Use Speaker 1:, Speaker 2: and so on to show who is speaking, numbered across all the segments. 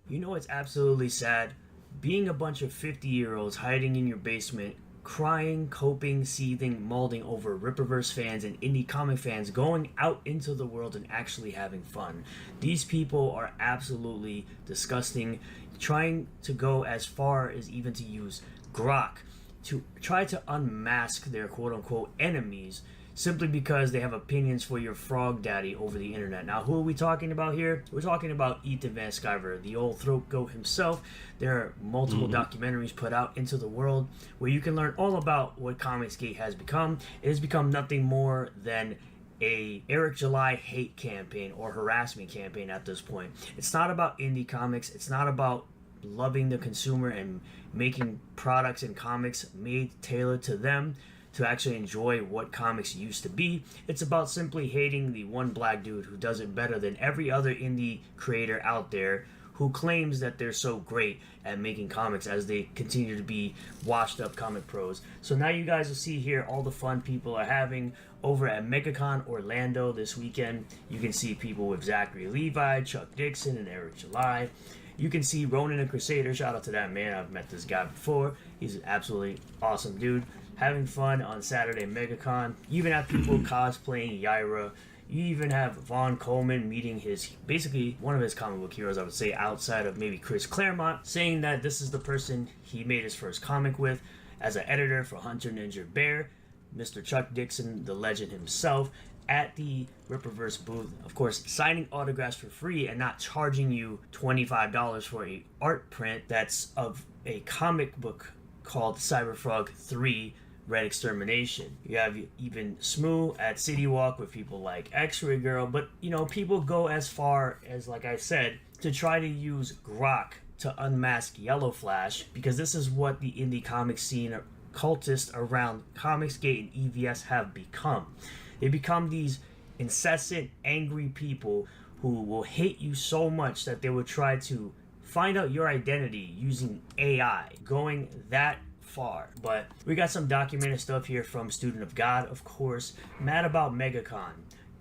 Speaker 1: You know it's absolutely sad? Being a bunch of 50-year-olds hiding in your basement, crying, coping, seething, molding over Rippaverse fans and indie comic fans going out into the world and actually having fun. These people are absolutely disgusting, trying to go as far as even to use Grok to try to unmask their quote unquote enemies simply because they have opinions for your frog daddy over the internet. Now, who are we talking about here? We're talking about Ethan Van Sciver, the old throat goat himself. There are multiple documentaries put out into the world where you can learn all about what Comicsgate has become. It has become nothing more than a Eric July hate campaign or harassment campaign at this point. It's not about indie comics. It's not about loving the consumer and making products and comics made tailored to them to actually enjoy what comics used to be. It's about simply hating the one black dude who does it better than every other indie creator out there who claims that they're so great at making comics as they continue to be washed up comic pros. So now you guys will see here all the fun people are having over at MegaCon Orlando this weekend. You can see people with Zachary Levi, Chuck Dixon, and Eric July. You can see Ronan and Crusader. Shout out to that man. I've met this guy before. He's an absolutely awesome dude. Having fun on Saturday at MegaCon. You even have people cosplaying Yaira. You even have Vaughn Coleman meeting his, basically one of his comic book heroes, I would say, outside of maybe Chris Claremont, saying that this is the person he made his first comic with as an editor for Hunter Ninja Bear. Mr. Chuck Dixon, the legend himself, at the Rippaverse booth, of course, signing autographs for free and not charging you $25 for a art print that's of a comic book called Cyberfrog 3 Red Extermination. You have even Smoo at City Walk with people like X-Ray Girl, but you know, people go as far as, like I said, to try to use Grok to unmask Yellow Flash, because this is what the indie comic scene cultists around Comicsgate and EVS have become. They become these incessant, angry people who will hate you so much that they will try to find out your identity using AI, going that far. But we got some documented stuff here from Student of God, of course, mad about MegaCon.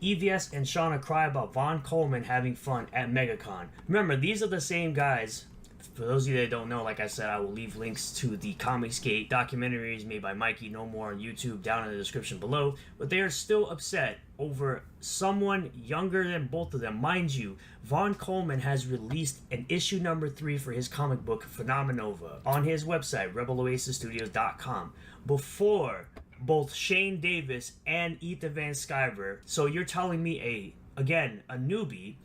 Speaker 1: EVS and Shauna cry about Vaughn Coleman having fun at MegaCon. Remember, these are the same guys. For those of you that don't know, like I said, I will leave links to the Comicsgate documentaries made by Mikey No More on YouTube down in the description below. But they are still upset over someone younger than both of them. Mind you, Vaughn Coleman has released an issue number 3 for his comic book Phenomenova on his website, RebelOasisStudios.com, before both Shane Davis and Ethan Van Sciver. So you're telling me a newbie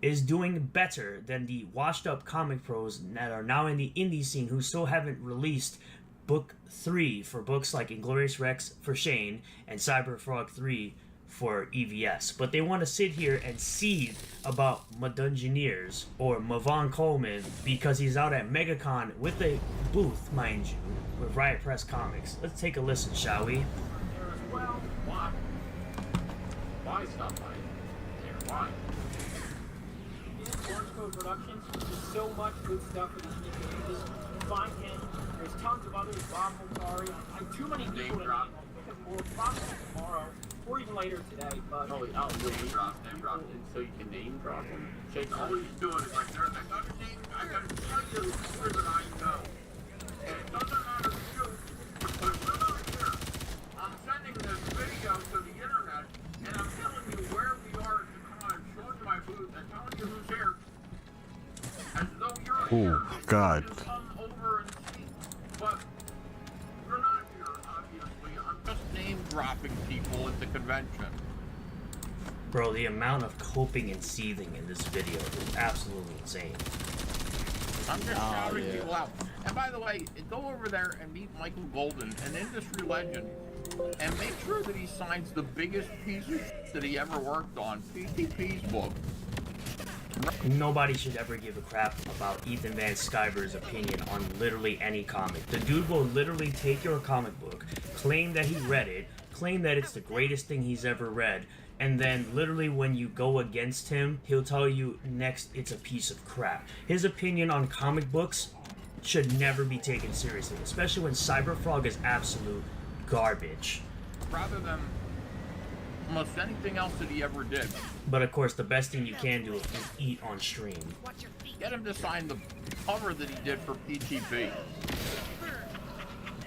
Speaker 1: is doing better than the washed up comic pros that are now in the indie scene who still haven't released book 3 for books like Inglorious Rex for Shane and Cyberfrog 3 for EVS. But they want to sit here and seethe about Madungeoneers or Mavon Coleman because he's out at MegaCon with a booth, mind you, with Riot Press Comics. Let's take a listen, shall we?
Speaker 2: Well, why stop by there? Why?
Speaker 3: Orange Code Productions. There's so much good stuff for these people. You just find him. There's tons of others. Bob Motari. And too many people to name. Because we'll probably tomorrow or even later today. But
Speaker 2: I'll name drop him so you can name drop him. Shake all he's doing is like, I gotta tell you where that I know. And it doesn't matter to you, but we're not here. I'm sending this video to the internet, and I'm telling you where we are at the con, showing you my booth, and telling you who's here. As though you're here.
Speaker 4: Oh, God.
Speaker 2: You come over and see. But you're not here, obviously. I'm just name dropping people at the convention.
Speaker 1: Bro, the amount of coping and seething in this video is absolutely insane.
Speaker 2: I'm just shouting people out. And by the way, go over there and meet Michael Golden, an industry legend, and make sure that he signs the biggest piece of shit that he ever worked on, PTP's book.
Speaker 1: Nobody should ever give a crap about Ethan Van Sciver's opinion on literally any comic. The dude will literally take your comic book, claim that he read it, claim that it's the greatest thing he's ever read, and then literally when you go against him, he'll tell you next it's a piece of crap. His opinion on comic books should never be taken seriously, especially when Cyberfrog is absolute garbage.
Speaker 2: Rather than almost anything else that he ever did.
Speaker 1: But of course, the best thing you can do is eat on stream.
Speaker 2: Get him to sign the cover that he did for PTP.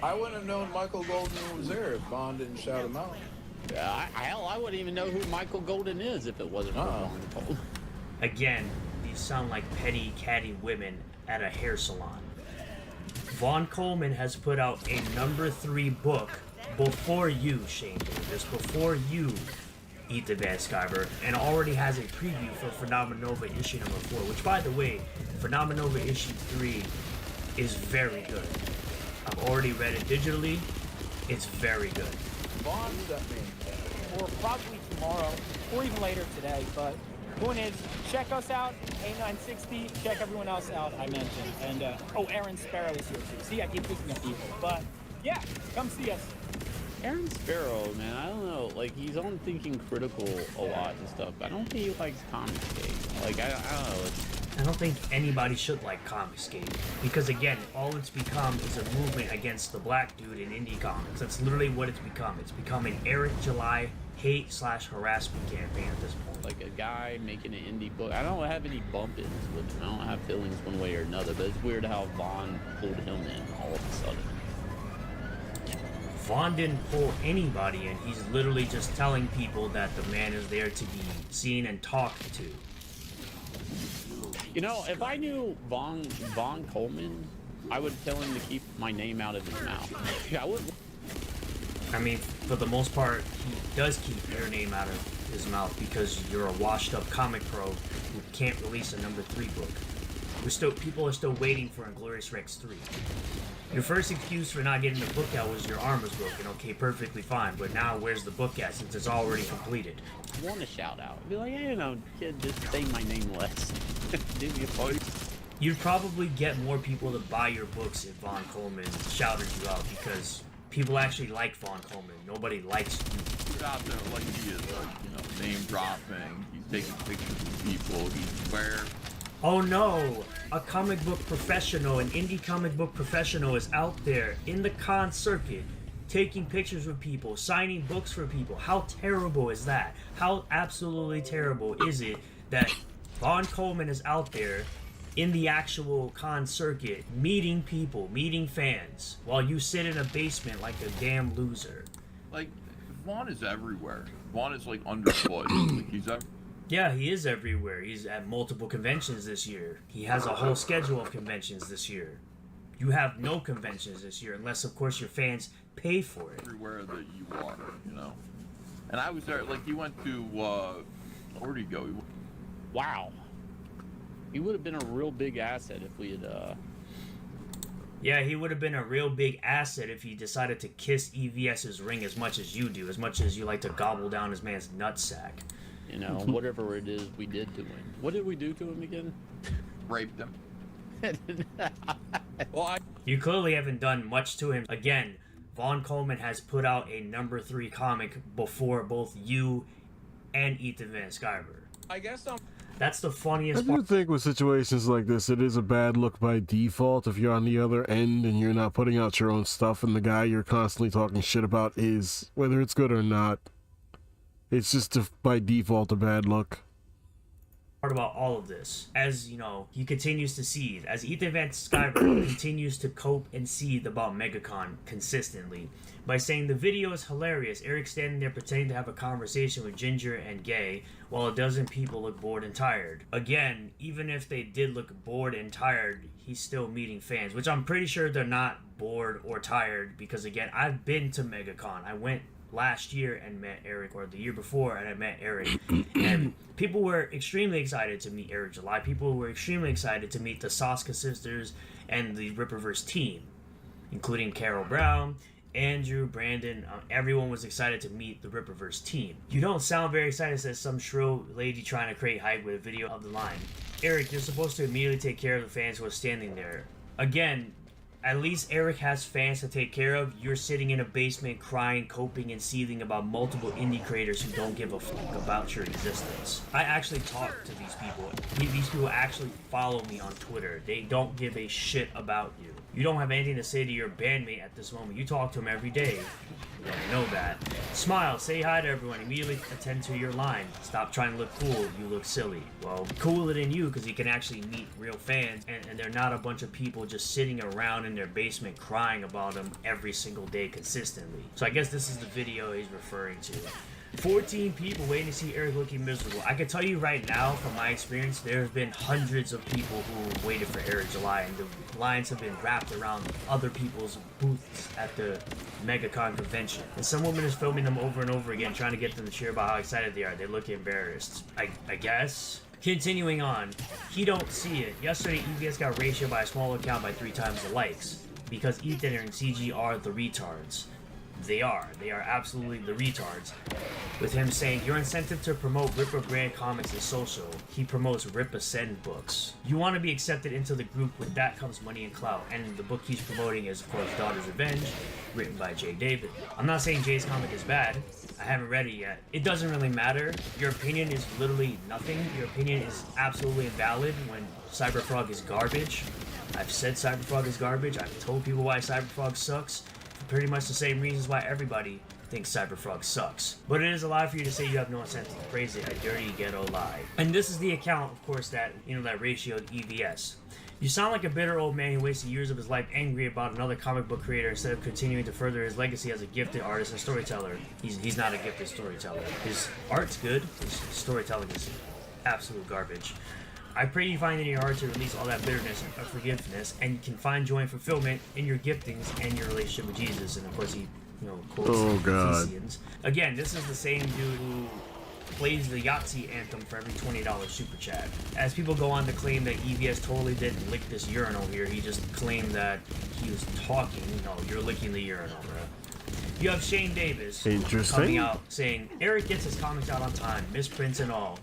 Speaker 4: I wouldn't have known Michael Golden was there if Vaughn didn't shout him out.
Speaker 5: Hell, I wouldn't even know who Michael Golden is if it wasn't for Vaughn Coleman.
Speaker 1: Again, these sound like petty, catty women at a hair salon. Vaughn Coleman has put out a #3 book before you, Shane Davis, before you, Ethan Van Sciver, and already has a preview for Phenomenova issue #4, which, by the way, Phenomenova issue 3 is very good. I've already read it digitally. It's very good.
Speaker 4: Vaughn sent me.
Speaker 3: Or probably tomorrow, or even later today. But point is, check us out, A960. Check everyone else out I mentioned. And, Aaron Sparrow is here too. See, I keep thinking of people. But, yeah, come see us.
Speaker 5: Aaron Sparrow, man, I don't know. Like, he's on Thinking Critical a lot and stuff. I don't think he likes Comicsgate. Like, I don't know.
Speaker 1: I don't think anybody should like Comicsgate, because again, all it's become is a movement against the black dude in indie comics. That's literally what it's become. It's become an Eric July hate/harassment campaign at this point.
Speaker 5: Like a guy making an indie book. I don't have any bump-ins with him. I don't have feelings one way or another, but it's weird how Vaughn pulled him in all of a sudden.
Speaker 1: Vaughn didn't pull anybody in. He's literally just telling people that the man is there to be seen and talked to.
Speaker 5: You know, if I knew Vaughn Coleman, I would tell him to keep my name out of his mouth. I would.
Speaker 1: I mean, for the most part, he does keep your name out of his mouth because you're a washed-up comic pro who can't release a #3 book. People are still waiting for Inglorious Rex 3. Your first excuse for not getting the book out was your arm was broken. Okay, perfectly fine. But now, where's the book at since it's already completed?
Speaker 5: Want a shout out? Be like, hey, you know, kid, just say my name less. Do me a favor.
Speaker 1: You'd probably get more people to buy your books if Vaughn Coleman shouted you out because people actually like Vaughn Coleman. Nobody likes you.
Speaker 2: He's out there like he is, name dropping. He's taking pictures of people. He's where.
Speaker 1: Oh no! A comic book professional, an indie comic book professional is out there in the con circuit taking pictures with people, signing books for people. How terrible is that? How absolutely terrible is it that Vaughn Coleman is out there in the actual con circuit meeting people, meeting fans, while you sit in a basement like a damn loser?
Speaker 2: Like, Vaughn is everywhere. Vaughn is like underfoot. Like he's everywhere.
Speaker 1: Yeah, he is everywhere. He's at multiple conventions this year. He has a whole schedule of conventions this year. You have no conventions this year, unless, of course, your fans pay for it.
Speaker 2: Everywhere that you are, you know. And I was there, like, he went to, where'd he go?
Speaker 5: Wow. He would have been a real big asset if we had,
Speaker 1: Yeah, he would have been a real big asset if he decided to kiss EVS's ring as much as you do, as much as you like to gobble down his man's nutsack.
Speaker 5: you know, whatever it is we did to him. What did we do to him again?
Speaker 2: Raped him.
Speaker 4: Well,
Speaker 1: You clearly haven't done much to him. Again, Vaughn Coleman has put out a #3 comic before both you and Ethan Van Sciver.
Speaker 4: I guess I'm...
Speaker 1: That's the funniest
Speaker 6: I do
Speaker 1: part.
Speaker 6: think with situations like this, it is a bad look by default if you're on the other end and you're not putting out your own stuff and the guy you're constantly talking shit about is, whether it's good or not, it's just by default a bad look.
Speaker 1: Part about all of this, as you know, he continues to seethe, as Ethan Van Sciver continues to cope and seethe about MegaCon consistently by saying the video is hilarious. Eric standing there pretending to have a conversation with Ginger and Gay while a dozen people look bored and tired. Again, even if they did look bored and tired, he's still meeting fans, which I'm pretty sure they're not bored or tired because, again, I've been to MegaCon. I went last year and met Eric, or the year before, and I met Eric. And people were extremely excited to meet Eric July. People were extremely excited to meet the Soska sisters and the Rippaverse team, including Carol Brown, Andrew, Brandon. Everyone was excited to meet the Rippaverse team. You don't sound very excited, says some shrill lady trying to create hype with a video of the line. Eric, you're supposed to immediately take care of the fans who are standing there. Again, at least Eric has fans to take care of. You're sitting in a basement crying, coping, and seething about multiple indie creators who don't give a fuck about your existence. I actually talk to these people. These people actually follow me on Twitter. They don't give a shit about you. You don't have anything to say to your bandmate at this moment. You talk to him every day. want to know that. Smile, say hi to everyone, immediately attend to your line. Stop trying to look cool, you look silly. Well, cooler than you because you can actually meet real fans, and they're not a bunch of people just sitting around in their basement crying about them every single day consistently. So I guess this is the video he's referring to. 14 people waiting to see Eric looking miserable. I can tell you right now, from my experience, there have been hundreds of people who waited for Eric July, and the lines have been wrapped around other people's booths at the MegaCon convention. And some woman is filming them over and over again, trying to get them to cheer about how excited they are. They look embarrassed, I guess. Continuing on, he don't see it. Yesterday, EVS got ratioed by a small account by 3 times the likes, because Ethan and CG are the retards. They are absolutely the retards. With him saying, your incentive to promote Ripper Brand Comics is social. He promotes Rip Ascend books. You want to be accepted into the group, with that comes money and clout. And the book he's promoting is, of course, Daughter's Revenge, written by Jay David. I'm not saying Jay's comic is bad. I haven't read it yet. It doesn't really matter. Your opinion is literally nothing. Your opinion is absolutely invalid when Cyberfrog is garbage. I've said Cyberfrog is garbage. I've told people why Cyberfrog sucks. Pretty much the same reasons why everybody thinks Cyberfrog sucks. But it is a lie for you to say you have no incentive to praise it, a dirty ghetto lie. And this is the account, of course, that, that ratioed EVS. You sound like a bitter old man who wasted years of his life angry about another comic book creator instead of continuing to further his legacy as a gifted artist and storyteller. He's not a gifted storyteller. His art's good, his storytelling is absolute garbage. I pray you find it in your heart to release all that bitterness and forgiveness, and you can find joy and fulfillment in your giftings and your relationship with Jesus. And of course, he, quotes Ephesians. Again, this is the same dude who plays the Yahtzee anthem for every $20 super chat. As people go on to claim that EVS totally didn't lick this urinal here, he just claimed that he was talking. No, you're licking the urinal, bro. You have Shane Davis coming out saying, Eric gets his comics out on time, misprints and all.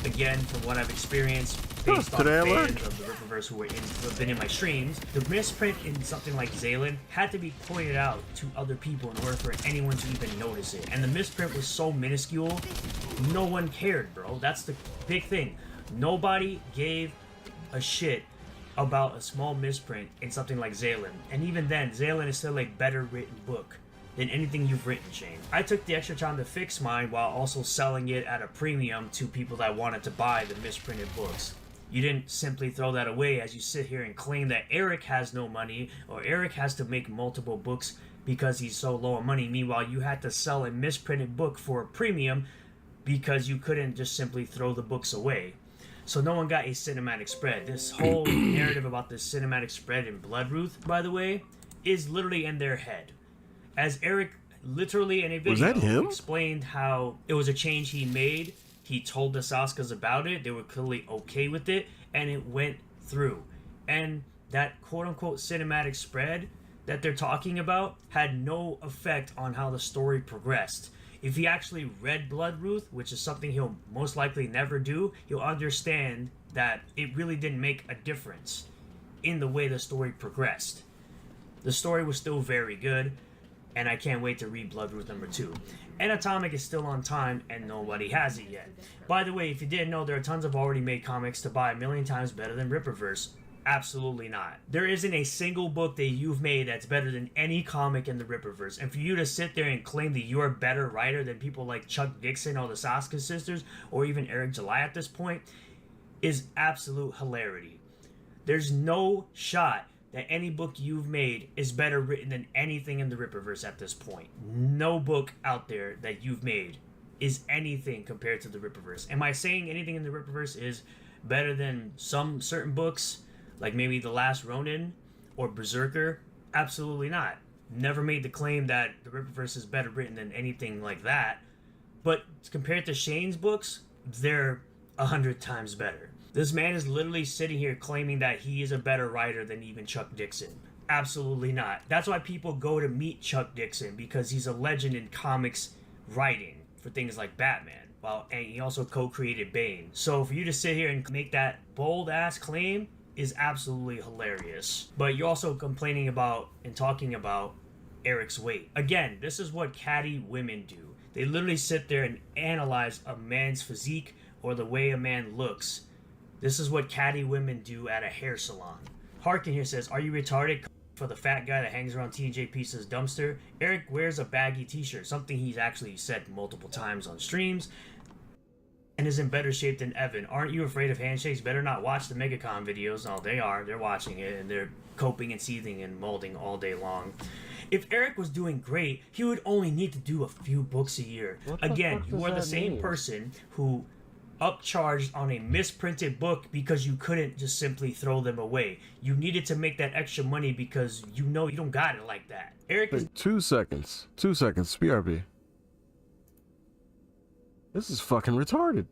Speaker 1: Again, from what I've experienced, based on fans of the Rippaverse who have been in my streams, the misprint in something like Zaylin had to be pointed out to other people in order for anyone to even notice it. And the misprint was so minuscule, no one cared, bro. That's the big thing. Nobody gave a shit about a small misprint in something like Zaylin. And even then, Zaylin is still a better written book than anything you've written, Shane. I took the extra time to fix mine while also selling it at a premium to people that wanted to buy the misprinted books. You didn't simply throw that away as you sit here and claim that Eric has no money or Eric has to make multiple books because he's so low on money. Meanwhile, you had to sell a misprinted book for a premium because you couldn't just simply throw the books away. So no one got a cinematic spread. This whole narrative about this cinematic spread in Bloodruth, by the way, is literally in their head. As Eric literally in a video explained how it was a change he made, he told the Saskas about it, they were clearly okay with it, and it went through. And that quote-unquote cinematic spread that they're talking about had no effect on how the story progressed. If he actually read Bloodruth, which is something he'll most likely never do, he'll understand that it really didn't make a difference in the way the story progressed. The story was still very good, and I can't wait to read Bloodruth number 2. And Atomic is still on time, and nobody has it yet. By the way, if you didn't know, there are tons of already made comics to buy a million times better than Rippaverse. Absolutely not. There isn't a single book that you've made that's better than any comic in the Rippaverse. And for you to sit there and claim that you're a better writer than people like Chuck Dixon or the Saska sisters, or even Eric July at this point, is absolute hilarity. There's no shot that any book you've made is better written than anything in the Rippaverse at this point. No book out there that you've made is anything compared to the Rippaverse. Am I saying anything in the Rippaverse is better than some certain books, like maybe The Last Ronin or Berserker? Absolutely not. Never made the claim that the Rippaverse is better written than anything like that. But compared to Shane's books, they're 100 times better. This man is literally sitting here claiming that he is a better writer than even Chuck Dixon. Absolutely not. That's why people go to meet Chuck Dixon, because he's a legend in comics writing for things like Batman. Well, and he also co-created Bane. So for you to sit here and make that bold-ass claim is absolutely hilarious. But you're also complaining about and talking about Eric's weight. Again, this is what catty women do. They literally sit there and analyze a man's physique or the way a man looks. This is what catty women do at a hair salon. Harkin here says, are you retarded? for the fat guy that hangs around TJ Pizza's dumpster, Eric wears a baggy t-shirt, something he's actually said multiple times on streams, and is in better shape than Evan. Aren't you afraid of handshakes? Better not watch the MegaCon videos. No, they are. They're watching it, and they're coping and seething and molding all day long. If Eric was doing great, he would only need to do a few books a year. Again, you are the same person who upcharged on a misprinted book because you couldn't just simply throw them away. You needed to make that extra money because you know you don't got it like that. Eric is...
Speaker 6: Wait, 2 seconds. 2 seconds. BRB. This is fucking retarded.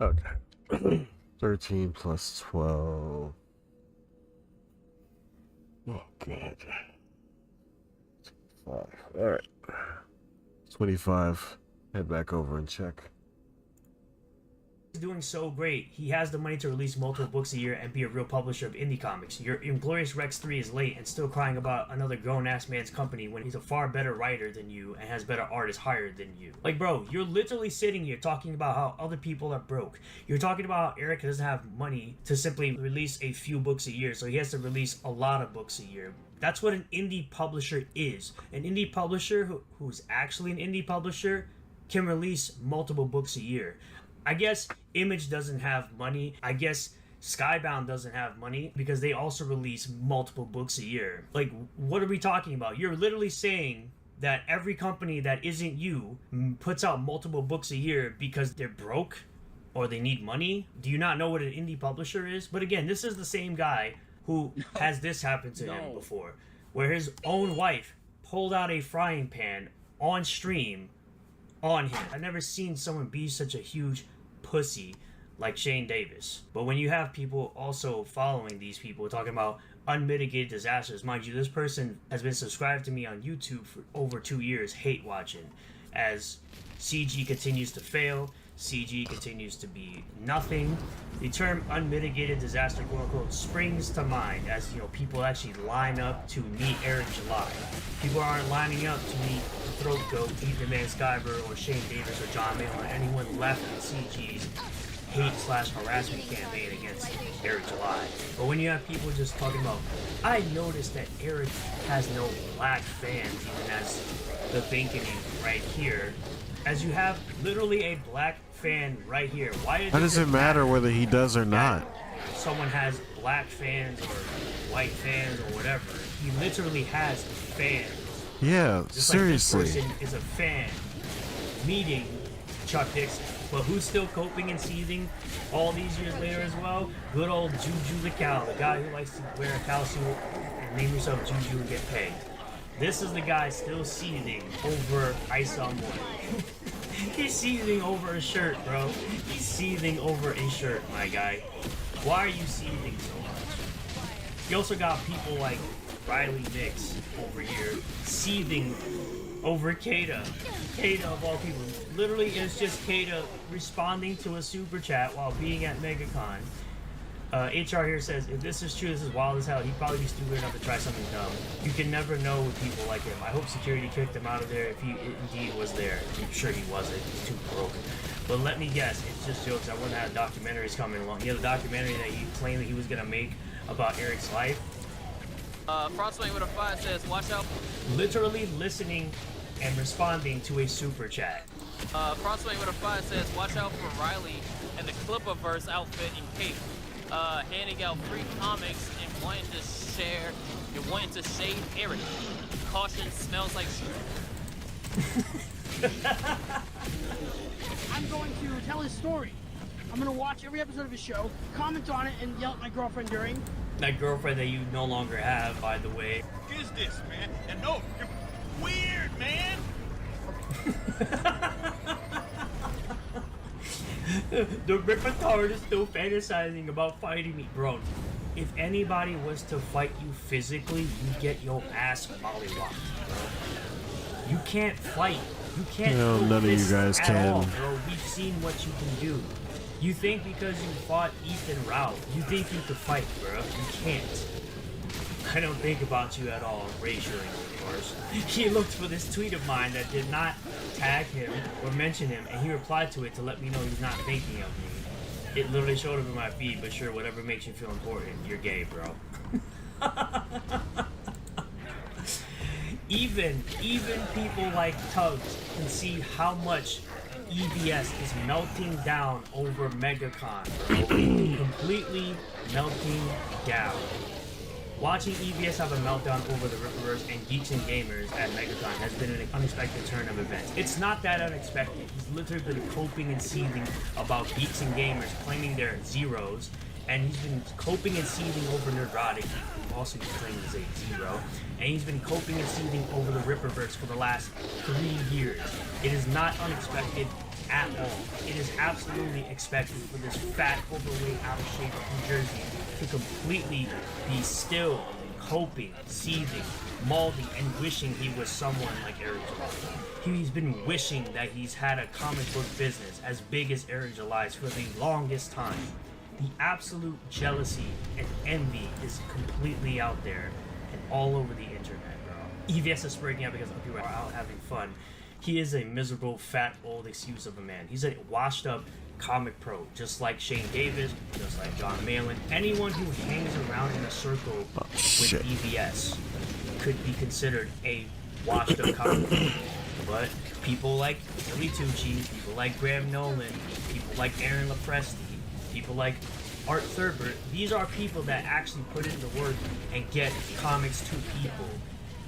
Speaker 6: Okay. 13 plus 12. Oh, God. 5. Alright. 25. Head back over and check.
Speaker 1: Doing so great. He has the money to release multiple books a year and be a real publisher of indie comics. Your Inglorious Rex 3 is late and still crying about another grown-ass man's company when he's a far better writer than you and has better artists hired than you. Like, bro, you're literally sitting here talking about how other people are broke. You're talking about how Eric doesn't have money to simply release a few books a year, so he has to release a lot of books a year. That's what an indie publisher is. An indie publisher who's actually an indie publisher can release multiple books a year. I guess Image doesn't have money. I guess Skybound doesn't have money because they also release multiple books a year. Like, what are we talking about? You're literally saying that every company that isn't you puts out multiple books a year because they're broke or they need money? Do you not know what an indie publisher is? But again, this is the same guy who has this happen to him before, where his own wife pulled out a frying pan on stream on him. I've never seen someone be such a huge pussy like Shane Davis. But when you have people also following these people talking about unmitigated disasters, mind you, this person has been subscribed to me on YouTube for over 2 years, hate watching, as CG continues to fail, CG continues to be nothing. The term unmitigated disaster, quote unquote, springs to mind as, you know, people actually line up to meet Eric July. People aren't lining up to meet Throat Goat, Ethan Van Sciver, or Shane Davis, or John Mayle, or anyone left in CG's hate/harassment campaign against Eric July. But when you have people just talking about, I noticed that Eric has no black fans, even as the thinking right here, as you have literally a black fan right here. Why
Speaker 6: does it matter whether he does or not?
Speaker 1: Someone has black fans or white fans or whatever. He literally has fans.
Speaker 6: Yeah,
Speaker 1: Just
Speaker 6: seriously.
Speaker 1: like this person is a fan meeting Chuck Dixon. But who's still coping and seething all these years later as well? Good old Juju the Cow, the guy who likes to wear a cow suit and name yourself Juju and get pegged. This is the guy still seething over Ice on One. He's seething over a shirt, bro. He's seething over a shirt, my guy. Why are you seething so much? You also got people like Riley Nix over here seething over Kata. Kata of all people. Literally, it's just Kata responding to a super chat while being at MegaCon. HR here says, if this is true, this is wild as hell. He'd probably be stupid enough to try something dumb. You can never know with people like him. I hope security kicked him out of there if he indeed was there. I'm sure he wasn't. He's too broken. But let me guess, it's just jokes. I wouldn't have documentaries coming along. You know, the documentary that he claimed that he was going to make about Eric's life?
Speaker 7: Frostwing with a 5 says, watch out.
Speaker 1: Literally listening and responding to a super chat.
Speaker 7: Frostwing with a 5 says, watch out for Riley and the Clipperverse outfit and cape. Handing out free comics and wanting to shade Eric. Caution, smells like shit.
Speaker 8: I'm going to tell his story. I'm going to watch every episode of his show, comment on it, and yell at my girlfriend during.
Speaker 1: That girlfriend that you no longer have, by the way.
Speaker 9: What is this, man? And no, you're weird, man.
Speaker 1: The Rippertard is still fantasizing about fighting me. Bro, if anybody was to fight you physically, you get your ass mollywopped, bro. You can't fight. You can't.
Speaker 6: No, none of you guys can.
Speaker 1: All, bro. We've seen what you can do. You think because you fought Ethan Ralph, you think you could fight, bro. You can't. I don't think about you at all, racially, of course. He looked for this tweet of mine that did not tag him or mention him, and he replied to it to let me know he's not thinking of me. It literally showed up in my feed, but sure, whatever makes you feel important, you're gay, bro. Even people like Tubbs can see how much EBS is melting down over MegaCon, bro. Completely melting down. Watching EBS have a meltdown over the Ripperverse and Geeks and Gamers at MegaCon has been an unexpected turn of events. It's not that unexpected. He's literally been coping and seething about Geeks and Gamers claiming they're zeros, and he's been coping and seething over Nerdrotic, who also claims is a zero, and he's been coping and seething over the Ripperverse for the last 3 years. It is not unexpected. at all. It is absolutely expected for this fat, overweight, out of shape New Jersey to completely be still, hoping, seething, molding, and wishing he was someone like Eric July. He's been wishing that he's had a comic book business as big as Eric July's for the longest time. The absolute jealousy and envy is completely out there and all over the internet, bro. EVS is breaking out because people are out having fun. He is a miserable, fat, old excuse of a man. He's a washed up comic pro, just like Shane Davis, just like John Malin. Anyone who hangs around in a circle with EVS could be considered a washed up comic pro. But people like Billy Tucci, people like Graham Nolan, people like Aaron Lopresti, people like Art Thurber, these are people that actually put in the work and get comics to people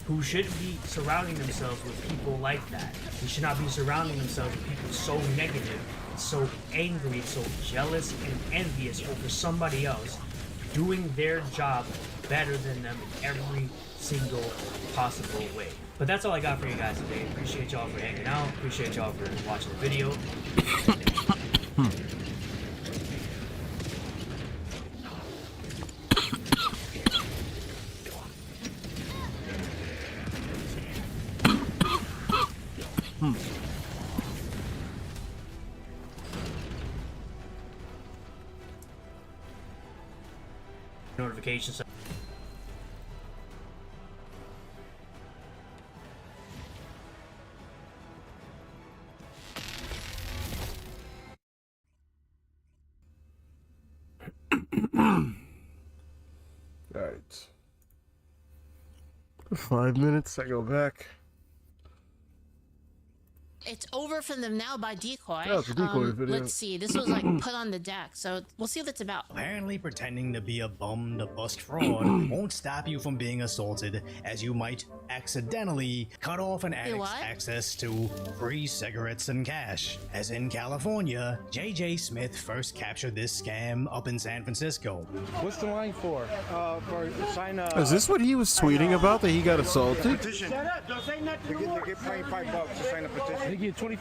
Speaker 1: who shouldn't be surrounding themselves with people like that. They should not be surrounding themselves with people so negative, so angry, so jealous and envious over somebody else doing their job better than them in every single possible way. But that's all I got for you guys today. Appreciate y'all for hanging out. Appreciate y'all for watching the video. Notifications.
Speaker 6: Alright. 5 minutes, I go back.
Speaker 10: It's over from them now by Decoy.
Speaker 6: Yeah, it's a Decoy video.
Speaker 10: Let's see. This was like put on the deck, so we'll see what it's about.
Speaker 11: Apparently pretending to be a bum to bust fraud won't stop you from being assaulted, as you might accidentally cut off an addict's access to free cigarettes and cash. As in California, JJ Smith first captured this scam up in San Francisco.
Speaker 12: What's the line for sign up?
Speaker 6: Is this what he was tweeting about, that he got assaulted?
Speaker 12: Petition. Shut up! Don't say nothing. They get paid $5 to sign a petition. They get $25?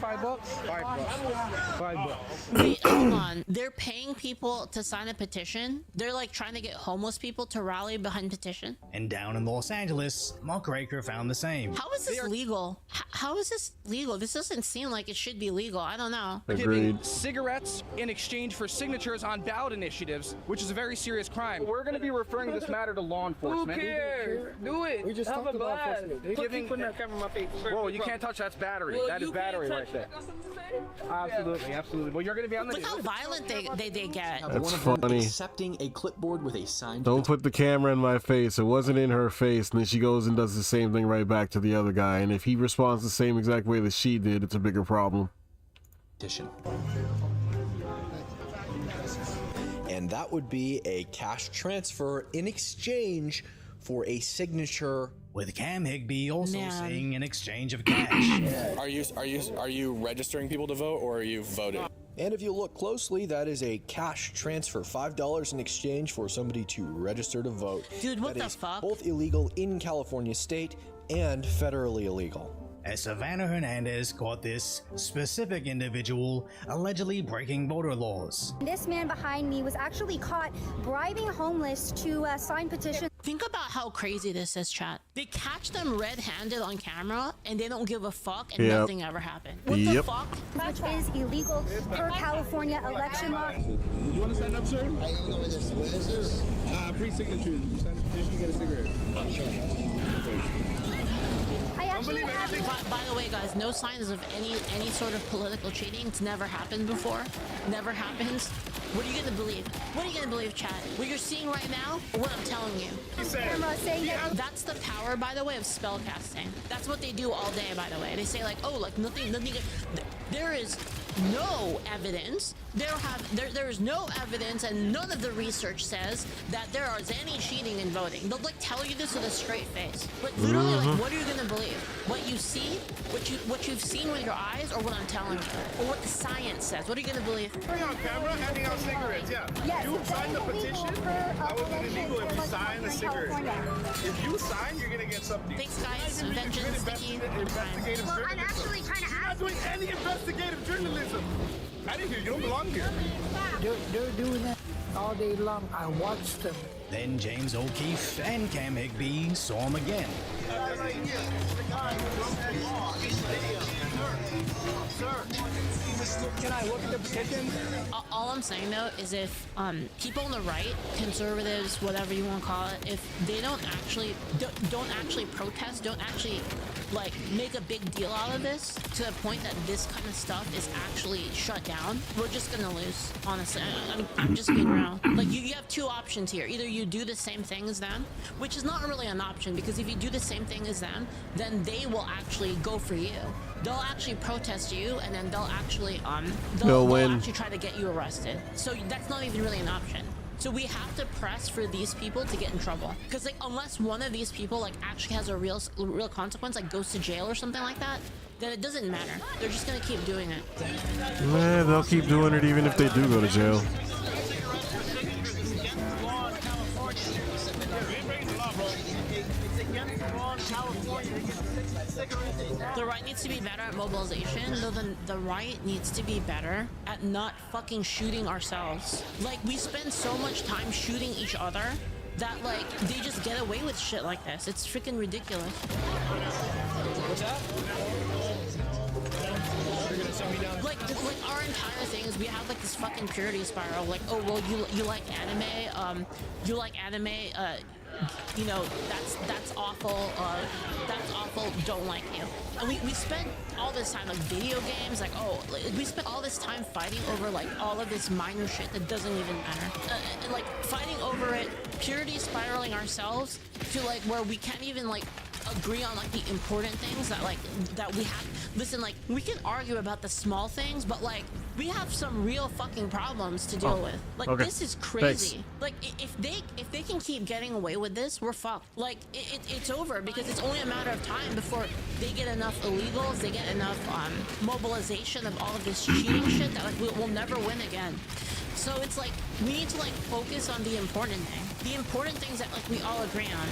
Speaker 12: $5.
Speaker 10: Wait, hold on. They're paying people to sign a petition? They're like trying to get homeless people to rally behind petition?
Speaker 11: And down in Los Angeles, Muckraker found the same.
Speaker 10: How is this legal? How is this legal? This doesn't seem like it should be legal. I don't know.
Speaker 12: Giving cigarettes in exchange for signatures on ballot initiatives, which is a very serious crime. We're going to be referring this matter to law enforcement. Who cares? Do it. We just have a blast. Giving. Whoa, you can't touch. That's battery. That is battery right there. Absolutely, absolutely. Well, you're going to be on the
Speaker 10: news. Look how violent they get.
Speaker 6: That's funny.
Speaker 13: Accepting a clipboard with a signed.
Speaker 6: Don't put the camera in my face. It wasn't in her face. And then she goes and does the same thing right back to the other guy. And if he responds the same exact way that she did, it's a bigger problem.
Speaker 13: And that would be a cash transfer in exchange for a signature.
Speaker 11: With Cam Higbee also saying in exchange of cash.
Speaker 14: Are you registering people to vote, or are you voting?
Speaker 13: And if you look closely, that is a cash transfer, $5 in exchange for somebody to register to vote.
Speaker 10: Dude, what
Speaker 13: that
Speaker 10: the
Speaker 13: is
Speaker 10: fuck?
Speaker 13: Both illegal in California state and federally illegal.
Speaker 11: As Savannah Hernandez caught this specific individual allegedly breaking voter laws.
Speaker 15: This man behind me was actually caught bribing homeless to sign petitions.
Speaker 10: Think about how crazy this is, chat. They catch them red-handed on camera and they don't give a fuck and nothing ever happened. What the fuck?
Speaker 15: Which is illegal per California election law.
Speaker 16: You want to sign up, sir? I don't know what this is. Pre-signature. You sign a petition, you get a cigarette.
Speaker 10: By the way, guys, no signs of any sort of political cheating. It's never happened before. Never happens. What are you gonna believe? What are you gonna believe, chat? What you're seeing right now, or what I'm telling you? That's the power, by the way, of spellcasting. That's what they do all day, by the way. They say like, oh, like nothing. There is no evidence. There is no evidence, and none of the research says that there is any cheating in voting. They'll like tell you this with a straight face. But literally, like, what are you gonna believe? What you see, what you've seen with your eyes, or what I'm telling you, or what the science says? What are you gonna believe?
Speaker 16: Bring on camera, handing out cigarettes. Yeah. You sign the petition. That would be illegal if you sign a cigarette. If you sign, you're gonna get something.
Speaker 10: Thanks, guys. Vengeance, Sticky.
Speaker 15: Well, I'm actually trying to ask.
Speaker 16: You're not doing any investigation. investigative journalism. Out of here, you don't belong here.
Speaker 17: They're doing that all day long. I watched them.
Speaker 11: Then James O'Keefe and Cam Higby saw him again.
Speaker 3: Sir, can I look at the petition?
Speaker 10: All I'm saying though is if people on the right, conservatives, whatever you want to call it, if they don't actually protest, don't actually like make a big deal out of this to the point that this kind of stuff is actually shut down, we're just gonna lose. Honestly, I'm just being real. Like you have two options here. Either you do the same thing as them, which is not really an option because if you do the same thing as them, then they will actually go for you. They'll actually protest you, and then they'll actually they'll actually try to get you arrested. So that's not even really an option. So we have to press for these people to get in trouble, because like unless one of these people like actually has a real consequence, like goes to jail or something like that, then it doesn't matter. They're just gonna keep doing it.
Speaker 6: Man, they'll keep doing it even if they do go to jail.
Speaker 10: The right needs to be better at mobilization, though the right needs to be better at not fucking shooting ourselves. Like, we spend so much time shooting each other that, like, they just get away with shit like this. It's freaking ridiculous.
Speaker 3: What's that?
Speaker 10: Like our entire thing is we have like this fucking purity spiral. Like, oh well, you like anime, you know, that's awful, don't like you. And we spent all this time like video games, like we spent all this time fighting over like all of this minor shit that doesn't even matter, and like fighting over it, purity spiraling ourselves to like where we can't even like agree on like the important things that we have. Listen, like we can argue about the small things, but like we have some real fucking problems to deal with. Like this is crazy. Thanks. Like if they can keep getting away with this, we're fucked. Like it's over, because it's only a matter of time before they get enough illegals, they get enough mobilization of all of this cheating shit that like we'll never win again. So it's like we need to like focus on the important thing, the important things that like we all agree on.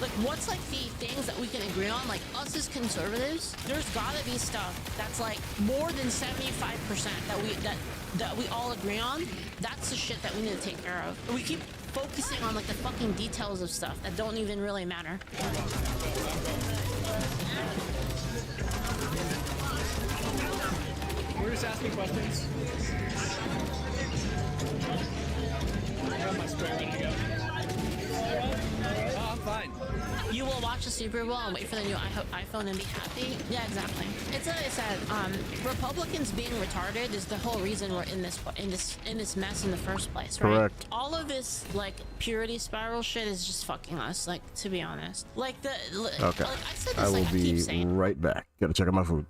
Speaker 10: Like what's like the things that we can agree on? Like us as conservatives, there's gotta be stuff that's like more than 75% that we all agree on. That's the shit that we need to take care of. And we keep focusing on like the fucking details of stuff that don't even really matter.
Speaker 12: We're just asking questions. I have my spray ready to go. Oh, I'm fine.
Speaker 10: You will watch the Super Bowl and wait for the new iPhone and be happy? Yeah, exactly. It's like I said, Republicans being retarded is the whole reason we're in this mess in the first place, right?
Speaker 6: Correct.
Speaker 10: All of this like purity spiral shit is just fucking us, like, to be honest. Like
Speaker 6: Okay.
Speaker 10: Like, I said this,
Speaker 6: I will
Speaker 10: like, I
Speaker 6: be
Speaker 10: keep saying.
Speaker 6: right back. Gotta check out my food.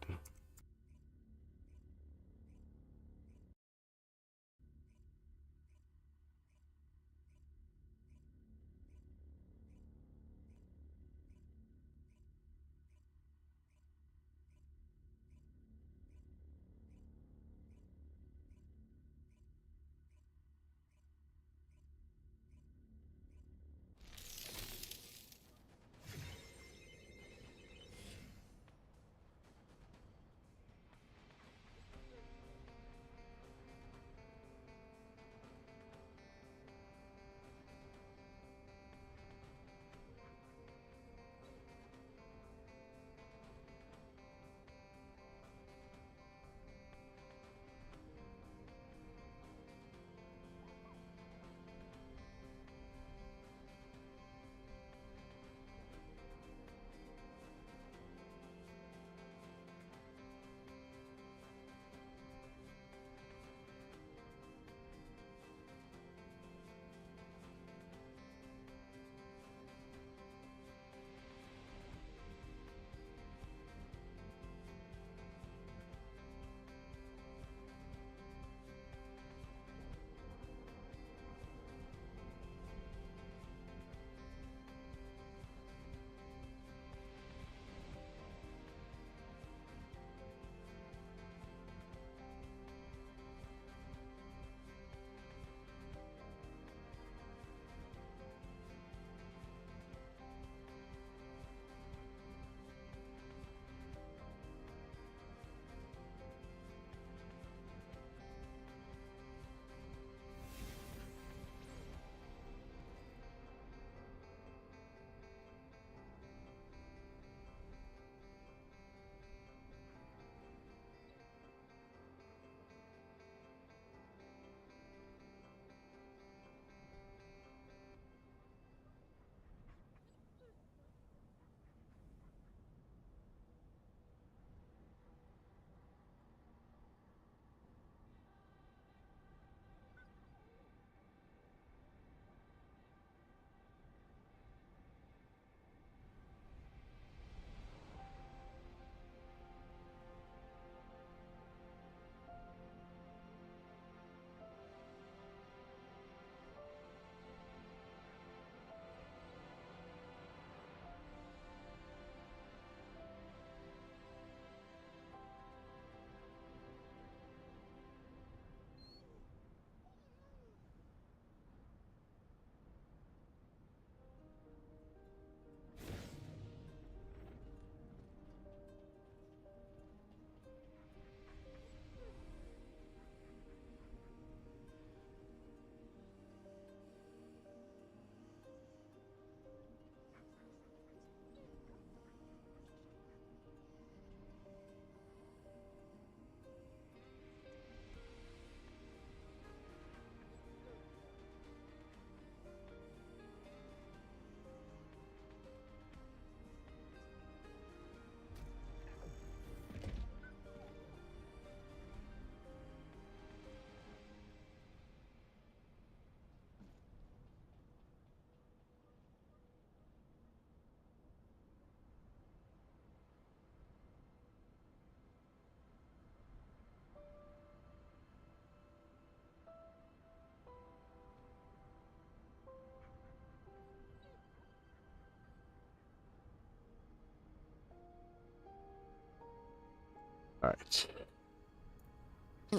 Speaker 6: All right.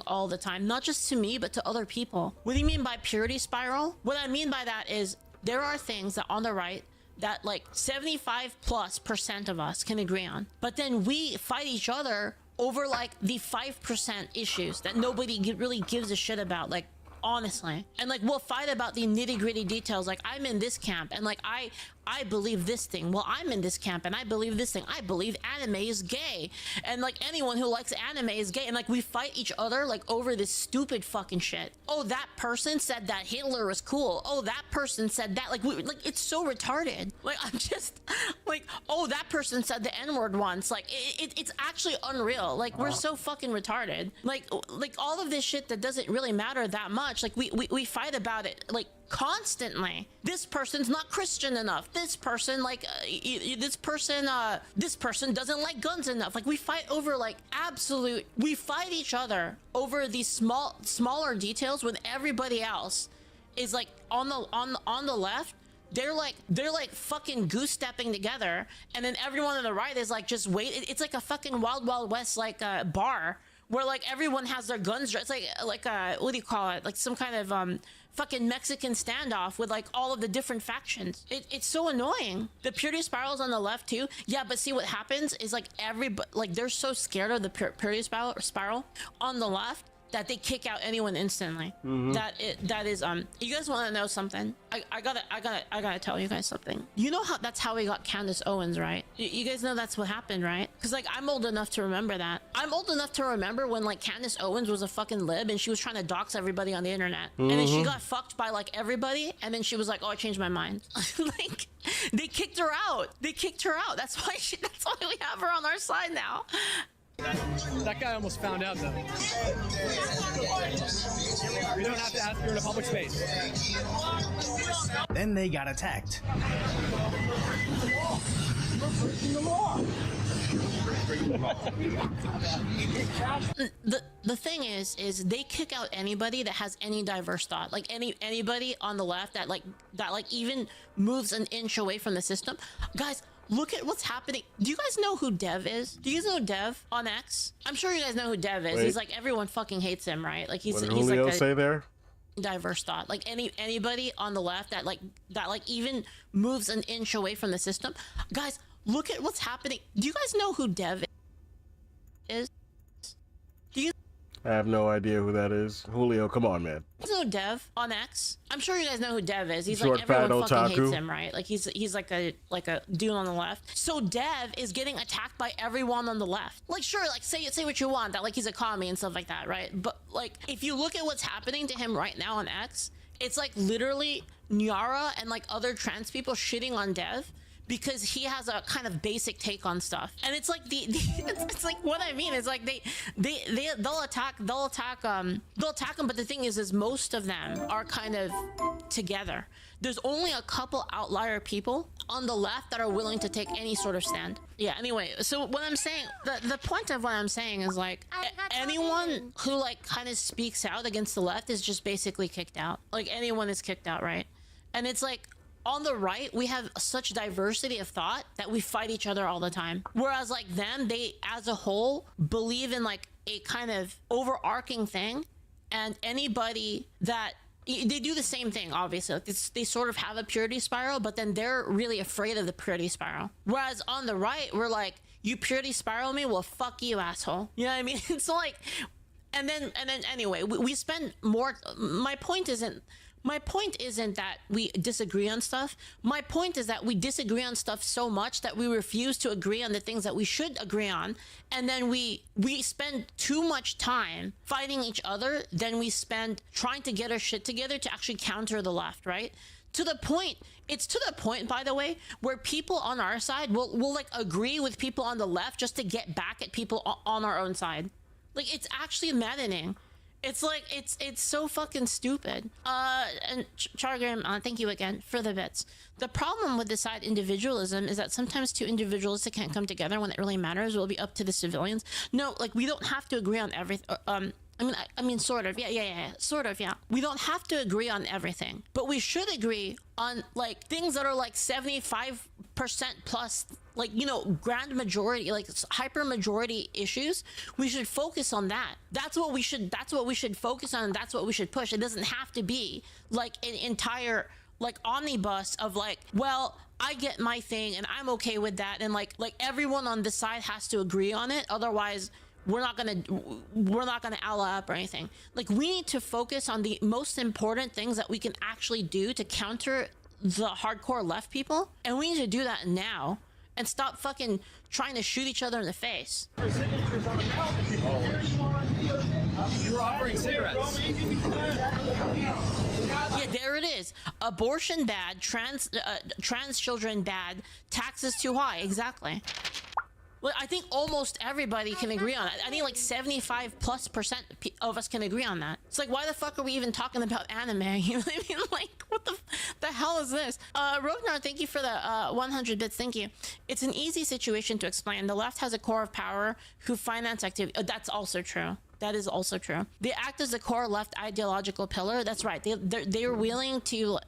Speaker 10: All the time, not just to me, but to other people. What do you mean by purity spiral? What I mean by that is there are things that on the right that like 75+% of us can agree on, but then we fight each other over like the 5% issues that nobody really gives a shit about, like honestly. And like we'll fight about the nitty-gritty details, like I'm in this camp and like I believe this thing. Well, I'm in this camp and I believe this thing. I believe anime is gay, and like anyone who likes anime is gay, and like we fight each other like over this stupid fucking shit. Oh, that person said that Hitler was cool. Oh, that person said that. Like it's so retarded. Like I'm just like, oh, that person said the N-word once. Like it's actually unreal. Like we're so fucking retarded. Like all of this shit that doesn't really matter that much. Like we fight about it like constantly. This person's not Christian enough. This person like this person doesn't like guns enough. Like we fight over like we fight each other over these smaller details when everybody else is like on the left. They're like fucking goose stepping together, and then everyone on the right is like just wait. It's like a fucking Wild West like bar where like everyone has their guns. It's like what do you call it? Like some kind of fucking Mexican standoff with like all of the different factions. It's so annoying. The purity spiral's on the left too. Yeah, but see what happens is like everybody, like they're so scared of the purity spiral on the left that they kick out anyone instantly. That is you guys want to know something? I gotta tell you guys something. You know how that's how we got Candace Owens, right? You guys know that's what happened, right? Because like I'm old enough to remember that. I'm old enough to remember when like Candace Owens was a fucking lib and she was trying to dox everybody on the internet, and then she got fucked by like everybody, and then she was like, oh, I changed my mind. Like they kicked her out. That's why we have her on our side now.
Speaker 18: That guy almost found out though. We don't have to ask her in a public space.
Speaker 11: Then they got attacked.
Speaker 10: The thing is they kick out anybody that has any diverse thought, like anybody on the left that even moves an inch away from the system. Guys, look at what's happening. Do you guys know who Dev is? Do you guys know Dev on X? I'm sure you guys know who Dev is. Wait. He's like, everyone fucking hates him, right? Like he's
Speaker 6: Julio
Speaker 10: like
Speaker 6: say there?
Speaker 10: Diverse thought. Like anybody on the left that even moves an inch away from the system. Guys, look at what's happening. Do you guys know who Dev is? Do you?
Speaker 6: I have no idea who that is. Julio, come on, man.
Speaker 10: You know Dev on X? I'm sure you guys know who Dev is. He's
Speaker 6: Short,
Speaker 10: like everyone fucking
Speaker 6: otaku.
Speaker 10: hates him, right? Like he's like a dude on the left. So Dev is getting attacked by everyone on the left. Like sure, like say what you want that like he's a commie and stuff like that, right? But like if you look at what's happening to him right now on X, it's like literally Nyara and like other trans people shitting on Dev because he has a kind of basic take on stuff. And it's like it's like what I mean is like they'll attack him, but the thing is most of them are kind of together. There's only a couple outlier people on the left that are willing to take any sort of stand. Yeah, anyway, so what I'm saying, the point of what I'm saying is like anyone who like kind of speaks out against the left is just basically kicked out. Like anyone is kicked out, right? And it's like on the right, we have such diversity of thought that we fight each other all the time. Whereas like them, they as a whole believe in like a kind of overarching thing, and anybody that they do the same thing, obviously. Like they sort of have a purity spiral, but then they're really afraid of the purity spiral. Whereas on the right, we're like, you purity spiral me? Well, fuck you, asshole. You know what I mean? It's like, and then anyway, we spend more. My point isn't that we disagree on stuff. My point is that we disagree on stuff so much that we refuse to agree on the things that we should agree on. And then we spend too much time fighting each other than we spend trying to get our shit together to actually counter the left, right? It's to the point, by the way, where people on our side will like agree with people on the left just to get back at people on our own side. Like, it's actually maddening. It's like, it's so fucking stupid. And Chargram, thank you again for the bits. The problem with this side individualism is that sometimes two individuals that can't come together when it really matters will be up to the civilians. No, like, we don't have to agree on everything. I mean, sort of, yeah, sort of, yeah. We don't have to agree on everything, but we should agree on, like, things that are, like, 75% plus, like, you know, grand majority, like hyper majority issues, we should focus on that. That's what we should focus on, and that's what we should push. It doesn't have to be like an entire like omnibus of like, well, I get my thing and I'm okay with that, and like everyone on this side has to agree on it, otherwise we're not gonna ally up or anything. Like, we need to focus on the most important things that we can actually do to counter the hardcore left people, and we need to do that now and stop fucking trying to shoot each other in the face.
Speaker 18: You're offering cigarettes.
Speaker 10: Yeah, there it is. Abortion bad, trans children bad, taxes too high. Exactly. Well, I think almost everybody can agree on that. I think like 75+% of us can agree on that. It's like, why the fuck are we even talking about anime? You know what I mean? Like, what the hell is this? Rognar, thank you for the 100 bits. Thank you. It's an easy situation to explain. The left has a core of power who finance activity. That's also true. That is also true. They act as the core left ideological pillar. That's right. They're willing to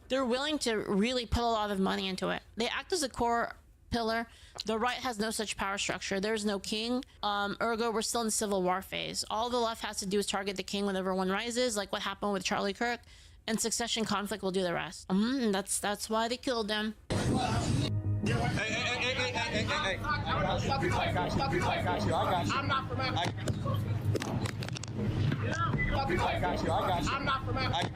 Speaker 10: really put a lot of money into it. They act as a core pillar. The right has no such power structure. There's no king. Ergo, we're still in the civil war phase. All the left has to do is target the king whenever one rises, like what happened with Charlie Kirk, and succession conflict will do the rest. That's why they killed them.
Speaker 9: Hey. Stop it. I got you. I'm not from Africa. Stop it. I got you. I'm not from Africa.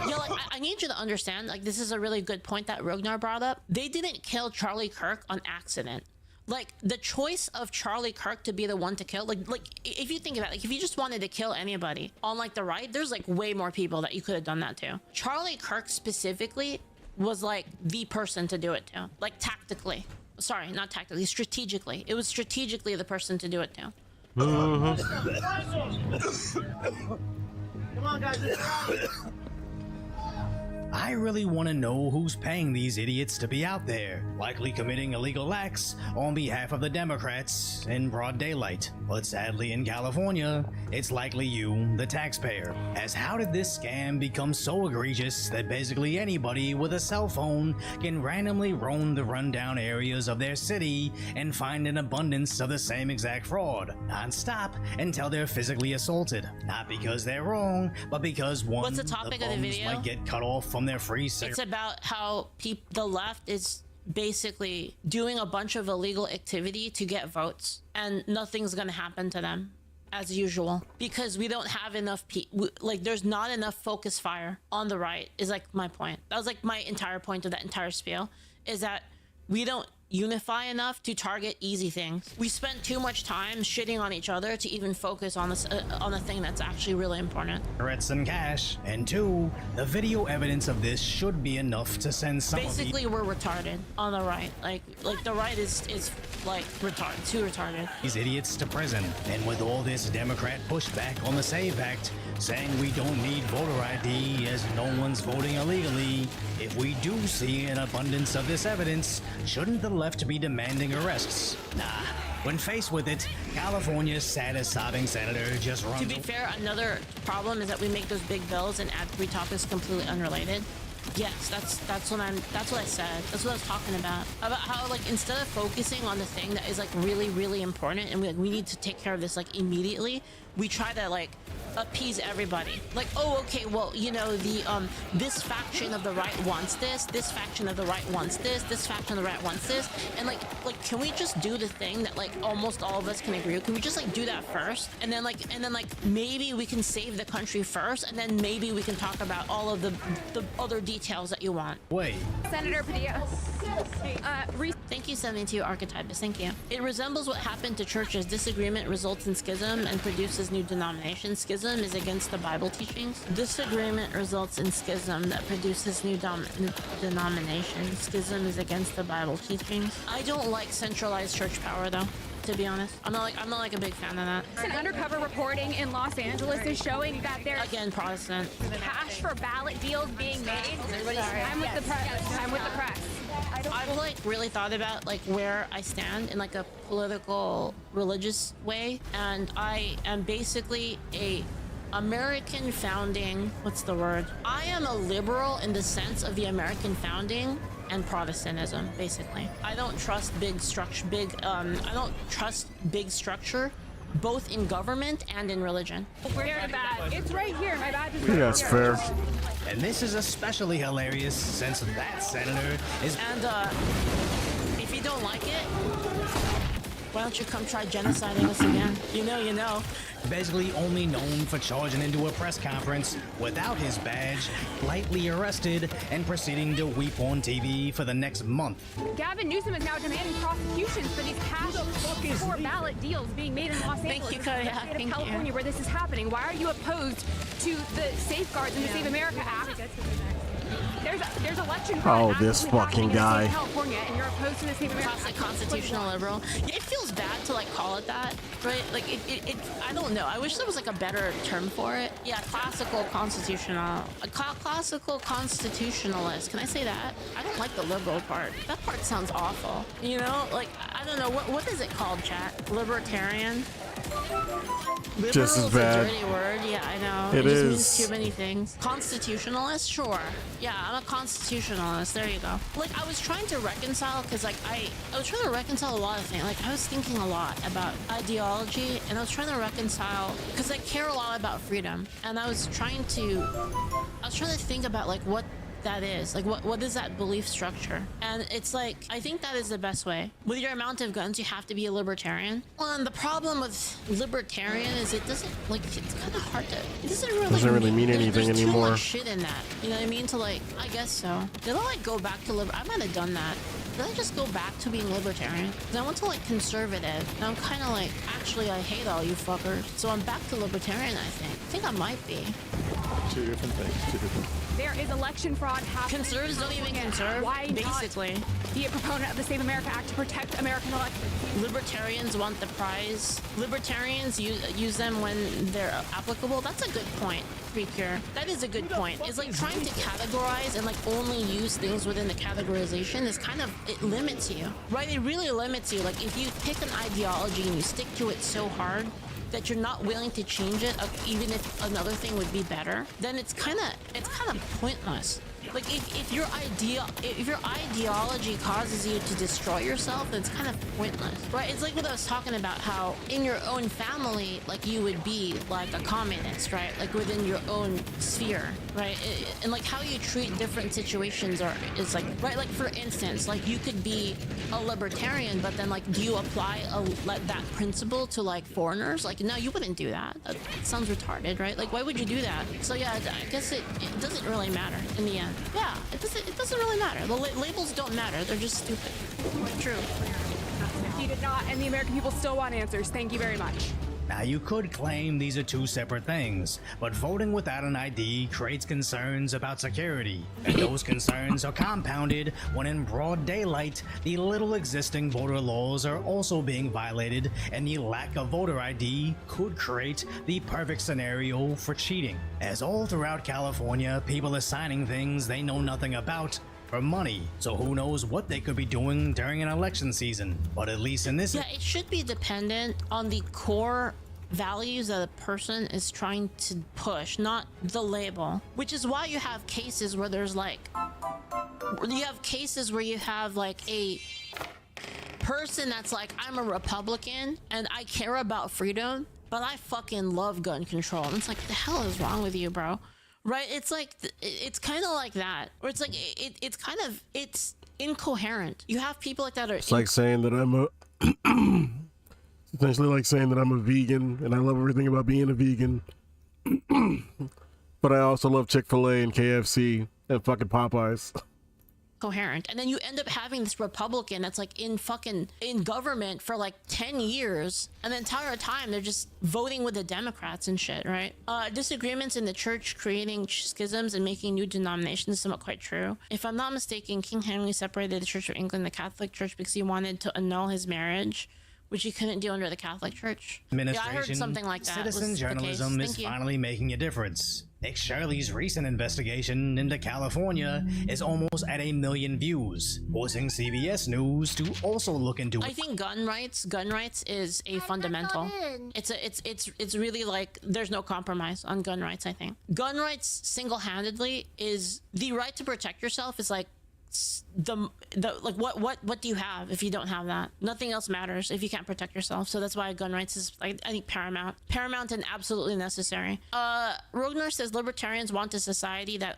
Speaker 10: Yo, like, I need you to understand, like, this is a really good point that Rognar brought up. They didn't kill Charlie Kirk on accident. Like, the choice of Charlie Kirk to be the one to kill, like if you think about it, like, if you just wanted to kill anybody on like the right, there's like way more people that you could have done that to. Charlie Kirk specifically was like the person to do it to, like tactically. Sorry, not tactically, strategically. It was strategically the person to do it to.
Speaker 9: Come on, guys.
Speaker 11: I really want to know who's paying these idiots to be out there, likely committing illegal acts on behalf of the Democrats in broad daylight. But sadly in California, it's likely you, the taxpayer. As how did this scam become so egregious that basically anybody with a cell phone can randomly roam the rundown areas of their city and find an abundance of the same exact fraud, non-stop, until they're physically assaulted? Not because they're wrong, but because one,
Speaker 10: what's the topic of the video?
Speaker 11: Might get cut off from their free cigarettes.
Speaker 10: It's about how the left is basically doing a bunch of illegal activity to get votes, and nothing's gonna happen to them as usual because we don't have enough like there's not enough focus fire on the right, is like my point. That was like my entire point of that entire spiel, is that we don't unify enough to target easy things. We spend too much time shitting on each other to even focus on this on the thing that's actually really important.
Speaker 11: Cigarettes and cash. And two, the video evidence of this should be enough to send some
Speaker 10: basically we're retarded on the right. Like the right is like retarded, too retarded.
Speaker 11: These idiots to prison. And with all this Democrat pushback on the SAVE Act, saying we don't need voter ID as no one's voting illegally, if we do see an abundance of this evidence, shouldn't the left be demanding arrests? Nah. When faced with it, California's saddest sobbing senator just runs.
Speaker 10: To be fair, another problem is that we make those big bills and add 3 topics completely unrelated. Yes, that's what I said. That's what I was talking about how like instead of focusing on the thing that is like really, really important and we need to take care of this like immediately, we try to like appease everybody. Like, oh, okay, well, you know, the this faction of the right wants this faction of the right wants this faction of the right wants this, and like can we just do the thing that like almost all of us can agree with? Can we just like do that first, and then maybe we can save the country first, and then maybe we can talk about all of the other details that you want.
Speaker 11: Wait.
Speaker 19: Senator Padilla.
Speaker 10: Thank you, 72 Archetypus. Thank you. It resembles what happened to churches. Disagreement results in schism and produces new denominations. Schism is against the Bible teachings. Disagreement results in schism that produces new denominations. Schism is against the Bible teachings. I don't like centralized church power, though. To be honest, I'm not like a big fan of that.
Speaker 19: An undercover reporting in Los Angeles is showing that there's
Speaker 10: again Protestant
Speaker 19: cash for ballot deals being made. I'm with the press.
Speaker 10: I've like really thought about like where I stand in like a political religious way, and I am basically a American founding, what's the word? I am a liberal in the sense of the American founding and Protestantism, basically. I don't trust big structure, I don't trust big structure, both in government and in religion.
Speaker 19: Very bad. It's right here. My badge is
Speaker 6: Yeah, that's fair.
Speaker 11: And this is especially hilarious since that senator is...
Speaker 10: And, if you don't like it, why don't you come try genociding us again? You know.
Speaker 11: Basically only known for charging into a press conference without his badge, lightly arrested, and proceeding to weep on TV for the next month.
Speaker 19: Gavin Newsom is now demanding prosecutions for these cash for ballot deals being made in Los Angeles,
Speaker 10: you, Kaya.
Speaker 19: the state of California, where this is happening. Why are you opposed to the safeguards in the Save America Act? There's election fraud
Speaker 6: this fucking
Speaker 19: happening in the state
Speaker 6: guy.
Speaker 19: of California, and you're opposed to the Save America
Speaker 10: Classic
Speaker 19: Act.
Speaker 10: constitutional liberal. Yeah, it feels bad to like call it that, right? Like it I don't know. I wish there was like a better term for it. Yeah, classical constitutionalist. Can I say that? I don't like the liberal part. That part sounds awful. You know, like I don't know what is it called, chat? Libertarian.
Speaker 6: Just as
Speaker 10: Liberal is
Speaker 6: bad.
Speaker 10: a dirty word. Yeah, I know.
Speaker 6: It
Speaker 10: just
Speaker 6: is.
Speaker 10: means too many things. Constitutionalist, sure. Yeah, I'm a constitutionalist. There you go. Like I was trying to reconcile because like I was trying to reconcile a lot of things. Like I was thinking a lot about ideology, and I was trying to reconcile because I care a lot about freedom, and I was trying to think about like what that is, like what is that belief structure. And it's like I think that is the best way. With your amount of guns you have to be a libertarian. Well, and the problem with libertarian is it doesn't like it's kind of hard to, it doesn't really
Speaker 6: mean anything
Speaker 10: there's
Speaker 6: anymore.
Speaker 10: too much shit in that, you know what I mean? To like, I guess so. Did I like go back to I might have done that. Did I just go back to being libertarian? Because I went to like conservative, and I'm kind of like, actually I hate all you fuckers, so I'm back to libertarian. I think I might be.
Speaker 4: Two different things.
Speaker 19: There is election fraud happening.
Speaker 10: Conservatives don't even conserve.
Speaker 19: Why
Speaker 10: basically
Speaker 19: not be a proponent of the Save America Act to protect American elections?
Speaker 10: Libertarians want the prize. Libertarians use them when they're applicable. That's a good point, Precure. That is a good point. It's like trying to categorize and like only use things within the categorization is kind of, it limits you, right? It really limits you. Like if you pick an ideology and you stick to it so hard that you're not willing to change it, even if another thing would be better, then it's kind of pointless. Like if your ideology causes you to destroy yourself, then it's kind of pointless, right? It's like what I was talking about, how in your own family, like you would be like a communist, right? Like within your own sphere, right? And like how you treat different situations is like, right? Like for instance, like you could be a libertarian, but then like do you apply that principle to like foreigners? Like no, you wouldn't do that. That sounds retarded, right? Like why would you do that? So yeah, I guess it doesn't really matter in the end. Yeah, it doesn't really matter. The labels don't matter. They're just stupid. True.
Speaker 19: You did not, and the American people still want answers. Thank you very much.
Speaker 11: Now, you could claim these are two separate things, but voting without an ID creates concerns about security, and those concerns are compounded when in broad daylight, the little existing voter laws are also being violated, and the lack of voter ID could create the perfect scenario for cheating. As all throughout California, people are signing things they know nothing about for money, so who knows what they could be doing during an election season. But at least in this...
Speaker 10: Yeah, it should be dependent on the core values that a person is trying to push, not the label. Which is why you have cases where there's like... You have cases where you have like a person that's like, I'm a Republican and I care about freedom, but I fucking love gun control. And it's like, the hell is wrong with you, bro? Right? It's like, it's kind of like that. Or it's like, it's incoherent. You have people like that are...
Speaker 6: It's like saying that I'm a... essentially like saying that I'm a vegan and I love everything about being a vegan. But I also love Chick-fil-A and KFC and fucking Popeyes.
Speaker 10: Coherent. And then you end up having this Republican that's like in government for like 10 years, and the entire time they're just voting with the Democrats and shit, right? Disagreements in the church creating schisms and making new denominations is somewhat quite true. If I'm not mistaken, King Henry separated the Church of England and the Catholic Church because he wanted to annul his marriage which you couldn't do under the Catholic Church.
Speaker 11: Administration,
Speaker 10: yeah, I heard something like that.
Speaker 11: Citizen journalism is finally making a difference. Nick Shirley's recent investigation into California is almost at 1 million views, forcing CBS News to also look into it.
Speaker 10: I think gun rights is a fundamental. It's really like there's no compromise on gun rights. I think gun rights single-handedly is the right to protect yourself. Is like the like what do you have if you don't have that? Nothing else matters if you can't protect yourself. So that's why gun rights is, I think, paramount and absolutely necessary. Rogner says libertarians want a society that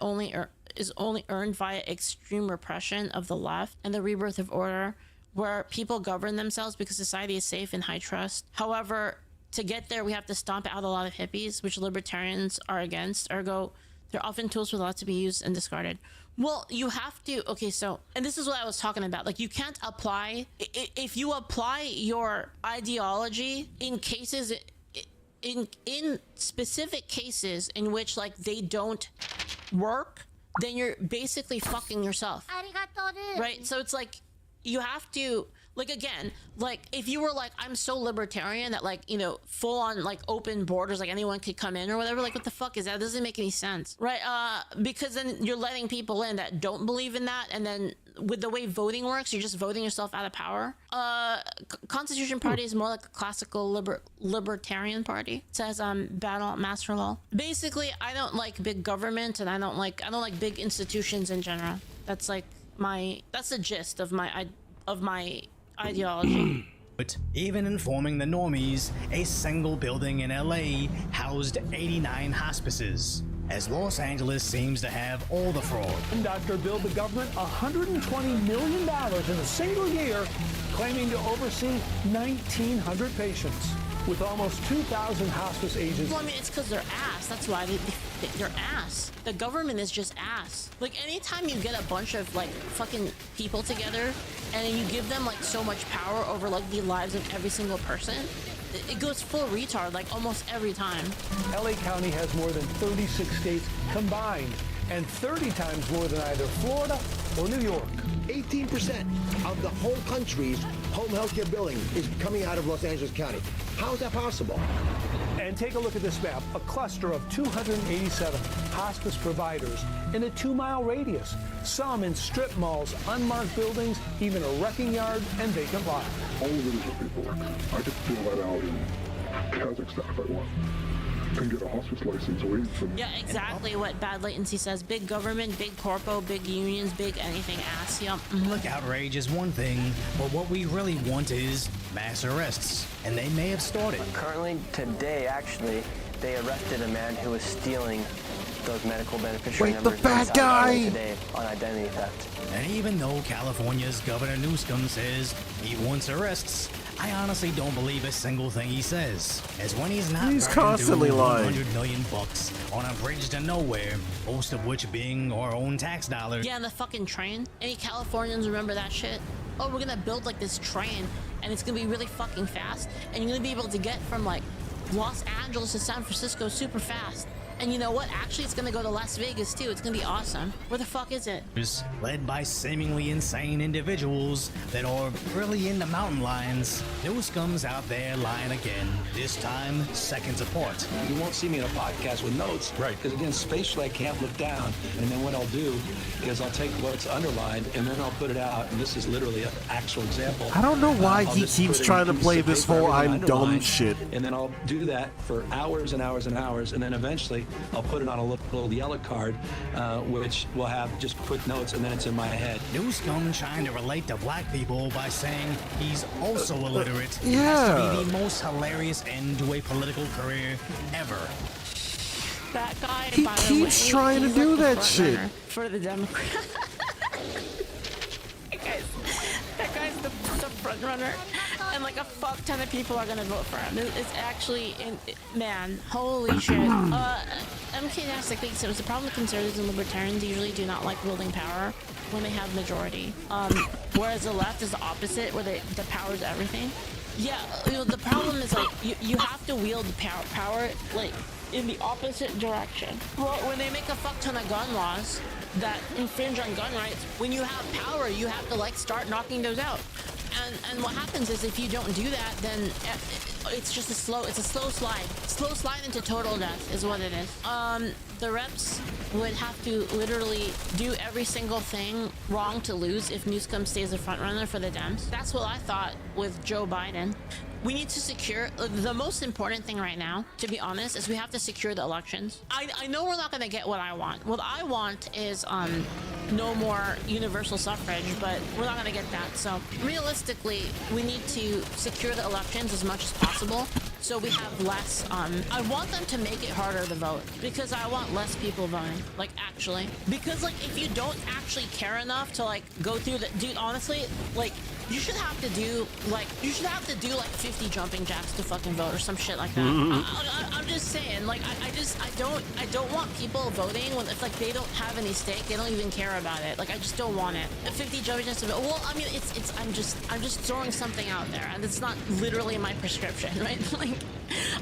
Speaker 10: is only earned via extreme repression of the left and the rebirth of order, where people govern themselves because society is safe and high trust. However, to get there, we have to stomp out a lot of hippies, which libertarians are against. Ergo, they're often tools for the left to be used and discarded. Well, you have to, okay, so, and this is what I was talking about. Like, you can't apply, if you apply your ideology in cases, in specific cases in which, like, they don't work, then you're basically fucking yourself. Right? So it's like, you have to, like, again, like, if you were like, I'm so libertarian that, like, you know, full on, like, open borders, like anyone could come in or whatever, like, what the fuck is that? It doesn't make any sense, right? Because then you're letting people in that don't believe in that, and then with the way voting works, you're just voting yourself out of power. Constitution Party is more like a classical libertarian party. It says Battle Master Law. Basically, I don't like big government, and I don't like big institutions in general. That's like that's the gist of my ideology.
Speaker 11: But even informing the normies, a single building in LA housed 89 hospices, as Los Angeles seems to have all the fraud.
Speaker 20: Doctor billed the government $120 million in a single year, claiming to oversee 1,900 patients, with almost 2,000 hospice agents.
Speaker 10: Well, I mean, it's because they're ass. That's why they're ass. The government is just ass. Like, anytime you get a bunch of, like, fucking people together and you give them, like, so much power over, like, the lives of every single person, it goes full retard, like, almost every time.
Speaker 20: LA County has more than 36 states combined, and 30 times more than either Florida or New York.
Speaker 21: 18% of the whole country's home health care billing is coming out of Los Angeles County. How is that possible?
Speaker 20: And take a look at this map, a cluster of 287 hospice providers in a 2-mile radius, some in strip malls, unmarked buildings, even a wrecking yard and vacant lot.
Speaker 22: All of it is just paperwork. I could fill that out in Kazakhstan if I want. And get a hospice license waiting for me.
Speaker 10: Yeah, exactly what bad latency says. Big government, big corpo, big unions, big anything ass. Yep.
Speaker 11: Look, outrage is one thing, but what we really want is mass arrests. And they may have started.
Speaker 23: Currently, today, actually, they arrested a man who was stealing those medical beneficiary numbers.
Speaker 6: Wait, the bad guy!
Speaker 23: Today on identity theft.
Speaker 11: And even though California's Governor Newsom says he wants arrests, I honestly don't believe a single thing he says. As when he's
Speaker 6: constantly lying.
Speaker 11: $100 million on a bridge to nowhere, most of which being our own tax dollars.
Speaker 10: Yeah, and the fucking train. Any Californians remember that shit? Oh, we're gonna build like this train, and it's gonna be really fucking fast, and you're gonna be able to get from like Los Angeles to San Francisco super fast. And you know what? Actually, it's gonna go to Las Vegas too. It's gonna be awesome. Where the fuck is it?
Speaker 11: Led by seemingly insane individuals that are really into mountain lions. Newsom's out there lying again, this time seconds apart.
Speaker 24: You won't see me in a podcast with notes. Right. Because again, spatially I can't look down. And then what I'll do is I'll take what's underlined and then I'll put it out. And this is literally an actual example.
Speaker 6: I don't know why he keeps trying to play this whole I'm dumb shit.
Speaker 24: And then I'll do that for hours and hours and hours. And then eventually I'll put it on a little yellow card, which will have just quick notes, and then it's in my head.
Speaker 11: Newsom trying to relate to black people by saying he's also illiterate.
Speaker 6: Yeah.
Speaker 11: Has to be the most hilarious end to a political career ever.
Speaker 10: That guy,
Speaker 6: he
Speaker 10: by
Speaker 6: keeps
Speaker 10: the way,
Speaker 6: trying to do that shit.
Speaker 10: For the Democrats. That guy's the front runner, and like a fuck ton of people are gonna vote for him. It's actually, man, holy shit. MK Nastic thinks it was the problem with conservatives and libertarians usually do not like wielding power when they have majority. Whereas the left is the opposite, where the power is everything. Yeah, you know, the problem is like you have to wield the power like in the opposite direction. Well, when they make a fuck ton of gun laws that infringe on gun rights, when you have power, you have to like start knocking those out. And what happens is if you don't do that, then it's just a slow slide into total death is what it is. The reps would have to literally do every single thing wrong to lose if Newsom stays the front runner for the Dems. That's what I thought with Joe Biden. We need to secure, the most important thing right now, to be honest, is we have to secure the elections. I know we're not going to get what I want. What I want is no more universal suffrage, but we're not going to get that. So realistically, we need to secure the elections as much as possible so we have less. I want them to make it harder to vote because I want less people voting, like actually. Because like if you don't actually care enough to like go through the, dude, honestly, like you should have to do like 50 jumping jacks to fucking vote or some shit like that. I'm just saying, like I don't want people voting when if like they don't have any stake, they don't even care about it. Like I just don't want it. 50 jumping jacks to vote. Well, I mean I'm just throwing something out there, and it's not literally my prescription, right? Like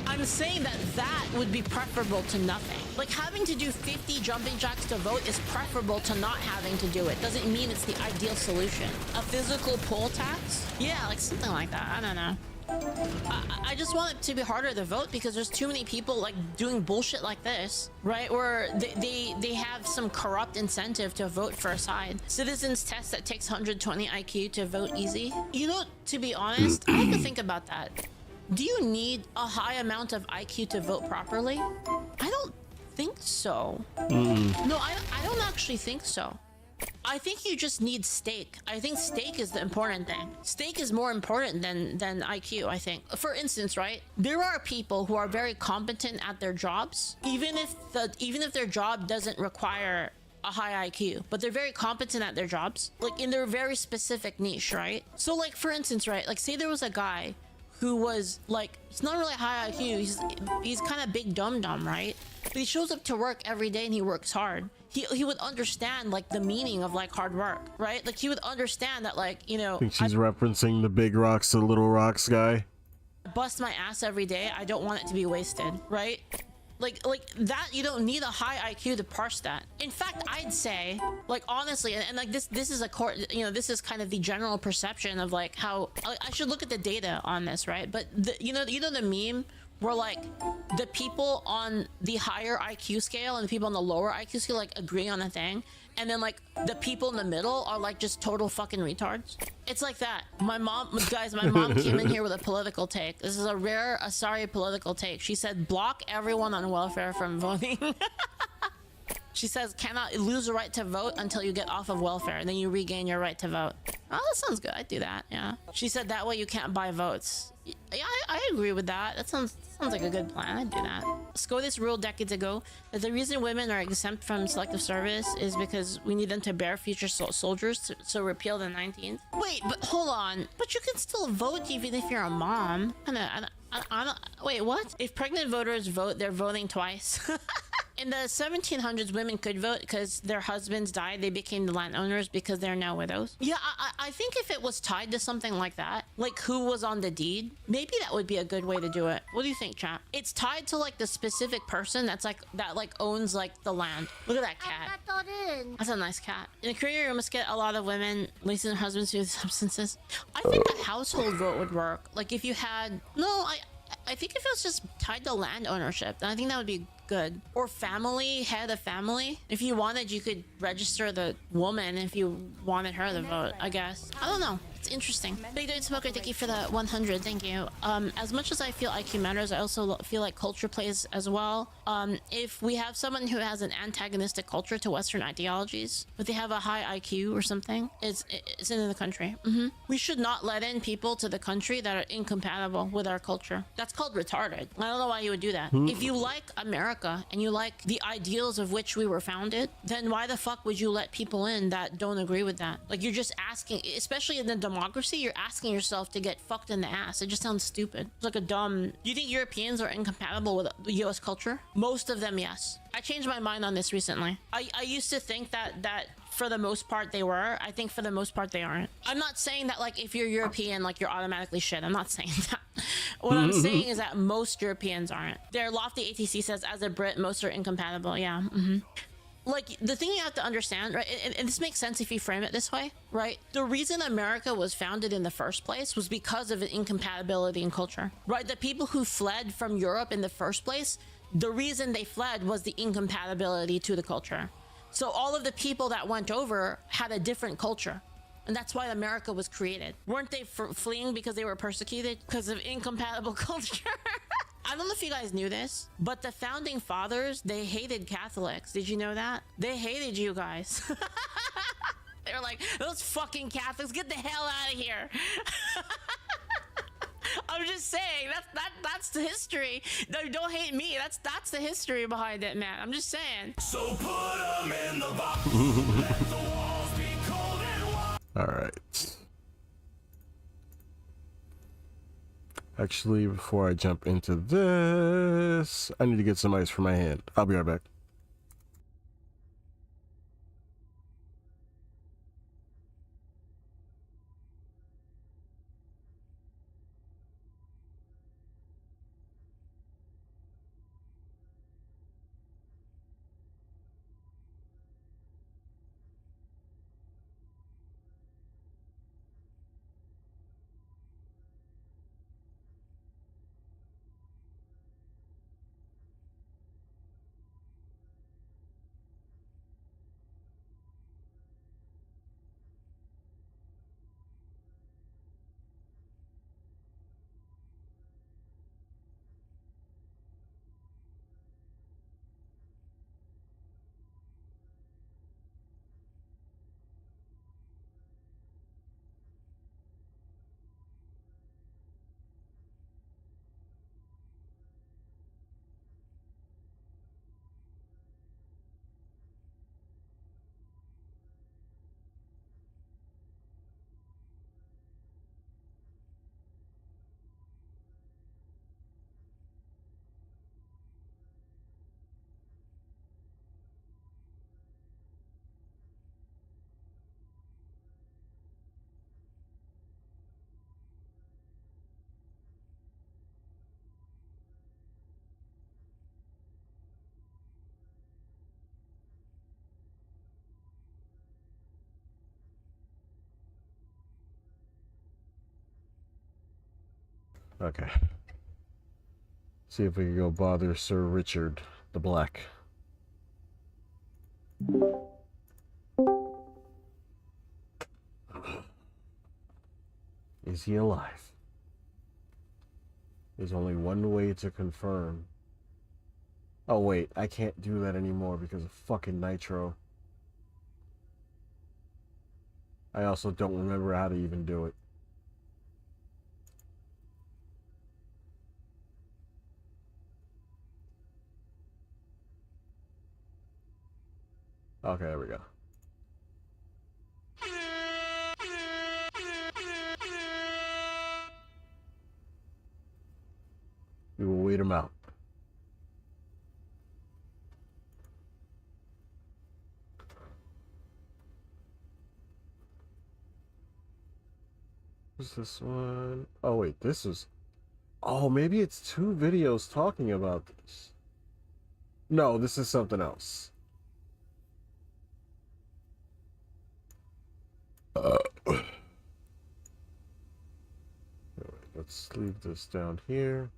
Speaker 10: I'm saying that would be preferable to nothing. Like having to do 50 jumping jacks to vote is preferable to not having to do it. Doesn't mean it's the ideal solution. A physical poll tax? Yeah, like something like that. I don't know. I just want it to be harder to vote because there's too many people like doing bullshit like this, right? Where they have some corrupt incentive to vote for a side. Citizens test that takes 120 IQ to vote easy. You know, to be honest, I have to think about that. Do you need a high amount of IQ to vote properly? I don't think so. No, I don't actually think so. I think you just need stake. I think stake is the important thing. Stake is more important than IQ, I think. For instance, right? There are people who are very competent at their jobs, even if their job doesn't require a high IQ, but they're very competent at their jobs, like in their very specific niche, right? So like for instance, right? Like say there was a guy who was like, he's not really high IQ, he's kind of big dumb, right? But he shows up to work every day and he works hard. He would understand like the meaning of like hard work, right? Like he would understand that, like, you know,
Speaker 6: I think she's referencing the big rocks to little rocks guy.
Speaker 10: Bust my ass every day, I don't want it to be wasted, right? Like that, you don't need a high IQ to parse that. In fact, I'd say, like honestly, and like this is this is kind of the general perception of like how I should look at the data on this, right? But you know the meme where like the people on the higher IQ scale and the people on the lower IQ scale like agree on a thing, and then like the people in the middle are like just total fucking retards. It's like that. My mom came in here with a political take. This is a sorry political take. She said block everyone on welfare from voting. She says cannot lose the right to vote until you get off of welfare, and then you regain your right to vote. Oh, that sounds good. I'd do that. Yeah. She said that way you can't buy votes. Yeah, I agree with that. That sounds like a good plan. I'd do that. SCOTUS ruled decades ago that the reason women are exempt from selective service is because we need them to bear future soldiers, so repeal the 19th. Wait, but hold on. But you can still vote even if you're a mom. Wait, what? If pregnant voters vote, they're voting twice. In the 1700s, women could vote because their husbands died. They became the landowners because they're now widows. Yeah, I think if it was tied to something like that, like who was on the deed, maybe that would be a good way to do it. What do you think, chat? It's tied to like the specific person that owns like the land. Look at that cat. That's a nice cat. In a career, you must get a lot of women leasing their husbands to substances. I think a household vote would work. Like if you had I think if it was just tied to land ownership, then I think that would be good. Or family, head of family. If you wanted, you could register the woman if you wanted her to vote, I guess. I don't know. It's interesting. Big Dude Smoker, thank you for the 100. Thank you. As much as I feel IQ matters, I also feel like culture plays as well. If we have someone who has an antagonistic culture to Western ideologies, but they have a high IQ or something, it's in the country. We should not let in people to the country that are incompatible with our culture. That's called retarded. I don't know why you would do that. If you like America and you like the ideals of which we were founded, then why the fuck would you let people in that don't agree with that? Like you're just asking, especially in the democracy, you're asking yourself to get fucked in the ass. It just sounds stupid. It's like a dumb... Do you think Europeans are incompatible with US culture? Most of them, yes. I changed my mind on this recently. I used to think that for the most part they were. I think for the most part they aren't. I'm not saying that like if you're European, like you're automatically shit. I'm not saying that. What I'm saying is that most Europeans aren't. Their lofty ATC says, as a Brit, most are incompatible. Yeah. Like, the thing you have to understand, right, and this makes sense if you frame it this way, right? The reason America was founded in the first place was because of an incompatibility in culture, right? The people who fled from Europe in the first place, the reason they fled was the incompatibility to the culture. So all of the people that went over had a different culture. And that's why America was created. Weren't they fleeing because they were persecuted because of incompatible culture? I don't know if you guys knew this, but the founding fathers, they hated Catholics. Did you know that? They hated you guys. They were like, those fucking Catholics, get the hell out of here. I'm just saying, that's the history. No, don't hate me. That's the history behind it, man. I'm just saying. So put them in the box. Let the walls be cold and warm.
Speaker 6: All right. Actually, before I jump into this, I need to get some ice for my hand. I'll be right back. Okay. See if we can go bother Sir Richard the Black. Is he alive? There's only one way to confirm. Oh wait, I can't do that anymore because of fucking Nitro. I also don't remember how to even do it. Okay, there we go. We will wait him out. What's this one? Oh wait, this is... Oh, maybe it's 2 videos talking about this. No, this is something else. Let's leave this down here.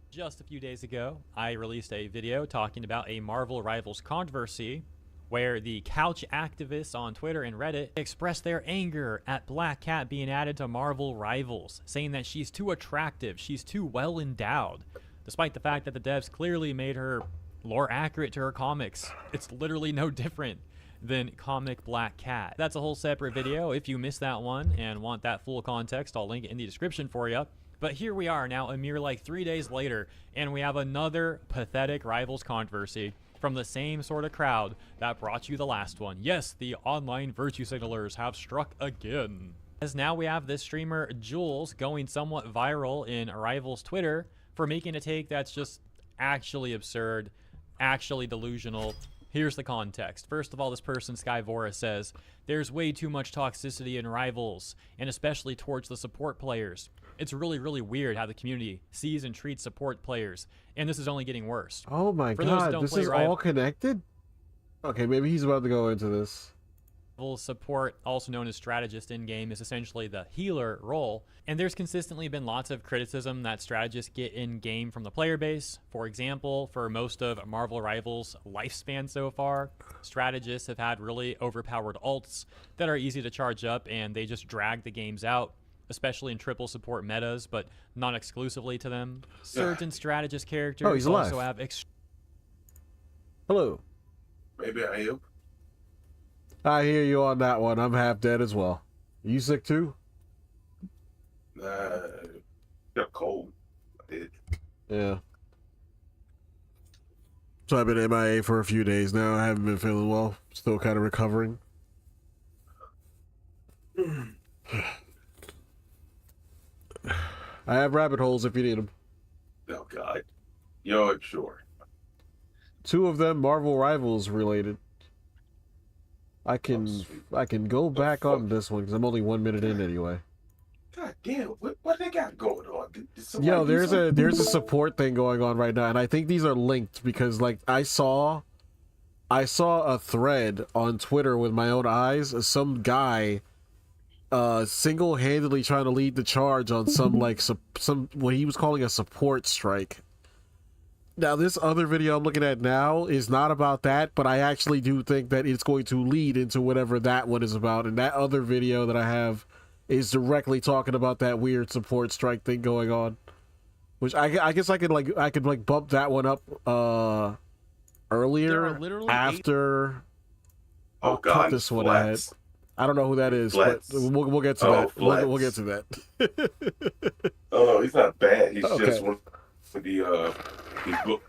Speaker 2: Just a few days ago, I released a video talking about a Marvel Rivals controversy where the couch activists on Twitter and Reddit expressed their anger at Black Cat being added to Marvel Rivals, saying that she's too attractive, she's too well endowed, despite the fact that the devs clearly made her lore accurate to her comics. It's literally no different than comic Black Cat. That's a whole separate video. If you missed that one and want that full context, I'll link it in the description for you. But here we are now, a mere like 3 days later, and we have another pathetic Rivals controversy from the same sort of crowd that brought you the last one. Yes, the online virtue signalers have struck again. As now we have this streamer Jules going somewhat viral in Rivals Twitter for making a take that's just actually absurd, actually delusional, Here's the context. First of all, this person, Skyvora, says, there's way too much toxicity in Rivals, and especially towards the support players. It's really, really weird how the community sees and treats support players, and this is only getting worse.
Speaker 6: Oh my god, this is all connected? Okay, maybe he's about to go into this.
Speaker 2: Support, also known as strategist in-game, is essentially the healer role, and there's consistently been lots of criticism that strategists get in-game from the player base. For example, for most of Marvel Rivals' lifespan so far, strategists have had really overpowered ults that are easy to charge up, and they just drag the games out, especially in triple support metas, but not exclusively to them. Certain strategist characters also have
Speaker 6: Hello.
Speaker 1: Maybe I am.
Speaker 6: I hear you on that one. I'm half dead as well. You sick too?
Speaker 1: Got cold. I did.
Speaker 6: Yeah. So I've been MIA for a few days now. I haven't been feeling well. Still kind of recovering. I have rabbit holes if you need them.
Speaker 1: Oh God. Yo, I'm sure.
Speaker 6: 2 of them Marvel Rivals related. I can go back on this one because I'm only 1 minute in anyway.
Speaker 1: God damn, what they got going on?
Speaker 6: Yo, there's a support thing going on right now, and I think these are linked because like I saw a thread on Twitter with my own eyes, some guy single-handedly trying to lead the charge on some like some what he was calling a support strike. Now, this other video I'm looking at now is not about that, but I actually do think that it's going to lead into whatever that one is about. And that other video that I have is directly talking about that weird support strike thing going on. Which I guess I could bump that one up earlier after I'll cut this one ahead. I don't know who that is, but we'll get to that. We'll get to that.
Speaker 1: Oh, he's not bad. He's just one of the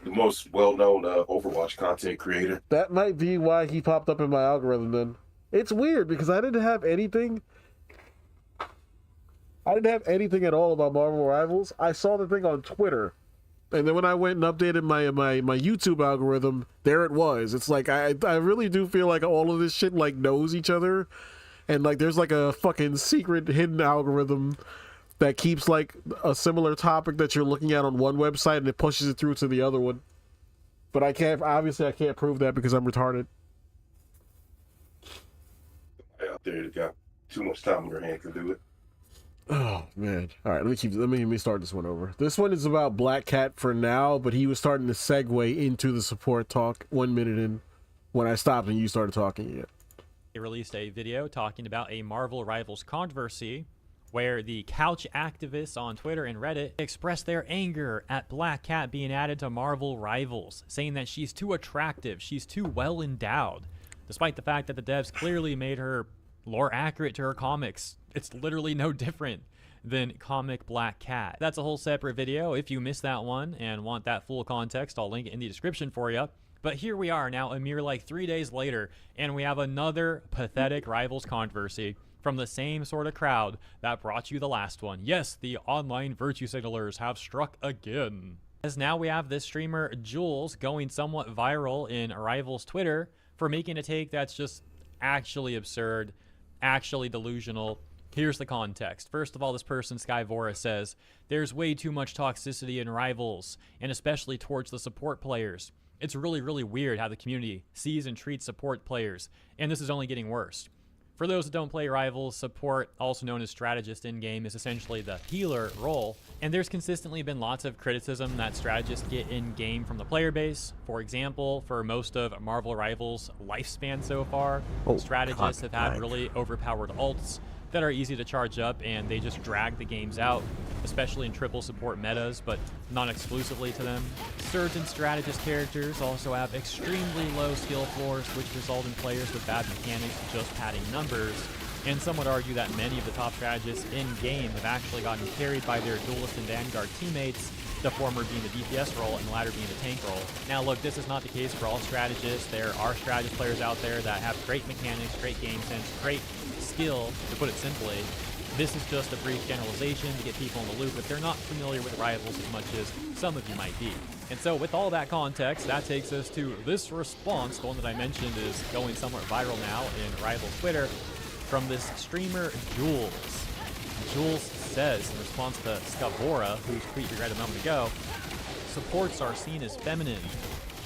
Speaker 1: most well-known Overwatch content creator.
Speaker 6: That might be why he popped up in my algorithm then. It's weird because I didn't have anything at all about Marvel Rivals. I saw the thing on Twitter. And then when I went and updated my YouTube algorithm, there it was. It's like I really do feel like all of this shit like knows each other. And like there's like a fucking secret hidden algorithm that keeps like a similar topic that you're looking at on one website and it pushes it through to the other one. But I can't prove that because I'm retarded.
Speaker 1: Out there, they got too much time on their hands to do it.
Speaker 6: Oh man. All right, let me start this one over. This one is about Black Cat for now, but he was starting to segue into the support talk 1 minute in when I stopped and you started talking yet.
Speaker 2: They released a video talking about a Marvel Rivals controversy where the couch activists on Twitter and Reddit expressed their anger at Black Cat being added to Marvel Rivals, saying that she's too attractive, she's too well endowed, despite the fact that the devs clearly made her lore accurate to her comics. It's literally no different than comic Black Cat. That's a whole separate video. If you missed that one and want that full context, I'll link it in the description for you. But here we are now, a mere like 3 days later, and we have another pathetic Rivals controversy from the same sort of crowd that brought you the last one. Yes, the online virtue signalers have struck again. As now we have this streamer Jules going somewhat viral in Rivals Twitter for making a take that's just actually absurd, actually delusional. Here's the context. First of all, this person, Skyvora, says, there's way too much toxicity in Rivals, and especially towards the support players. It's really, really weird how the community sees and treats support players, and this is only getting worse. For those that don't play Rivals, support, also known as strategist in-game, is essentially the healer role, and there's consistently been lots of criticism that strategists get in-game from the player base. For example, for most of Marvel Rivals' lifespan so far, strategists have had really overpowered ults that are easy to charge up, and they just drag the games out, especially in triple support metas, but not exclusively to them. Certain strategist characters also have extremely low skill floors, which result in players with bad mechanics just padding numbers, and some would argue that many of the top strategists in-game have actually gotten carried by their Duelist and Vanguard teammates, the former being the DPS role and the latter being the tank role. Now look, this is not the case for all strategists. There are strategist players out there that have great mechanics, great game sense, great skill, to put it simply. This is just a brief generalization to get people in the loop if they're not familiar with Rivals as much as some of you might be. And so with all that context, that takes us to this response. The one that I mentioned is going somewhat viral now in rival Twitter from this streamer, Jules. Jules says in response to Scavora, whose tweet we read a moment ago, supports are seen as feminine,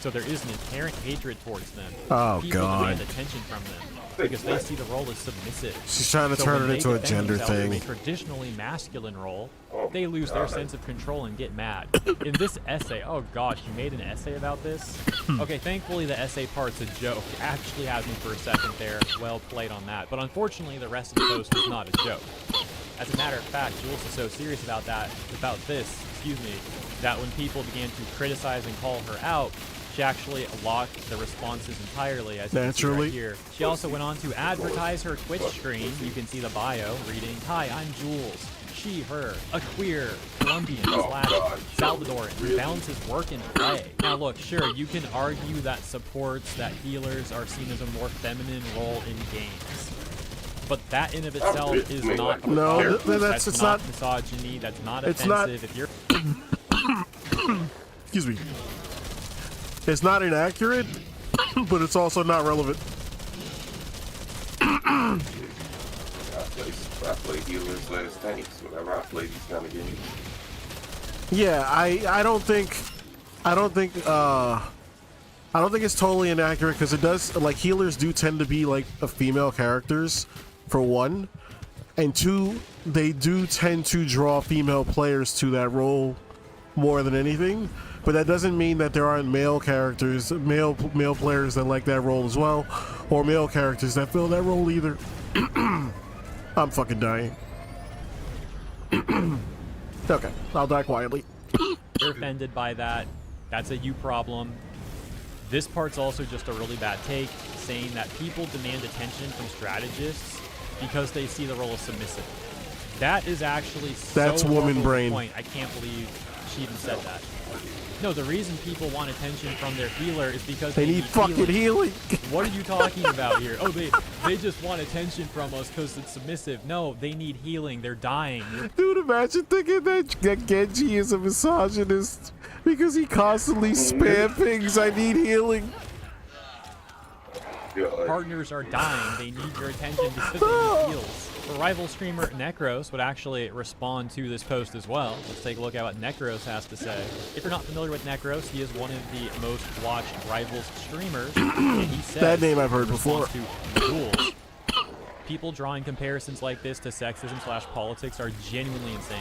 Speaker 2: so there is an inherent hatred towards them.
Speaker 6: Oh,
Speaker 2: People
Speaker 6: God.
Speaker 2: demand attention from them because they see the role as submissive.
Speaker 6: She's trying to
Speaker 2: So
Speaker 6: turn
Speaker 2: when
Speaker 6: it
Speaker 2: they
Speaker 6: into a
Speaker 2: defend
Speaker 6: gender
Speaker 2: themselves in
Speaker 6: thing.
Speaker 2: a traditionally masculine role, they lose their sense of control and get mad. In this essay, oh gosh, you made an essay about this? Okay, thankfully the essay part's a joke. Actually had me for a second there. Well played on that. But unfortunately, the rest of the post is not a joke. As a matter of fact, Jules is so serious about this, that when people began to criticize and call her out, she actually locked the responses entirely, as you can see right here. She also went on to advertise her Twitch stream. You can see the bio reading, "Hi, I'm Jules. She, her, a queer, Colombian / Salvadoran who balances work and play." Now look, sure, you can argue that supports, that healers are seen as a more feminine role in games. But that in of itself is not
Speaker 6: No,
Speaker 2: that's
Speaker 6: it's
Speaker 2: not
Speaker 6: not
Speaker 2: misogyny, that's not
Speaker 6: it's
Speaker 2: offensive.
Speaker 6: not-
Speaker 2: If you're
Speaker 6: Excuse me. It's not inaccurate, but it's also not relevant.
Speaker 1: I play healers last tanks whenever I play these kind of games.
Speaker 6: Yeah, I don't think it's totally inaccurate, because it does, like, healers do tend to be like female characters, for one, and two, they do tend to draw female players to that role more than anything. But that doesn't mean that there aren't male characters, male players that like that role as well, or male characters that fill that role either. I'm fucking dying. Okay, I'll die quietly.
Speaker 2: You're offended by that, that's a you problem. This part's also just a really bad take, saying that people demand attention from strategists because they see the role as submissive. That is actually
Speaker 6: That's
Speaker 2: so
Speaker 6: woman
Speaker 2: horrible
Speaker 6: brain.
Speaker 2: Point. I can't believe she even said that. No, the reason people want attention from their healer is because
Speaker 6: They need fucking healing.
Speaker 2: What are you talking about here? Oh, they just want attention from us because it's submissive. No, they need healing. They're dying.
Speaker 6: Dude, imagine thinking that Genji is a misogynist because he constantly spam things. I need healing.
Speaker 2: Partners are dying. They need your attention because they need heals. The rival streamer Necros would actually respond to this post as well. Let's take a look at what Necros has to say. If you're not familiar with Necros, he is one of the most watched Rivals streamers. And he says,
Speaker 6: That name I've heard
Speaker 2: in response
Speaker 6: before.
Speaker 2: to Jules, people drawing comparisons like this to sexism / politics are genuinely insane.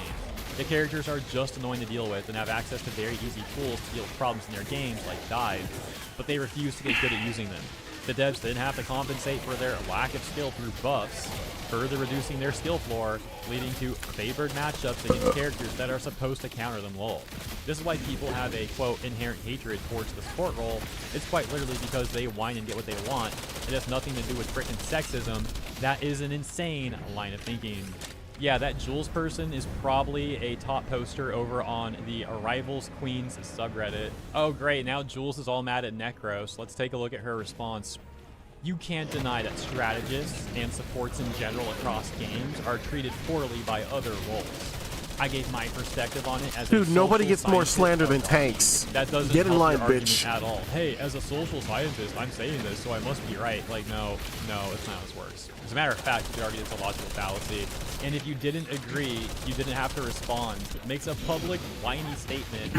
Speaker 2: The characters are just annoying to deal with and have access to very easy tools to deal with problems in their games like dive, but they refuse to get good at using them. The devs then have to compensate for their lack of skill through buffs, further reducing their skill floor, leading to favored matchups against characters that are supposed to counter them lol. This is why people have a, quote, inherent hatred towards the support role. It's quite literally because they whine and get what they want. It has nothing to do with frickin' sexism. That is an insane line of thinking. Yeah, that Jules person is probably a top poster over on the Rivals Queens subreddit. Oh great, now Jules is all mad at Necros. Let's take a look at her response. You can't deny that strategists and supports in general across games are treated poorly by other roles. I gave my perspective on it as
Speaker 6: Dude,
Speaker 2: a
Speaker 6: nobody
Speaker 2: social
Speaker 6: gets more
Speaker 2: scientist
Speaker 6: slander than
Speaker 2: of
Speaker 6: tanks.
Speaker 2: That doesn't
Speaker 6: Get in
Speaker 2: help
Speaker 6: line,
Speaker 2: your argument
Speaker 6: bitch.
Speaker 2: at all. Hey, as a social scientist, I'm saying this, so I must be right. Like, no, it's not how this works. As a matter of fact, you could argue it's a logical fallacy. And if you didn't agree, you didn't have to respond. It makes a public, whiny statement,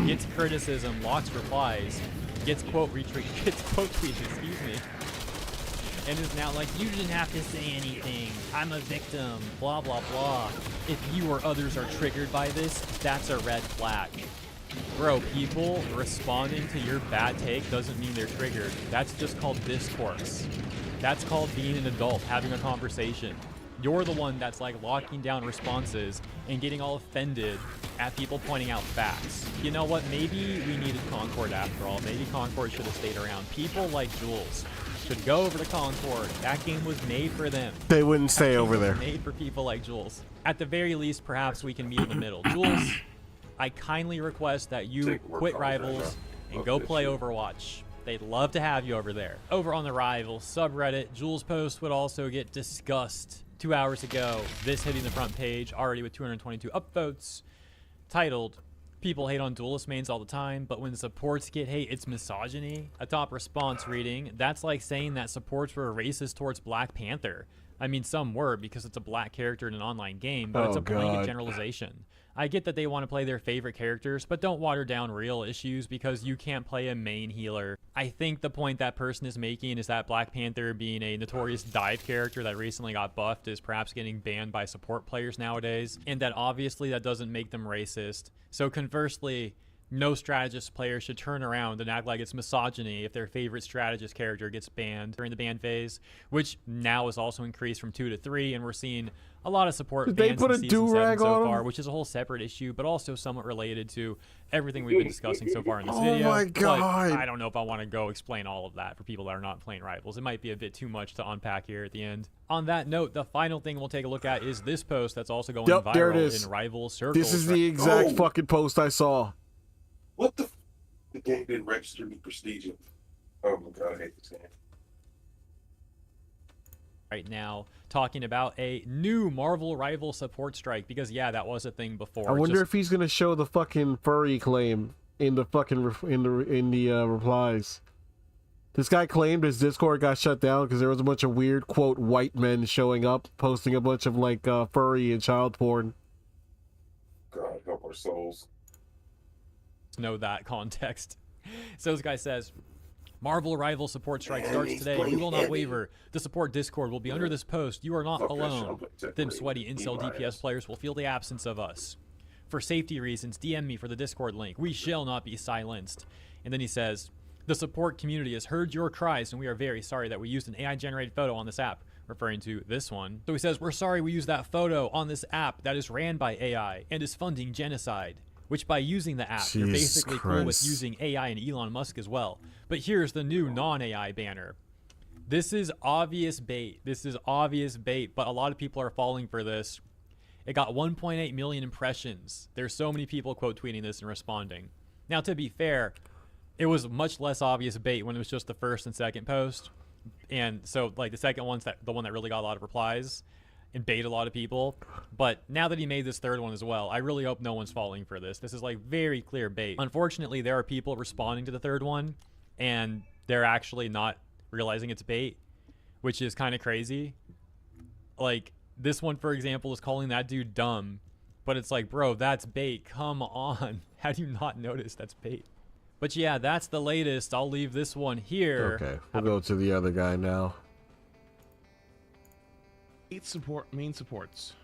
Speaker 2: gets criticism, locks replies, gets quote tweeted, excuse me, and is now like, you didn't have to say anything. I'm a victim, blah, blah, blah. If you or others are triggered by this, that's a red flag. Bro, people responding to your bad take doesn't mean they're triggered. That's just called discourse. That's called being an adult, having a conversation. You're the one that's like locking down responses and getting all offended at people pointing out facts. You know what? Maybe we needed Concord after all. Maybe Concord should have stayed around. People like Jules should go over to Concord. That game was made for them.
Speaker 6: They wouldn't stay over there.
Speaker 2: Made for people like Jules. At the very least, perhaps we can meet in the middle. Jules, I kindly request that you quit Rivals and go play Overwatch. They'd love to have you over there. Over on the Rivals subreddit, Jules' post would also get discussed 2 hours ago. This hitting the front page already with 222 upvotes, titled, People hate on duelist mains all the time, but when supports get hate, it's misogyny. A top response reading, that's like saying that supports were racist towards Black Panther. I mean, some were because it's a black character in an online game, but it's a blanket generalization. I get that they want to play their favorite characters, but don't water down real issues because you can't play a main healer. I think the point that person is making is that Black Panther, being a notorious dive character that recently got buffed, is perhaps getting banned by support players nowadays, and that obviously that doesn't make them racist. So conversely, no strategist player should turn around and act like it's misogyny if their favorite strategist character gets banned during the ban phase, which now is also increased from 2 to 3, and we're seeing a lot of support bans in Season 7 so far, which is a whole separate issue, but also somewhat related to everything we've been discussing so far in this video.
Speaker 6: Oh my god!
Speaker 2: But I don't know if I want to go explain all of that for people that are not playing Rivals. It might be a bit too much to unpack here at the end. On that note, the final thing we'll take a look at is this post that's also going viral in Rivals circles.
Speaker 6: This is the exact fucking post I saw.
Speaker 1: What the? The game didn't register me prestige. Oh my god, I hate this game.
Speaker 2: Right now, talking about a new Marvel Rival support strike, because yeah, that was a thing before.
Speaker 6: I wonder if he's gonna show the fucking furry claim in the fucking replies. This guy claimed his Discord got shut down because there was a bunch of weird quote white men showing up, posting a bunch of like furry and child porn.
Speaker 1: God help our souls.
Speaker 2: Know that context. So this guy says, Marvel Rival support strike starts today. We will not waver. The support Discord will be under this post. You are not alone. Them sweaty incel DPS players will feel the absence of us. For safety reasons, DM me for the Discord link. We shall not be silenced. And then he says, the support community has heard your cries, and we are very sorry that we used an AI-generated photo on this app, referring to this one. So he says, we're sorry we used that photo on this app that is ran by AI and is funding genocide. Which by using the app, you're basically cool with using AI and Elon Musk as well. But here's the new non-AI banner. This is obvious bait. This is obvious bait, but a lot of people are falling for this. It got 1.8 million impressions. There's so many people quote tweeting this and responding. Now, to be fair, it was much less obvious bait when it was just the first and second post. And so, like, the second one's the one that really got a lot of replies and bait a lot of people. But now that he made this third one as well, I really hope no one's falling for this. This is like very clear bait. Unfortunately, there are people responding to the third one and they're actually not realizing it's bait, which is kind of crazy. Like this one, for example, is calling that dude dumb, but it's like, bro, that's bait. Come on. How do you not notice that's bait? But yeah, that's the latest. I'll leave this one here.
Speaker 6: Okay, we'll go to the other guy now.
Speaker 5: 8 main supports: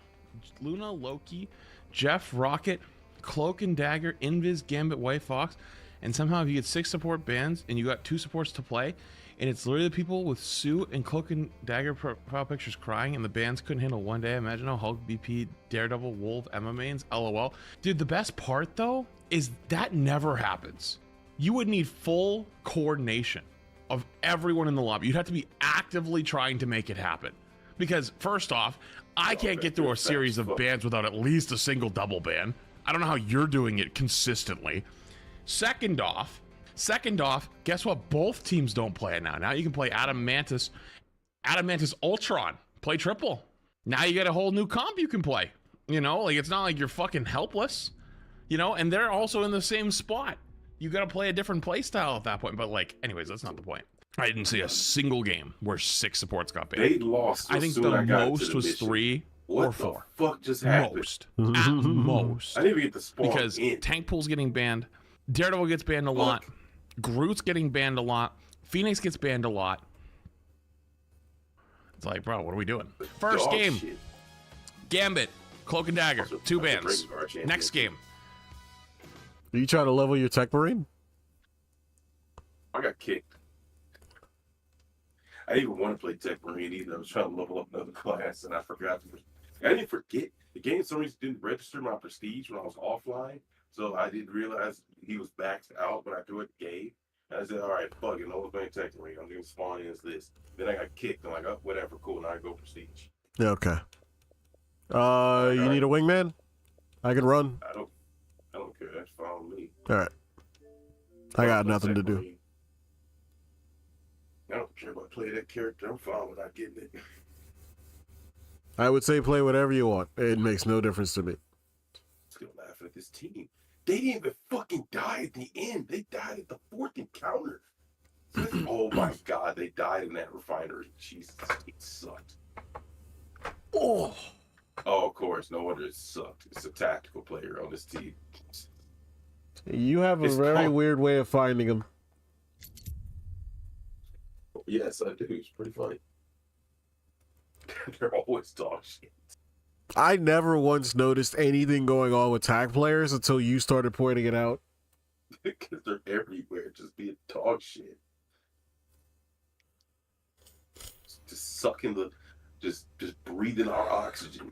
Speaker 5: Luna, Loki, Jeff, Rocket, Cloak and Dagger, Invis, Gambit, White Fox, and somehow if you get 6 support bans and you got 2 supports to play, and it's literally the people with Sue and Cloak and Dagger profile pictures crying, and the bans couldn't handle one day. Imagine how Hulk, BP, Daredevil, Wolf, Emma mains, LOL. Dude, the best part though is that never happens. You would need full coordination of everyone in the lobby. You'd have to be actively trying to make it happen. Because first off, I can't get through a series of bans without at least a single double ban. I don't know how you're doing it consistently. Second off, guess what? Both teams don't play it now. Now you can play Adamantis Ultron, play triple. Now you got a whole new comp you can play. You know, like it's not like you're fucking helpless. You know, and they're also in the same spot. You got to play a different play style at that point. But like, anyways, that's not the point. I didn't see a single game where 6 supports got banned.
Speaker 1: They lost.
Speaker 5: I think the most was 3 or 4.
Speaker 1: What the fuck just happened?
Speaker 5: Most. At most.
Speaker 1: I didn't even get the spawn
Speaker 5: because Tank Pool's getting banned. Daredevil gets banned a lot. Groot's getting banned a lot. Phoenix gets banned a lot. It's like, bro, what are we doing? First game.
Speaker 1: Shit.
Speaker 5: Gambit, Cloak and Dagger, 2 bans. Next game.
Speaker 6: Are you trying to level your Tech Marine?
Speaker 1: I got kicked. I didn't even want to play Tech Marine either. I was trying to level up another class and I forgot to. I didn't forget. The game for some reason didn't register my prestige when I was offline. So I didn't realize he was backed out when I do it game. And I said, all right, fuck it. No one's playing Tech Marine. I'm going to spawn in as this. Then I got kicked. I'm like, oh, whatever, cool. Now I go prestige.
Speaker 6: Yeah, okay. You need a wingman? I can run.
Speaker 1: I don't care. That's fine with me.
Speaker 6: All right. I got nothing to do.
Speaker 1: I don't care about playing that character. I'm fine with not getting it.
Speaker 6: I would say play whatever you want. It makes no difference to me.
Speaker 1: Still laughing at this team. They didn't even fucking die at the end. They died at the 4th encounter. Oh my god, they died in that refinery. Jesus, it sucked. Oh, of course, no wonder it sucked. It's a tactical player on this team.
Speaker 6: You have a very weird way of finding them.
Speaker 1: Yes, I do. It's pretty funny. They're always dog shit.
Speaker 6: I never once noticed anything going on with tag players until you started pointing it out.
Speaker 1: Because they're everywhere, just being dog shit. Just sucking the, just breathing our oxygen.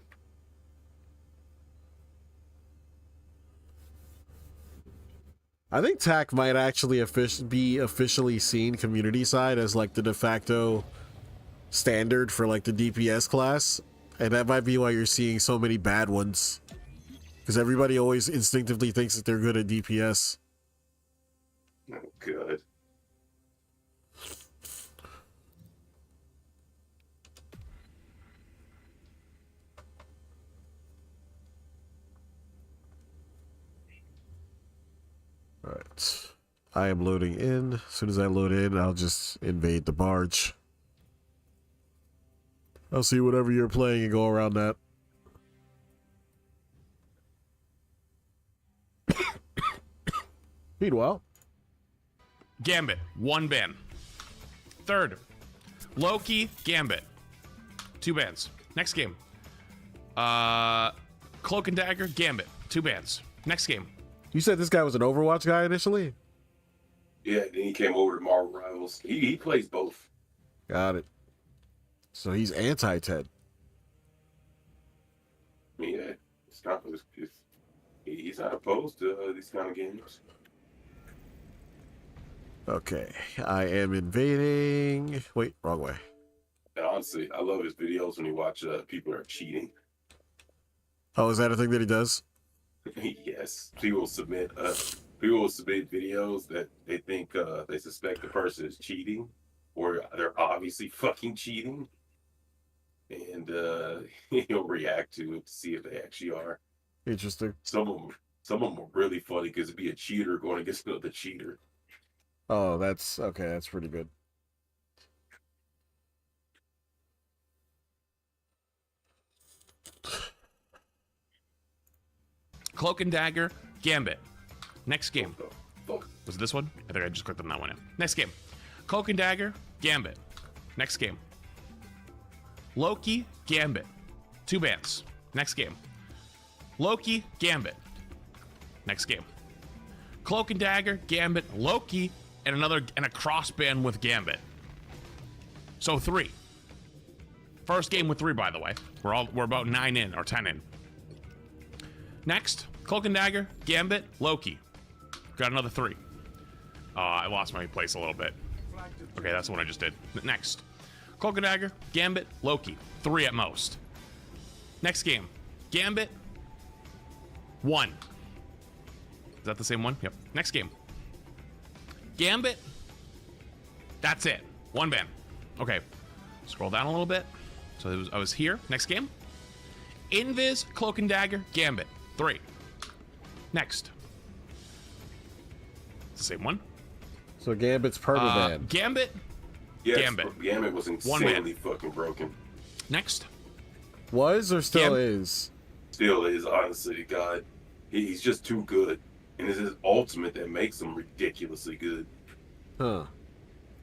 Speaker 6: I think TAC might actually be officially seen community side as like the de facto standard for like the DPS class. And that might be why you're seeing so many bad ones. Because everybody always instinctively thinks that they're good at DPS.
Speaker 1: Oh, good.
Speaker 6: Alright. I am loading in. As soon as I load in, I'll just invade the barge. I'll see whatever you're playing and go around that. Meanwhile,
Speaker 5: Gambit, 1 ban. Third, Loki, Gambit, 2 bans. Next game, Cloak and Dagger, Gambit, 2 bans. Next game.
Speaker 6: You said this guy was an Overwatch guy initially?
Speaker 1: Yeah, then he came over to Marvel Rivals. He plays both.
Speaker 6: Got it. So he's anti-Ted.
Speaker 1: Yeah, it's not, he's not opposed to these kind of games.
Speaker 6: Okay, I am invading. Wait, wrong way.
Speaker 1: And honestly, I love his videos when you watch people are cheating.
Speaker 6: Oh, is that a thing that he does?
Speaker 1: Yes, people will submit videos that they think they suspect the person is cheating, or they're obviously fucking cheating, and he'll react to it to see if they actually are.
Speaker 6: Interesting.
Speaker 1: Some of them are really funny because it'd be a cheater going against another cheater.
Speaker 6: Oh, that's okay. That's pretty good.
Speaker 5: Cloak and Dagger, Gambit. Next game. Was it this one? I think I just clicked on that one. Next game. Cloak and Dagger, Gambit. Next game. Loki, Gambit. 2 bans. Next game. Loki, Gambit. Next game. Cloak and Dagger, Gambit, Loki, and a cross ban with Gambit. So 3. First game with 3, by the way. We're about 9 in or 10 in. Next, Cloak and Dagger, Gambit, Loki. Got another 3. I lost my place a little bit. Okay, that's the one I just did. Next, Cloak and Dagger, Gambit, Loki. 3 at most. Next game, Gambit, 1. Is that the same one? Yep. Next game. Gambit. That's it. 1 ban. Okay. Scroll down a little bit. So I was here. Next game. Invis, Cloak and Dagger, Gambit. 3. Next. It's the same one.
Speaker 6: So Gambit's permaban.
Speaker 5: Gambit.
Speaker 1: Yes,
Speaker 5: Gambit.
Speaker 1: Gambit was insanely fucking broken.
Speaker 5: Next.
Speaker 6: Was or still is?
Speaker 1: Still is, honestly, God. He's just too good. And it's his ultimate that makes him ridiculously good.
Speaker 6: Huh.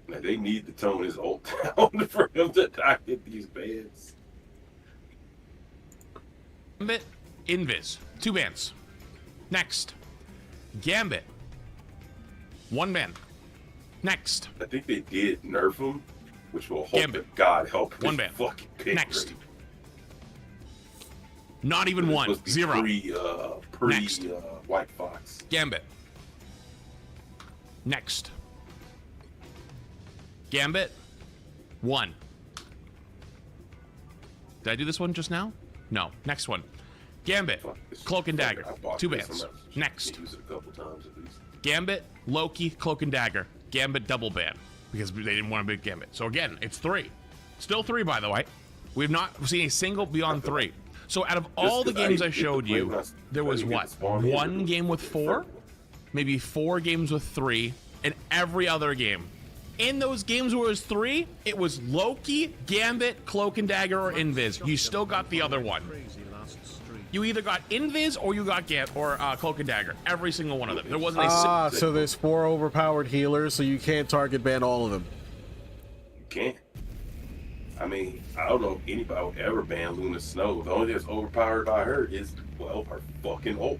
Speaker 1: Like, they need to tone his ult down for him to not hit these bans.
Speaker 5: Gambit, Invis. 2 bans. Next. Gambit. 1 ban. Next.
Speaker 1: I think they did nerf him, which will hope that God help his
Speaker 5: 1 ban.
Speaker 1: fucking pick
Speaker 5: Next.
Speaker 1: rate.
Speaker 5: Not even 1. 0.
Speaker 1: Next. White Fox.
Speaker 5: Gambit. Next. Gambit. 1. Did I do this one just now? No. Next one. Gambit. Cloak and Dagger. 2 bans. Next.
Speaker 1: Use it a couple times at least.
Speaker 5: Gambit, Loki, Cloak and Dagger. Gambit double ban. Because they didn't want a big Gambit. So again, it's 3. Still 3, by the way. We have not seen a single beyond 3. So out of all the games I showed you, there was what? One game with 4, maybe 4 games with 3, and every other game. In those games where it was 3, it was Loki, Gambit, Cloak and Dagger, or Invis. You still got the other one. You either got Invis or you got Cloak and Dagger. Every single one of them. There wasn't a
Speaker 6: so there's 4 overpowered healers, so you can't target ban all of them.
Speaker 1: You can't. I mean, I don't know if anybody would ever ban Luna Snow. The only thing that's overpowered by her is, well, her fucking ult.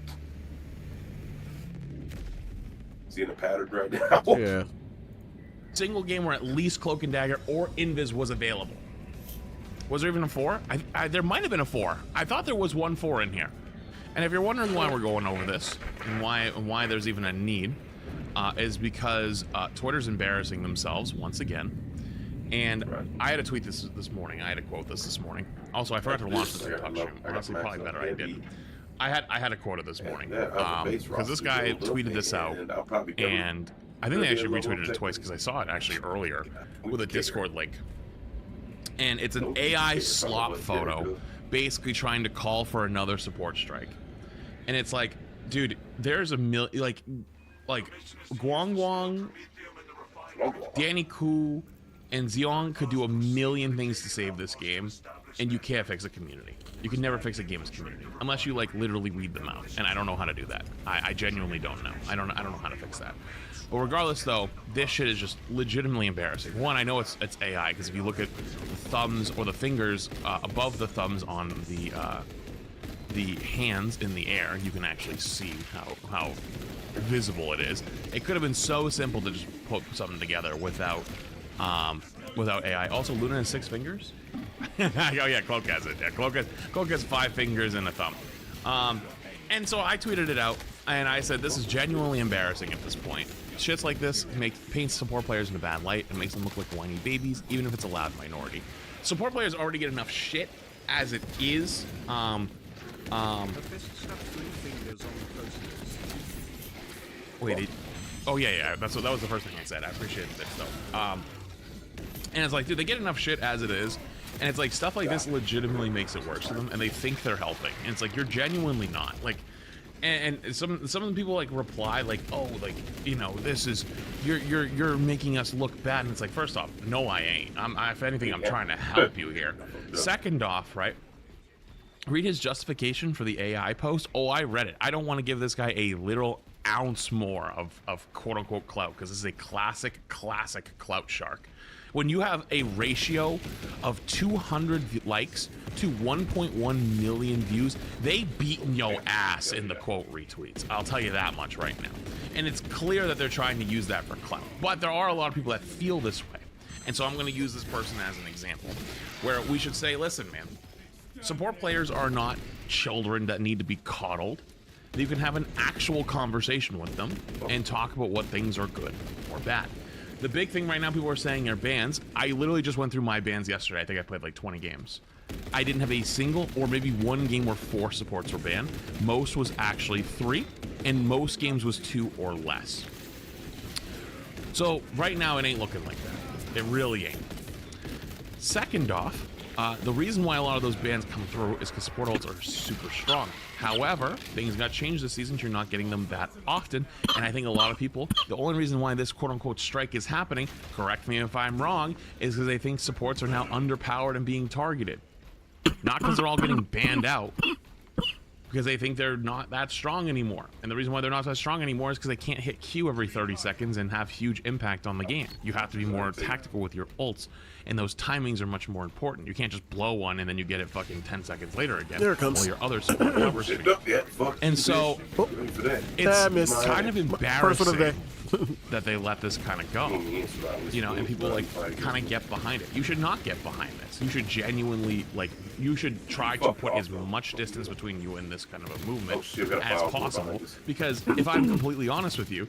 Speaker 1: Seeing the pattern right now?
Speaker 6: Yeah.
Speaker 5: Single game where at least Cloak and Dagger or Invis was available. Was there even a 4? There might have been a 4. I thought there was 1 4 in here. And if you're wondering why we're going over this and why there's even a need, is because Twitter's embarrassing themselves once again. And I had a tweet this morning. I had a quote this morning. Also, I forgot to launch the TikTok stream. Honestly, probably better I did. I had a quote this morning because this guy tweeted this out, and I think they actually retweeted it twice because I saw it actually earlier with a Discord link. And it's an AI slop photo, basically trying to call for another support strike. And it's like, dude, there's a like Guang, Danny Koo, and Xiong could do a million things to save this game, and you can't fix a community. You can never fix a game's community unless you like literally weed them out, and I don't know how to do that. I genuinely don't know. I don't know how to fix that. But regardless, though, this shit is just legitimately embarrassing. One, I know it's AI because if you look at the thumbs or the fingers above the thumbs on the hands in the air, you can actually see how visible it is. It could have been so simple to just put something together without AI. Also, Luna has 6 fingers. Oh yeah, Cloak has it. Yeah, Cloak has 5 fingers and a thumb. And so I tweeted it out, and I said this is genuinely embarrassing at this point. Shits like this paints support players in a bad light and makes them look like whiny babies, even if it's a loud minority. Support players already get enough shit as it is. Wait. Oh yeah. That was the first thing I said. I appreciated this though. And it's like, dude, they get enough shit as it is, and it's like stuff like this legitimately makes it worse to them, and they think they're helping, and it's like you're genuinely not. Like, and some of the people like reply like, oh, like, you know, this is you're making us look bad, and it's like, first off, no, I ain't. If anything, I'm trying to help you here. Second off, right? Read his justification for the AI post. Oh, I read it. I don't want to give this guy a literal ounce more of quote-unquote clout, because this is a classic clout shark. When you have a ratio of 200 likes to 1.1 million views, they beating your ass in the quote retweets. I'll tell you that much right now. And it's clear that they're trying to use that for clout. But there are a lot of people that feel this way. And so I'm going to use this person as an example, where we should say, listen, man, support players are not children that need to be coddled. You can have an actual conversation with them and talk about what things are good or bad. The big thing right now people are saying are bans. I literally just went through my bans yesterday. I think I played like 20 games. I didn't have a single or maybe one game where 4 supports were banned. Most was actually 3, and most games was 2 or less. So right now it ain't looking like that. It really ain't. Second off, the reason why a lot of those bans come through is because support ults are super strong. However, things got changed this season, so you're not getting them that often, and I think a lot of people, the only reason why this quote-unquote strike is happening, correct me if I'm wrong, is because they think supports are now underpowered and being targeted. Not because they're all getting banned out, because they think they're not that strong anymore. And the reason why they're not that strong anymore is because they can't hit Q every 30 seconds and have huge impact on the game. You have to be more tactical with your ults, and those timings are much more important. You can't just blow one and then you get it fucking 10 seconds later again.
Speaker 6: There it comes.
Speaker 5: While your other support covers you. And so, it's kind of embarrassing that they let this kind of go. You know, and people like kind of get behind it. You should not get behind this. You should genuinely, like, you should try to put as much distance between you and this kind of a movement as possible. Because if I'm completely honest with you,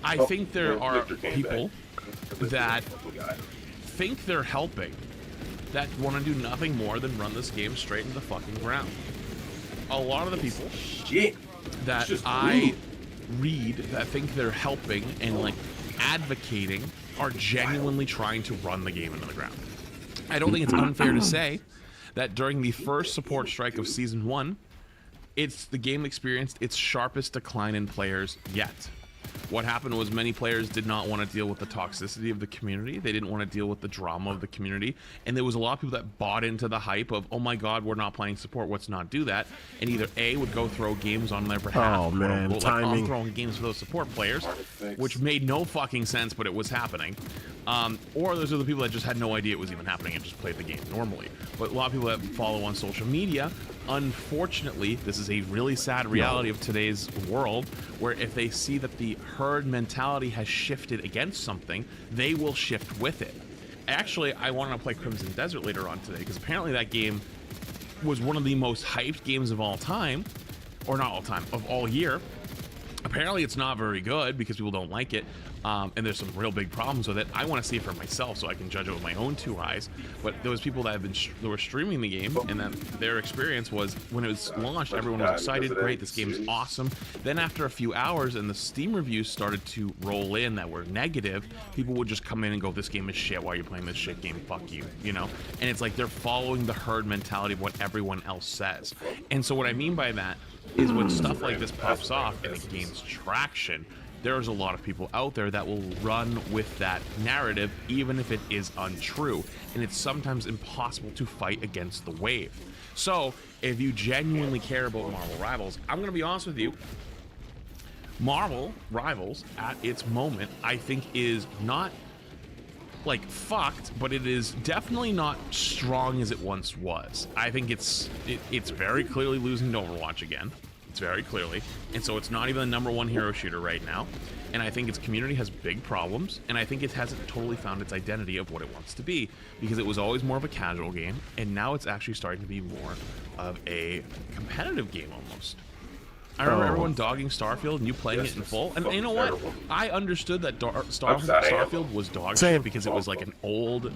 Speaker 5: I think there are people that think they're helping that want to do nothing more than run this game straight into the fucking ground. A lot of the people that I read that think they're helping and like advocating are genuinely trying to run the game into the ground. I don't think it's unfair to say that during the first support strike of Season 1, the game experienced its sharpest decline in players yet. What happened was many players did not want to deal with the toxicity of the community. They didn't want to deal with the drama of the community. And there was a lot of people that bought into the hype of, oh my God, we're not playing support. Let's not do that. And either A, would go throw games on their behalf.
Speaker 6: Oh man,
Speaker 5: like,
Speaker 6: timing.
Speaker 5: I'm throwing games for those support players, which made no fucking sense, but it was happening. Or those are the people that just had no idea it was even happening and just played the game normally. But a lot of people that follow on social media, unfortunately, this is a really sad reality of today's world, where if they see that the herd mentality has shifted against something, they will shift with it. Actually, I want to play Crimson Desert later on today, because apparently that game was one of the most hyped games of all time, or not all time, of all year. Apparently it's not very good because people don't like it, and there's some real big problems with it. I want to see it for myself so I can judge it with my own 2 eyes. But there was people that that were streaming the game, and then their experience was when it was launched, everyone was excited, great, this game is awesome. Then after a few hours and the Steam reviews started to roll in that were negative, people would just come in and go, this game is shit, why are you playing this shit game, fuck you, you know? And it's like they're following the herd mentality of what everyone else says. And so what I mean by that is when stuff like this pops off and it gains traction, there's a lot of people out there that will run with that narrative even if it is untrue, and it's sometimes impossible to fight against the wave. So if you genuinely care about Marvel Rivals, I'm gonna be honest with you, Marvel Rivals at its moment I think is not like fucked, but it is definitely not strong as it once was. I think it's very clearly losing to Overwatch again. It's very clearly, and so it's not even the #1 hero shooter right now. And I think its community has big problems, and I think it hasn't totally found its identity of what it wants to be, because it was always more of a casual game, and now it's actually starting to be more of a competitive game almost. I remember everyone dogging Starfield and you playing it in full, and you know what? I understood that Starfield was dog shit because it was like an old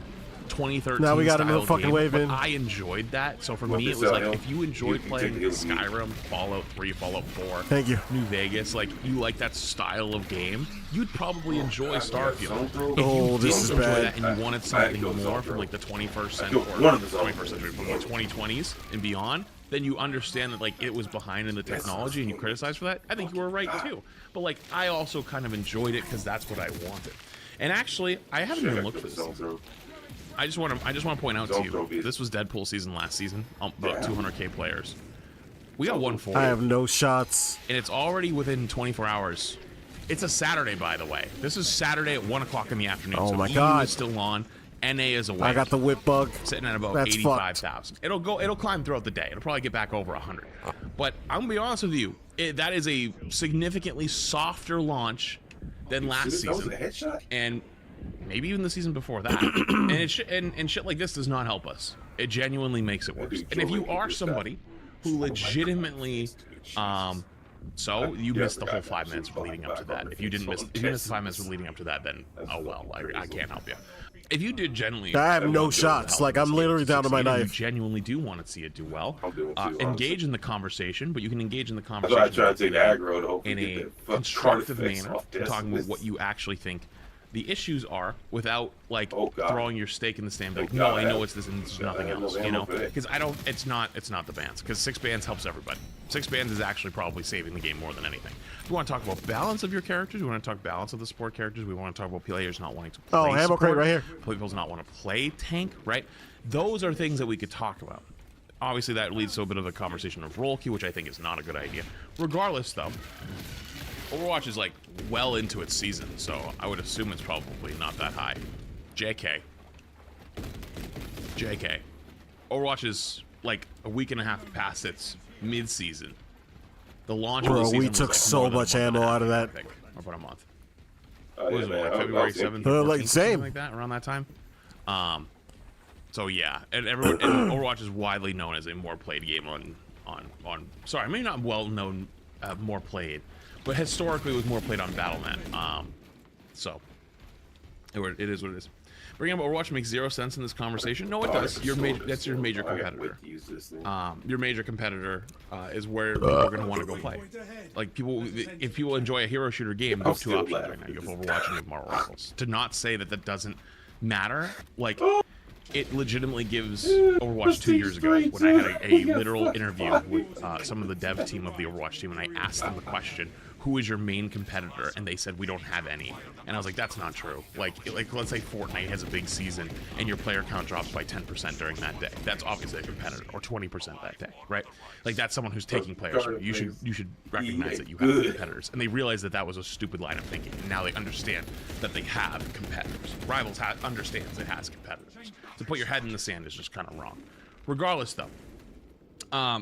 Speaker 5: 2013
Speaker 6: now we got another fucking
Speaker 5: game,
Speaker 6: wave in.
Speaker 5: I enjoyed that. So for me, it was like, if you enjoyed playing Skyrim, Fallout 3, Fallout 4,
Speaker 6: thank you,
Speaker 5: New Vegas, like you like that style of game, you'd probably enjoy Starfield.
Speaker 6: Oh,
Speaker 5: if you
Speaker 6: this is
Speaker 5: enjoy
Speaker 6: bad.
Speaker 5: that and you wanted something more from like the 21st century, from the 2020s and beyond, then you understand that like it was behind in the technology and you criticize for that. I think you were right too. But like I also kind of enjoyed it because that's what I wanted. And actually, I haven't even looked for this season. I just want to point out to you, this was Deadpool season last season, about 200k players. We got 140.
Speaker 6: I have no shots,
Speaker 5: and it's already within 24 hours. It's a Saturday, by the way. This is Saturday at 1 o'clock in the afternoon.
Speaker 6: Oh
Speaker 5: so
Speaker 6: my
Speaker 5: EU
Speaker 6: God,
Speaker 5: is still on. NA is away.
Speaker 6: I got the whip bug.
Speaker 5: Sitting at about 85,000. It'll climb throughout the day. It'll probably get back over 100. But I'm gonna be honest with you, that is a significantly softer launch than last season.
Speaker 1: That was a headshot?
Speaker 5: And maybe even the season before that. and shit like this does not help us. It genuinely makes it worse. And if you are somebody who legitimately so you missed the whole 5 minutes leading up to that. If you missed the 5 minutes leading up to that, then oh well, I can't help you. If you did genuinely,
Speaker 6: I have no shots. Like I'm literally down to my knife.
Speaker 5: You genuinely do want to see it do well. Engage in the conversation, but you can engage in the conversation
Speaker 1: I try to take the aggro
Speaker 5: in a constructive manner, talking about what you actually think the issues are, without like throwing your stake in the sand. Like, no, I know it's this and it's nothing else, you know? Because it's not the bans. Because 6 bans helps everybody. 6 bans is actually probably saving the game more than anything. We want to talk about balance of your characters. We want to talk balance of the support characters. We want to talk about players not wanting to play
Speaker 6: ammo
Speaker 5: support,
Speaker 6: crate right here.
Speaker 5: People not want to play tank, right? Those are things that we could talk about. Obviously, that leads to a bit of a conversation of role queue, which I think is not a good idea. Regardless, though, Overwatch is like well into its season, so I would assume it's probably not that high. JK. Overwatch is like a week and a half past its mid-season. The launch of the season
Speaker 6: we took so much ammo out of that.
Speaker 5: Or about a month. What was it, like February 7th?
Speaker 6: Like same.
Speaker 5: Something like that, around that time. So yeah, and Overwatch is widely known as a more played game on sorry, maybe not well known, more played, but historically it was more played on Battle.net. So it is what it is. Bringing up Overwatch makes zero sense in this conversation. No, it does. That's your major competitor. Your major competitor is where people are going to want to go play. Like if people enjoy a hero shooter game, you have two options right now. You have Overwatch and you have Marvel Rivals. To not say that doesn't matter, like it legitimately gives Overwatch 2 years ago when I had a literal interview with some of the dev team of the Overwatch team, and I asked them the question, who is your main competitor? And they said, we don't have any. And I was like, that's not true. Like let's say Fortnite has a big season and your player count drops by 10% during that day. That's obviously a competitor, or 20% that day, right? Like that's someone who's taking players from you. You should recognize that you have competitors. And they realized that that was a stupid line of thinking. And now they understand that they have competitors. Rivals understands it has competitors. To put your head in the sand is just kind of wrong. Regardless, though,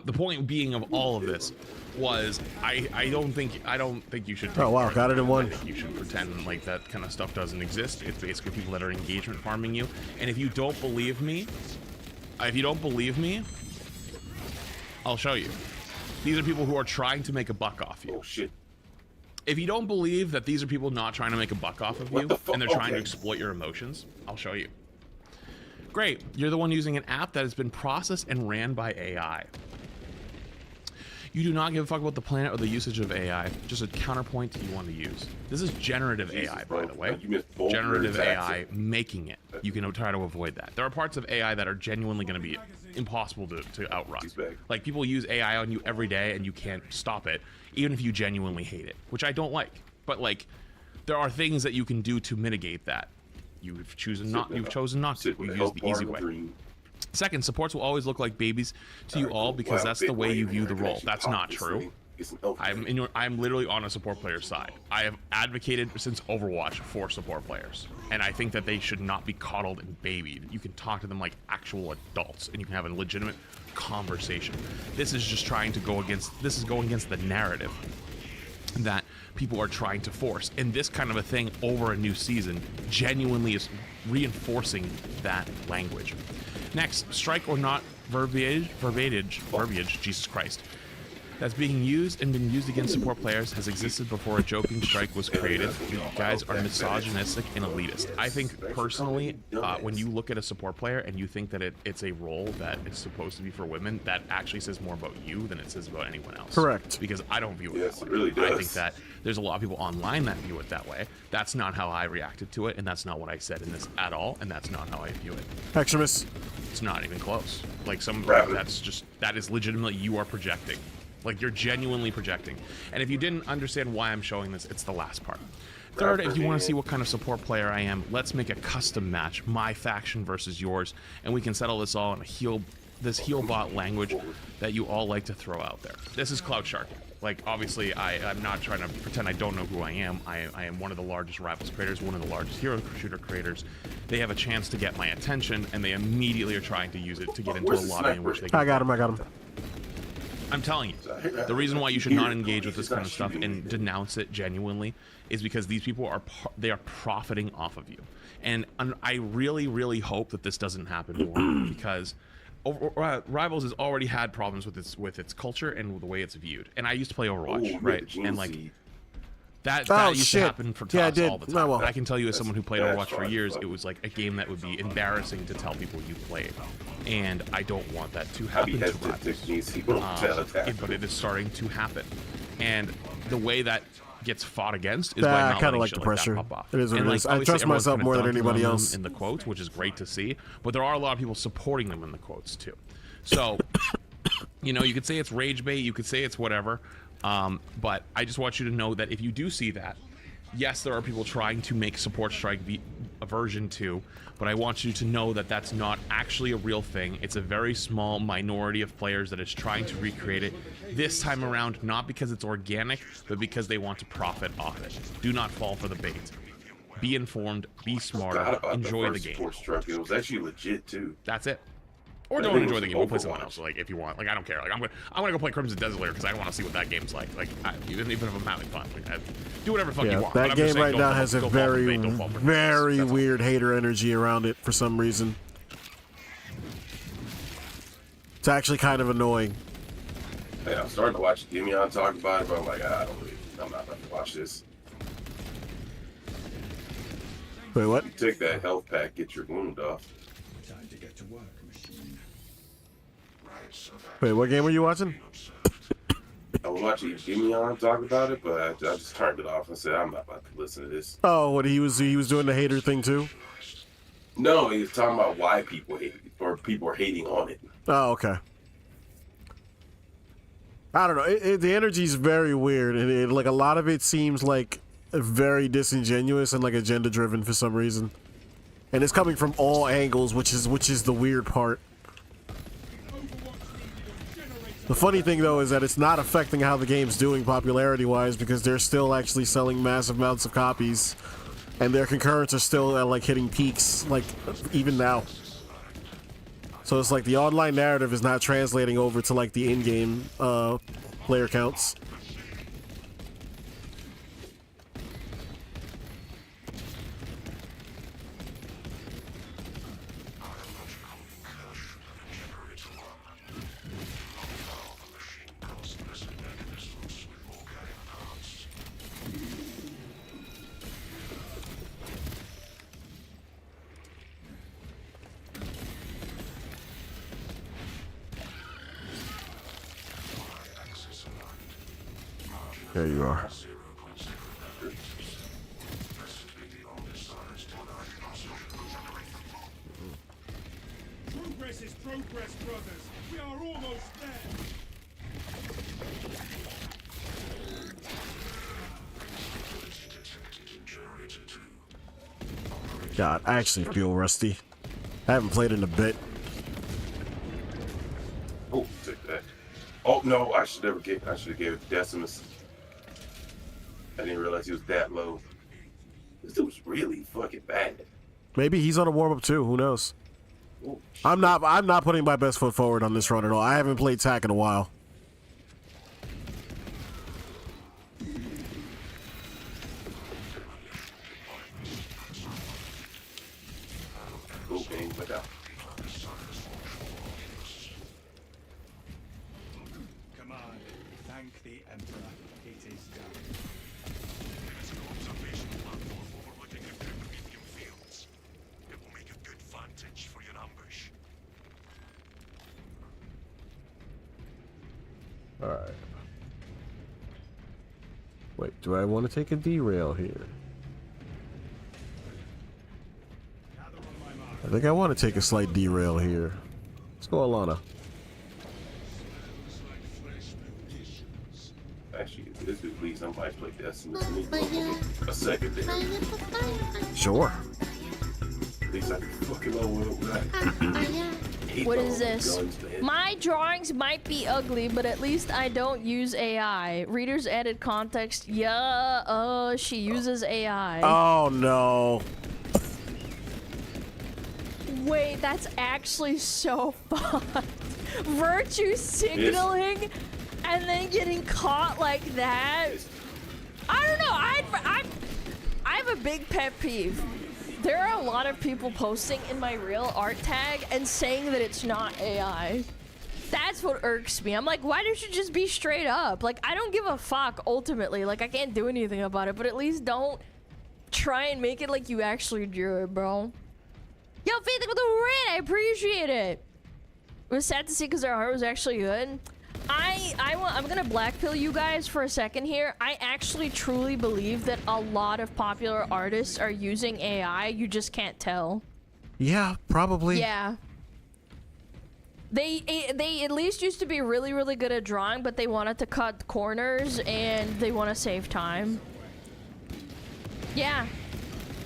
Speaker 5: the point being of all of this was I don't think you should.
Speaker 6: Oh wow, got it in one.
Speaker 5: You should pretend like that kind of stuff doesn't exist. It's basically people that are engagement farming you. And if you don't believe me, I'll show you. These are people who are trying to make a buck off you.
Speaker 1: Oh shit.
Speaker 5: If you don't believe that these are people not trying to make a buck off of you and they're trying to exploit your emotions, I'll show you. Great, you're the one using an app that has been processed and ran by AI. You do not give a fuck about the planet or the usage of AI, just a counterpoint you want to use. This is generative AI, by the way. Generative AI making it. You can try to avoid that. There are parts of AI that are genuinely going to be impossible to outrun. Like, people use AI on you every day and you can't stop it, even if you genuinely hate it, which I don't like. But, like, there are things that you can do to mitigate that. You've chosen not to. You use the easy way. Second, supports will always look like babies to you all because that's the way you view the role. That's not true. I'm literally on a support player's side. I have advocated since Overwatch for support players, and I think that they should not be coddled and babied. You can talk to them like actual adults, and you can have a legitimate conversation. This is just trying to go against. This is going against the narrative that people are trying to force, and this kind of a thing over a new season genuinely is reinforcing that language. Next, strike or not verbiage, Jesus Christ, that's being used and been used against support players has existed before a joking strike was created. You guys are misogynistic and elitist. I think personally, when you look at a support player and you think that it's a role that is supposed to be for women, that actually says more about you than it says about anyone else.
Speaker 6: Correct.
Speaker 5: Because I don't view it
Speaker 1: Yes,
Speaker 5: that
Speaker 1: it
Speaker 5: way.
Speaker 1: really does.
Speaker 5: I think that there's a lot of people online that view it that way. That's not how I reacted to it, and that's not what I said in this at all, and that's not how I view it.
Speaker 6: Extremis.
Speaker 5: It's not even close. Like, that is legitimately, you are projecting. Like, you're genuinely projecting. And if you didn't understand why I'm showing this, it's the last part. Third, if you want to see what kind of support player I am, let's make a custom match, my faction versus yours, and we can settle this all in this healbot language that you all like to throw out there. This is Cloud Sharking. Like, obviously, I'm not trying to pretend I don't know who I am. I am one of the largest Rivals creators, one of the largest hero shooter creators. They have a chance to get my attention, and they immediately are trying to use it to get into a lobby in which they can...
Speaker 6: I got him.
Speaker 5: I'm telling you, the reason why you should not engage with this kind of stuff and denounce it genuinely is because these people are profiting off of you. And I really, really hope that this doesn't happen more because Rivals has already had problems with its culture and the way it's viewed. And I used to play Overwatch, right? And like that used to happen for us all the time. But I can tell you, as someone who played Overwatch for years, it was like a game that would be embarrassing to tell people you played. And I don't want that to happen to Rivals. But it is starting to happen. And the way that gets fought against is by not letting shit like that pop off.
Speaker 6: It is what it is. I trust myself more than anybody else.
Speaker 5: In the quotes, which is great to see, but there are a lot of people supporting them in the quotes too. So, you know, you could say it's rage bait, you could say it's whatever, but I just want you to know that if you do see that, yes, there are people trying to make Support Strike be a version 2, but I want you to know that that's not actually a real thing. It's a very small minority of players that is trying to recreate it this time around, not because it's organic, but because they want to profit off it. Do not fall for the bait. Be informed, be smarter, enjoy the game.
Speaker 1: It was actually legit too.
Speaker 5: That's it. Or don't enjoy the game. We'll play someone else. Like, if you want. Like, I don't care. Like, I'm gonna go play Crimson Desert Lair because I want to see what that game's like. Like, even if I'm having fun, like, do whatever the fuck you want.
Speaker 6: That game right now has a very weird hater energy around it for some reason. It's actually kind of annoying.
Speaker 1: Yeah, I'm starting to watch Demion talk about it, but I'm like, I'm not about to watch this.
Speaker 6: Wait, what?
Speaker 1: You take that health pack, get your wound off.
Speaker 9: Time to get to work, machine.
Speaker 6: Wait, what game were you watching?
Speaker 1: I was watching Demion talk about it, but I just turned it off and said, I'm not about to listen to this.
Speaker 6: Oh, what he was doing the hater thing too?
Speaker 1: No, he was talking about why people hate it, or people are hating on it.
Speaker 6: Oh, okay. I don't know. The energy is very weird, and like a lot of it seems like very disingenuous and like agenda driven for some reason, and it's coming from all angles, which is the weird part. The funny thing though is that it's not affecting how the game's doing popularity wise, because they're still actually selling massive amounts of copies, and their concurrents are still at like hitting peaks, like even now. So it's like the online narrative is not translating over to like the in-game player counts. There you are.
Speaker 9: Progress is progress, brothers. We are almost there.
Speaker 6: God, I actually feel rusty. I haven't played in a bit.
Speaker 1: Oh, take that. Oh no, I should have gave it Decimus. I didn't realize he was that low. This dude was really fucking bad.
Speaker 6: Maybe he's on a warm up too. Who knows? I'm not putting my best foot forward on this run at all. I haven't played TAC in a while.
Speaker 1: Okay, but
Speaker 9: Command, thank the Emperor. It is done.
Speaker 7: There's an observation platform overlooking the medium fields. It will make a good vantage for your ambush.
Speaker 6: Alright. Wait, do I want to take a derail here? I think I want to take a slight derail here. Let's go Alana.
Speaker 1: actually, this dude please somebody play Decimus a second there.
Speaker 6: Sure.
Speaker 1: At least I can fucking know what
Speaker 8: What is this? My drawings might be ugly, but at least I don't use AI. Readers added context. Yeah, she uses AI.
Speaker 6: Oh no.
Speaker 8: Wait, that's actually so fun. Virtue signaling and then getting caught like that. I don't know. I have a big pet peeve. There are a lot of people posting in my real art tag and saying that it's not AI. That's what irks me. I'm like, why don't you just be straight up? Like, I don't give a fuck ultimately. Like, I can't do anything about it, but at least don't try and make it like you actually drew it, bro. Yo, Faith, with the red, I appreciate it. It was sad to see because their art was actually good. I'm gonna blackpill you guys for a second here. I actually truly believe that a lot of popular artists are using AI. You just can't tell.
Speaker 6: Yeah, probably.
Speaker 8: Yeah. They at least used to be really, really good at drawing, but they wanted to cut corners and they want to save time. Yeah.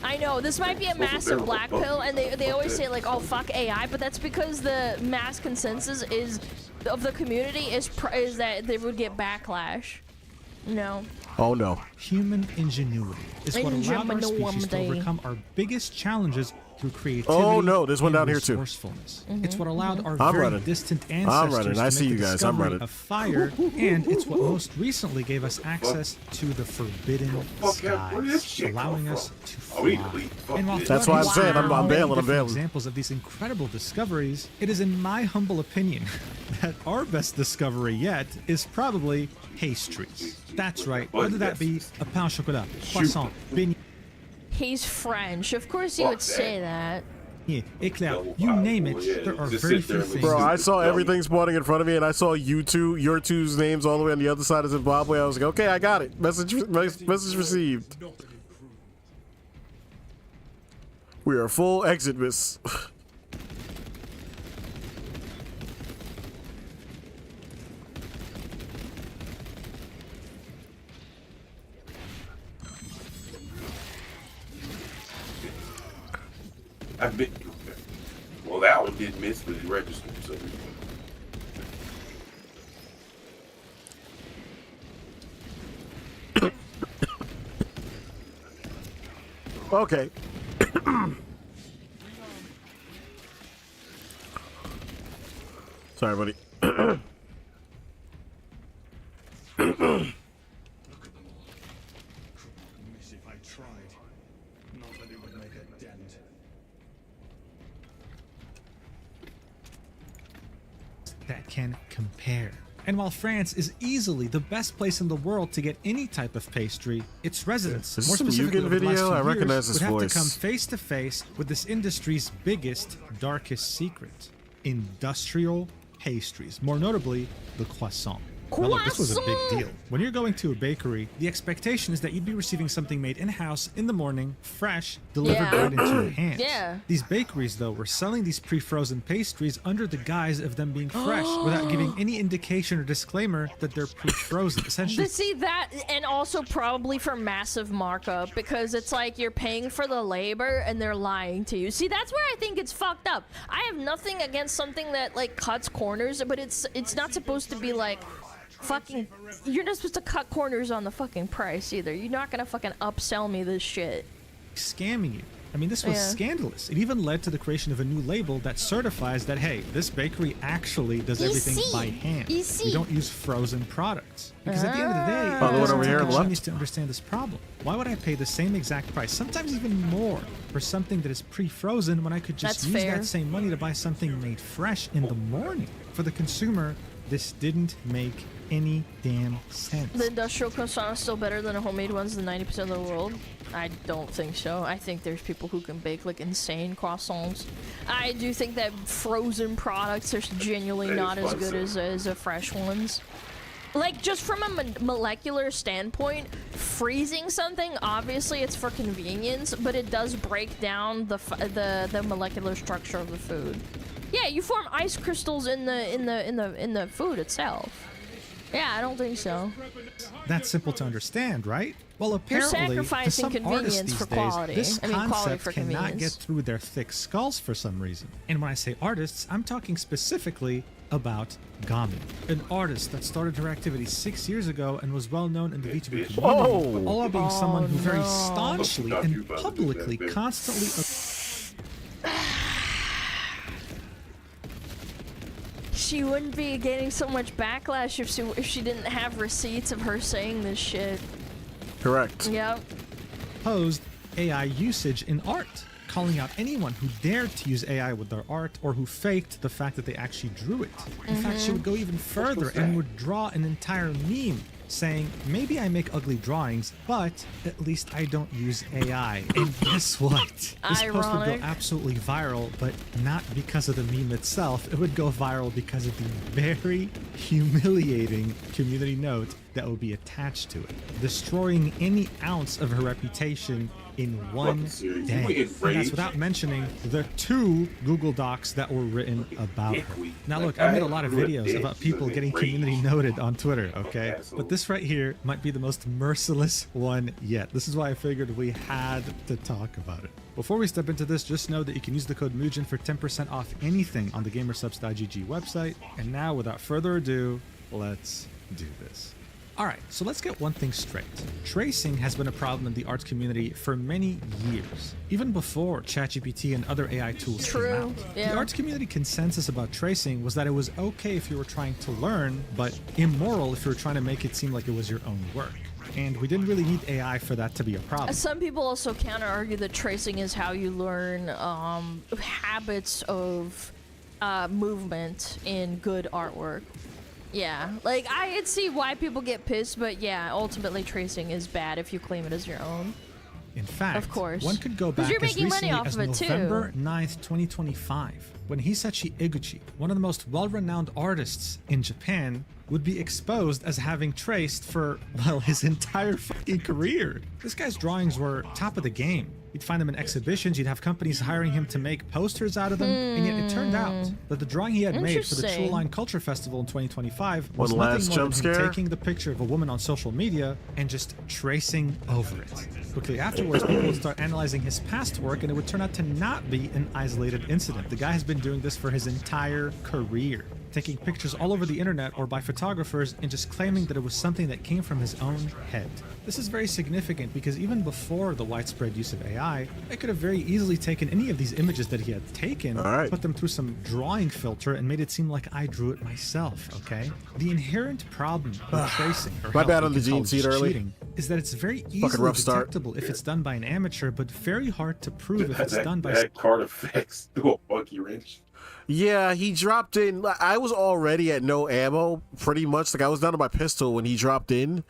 Speaker 8: I know, this might be a massive black pill, and they always say like, oh, fuck AI, but that's because the mass consensus of the community is that they would get backlash. No.
Speaker 6: Oh no.
Speaker 13: Human ingenuity is what allowed our species to overcome our biggest challenges through creativity.
Speaker 6: Oh no, there's one down here too.
Speaker 13: It's what allowed our very distant ancestors
Speaker 6: I
Speaker 13: to
Speaker 6: see
Speaker 13: make
Speaker 6: you
Speaker 13: the
Speaker 6: guys. I'm
Speaker 13: discovery
Speaker 6: running.
Speaker 13: of fire, and it's what most recently gave us access to the forbidden skies, allowing us to fly. And while
Speaker 6: That's why I'm saying I'm bailing.
Speaker 13: Examples of these incredible discoveries, it is in my humble opinion that our best discovery yet is probably pastries. That's right, whether that be a pain au chocolat, croissant, beignet.
Speaker 8: He's French. Of course he would say that.
Speaker 13: Yeah, eclair, you name it, there are very few things.
Speaker 6: Bro, I saw everything spawning in front of me, and I saw your two's names all the way on the other side of Zimbabwe. I was like, okay, I got it. Message received. We are full exit, miss.
Speaker 1: I've been. Well, that one did miss, but it registered. So.
Speaker 6: Okay. Sorry, buddy.
Speaker 9: Look at them all. Couldn't miss if I tried. Not that it would make a dent.
Speaker 13: That can compare. And while France is easily the best place in the world to get any type of pastry, its residents,
Speaker 6: Is
Speaker 13: more
Speaker 6: this some
Speaker 13: specifically
Speaker 6: Yugen
Speaker 13: over the last
Speaker 6: video?
Speaker 13: few
Speaker 6: I recognize
Speaker 13: years,
Speaker 6: this
Speaker 13: would have
Speaker 6: voice.
Speaker 13: to come face to face with this industry's biggest, darkest secret: industrial pastries, more notably the croissant. Now look, this was a big deal. When you're going to a bakery, the expectation is that you'd be receiving something made in-house in the morning, fresh, delivered right into your hands.
Speaker 8: Yeah.
Speaker 13: These bakeries, though, were selling these pre-frozen pastries under the guise of them being fresh, without giving any indication or disclaimer that they're pre-frozen. Essentially,
Speaker 8: See that, and also probably for massive markup, because it's like you're paying for the labor and they're lying to you. See, that's where I think it's fucked up. I have nothing against something that like cuts corners, but it's not supposed to be like fucking. You're not supposed to cut corners on the fucking price either. You're not gonna fucking upsell me this shit.
Speaker 13: scamming you. I mean, this was
Speaker 8: Yeah.
Speaker 13: scandalous. It even led to the creation of a new label that certifies that, hey, this bakery actually does everything by hand. We don't use frozen products. Because at the end of the day,
Speaker 6: Oh, the
Speaker 13: it
Speaker 6: one over here on the left?
Speaker 13: needs to understand this problem. Why would I pay the same exact price, sometimes even more, for something that is pre-frozen when I could just
Speaker 8: That's
Speaker 13: use
Speaker 8: fair.
Speaker 13: that same money to buy something made fresh in the morning? For the consumer, this didn't make any damn sense.
Speaker 8: The industrial croissant is still better than the homemade ones in 90% of the world. I don't think so. I think there's people who can bake like insane croissants. I do think that frozen products are genuinely not as good as the fresh ones. Like, just from a molecular standpoint, freezing something, obviously it's for convenience, but it does break down the molecular structure of the food. Yeah, you form ice crystals in the food itself. Yeah, I don't think so.
Speaker 13: That's simple to understand, right? Well,
Speaker 8: You're
Speaker 13: apparently, to
Speaker 8: sacrificing
Speaker 13: some artists
Speaker 8: convenience
Speaker 13: these
Speaker 8: for
Speaker 13: days,
Speaker 8: quality.
Speaker 13: this
Speaker 8: I mean, quality
Speaker 13: concept
Speaker 8: for
Speaker 13: cannot get
Speaker 8: convenience.
Speaker 13: through their thick skulls for some reason. And when I say artists, I'm talking specifically about Gami, an artist that started her activity 6 years ago and was well known in the VTuber community, but all while being someone who very staunchly and publicly constantly
Speaker 8: She wouldn't be getting so much backlash if she didn't have receipts of her saying this shit.
Speaker 6: Correct.
Speaker 8: Yep.
Speaker 13: opposed AI usage in art, calling out anyone who dared to use AI with their art or who faked the fact that they actually drew it. In fact, she would go even further and would draw an entire meme saying, maybe I make ugly drawings, but at least I don't use AI. And guess what? This post would
Speaker 8: Ironic.
Speaker 13: go absolutely viral, but not because of the meme itself. It would go viral because of the very humiliating community note that would be attached to it, destroying any ounce of her reputation in one day. And that's without mentioning the 2 Google Docs that were written about her. Now look, I made a lot of videos about people getting community noted on Twitter, okay? But this right here might be the most merciless one yet. This is why I figured we had to talk about it. Before we step into this, just know that you can use the code Mugen for 10% off anything on the GamerSubs.gg website. And now, without further ado, let's do this. Alright, so let's get one thing straight. Tracing has been a problem in the arts community for many years, even before ChatGPT and other AI tools came out.
Speaker 8: yeah.
Speaker 13: The arts community consensus about tracing was that it was okay if you were trying to learn, but immoral if you were trying to make it seem like it was your own work. And we didn't really need AI for that to be a problem.
Speaker 8: Some people also counter-argue that tracing is how you learn habits of movement in good artwork. Yeah, like, I could see why people get pissed, but yeah, ultimately tracing is bad if you claim it as your own.
Speaker 13: In fact,
Speaker 8: Of course.
Speaker 13: one could go
Speaker 8: 'Cause
Speaker 13: back
Speaker 8: you're
Speaker 13: as
Speaker 8: making money
Speaker 13: recently
Speaker 8: off
Speaker 13: as
Speaker 8: of it, too.
Speaker 13: November 9th, 2025. when Hisashi Iguchi, one of the most well-renowned artists in Japan, would be exposed as having traced for, well, his entire fucking career. This guy's drawings were top of the game. You'd find them in exhibitions, you'd have companies hiring him to make posters out of them, and yet it turned out that the drawing he had made for the True Line Culture Festival in 2025 was nothing more than him taking the picture of a woman on social media and just tracing over it. Quickly afterwards, people would start analyzing his past work, and it would turn out to not be an isolated incident. The guy has been doing this for his entire career, taking pictures all over the internet or by photographers and just claiming that it was something that came from his own head. This is very significant because even before the widespread use of AI, I could have very easily taken any of these images that he had taken, put them through some drawing filter, and made it seem like I drew it myself, okay? The inherent problem with tracing, or
Speaker 6: my bad on the gene seed early,
Speaker 13: cheating, is that it's very easily detectable if it's done by an amateur, but very hard to prove if it's done by...
Speaker 1: That card effects do a monkey wrench.
Speaker 6: Yeah, he dropped in. I was already at no ammo, pretty much. Like, I was down to my pistol when he dropped in.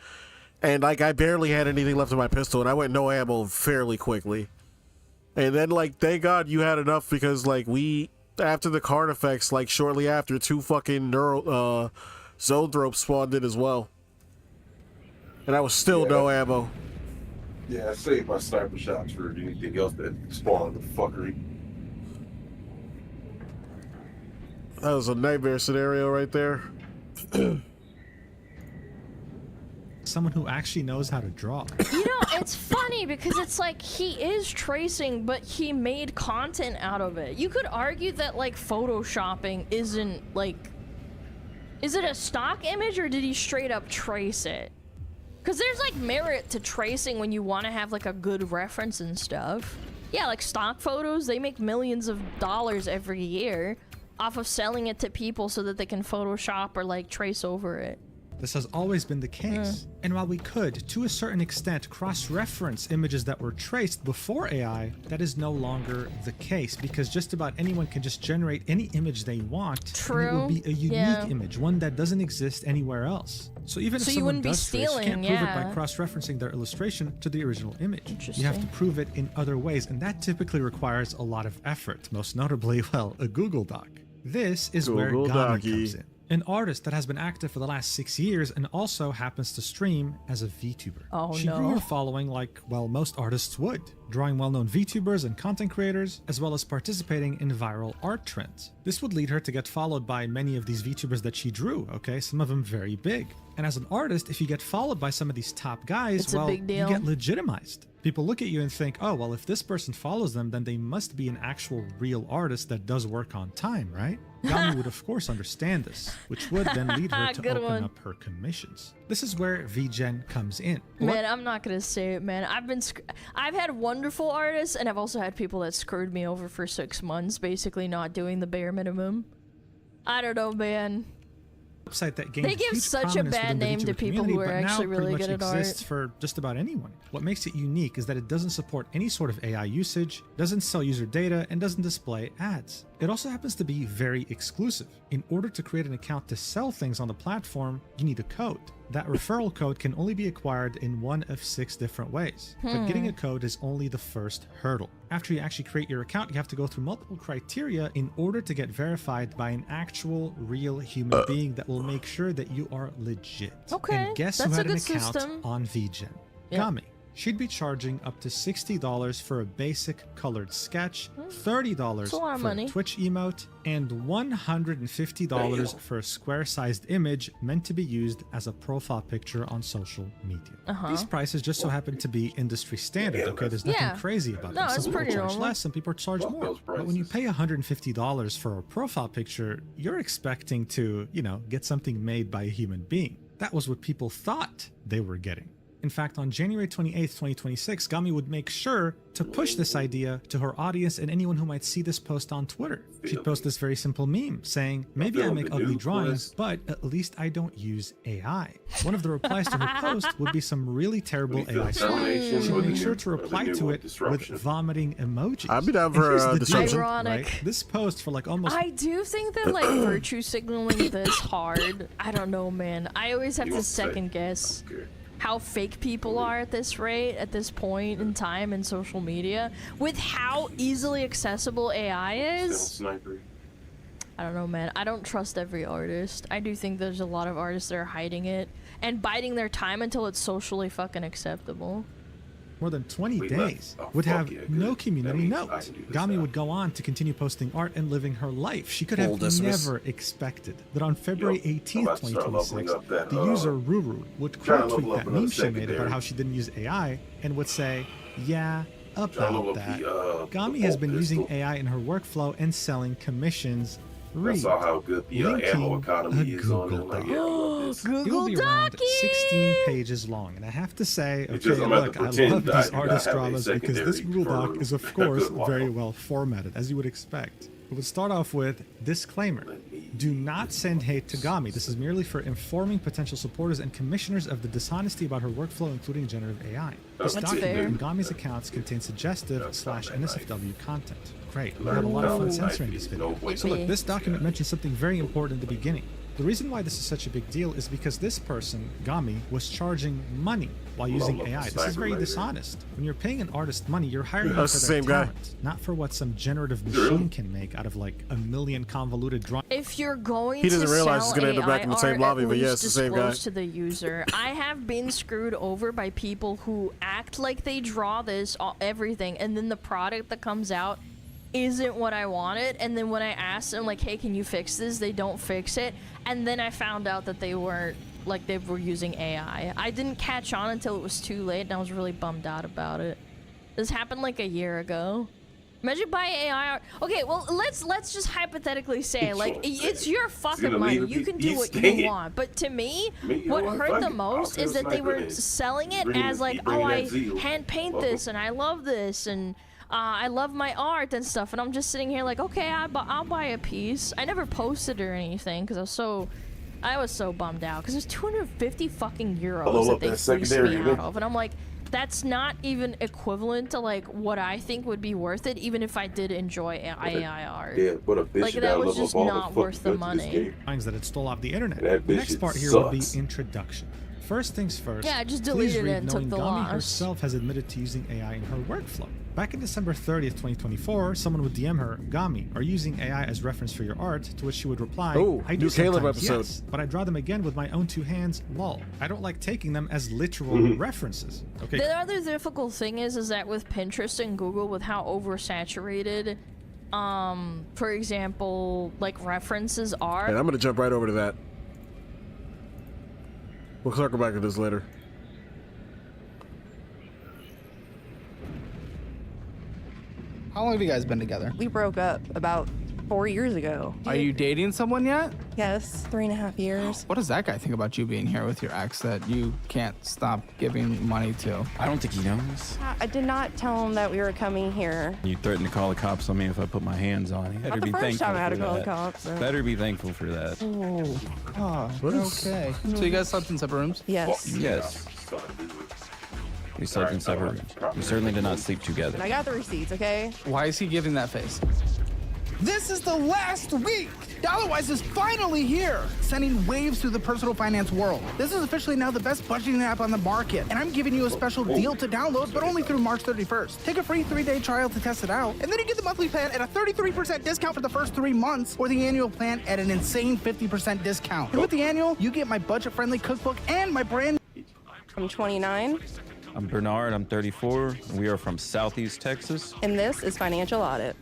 Speaker 6: And, like, I barely had anything left of my pistol, and I went no ammo fairly quickly. And then, like, thank God you had enough, because, like, after the card effects, like, shortly after, 2 fucking Zoanthropes spawned in as well. And I was still no ammo.
Speaker 1: Yeah, I saved my sniper shots for anything else that spawned the fuckery.
Speaker 6: That was a nightmare scenario right there.
Speaker 13: Someone who actually knows how to draw.
Speaker 8: You know, it's funny because it's like he is tracing, but he made content out of it. You could argue that, like, photoshopping isn't, like... Is it a stock image, or did he straight up trace it? Because there's, like, merit to tracing when you want to have, like, a good reference and stuff. Yeah, like, stock photos, they make millions of dollars every year off of selling it to people so that they can Photoshop or, like, trace over it.
Speaker 13: This has always been the case. And while we could, to a certain extent, cross-reference images that were traced before AI, that is no longer the case, because just about anyone can just generate any image they want.
Speaker 8: True.
Speaker 13: And it would be a unique image, one that doesn't exist anywhere else. So even if someone does trace, you can't prove it by cross-referencing their illustration to the original image. You have to prove it in other ways, and that typically requires a lot of effort, most notably, well, a Google Doc. This is where Gami comes in. An artist that has been active for the last 6 years and also happens to stream as a VTuber.
Speaker 8: Oh,
Speaker 13: she grew her following like, well, most artists would, drawing well-known VTubers and content creators, as well as participating in viral art trends. This would lead her to get followed by many of these VTubers that she drew, okay? Some of them very big. And as an artist, if you get followed by some of these top guys,
Speaker 8: it's
Speaker 13: well,
Speaker 8: a big deal.
Speaker 13: You get legitimized. People look at you and think, oh, well, if this person follows them, then they must be an actual real artist that does work on time, right? Gami would of course understand this, which would then lead her to open up her commissions. This is where VGen comes in.
Speaker 8: Man, I'm not gonna say it, man. I've had wonderful artists, and I've also had people that screwed me over for 6 months, basically not doing the bare minimum. I don't know, man.
Speaker 13: Website that gained
Speaker 8: they give
Speaker 13: huge
Speaker 8: such a bad name to people who are actually really good at art.
Speaker 13: Exists for just about anyone. What makes it unique is that it doesn't support any sort of AI usage, doesn't sell user data, and doesn't display ads. It also happens to be very exclusive. In order to create an account to sell things on the platform, you need a code. That referral code can only be acquired in one of 6 different ways. But getting a code is only the first hurdle. After you actually create your account, you have to go through multiple criteria in order to get verified by an actual, real human being that will make sure that you are legit.
Speaker 8: Okay,
Speaker 13: and guess
Speaker 8: that's
Speaker 13: who had
Speaker 8: a
Speaker 13: an
Speaker 8: good
Speaker 13: account
Speaker 8: system.
Speaker 13: on VGen?
Speaker 8: Yep.
Speaker 13: Gami. She'd be charging up to $60 for a basic colored sketch, $30 for a Twitch emote, and $150 for a square-sized image meant to be used as a profile picture on social media. These prices just so happen to be industry standard, okay? There's nothing crazy about them. Some people charge less, some people charge more. But when you pay $150 for a profile picture, you're expecting to, you know, get something made by a human being. That was what people thought they were getting. In fact, on January 28th, 2026, Gami would make sure to push this idea to her audience and anyone who might see this post on Twitter. She'd post this very simple meme saying, maybe I make ugly drawings, but at least I don't use AI. One of the replies to her post would be some really terrible AI stuff. She'd make sure to reply to it with vomiting emojis.
Speaker 6: I'd be down for disruption.
Speaker 8: Ironic.
Speaker 13: Right? This post for like almost...
Speaker 8: I do think that, like, virtue signaling this hard, I don't know, man. I always have to second guess how fake people are at this rate, at this point in time in social media, with how easily accessible AI is. I don't know, man. I don't trust every artist. I do think there's a lot of artists that are hiding it and biding their time until it's socially fucking acceptable.
Speaker 13: More than 20
Speaker 1: We
Speaker 13: days
Speaker 1: left. Oh,
Speaker 13: would
Speaker 1: fuck
Speaker 13: have
Speaker 1: yeah,
Speaker 13: no
Speaker 1: good.
Speaker 13: community
Speaker 1: That means
Speaker 13: note.
Speaker 1: I can do this
Speaker 13: Gami
Speaker 1: now.
Speaker 13: would go on to continue posting art and living her life. She could have
Speaker 4: Full dismiss.
Speaker 13: never expected that on February
Speaker 1: I'm
Speaker 13: 18th,
Speaker 1: about to start leveling
Speaker 13: 2026,
Speaker 1: up that,
Speaker 13: the user Ruru would
Speaker 1: trying to
Speaker 13: quote tweet
Speaker 1: level up
Speaker 13: that
Speaker 1: another
Speaker 13: meme she made
Speaker 1: secondary.
Speaker 13: about how she didn't use AI and would say, yeah,
Speaker 1: Trying to level
Speaker 13: about
Speaker 1: up
Speaker 13: that.
Speaker 1: the
Speaker 13: Gami has
Speaker 1: bolt
Speaker 13: been using
Speaker 1: pistol.
Speaker 13: AI in her workflow and selling commissions.
Speaker 1: I
Speaker 13: Read.
Speaker 1: saw how good the ammo
Speaker 13: Linking
Speaker 1: economy
Speaker 13: a
Speaker 1: is on it.
Speaker 13: Google
Speaker 1: Like,
Speaker 13: Doc.
Speaker 1: yeah, I love this.
Speaker 13: It will
Speaker 8: Google
Speaker 13: be around
Speaker 8: Docky!
Speaker 13: 16 pages long, and I have to say,
Speaker 1: It's
Speaker 13: okay,
Speaker 1: just, I'm about to
Speaker 13: look, I
Speaker 1: pretend
Speaker 13: love
Speaker 1: that I
Speaker 13: these
Speaker 1: do not
Speaker 13: artist
Speaker 1: have a
Speaker 13: dramas because this
Speaker 1: secondary
Speaker 13: Google Doc
Speaker 1: for
Speaker 13: is, of
Speaker 1: a
Speaker 13: course,
Speaker 1: good while.
Speaker 13: very well formatted, as you would expect. It would start off with disclaimer: do not send hate to Gami. This is merely for informing potential supporters and commissioners of the dishonesty about her workflow, including generative AI. This
Speaker 8: That's
Speaker 13: document
Speaker 8: fair.
Speaker 13: in Gami's accounts contains suggestive /
Speaker 1: not that nice.
Speaker 13: NSFW content. Great, we
Speaker 1: Learn
Speaker 13: have a lot of
Speaker 1: how
Speaker 13: fun
Speaker 1: life
Speaker 13: censoring
Speaker 1: is.
Speaker 13: this video.
Speaker 1: No way.
Speaker 13: So look, this document mentions something very important at the beginning. The reason why this is such a big deal is because this person, Gami, was charging money while using
Speaker 1: Love
Speaker 13: AI.
Speaker 1: the
Speaker 13: This is very
Speaker 1: cyber
Speaker 13: dishonest. When you're paying an artist money, you're hiring them for
Speaker 6: That's the
Speaker 13: their
Speaker 6: same guy.
Speaker 13: talent, not for what some generative machine can make out of like a million convoluted drawings.
Speaker 8: If you're going
Speaker 6: He doesn't
Speaker 8: to
Speaker 6: realize
Speaker 8: sell
Speaker 6: he's gonna end up back in the
Speaker 8: AI
Speaker 6: same
Speaker 8: art,
Speaker 6: lobby,
Speaker 8: at
Speaker 6: but yeah,
Speaker 8: least
Speaker 6: it's the same guy.
Speaker 8: disclose to the user. I have been screwed over by people who act like they draw this everything, and then the product that comes out isn't what I wanted. And then when I asked them, like, hey, can you fix this? They don't fix it. And then I found out that they weren't, like, they were using AI. I didn't catch on until it was too late, and I was really bummed out about it. This happened like a year ago. Imagine buying AI art. Okay, well, let's just hypothetically say, like, it's your fucking
Speaker 1: gonna
Speaker 8: money.
Speaker 1: leave
Speaker 8: You
Speaker 1: it-
Speaker 8: can do
Speaker 1: he's
Speaker 8: what you
Speaker 1: staying.
Speaker 8: want. But to me,
Speaker 1: Me,
Speaker 8: what
Speaker 1: you know,
Speaker 8: hurt
Speaker 1: fuck
Speaker 8: the
Speaker 1: it.
Speaker 8: most
Speaker 1: I'll
Speaker 8: is that
Speaker 1: throw
Speaker 8: they
Speaker 1: sniper
Speaker 8: were
Speaker 1: in.
Speaker 8: selling it
Speaker 1: Bring
Speaker 8: as
Speaker 1: it-
Speaker 8: like,
Speaker 1: keep bringing
Speaker 8: oh, I
Speaker 1: that zeal.
Speaker 8: hand paint
Speaker 1: Love it.
Speaker 8: this and I love this and I love my art and stuff. And I'm just sitting here like, okay, I'll buy a piece. I never posted or anything because I was so bummed out because there's 250 fucking euros
Speaker 1: Hello,
Speaker 8: that
Speaker 1: look,
Speaker 8: they
Speaker 1: that's
Speaker 8: fleeced
Speaker 1: secondary,
Speaker 8: me
Speaker 1: man.
Speaker 8: out of, and I'm like, that's not even equivalent to like what I think would be worth it, even if I did enjoy AI art.
Speaker 1: Yeah, but a bitch
Speaker 8: Like,
Speaker 1: that
Speaker 8: that was
Speaker 1: level
Speaker 8: just
Speaker 1: up all
Speaker 8: not
Speaker 1: the
Speaker 8: worth the
Speaker 1: fucking goods in this
Speaker 8: money.
Speaker 1: game.
Speaker 13: Things that it stole off the internet.
Speaker 1: That
Speaker 13: The
Speaker 1: bitch
Speaker 13: next part
Speaker 1: shit
Speaker 13: here will be
Speaker 1: sucks.
Speaker 13: introduction. First things first.
Speaker 8: Yeah, I just
Speaker 13: please
Speaker 8: deleted
Speaker 13: read
Speaker 8: it and took
Speaker 13: knowing
Speaker 8: the
Speaker 13: Gami
Speaker 8: loss.
Speaker 13: herself has admitted to using AI in her workflow. Back in December 30th, 2024, someone would DM her, Gami, are you using AI as reference for your art? To which she would reply,
Speaker 6: Oh,
Speaker 13: I do
Speaker 6: new Caleb
Speaker 13: sometimes,
Speaker 6: episode.
Speaker 13: yes, but I draw them again with my own two hands, lol. I don't like taking them as literal
Speaker 6: Mm-hmm.
Speaker 13: references. Okay,
Speaker 8: The other difficult thing is that with Pinterest and Google, with how oversaturated, for example, like references are.
Speaker 6: And I'm gonna jump right over to that. We'll circle back to this later.
Speaker 12: How long have you guys been together?
Speaker 14: We broke up about 4 years ago.
Speaker 12: Are you dating someone yet?
Speaker 14: Yes, 3.5 years.
Speaker 12: What does that guy think about you being here with your ex that you can't stop giving money to?
Speaker 15: I don't think he knows.
Speaker 14: I did not tell him that we were coming here.
Speaker 15: You threatened to call the cops on me if I put my hands on him.
Speaker 14: Not the first time I had to call the cops. so-
Speaker 15: Better be thankful for that.
Speaker 12: Oh, okay. So you guys slept in separate rooms?
Speaker 14: Yes.
Speaker 15: Yes. We slept in separate rooms. We certainly did not sleep together.
Speaker 14: And I got the receipts, okay?
Speaker 12: Why is he giving that face? This is the last week! DollarWise is finally here, sending waves through the personal finance world. This is officially now the best budgeting app on the market, and I'm giving you a special deal to download, but only through March 31st. Take a free 3-day trial to test it out, and then you get the monthly plan at a 33% discount for the first 3 months, or the annual plan at an insane 50% discount. And with the annual, you get my budget-friendly cookbook and my brand.
Speaker 14: I'm 29,
Speaker 15: I'm Bernard, I'm 34, and we are from Southeast Texas.
Speaker 14: and this is Financial Audit.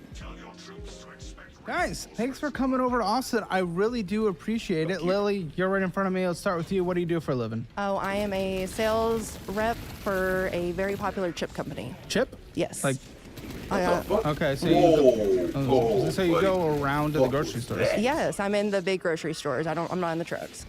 Speaker 12: Guys, thanks for coming over to Austin. I really do appreciate it. Lily, you're right in front of me. Let's start with you. What do you do for a living?
Speaker 14: Oh, I am a sales rep for a very popular chip company.
Speaker 12: Chip?
Speaker 14: Yes.
Speaker 12: Like,
Speaker 14: I,
Speaker 12: okay, so you go around to the grocery stores.
Speaker 14: Yes, I'm in the big grocery stores. I'm not in the trucks.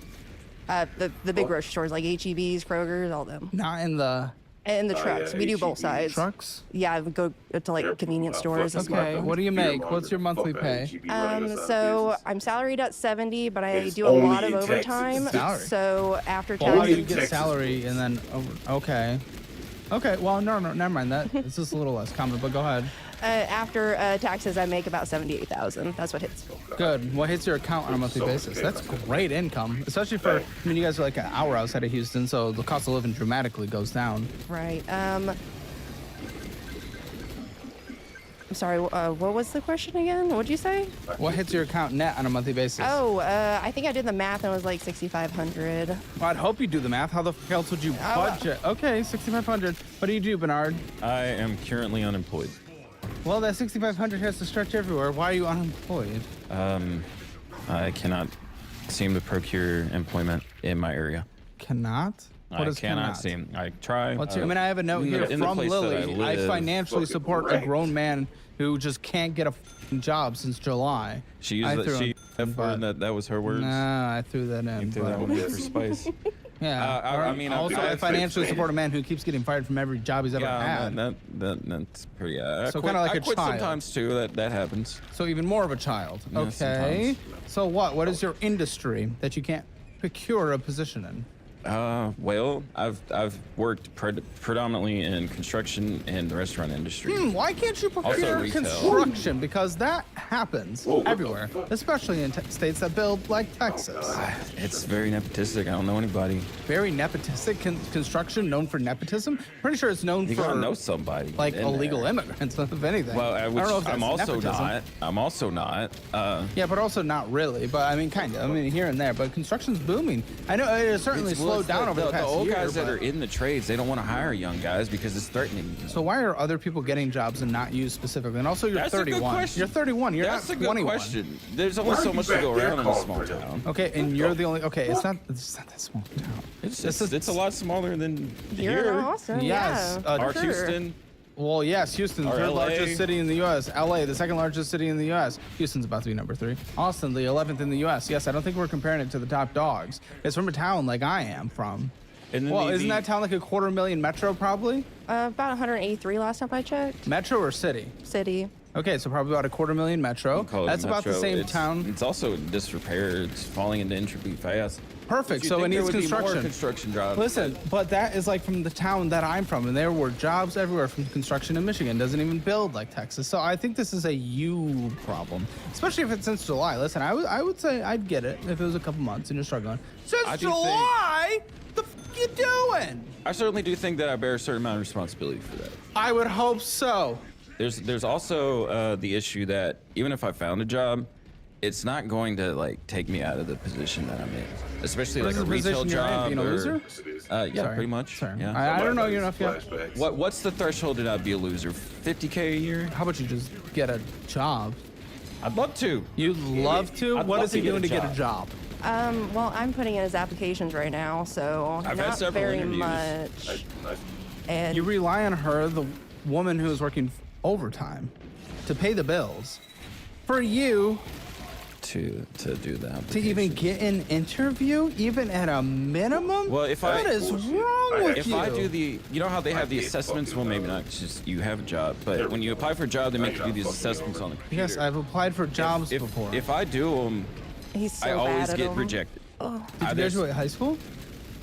Speaker 14: The big grocery stores like H-E-B's, Kroger's, all them.
Speaker 12: Not in the...
Speaker 14: And the
Speaker 12: Oh,
Speaker 14: trucks.
Speaker 12: yeah,
Speaker 14: We do both
Speaker 12: H-E-B.
Speaker 14: sides.
Speaker 12: Trucks?
Speaker 14: Yeah, I would go to like convenience stores. and
Speaker 12: Okay,
Speaker 14: stuff.
Speaker 12: what do you make? What's your monthly pay?
Speaker 14: So I'm salaried at 70, but I
Speaker 12: It's
Speaker 14: do a
Speaker 12: only
Speaker 14: lot of
Speaker 12: in Texas.
Speaker 14: overtime.
Speaker 12: Salary.
Speaker 14: So after
Speaker 12: Well, how do you
Speaker 14: taxes,
Speaker 12: get salary and then... Okay. Okay, well, no, never mind that. It's just a little less common, but go ahead.
Speaker 14: after taxes, I make about 78,000. That's what hits.
Speaker 12: Good. What hits your account on a monthly basis? That's great income, especially for, I mean, you guys are like an hour outside of Houston, so the cost of living dramatically goes down.
Speaker 14: Right. I'm sorry, what was the question again? What'd you say?
Speaker 12: What hits your account net on a monthly basis?
Speaker 14: Oh, I think I did the math and it was like 6,500.
Speaker 12: Well, I'd hope you do the math. How the f else would you budget? Okay, 6,500. What do you do, Bernard?
Speaker 15: I am currently unemployed.
Speaker 12: Well, that 6,500 has to stretch everywhere. Why are you unemployed?
Speaker 15: I cannot seem to procure employment in my area.
Speaker 12: Cannot? What
Speaker 15: I cannot seem. I try.
Speaker 12: I mean, I have a note here from Lily. I financially support a grown man who just can't get a job since July.
Speaker 15: She used that was her words.
Speaker 12: Nah, I threw that in.
Speaker 15: You threw that one in for spice.
Speaker 12: Yeah.
Speaker 15: I mean,
Speaker 12: I financially support a man who keeps getting fired from every job he's ever had.
Speaker 15: That's pretty.
Speaker 12: So kind of like
Speaker 15: I
Speaker 12: a
Speaker 15: quit
Speaker 12: child.
Speaker 15: sometimes too. That happens.
Speaker 12: So even more of a child.
Speaker 15: Yeah,
Speaker 12: Okay.
Speaker 15: sometimes.
Speaker 12: So what is your industry that you can't procure a position in?
Speaker 15: Well, I've worked predominantly in construction and the restaurant industry.
Speaker 12: Why can't you
Speaker 15: Also
Speaker 12: procure
Speaker 15: retail.
Speaker 12: construction? Because that happens everywhere, especially in states that build like Texas.
Speaker 15: It's very nepotistic. I don't know anybody.
Speaker 12: Very nepotistic construction, known for nepotism. Pretty sure it's known
Speaker 15: You
Speaker 12: for
Speaker 15: gotta know somebody.
Speaker 12: like
Speaker 15: in
Speaker 12: illegal
Speaker 15: there.
Speaker 12: immigrants, if anything.
Speaker 15: Well,
Speaker 12: I don't know if that's
Speaker 15: I'm also
Speaker 12: nepotism.
Speaker 15: not. I'm also not.
Speaker 12: Yeah, but also not really. But I mean, kind of. I mean, here and there. But construction's booming. I know it has certainly slowed down over the past
Speaker 15: old
Speaker 12: year.
Speaker 15: guys that
Speaker 12: but-
Speaker 15: are in the trades, they don't want to hire young guys because it's threatening.
Speaker 12: So why are other people getting jobs and not you specifically? And also, you're
Speaker 15: That's a good
Speaker 12: 31.
Speaker 15: question.
Speaker 12: You're 31. You're
Speaker 15: That's
Speaker 12: not
Speaker 15: a good
Speaker 12: 21.
Speaker 15: question. There's only so much to go around in a small town.
Speaker 12: Okay, and you're the only. Okay, it's not that small town.
Speaker 15: It's a lot smaller than
Speaker 14: You're
Speaker 15: here.
Speaker 14: awesome.
Speaker 12: Yes,
Speaker 14: Yeah,
Speaker 15: Our
Speaker 14: sure.
Speaker 15: Houston.
Speaker 12: Well, yes, Houston, the
Speaker 15: Or
Speaker 12: third
Speaker 15: LA.
Speaker 12: largest city in the U.S. LA, the second largest city in the U.S. Houston's about to be number 3. Austin, the 11th in the U.S. Yes, I don't think we're comparing it to the top dogs. It's from a town like I am from.
Speaker 15: And then
Speaker 12: Well, isn't that town like a 250,000 metro probably?
Speaker 14: About 183 last time I checked.
Speaker 12: Metro or city?
Speaker 14: City.
Speaker 12: Okay, so probably about a 250,000 metro.
Speaker 15: Call it
Speaker 12: That's about the
Speaker 15: metro.
Speaker 12: same
Speaker 15: It's-
Speaker 12: town.
Speaker 15: It's also in disrepair. It's falling into entropy fast.
Speaker 12: Perfect.
Speaker 15: You'd
Speaker 12: So it
Speaker 15: think there
Speaker 12: needs
Speaker 15: would be more
Speaker 12: construction.
Speaker 15: construction jobs.
Speaker 12: Listen, but that is like from the town that I'm from, and there were jobs everywhere from construction in Michigan. Doesn't even build like Texas. So I think this is a you problem, especially if it's since July. Listen, I would say I'd get it if it was a couple months and you're struggling. Since
Speaker 15: I do
Speaker 12: July, the f you doing?
Speaker 15: I certainly do think that I bear a certain amount of responsibility for that.
Speaker 12: I would hope so.
Speaker 15: There's also the issue that even if I found a job, it's not going to like take me out of the position that I'm in, especially
Speaker 12: What
Speaker 15: like
Speaker 12: is
Speaker 15: a
Speaker 12: the
Speaker 15: retail
Speaker 12: position you're in,
Speaker 15: job.
Speaker 12: being a
Speaker 15: or-
Speaker 12: loser?
Speaker 15: Yeah,
Speaker 12: Sorry.
Speaker 15: pretty much.
Speaker 12: Sorry.
Speaker 15: Yeah.
Speaker 12: I don't know you enough yet.
Speaker 15: What's the threshold to not be a loser? 50K a year?
Speaker 12: How about you just get a job?
Speaker 15: I'd love to.
Speaker 12: You'd love to?
Speaker 15: I'd
Speaker 12: What
Speaker 15: love
Speaker 12: is he
Speaker 15: to get
Speaker 12: doing
Speaker 15: a
Speaker 12: to get a
Speaker 15: job.
Speaker 12: job?
Speaker 14: Well, I'm putting in his applications right now, so
Speaker 15: I've had
Speaker 14: not
Speaker 15: several
Speaker 14: very
Speaker 15: interviews.
Speaker 14: much. And
Speaker 12: You rely on her, the woman who is working overtime, to pay the bills. For you
Speaker 15: To do that.
Speaker 12: to even get an interview, even at a minimum?
Speaker 15: Well, if
Speaker 12: What
Speaker 15: I
Speaker 12: is wrong with
Speaker 15: if
Speaker 12: you?
Speaker 15: I do you know how they have the assessments? Well, maybe not. It's just you have a job, but when you apply for a job, they make you do these assessments on the computer.
Speaker 12: Yes, I've applied for jobs
Speaker 15: if,
Speaker 12: before.
Speaker 15: If I do them,
Speaker 14: he's so
Speaker 15: I always
Speaker 14: bad at
Speaker 15: get
Speaker 14: them.
Speaker 15: rejected.
Speaker 14: Oh.
Speaker 12: Did you graduate high school?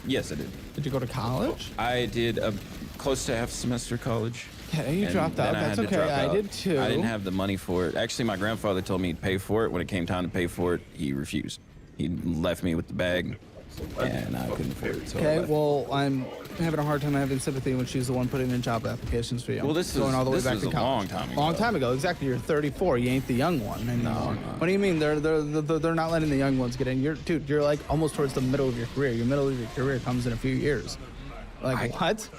Speaker 15: Yes, I did.
Speaker 12: Did you go to college?
Speaker 15: I did a close to half semester of college.
Speaker 12: Okay, you
Speaker 15: and
Speaker 12: dropped
Speaker 15: then
Speaker 12: out.
Speaker 15: I
Speaker 12: That's
Speaker 15: had to
Speaker 12: okay.
Speaker 15: drop
Speaker 12: I
Speaker 15: out.
Speaker 12: did too.
Speaker 15: I didn't have the money for it. Actually, my grandfather told me he'd pay for it. When it came time to pay for it, he refused. He left me with the bag, and I couldn't afford it. So I
Speaker 12: Okay,
Speaker 15: left.
Speaker 12: well, I'm having a hard time having sympathy when she's the one putting in job applications for you.
Speaker 15: Well, this
Speaker 12: going
Speaker 15: was-
Speaker 12: all the way
Speaker 15: this
Speaker 12: back
Speaker 15: was
Speaker 12: to
Speaker 15: a
Speaker 12: college.
Speaker 15: long time ago.
Speaker 12: Long time ago, exactly. You're 34. You ain't the young one anymore. What do you mean? They're not letting the young ones get in. You're like almost towards the middle of your career. Your middle of your career comes in a few years. Like what?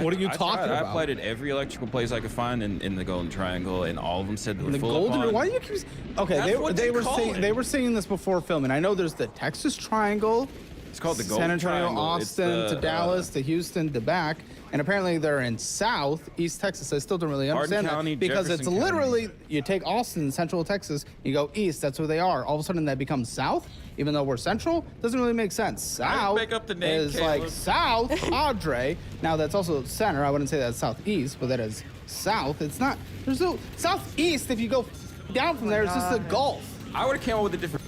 Speaker 12: What are you talking
Speaker 15: tried. I
Speaker 12: about?
Speaker 15: applied at every electrical place I could find in the Golden Triangle, and all of them said they were
Speaker 12: The
Speaker 15: full
Speaker 12: golden.
Speaker 15: up on.
Speaker 12: Why do you keep? Okay,
Speaker 15: That's what
Speaker 12: they were
Speaker 15: call
Speaker 12: saying
Speaker 15: it.
Speaker 12: they were saying this before filming. I know there's the Texas Triangle.
Speaker 15: It's called the
Speaker 12: San
Speaker 15: Golden
Speaker 12: Antonio,
Speaker 15: Triangle. It's
Speaker 12: Austin
Speaker 15: the,
Speaker 12: to Dallas to Houston to back, and apparently they're in East Texas. I still don't really
Speaker 15: Hardin
Speaker 12: understand
Speaker 15: County,
Speaker 12: that because
Speaker 15: Jefferson
Speaker 12: it's
Speaker 15: County.
Speaker 12: literally you take Austin, Central Texas, you go east. That's where they are. All of a sudden that becomes south, even though we're central. Doesn't really make sense. South
Speaker 15: make up the name,
Speaker 12: is
Speaker 15: Caleb.
Speaker 12: like south, Padre. Now that's also center. I wouldn't say that's southeast, but that is south. It's not. There's no southeast. If you go down from there, it's just the Gulf.
Speaker 15: I would have came up with a different.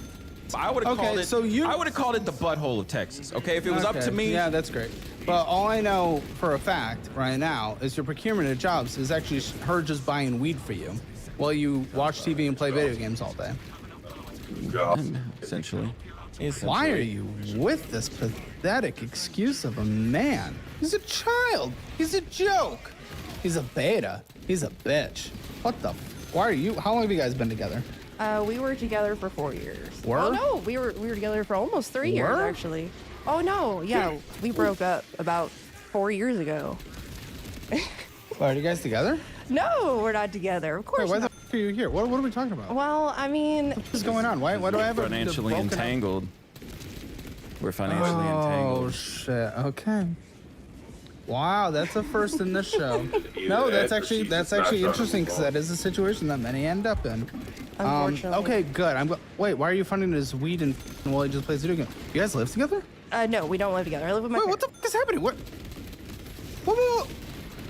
Speaker 15: I would have
Speaker 12: Okay,
Speaker 15: called it.
Speaker 12: so you-
Speaker 15: I would have called it the butthole of Texas. Okay, if it was up
Speaker 12: Okay,
Speaker 15: to me.
Speaker 12: Yeah, that's great. But all I know for a fact right now is your procurement of jobs is actually her just buying weed for you while you watch TV and play video games all day.
Speaker 15: Essentially.
Speaker 12: Why are you with this pathetic excuse of a man? He's a child. He's a joke. He's a beta. He's a bitch. What the? Why are you? How long have you guys been together?
Speaker 14: We were together for 4 years.
Speaker 12: Were?
Speaker 14: Oh no, we were together for almost 3 years
Speaker 12: Were?
Speaker 14: actually. Oh no, yeah, we broke up about 4 years ago.
Speaker 12: Are you guys together?
Speaker 14: No, we're not together. Of course
Speaker 12: Wait, why
Speaker 14: not.
Speaker 12: the f are you here? What are we talking about?
Speaker 14: Well, I mean,
Speaker 12: What is going on? Why do I have a
Speaker 15: Financially
Speaker 12: broken up-
Speaker 15: entangled. We're financially entangled.
Speaker 12: Oh shit. Okay. Wow, that's a first in this show. No, that's actually interesting because that is a situation that many end up in.
Speaker 14: Unfortunately.
Speaker 12: Okay, good. Wait, why are you funding his weed and while he just plays video games? You guys live together?
Speaker 14: no, we don't live together. I live with my
Speaker 12: Wait, what the f is happening? What?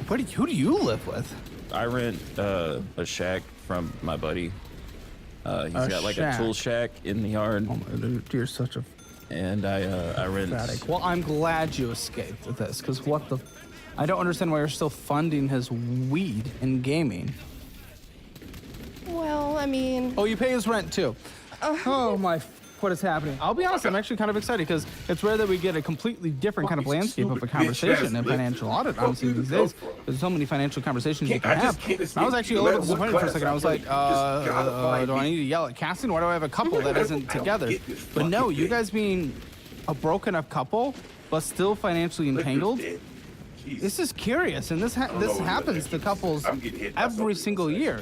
Speaker 12: Who do you live with?
Speaker 15: I rent a shack from my buddy. He's got like a tool shack in the yard.
Speaker 12: Oh my dude, you're such a
Speaker 15: and I rent.
Speaker 12: pathetic. Well, I'm glad you escaped with this, because what the? I don't understand why you're still funding his weed and gaming.
Speaker 14: Well, I mean.
Speaker 12: Oh, you pay his rent too. Oh my. What is happening? I'll be honest, I'm actually kind of excited because it's rare that we get a completely different kind of landscape of a conversation in financial audit, honestly, these days. There's so many financial conversations you can have. I was actually a little bit disappointed for a second. I was like, do I need to yell at casting? Why do I have a couple that isn't together? But no, you guys being a broken up couple, but still financially entangled? This is curious, and this happens to couples every single year.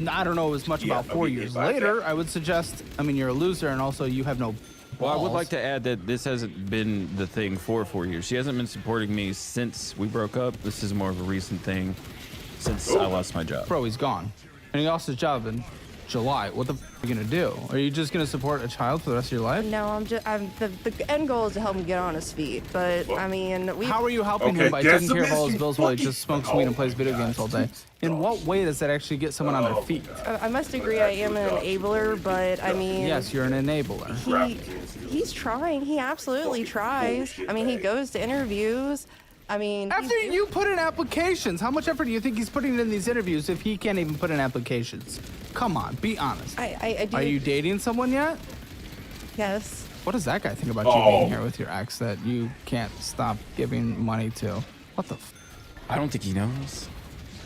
Speaker 12: I don't know as much about 4 years later. I would suggest, I mean, you're a loser, and also you have no balls.
Speaker 15: Well, I would like to add that this hasn't been the thing for 4 years. She hasn't been supporting me since we broke up. This is more of a recent thing since I lost my job.
Speaker 12: Bro, he's gone. And he lost his job in July. What the f are you gonna do? Are you just gonna support a child for the rest of your life?
Speaker 14: No, the end goal is to help him get on his feet. But I mean,
Speaker 12: How are you helping him by taking care of all his bills while he just smokes weed and plays video games all day? In what way does that actually get someone on their feet?
Speaker 14: I must agree, I am an enabler. But I mean,
Speaker 12: Yes, you're an enabler.
Speaker 14: he's trying. He absolutely tries. I mean, he goes to interviews. I mean,
Speaker 12: After you put in applications, how much effort do you think he's putting in these interviews if he can't even put in applications? Come on, be honest.
Speaker 14: I do.
Speaker 12: Are you dating someone yet?
Speaker 14: Yes.
Speaker 12: What does that guy think about you being here with your ex that you can't stop giving money to? What the f?
Speaker 15: I don't think he knows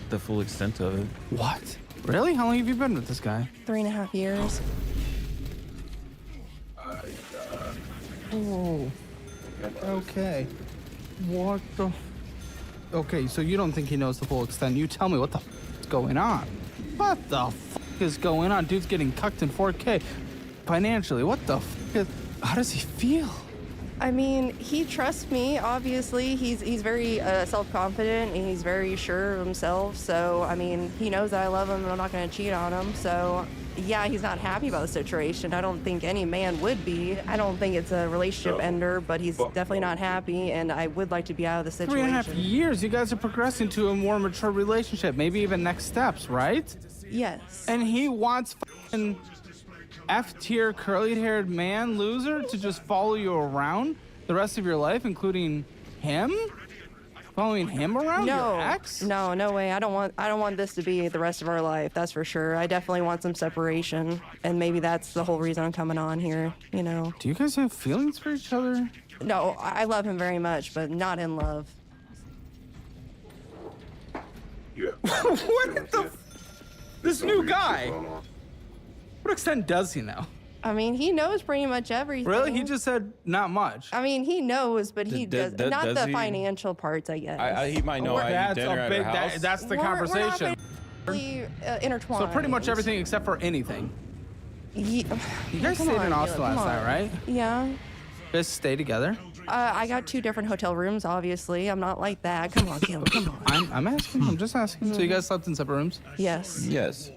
Speaker 15: the full extent of it.
Speaker 12: What? Really? How long have you been with this guy?
Speaker 14: 3.5 years.
Speaker 12: Oh. Okay. What the? Okay, so you don't think he knows the full extent. You tell me what the f is going on. What the f is going on? Dude's getting cucked in 4K financially. What the f is, how does he feel?
Speaker 14: I mean, he trusts me. Obviously, he's very self-confident and he's very sure of himself. So, I mean, he knows that I love him and I'm not going to cheat on him. So, yeah, he's not happy about the situation. I don't think any man would be. I don't think it's a relationship ender, but he's definitely not happy, and I would like to be out of the situation.
Speaker 12: 3.5 years. You guys are progressing to a more mature relationship. Maybe even next steps, right?
Speaker 14: Yes.
Speaker 12: And he wants f***ing F-tier curly-haired man loser to just follow you around the rest of your life, including him? Following him around? Your ex?
Speaker 14: No way. I don't want this to be the rest of our life. That's for sure. I definitely want some separation, and maybe that's the whole reason I'm coming on here. You know.
Speaker 12: Do you guys have feelings for each other?
Speaker 14: No, I love him very much, but not in love.
Speaker 12: What the? This new guy. What extent does he know?
Speaker 14: I mean, he knows pretty much everything.
Speaker 12: Really? He just said not much.
Speaker 14: I mean, he knows, but he does not
Speaker 15: does
Speaker 14: the
Speaker 15: he?
Speaker 14: financial parts, I guess.
Speaker 15: He might know I eat dinner at her house.
Speaker 12: That's the
Speaker 14: We're not
Speaker 12: conversation.
Speaker 14: really, intertwined.
Speaker 12: So pretty much everything except for anything. You guys
Speaker 14: Come
Speaker 12: stayed
Speaker 14: on,
Speaker 12: in Austin
Speaker 14: Caleb,
Speaker 12: last
Speaker 14: come
Speaker 12: night,
Speaker 14: on.
Speaker 12: right?
Speaker 14: Yeah.
Speaker 12: You guys stay together?
Speaker 14: I got 2 different hotel rooms, obviously. I'm not like that. Come on, Caleb, come on.
Speaker 12: I'm asking. I'm just asking. So you guys slept in separate rooms?
Speaker 14: Yes.
Speaker 15: Yes.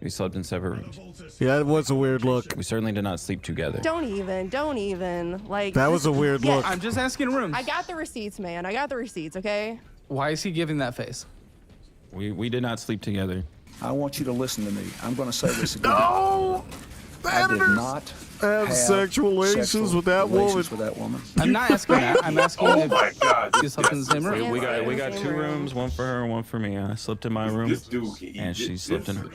Speaker 15: We slept in separate rooms.
Speaker 6: Yeah, it was a weird look.
Speaker 15: We certainly did not sleep together.
Speaker 14: Don't even. Like.
Speaker 6: That was a weird look.
Speaker 12: I'm just asking rooms.
Speaker 14: I got the receipts, man. I got the receipts, okay?
Speaker 12: Why is he giving that face?
Speaker 15: We did not sleep together.
Speaker 24: I want you to listen to me. I'm going to say this again.
Speaker 6: No!
Speaker 24: I did not
Speaker 6: have sexual relations with that
Speaker 24: woman.
Speaker 12: I'm not asking that. I'm asking if you slept in the same room.
Speaker 15: We got 2 rooms, one for her and one for me. I slept in my room, and she slept in her.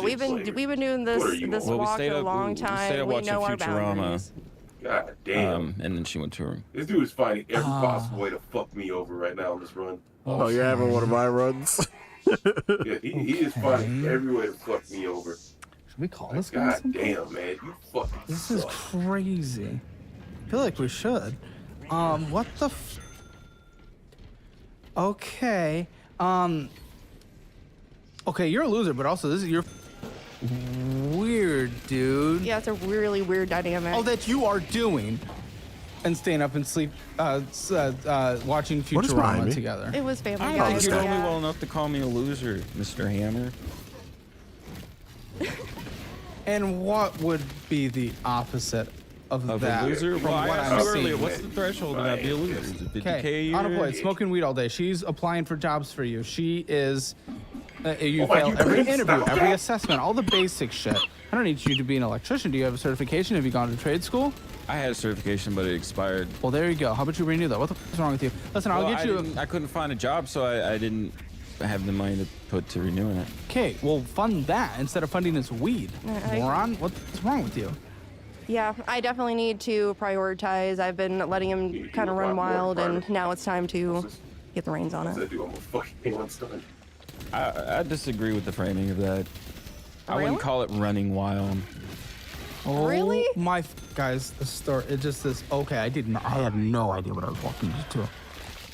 Speaker 14: We've been doing this walk for a long
Speaker 15: We stayed
Speaker 14: time.
Speaker 15: up
Speaker 14: We
Speaker 15: watching
Speaker 14: know our
Speaker 15: Futurama.
Speaker 14: boundaries.
Speaker 1: God damn.
Speaker 15: And then she went to her room.
Speaker 1: This dude is finding every possible way to fuck me over right now on this run.
Speaker 6: Oh, you're having one of my runs.
Speaker 1: Yeah, he is finding every way to fuck me over.
Speaker 12: Should we call this guy?
Speaker 1: God
Speaker 12: something?
Speaker 1: damn, man, you fucking
Speaker 12: This is
Speaker 1: suck.
Speaker 12: crazy. I feel like we should. What the Okay. Okay, you're a loser, but also this is your weird, dude.
Speaker 14: Yeah, it's a really weird dynamic.
Speaker 12: Oh, that you are doing. And staying up and sleep, watching
Speaker 6: What is behind
Speaker 12: Futurama
Speaker 6: me?
Speaker 12: together.
Speaker 14: It was Family
Speaker 15: I
Speaker 14: Guy.
Speaker 15: think you know me
Speaker 14: yeah.
Speaker 15: well enough to call me a loser, Mr. Hammer.
Speaker 12: And what would be the opposite of
Speaker 15: Of
Speaker 12: that?
Speaker 15: a loser?
Speaker 12: From
Speaker 15: Well, I
Speaker 12: what
Speaker 15: asked
Speaker 12: I'm
Speaker 15: you earlier,
Speaker 12: seeing?
Speaker 15: what's the threshold to not be a loser? Is it 50K a
Speaker 12: Okay,
Speaker 15: year?
Speaker 12: unemployed, smoking weed all day. She's applying for jobs for you. She is. You
Speaker 1: Oh my,
Speaker 12: fail
Speaker 1: you
Speaker 12: every
Speaker 1: couldn't
Speaker 12: interview,
Speaker 1: stop
Speaker 12: every
Speaker 1: that?
Speaker 12: assessment, all the basic shit. I don't need you to be an electrician. Do you have a certification? Have you gone to trade school?
Speaker 15: I had a certification, but it expired.
Speaker 12: Well, there you go. How about you renew that? What the f is wrong with you? Listen, I'll
Speaker 15: Well,
Speaker 12: get you.
Speaker 15: I couldn't find a job, so I didn't have the money to put to renewing it.
Speaker 12: Okay, well, fund that instead of funding this weed.
Speaker 14: I-
Speaker 12: Moron, what's wrong with you?
Speaker 14: Yeah, I definitely need to prioritize. I've been letting him kind of run wild, and now it's time to get the reins on
Speaker 1: I
Speaker 14: it.
Speaker 1: do almost fucking once done.
Speaker 15: I disagree with the framing of that. I
Speaker 14: Really?
Speaker 15: wouldn't call it running wild.
Speaker 12: Oh,
Speaker 14: Really?
Speaker 12: My guys, the story. It just is okay. I had no idea what I was walking into.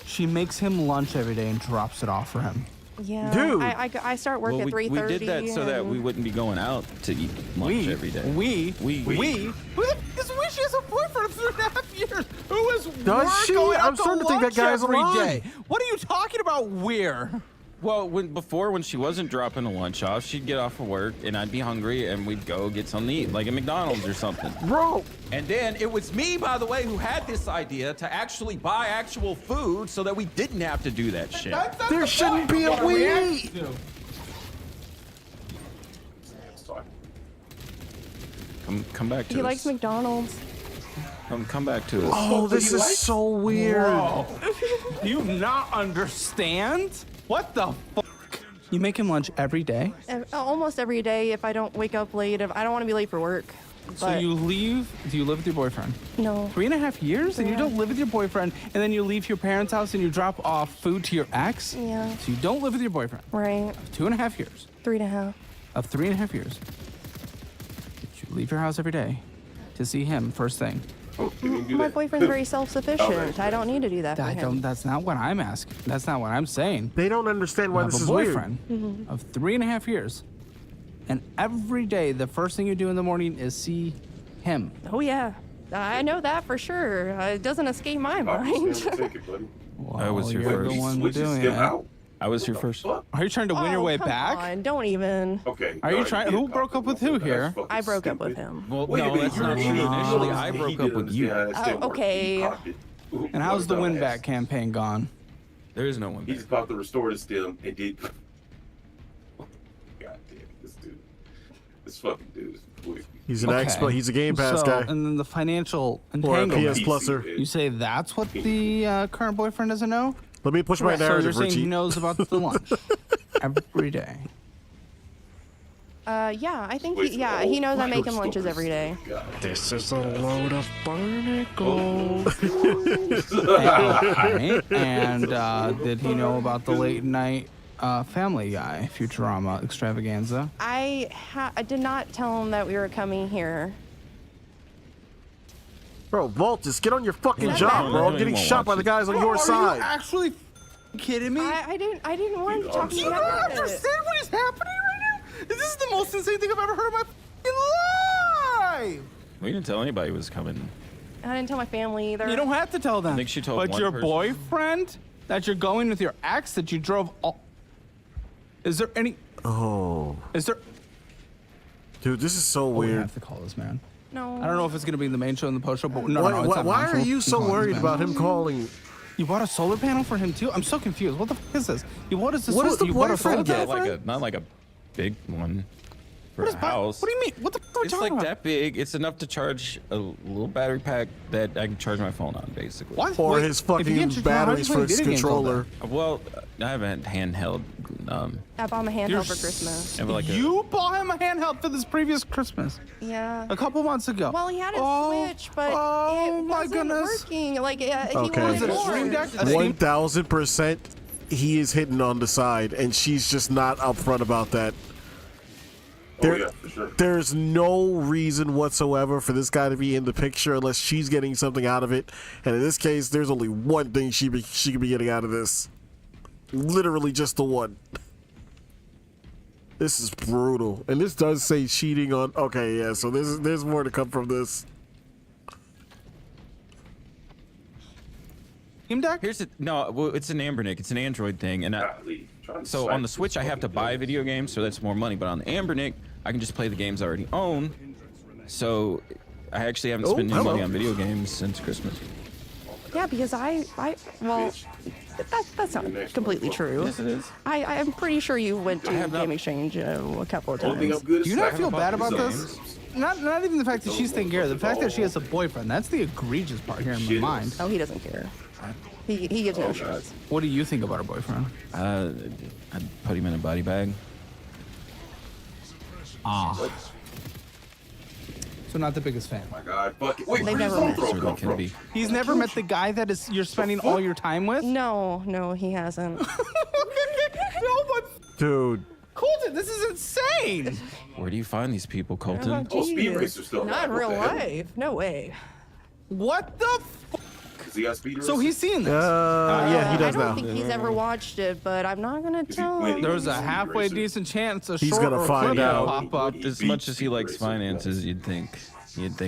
Speaker 12: She makes him lunch every day and drops it off for him.
Speaker 14: Yeah,
Speaker 6: Dude.
Speaker 14: I start work
Speaker 15: Well,
Speaker 14: at 3:30.
Speaker 15: we did that so that we wouldn't be going out to eat lunch every day.
Speaker 12: We? Who the f is we? She has a boyfriend of 3.5 years. Who is
Speaker 6: Does
Speaker 12: we're
Speaker 6: she?
Speaker 12: going out
Speaker 6: I'm starting to think
Speaker 12: lunch
Speaker 6: that guy's
Speaker 12: every
Speaker 6: lying.
Speaker 12: day. What are you talking about? Where?
Speaker 15: Well, when she wasn't dropping a lunch off, she'd get off of work and I'd be hungry and we'd go get something to eat, like at McDonald's or something.
Speaker 6: Bro.
Speaker 3: And then it was me, by the way, who had this idea to actually buy actual food so that we didn't have to do that shit.
Speaker 6: There shouldn't be a weed.
Speaker 15: Come back to
Speaker 14: He
Speaker 15: us.
Speaker 14: likes McDonald's.
Speaker 15: Come back to us.
Speaker 6: Oh, this is so weird.
Speaker 12: Whoa. Do you not understand? What the fuck? You make him lunch every day?
Speaker 14: Almost every day if I don't wake up late. If I don't want to be late for work.
Speaker 12: So
Speaker 14: But
Speaker 12: you leave? Do you live with your boyfriend?
Speaker 14: no.
Speaker 12: 3.5 years, and you
Speaker 14: Yeah.
Speaker 12: don't live with your boyfriend, and then you leave your parents' house and you drop off food to your ex?
Speaker 14: Yeah.
Speaker 12: So you don't live with your boyfriend.
Speaker 14: Right.
Speaker 12: 2.5 years.
Speaker 14: 3.5.
Speaker 12: Of 3.5 years. You leave your house every day to see him first thing.
Speaker 14: My boyfriend's very self-sufficient. I don't need to do that for him.
Speaker 12: That's not what I'm asking. That's not what I'm saying.
Speaker 6: They don't understand why
Speaker 12: You have
Speaker 6: this
Speaker 12: a
Speaker 6: is weird.
Speaker 12: boyfriend
Speaker 14: Mhm.
Speaker 12: of 3.5 years, and every day the first thing you do in the morning is see him.
Speaker 14: Oh yeah, I know that for sure. It doesn't escape my mind.
Speaker 15: I was here
Speaker 12: you're
Speaker 15: first.
Speaker 12: the one doing it.
Speaker 15: I was here first.
Speaker 12: Are you trying to win your
Speaker 14: Oh,
Speaker 12: way
Speaker 14: come
Speaker 12: back?
Speaker 14: on, don't even.
Speaker 1: Okay.
Speaker 12: Are you trying? Who broke up with who here?
Speaker 14: I broke up with him.
Speaker 15: Well,
Speaker 1: Wait a
Speaker 15: no,
Speaker 1: minute,
Speaker 15: that's
Speaker 1: you're
Speaker 15: not
Speaker 1: an
Speaker 15: true.
Speaker 1: idiot.
Speaker 15: Initially, I broke up with you.
Speaker 14: Okay.
Speaker 12: And how's the win back campaign gone?
Speaker 15: There is no one.
Speaker 1: He's about to restore the stem and did. God damn, this dude. This fucking dude is quick.
Speaker 6: He's an expert. He's a Game Pass
Speaker 12: so,
Speaker 6: guy.
Speaker 12: And then the financial
Speaker 6: Or a
Speaker 12: entanglement.
Speaker 6: PS Pluser.
Speaker 12: You say that's what the current boyfriend doesn't know?
Speaker 6: Let me push my
Speaker 12: So you're
Speaker 6: narrative,
Speaker 12: saying
Speaker 6: Richie.
Speaker 12: he knows about the lunch every day.
Speaker 14: Yeah, I think he knows I make him lunches every day.
Speaker 6: This is a load of barnacles.
Speaker 12: Right. And did he know about the late night Family Guy Futurama extravaganza?
Speaker 14: I did not tell him that we were coming here.
Speaker 6: Bro, Voltus, get on your fucking
Speaker 14: Is that
Speaker 6: job,
Speaker 14: bad?
Speaker 6: bro. I'm getting shot by the guys on your side.
Speaker 12: Actually kidding me?
Speaker 14: I didn't want to talk to
Speaker 12: You
Speaker 14: you
Speaker 12: don't
Speaker 14: about it.
Speaker 12: understand what is happening right now? This is the most insane thing I've ever heard in my life.
Speaker 15: We didn't tell anybody was coming.
Speaker 14: I didn't tell my family either.
Speaker 12: You don't have to tell them.
Speaker 15: I think she told
Speaker 12: But
Speaker 15: one
Speaker 12: your
Speaker 15: person.
Speaker 12: boyfriend that you're going with your ex that you drove all. Is there any.
Speaker 6: Oh.
Speaker 12: Is there.
Speaker 6: Dude, this is so
Speaker 12: We
Speaker 6: weird.
Speaker 12: have to call this man.
Speaker 14: No.
Speaker 12: I don't know if it's going to be in the main show and the post show, but no,
Speaker 6: Why,
Speaker 12: no, it's
Speaker 6: why,
Speaker 12: not
Speaker 6: why
Speaker 12: mindful.
Speaker 6: are you
Speaker 12: I'm
Speaker 6: so
Speaker 12: calling
Speaker 6: worried
Speaker 12: this
Speaker 6: about
Speaker 12: man.
Speaker 6: him calling?
Speaker 12: You bought a solar panel for him too? I'm so confused. What the f is this? What is this?
Speaker 6: What does the
Speaker 12: you bought a solar
Speaker 6: boyfriend
Speaker 12: panel
Speaker 6: get?
Speaker 12: for him?
Speaker 15: Not like a big one for a house.
Speaker 12: What do you mean? What the f are we
Speaker 15: It's
Speaker 12: talking
Speaker 15: like
Speaker 12: about?
Speaker 15: that big. It's enough to charge a little battery pack that I can charge my phone on, basically.
Speaker 12: What?
Speaker 6: Or
Speaker 12: Wait,
Speaker 6: his
Speaker 12: if you
Speaker 6: fucking
Speaker 12: can't charge your phone, how do you
Speaker 6: batteries
Speaker 12: play
Speaker 6: for
Speaker 12: a
Speaker 6: his
Speaker 12: video game called
Speaker 6: controller.
Speaker 15: Well, I have a handheld.
Speaker 14: I bought him a handheld for Christmas.
Speaker 15: I have like a,
Speaker 12: You bought him a handheld for this previous Christmas.
Speaker 14: Yeah.
Speaker 12: A couple months ago.
Speaker 14: Well, he had a Switch, but
Speaker 12: oh
Speaker 14: it
Speaker 12: my
Speaker 14: wasn't
Speaker 12: goodness.
Speaker 14: working. Like, he
Speaker 6: Okay.
Speaker 14: wanted
Speaker 12: Was it a
Speaker 14: more.
Speaker 12: Stream Deck? A Steam
Speaker 6: 1000%. he is hitting on the side, and she's just not upfront about that.
Speaker 1: Yeah, for sure.
Speaker 6: There's no reason whatsoever for this guy to be in the picture unless she's getting something out of it. And in this case, there's only one thing she could be getting out of this. Literally just the one. This is brutal. And this does say cheating on... Okay, yeah, so there's more to come from this.
Speaker 3: Steam Deck?
Speaker 15: Here's it. No, well, it's an Ambernick. It's an Android thing, and so on the Switch I have to buy video games, so that's more money. But on the Ambernick, I can just play the games I already own. So I actually haven't spent any money on video games since Christmas.
Speaker 14: Yeah, because well, that's not completely true.
Speaker 15: Yes, it is.
Speaker 14: I'm pretty sure you went to Game Exchange a couple of times.
Speaker 4: Do you not feel bad about this? Not even the fact that she's taking care of it. The fact that she has a boyfriend. That's the egregious part here in my mind.
Speaker 14: Oh, he doesn't care. He gives no shits.
Speaker 4: What do you think about her boyfriend?
Speaker 15: I'd put him in a body bag.
Speaker 4: Ah. So not the biggest fan.
Speaker 1: Oh my God, fuck it. Wait,
Speaker 14: They've
Speaker 1: where's
Speaker 14: never
Speaker 1: the
Speaker 14: met.
Speaker 1: Velcro come from?
Speaker 4: He's never met the guy that is you're spending all your time with?
Speaker 14: No, he hasn't.
Speaker 4: No, but
Speaker 6: Dude.
Speaker 4: Colton, this is insane.
Speaker 15: Where do you find these people, Colton?
Speaker 1: Oh, Speed Racer still.
Speaker 14: Not in real life. No way.
Speaker 4: What the
Speaker 1: He got Speed Racer?
Speaker 4: So he's seen this.
Speaker 6: Yeah, he does
Speaker 14: I don't
Speaker 6: now.
Speaker 14: think he's ever watched it, but I'm not gonna tell him.
Speaker 4: There's a halfway decent chance a
Speaker 6: He's
Speaker 4: short
Speaker 6: gonna
Speaker 4: or a
Speaker 6: find
Speaker 4: clip will
Speaker 6: out.
Speaker 4: pop up.
Speaker 15: As much as he likes finances, you'd think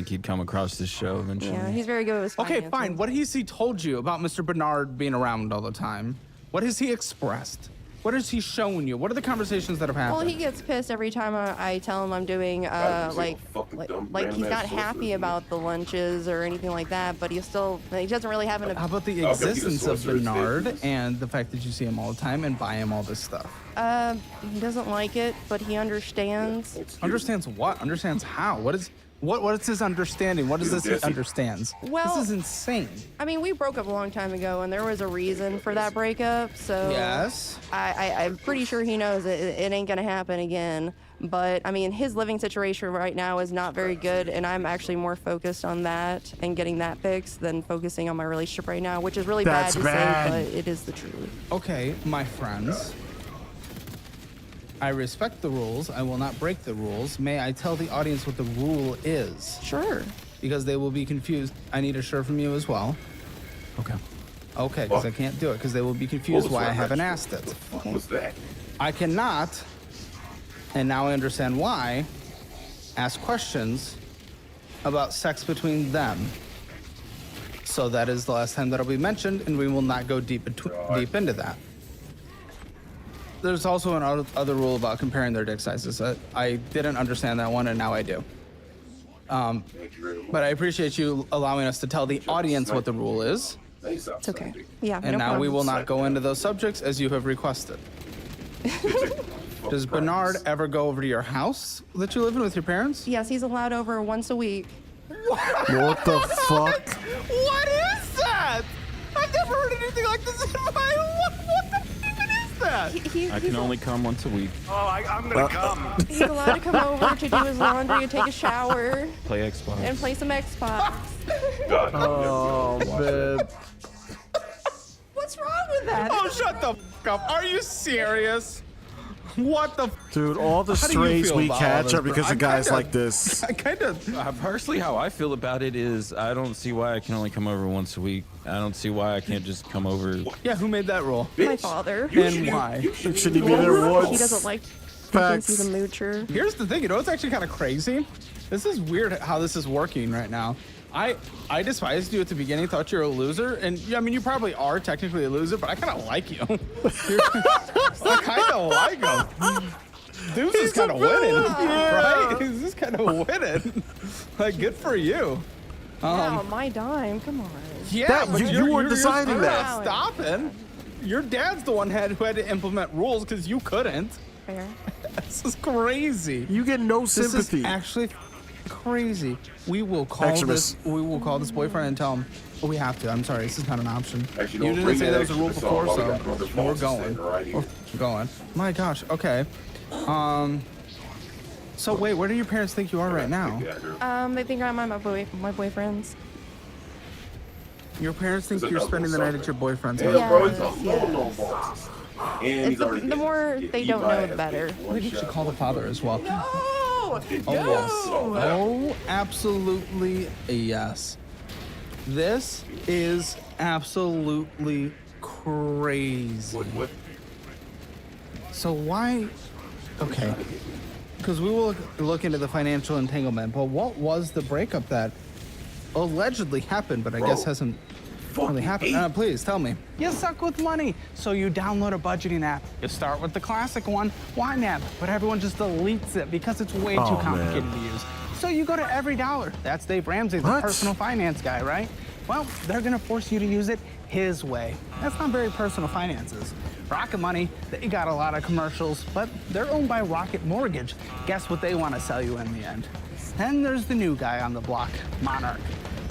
Speaker 15: he'd come across this show eventually.
Speaker 14: Yeah, he's very good with his
Speaker 4: Okay,
Speaker 14: finances.
Speaker 4: fine. What has he told you about Mr. Bernard being around all the time? What has he expressed? What has he shown you? What are the conversations that have happened?
Speaker 14: Well, he gets pissed every time I tell him I'm doing like he's not happy about the lunches or anything like that, but he doesn't really have an.
Speaker 4: How about the existence of Bernard and the fact that you see him all the time and buy him all this stuff?
Speaker 14: He doesn't like it, but he understands.
Speaker 4: Understands what? Understands how? What is his understanding? What is this he understands?
Speaker 14: Well,
Speaker 4: this is insane.
Speaker 14: I mean, we broke up a long time ago, and there was a reason for that breakup. So
Speaker 4: yes,
Speaker 14: I'm pretty sure he knows it ain't gonna happen again. But I mean, his living situation right now is not very good, and I'm actually more focused on that and getting that fixed than focusing on my relationship right now, which is really bad to say, but it is the truth.
Speaker 4: Okay, my friends. I respect the rules. I will not break the rules. May I tell the audience what the rule is?
Speaker 14: Sure.
Speaker 4: Because they will be confused. I need a shirt from you as well.
Speaker 15: Okay.
Speaker 4: Okay, because I can't do it because they will be confused why I haven't asked it.
Speaker 1: What was that?
Speaker 4: I cannot, and now I understand why, ask questions about sex between them. So that is the last time that'll be mentioned, and we will not go deep into that. There's also another rule about comparing their dick sizes. I didn't understand that one, and now I do. But I appreciate you allowing us to tell the audience what the rule is.
Speaker 14: It's okay. Yeah.
Speaker 4: And now we will not go into those subjects as you have requested. Does Bernard ever go over to your house that you live in with your parents?
Speaker 14: Yes, he's allowed over once a week.
Speaker 6: What the fuck?
Speaker 4: What is that? I've never heard anything like this in my life. What the even is that?
Speaker 15: I can only come once a week.
Speaker 9: Oh, I'm gonna come.
Speaker 14: He's allowed to come over to do his laundry and take a shower
Speaker 15: Play Xbox.
Speaker 14: and play some Xbox.
Speaker 6: Oh, man.
Speaker 14: What's wrong with that?
Speaker 4: Oh, shut the f up. Are you serious? What the
Speaker 6: Dude, all the
Speaker 4: How do you
Speaker 6: strays
Speaker 4: feel
Speaker 6: we
Speaker 4: about all
Speaker 6: catch
Speaker 4: this,
Speaker 6: are
Speaker 4: bro?
Speaker 6: because
Speaker 4: I
Speaker 6: of guys
Speaker 4: kinda-
Speaker 6: like this.
Speaker 4: I kind of...
Speaker 15: Personally, how I feel about it is I don't see why I can only come over once a week. I don't see why I can't just come over.
Speaker 4: Yeah, who made that rule?
Speaker 14: My father.
Speaker 4: And why?
Speaker 6: Should he be there once?
Speaker 14: He doesn't like. He
Speaker 6: Facts.
Speaker 14: thinks he's a moocher.
Speaker 4: Here's the thing, you know, it's actually kind of crazy. This is weird how this is working right now. I despised you at the beginning, thought you were a loser, and yeah, I mean, you probably are technically a loser, but I kind of like you. I kind of like him. Dude's just kind of winning, right? He's just kind of winning. Like, good for you.
Speaker 14: Yeah, my dime. Come on.
Speaker 4: Yeah,
Speaker 6: That-
Speaker 4: but
Speaker 6: you were deciding
Speaker 4: you're
Speaker 6: that.
Speaker 4: not stopping. Your dad's the one who had to implement rules because you couldn't.
Speaker 14: Fair.
Speaker 4: This is crazy.
Speaker 6: You get no
Speaker 4: This
Speaker 6: sympathy.
Speaker 4: is actually crazy. We will call
Speaker 6: Extremis.
Speaker 4: this boyfriend and tell him. Oh, we have to. I'm sorry. This is not an option.
Speaker 1: Actually,
Speaker 4: You
Speaker 1: don't
Speaker 4: didn't
Speaker 1: bring
Speaker 4: say
Speaker 1: that
Speaker 4: that was a rule
Speaker 1: extra
Speaker 4: before,
Speaker 1: song.
Speaker 4: so
Speaker 1: We got brothers
Speaker 4: we're
Speaker 1: Waltz
Speaker 4: going.
Speaker 1: sitting right here.
Speaker 4: We're going. My gosh. Okay. So wait, where do your parents think you are right now?
Speaker 14: They think I'm my boyfriend's.
Speaker 4: Your parents think you're spending the night at your boyfriend's
Speaker 1: Yeah,
Speaker 4: house.
Speaker 1: bro, he's a no bosses. And he's already
Speaker 14: The more they don't know, the better.
Speaker 4: I think you should call the father as well.
Speaker 14: No!
Speaker 4: Oh, yes. Oh, absolutely yes. This is absolutely crazy.
Speaker 1: What?
Speaker 4: So why? Okay. Because we will look into the financial entanglement, but what was the breakup that allegedly happened, but I guess hasn't really happened? Please tell me. You suck with money, so you download a budgeting app. You start with the classic one, YNAB, but everyone just deletes it because it's way too complicated to use. So you go to Every Dollar. That's Dave Ramsey, the personal finance guy, right? Well, they're gonna force you to use it his way. That's not very personal finances. Rocket Money, they got a lot of commercials, but they're owned by Rocket Mortgage. Guess what they want to sell you in the end? Then there's the new guy on the block, Monarch.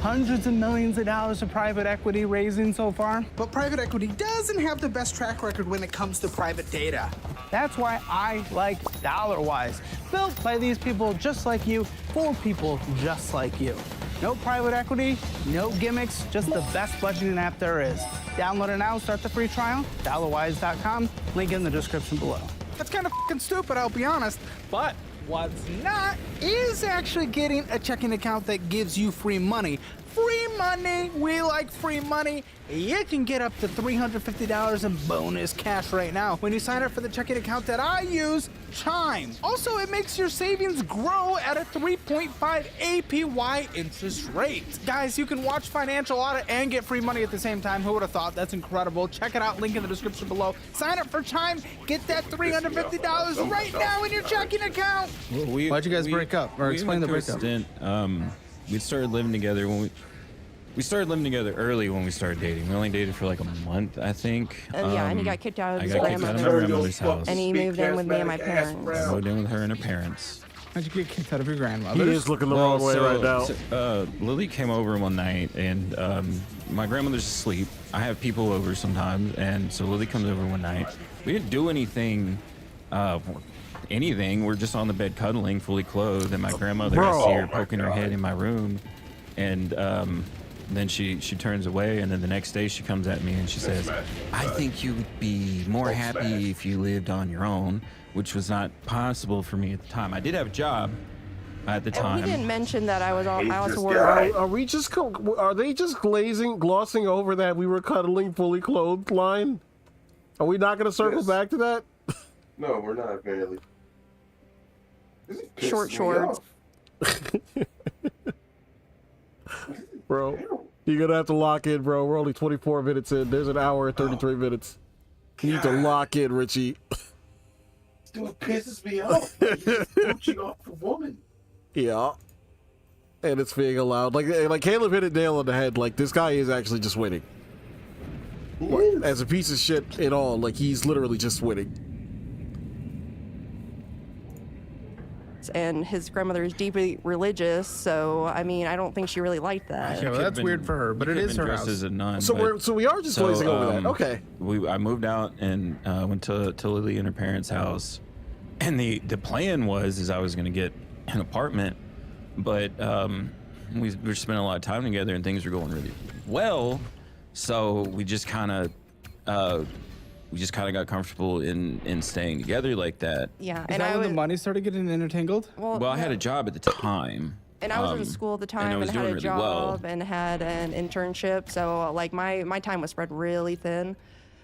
Speaker 4: Hundreds of millions of dollars of private equity raising so far. But private equity doesn't have the best track record when it comes to private data. That's why I like DollarWise. Built by these people just like you, for people just like you. No private equity, no gimmicks, just the best budgeting app there is. Download it now, start the free trial, dollarwise.com, link in the description below. That's kind of fucking stupid, I'll be honest, but what's not is actually getting a checking account that gives you free money. Free money, we like free money. You can get up to $350 in bonus cash right now when you sign up for the checking account that I use, Chime. Also, it makes your savings grow at a 3.5 APY interest rate. Guys, you can watch Financial Audit and get free money at the same time. Who would have thought? That's incredible. Check it out, link in the description below. Sign up for Chime, get that $350 right now in your checking account. Why'd you guys break up? Or explain the breakup.
Speaker 15: We started living together when we started living together early when we started dating. We only dated for like a month, I think.
Speaker 14: And he got kicked out of his
Speaker 15: I got kicked out of my grandmother's house.
Speaker 14: And he moved in with me and my parents.
Speaker 15: I moved in with her and her parents.
Speaker 4: How'd you get kicked out of your grandmother?
Speaker 6: He is looking the wrong way right now.
Speaker 15: Lily came over one night, and my grandmother's asleep. I have people over sometimes, and so Lily comes over one night. We didn't do anything. We're just on the bed cuddling, fully clothed, and my grandmother, I see her poking her head in my room, and then she turns away, and then the next day she comes at me and she says, I think you would be more happy if you lived on your own, which was not possible for me at the time. I did have a job at the time.
Speaker 14: And we didn't mention that I also worked.
Speaker 6: Are they just glossing over that we were cuddling fully clothed line? Are we not going to circle back to that?
Speaker 1: No, we're not, apparently.
Speaker 14: Short shorts.
Speaker 6: Bro, you're gonna have to lock in, bro. We're only 24 minutes in. There's an hour and 33 minutes. You need to lock in, Richie.
Speaker 1: Still pisses me off. He's mooching off a woman.
Speaker 6: Yeah. And it's being allowed. Like Caleb hit it nail on the head. Like, this guy is actually just winning. As a piece of shit at all, like, he's literally just winning.
Speaker 14: And his grandmother is deeply religious, so I mean, I don't think she really liked that.
Speaker 4: Yeah, well, that's weird for her, but it is her house.
Speaker 15: As a nun,
Speaker 6: So we are just glazing over that. Okay.
Speaker 15: I moved out and went to Lily and her parents' house, and the plan was I was going to get an apartment, but we were spending a lot of time together and things were going really well, so we just kind of got comfortable in staying together like that.
Speaker 14: Yeah,
Speaker 4: and when the money started getting intertangled?
Speaker 15: Well, I had a job at the time.
Speaker 14: And I was in school at the time and had a job and had an internship. So like my time was spread really thin.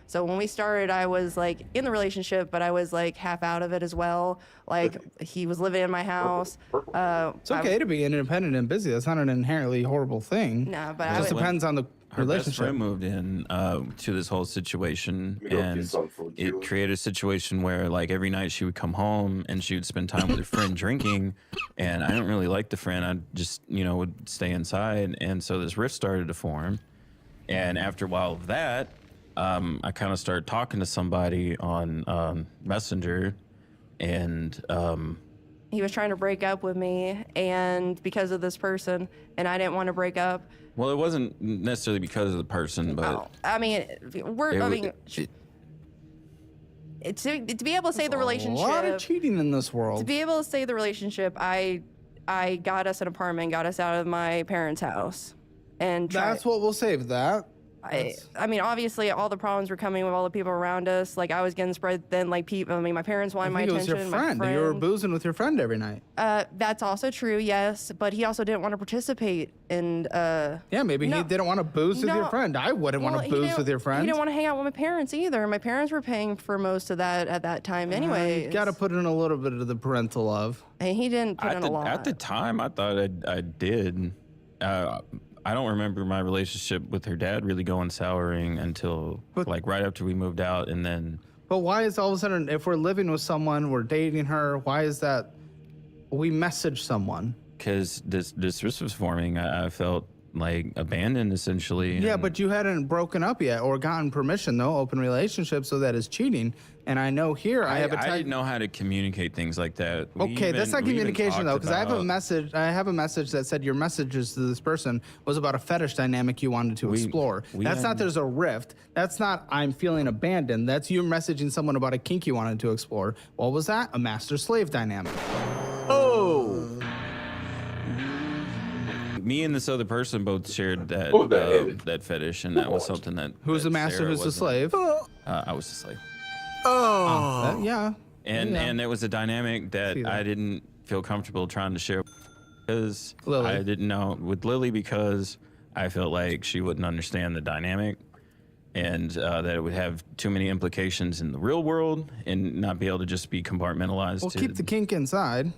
Speaker 14: So when we started, I was like in the relationship, but I was like half out of it as well. Like he was living in my house.
Speaker 4: It's okay to be independent and busy. That's not an inherently horrible thing.
Speaker 14: No, but
Speaker 4: it just depends on the
Speaker 15: her best friend moved in to this whole situation, and it created a situation where like every night she would come home and she would spend time with her friend drinking, and I didn't really like the friend. I just would stay inside, and so this rift started to form. And after a while of that, I kind of started talking to somebody on Messenger, and
Speaker 14: he was trying to break up with me, and because of this person, and I didn't want to break up.
Speaker 15: Well, it wasn't necessarily because of the person, but
Speaker 14: I mean, to be able to say the relationship.
Speaker 4: A lot of cheating in this world.
Speaker 14: To be able to say the relationship, I got us an apartment, got us out of my parents' house, and try.
Speaker 4: That's what we'll save that.
Speaker 14: I mean, obviously, all the problems were coming with all the people around us. Like, I was getting spread thin, like, people. I mean, my parents wanted my
Speaker 4: it
Speaker 14: attention.
Speaker 4: was your friend. You were boozing with your friend every night.
Speaker 14: That's also true, yes. But he also didn't want to participate in.
Speaker 4: Yeah, maybe he didn't want to booze with your friend. I wouldn't want to booze with your friend.
Speaker 14: He didn't want to hang out with my parents either. My parents were paying for most of that at that time anyway.
Speaker 4: You got to put in a little bit of the parental love.
Speaker 14: And he didn't put in a lot.
Speaker 15: At the time, I thought I did. I don't remember my relationship with her dad really going souring until like right after we moved out, and then.
Speaker 4: But why is all of a sudden, if we're living with someone, we're dating her, why is that we message someone?
Speaker 15: Because this was forming. I felt like abandoned essentially.
Speaker 4: Yeah, but you hadn't broken up yet or gotten permission, though, open relationship, so that is cheating. And I know here I have a
Speaker 15: I didn't know how to communicate things like that.
Speaker 4: Okay, that's not communication though, because I have a message. I have a message that said your messages to this person was about a fetish dynamic you wanted to explore. That's not there's a rift. That's not I'm feeling abandoned. That's you messaging someone about a kink you wanted to explore. What was that? A master-slave dynamic. Oh.
Speaker 15: Me and this other person both shared that that fetish, and that was something that.
Speaker 4: Who's the master?
Speaker 15: Sarah
Speaker 4: Who's the slave?
Speaker 15: I was the slave.
Speaker 4: Oh. Yeah.
Speaker 15: And it was a dynamic that I didn't feel comfortable trying to share because I didn't know with Lily because I felt like she wouldn't understand the dynamic and that it would have too many implications in the real world and not be able to just be compartmentalized.
Speaker 4: Well, keep the kink inside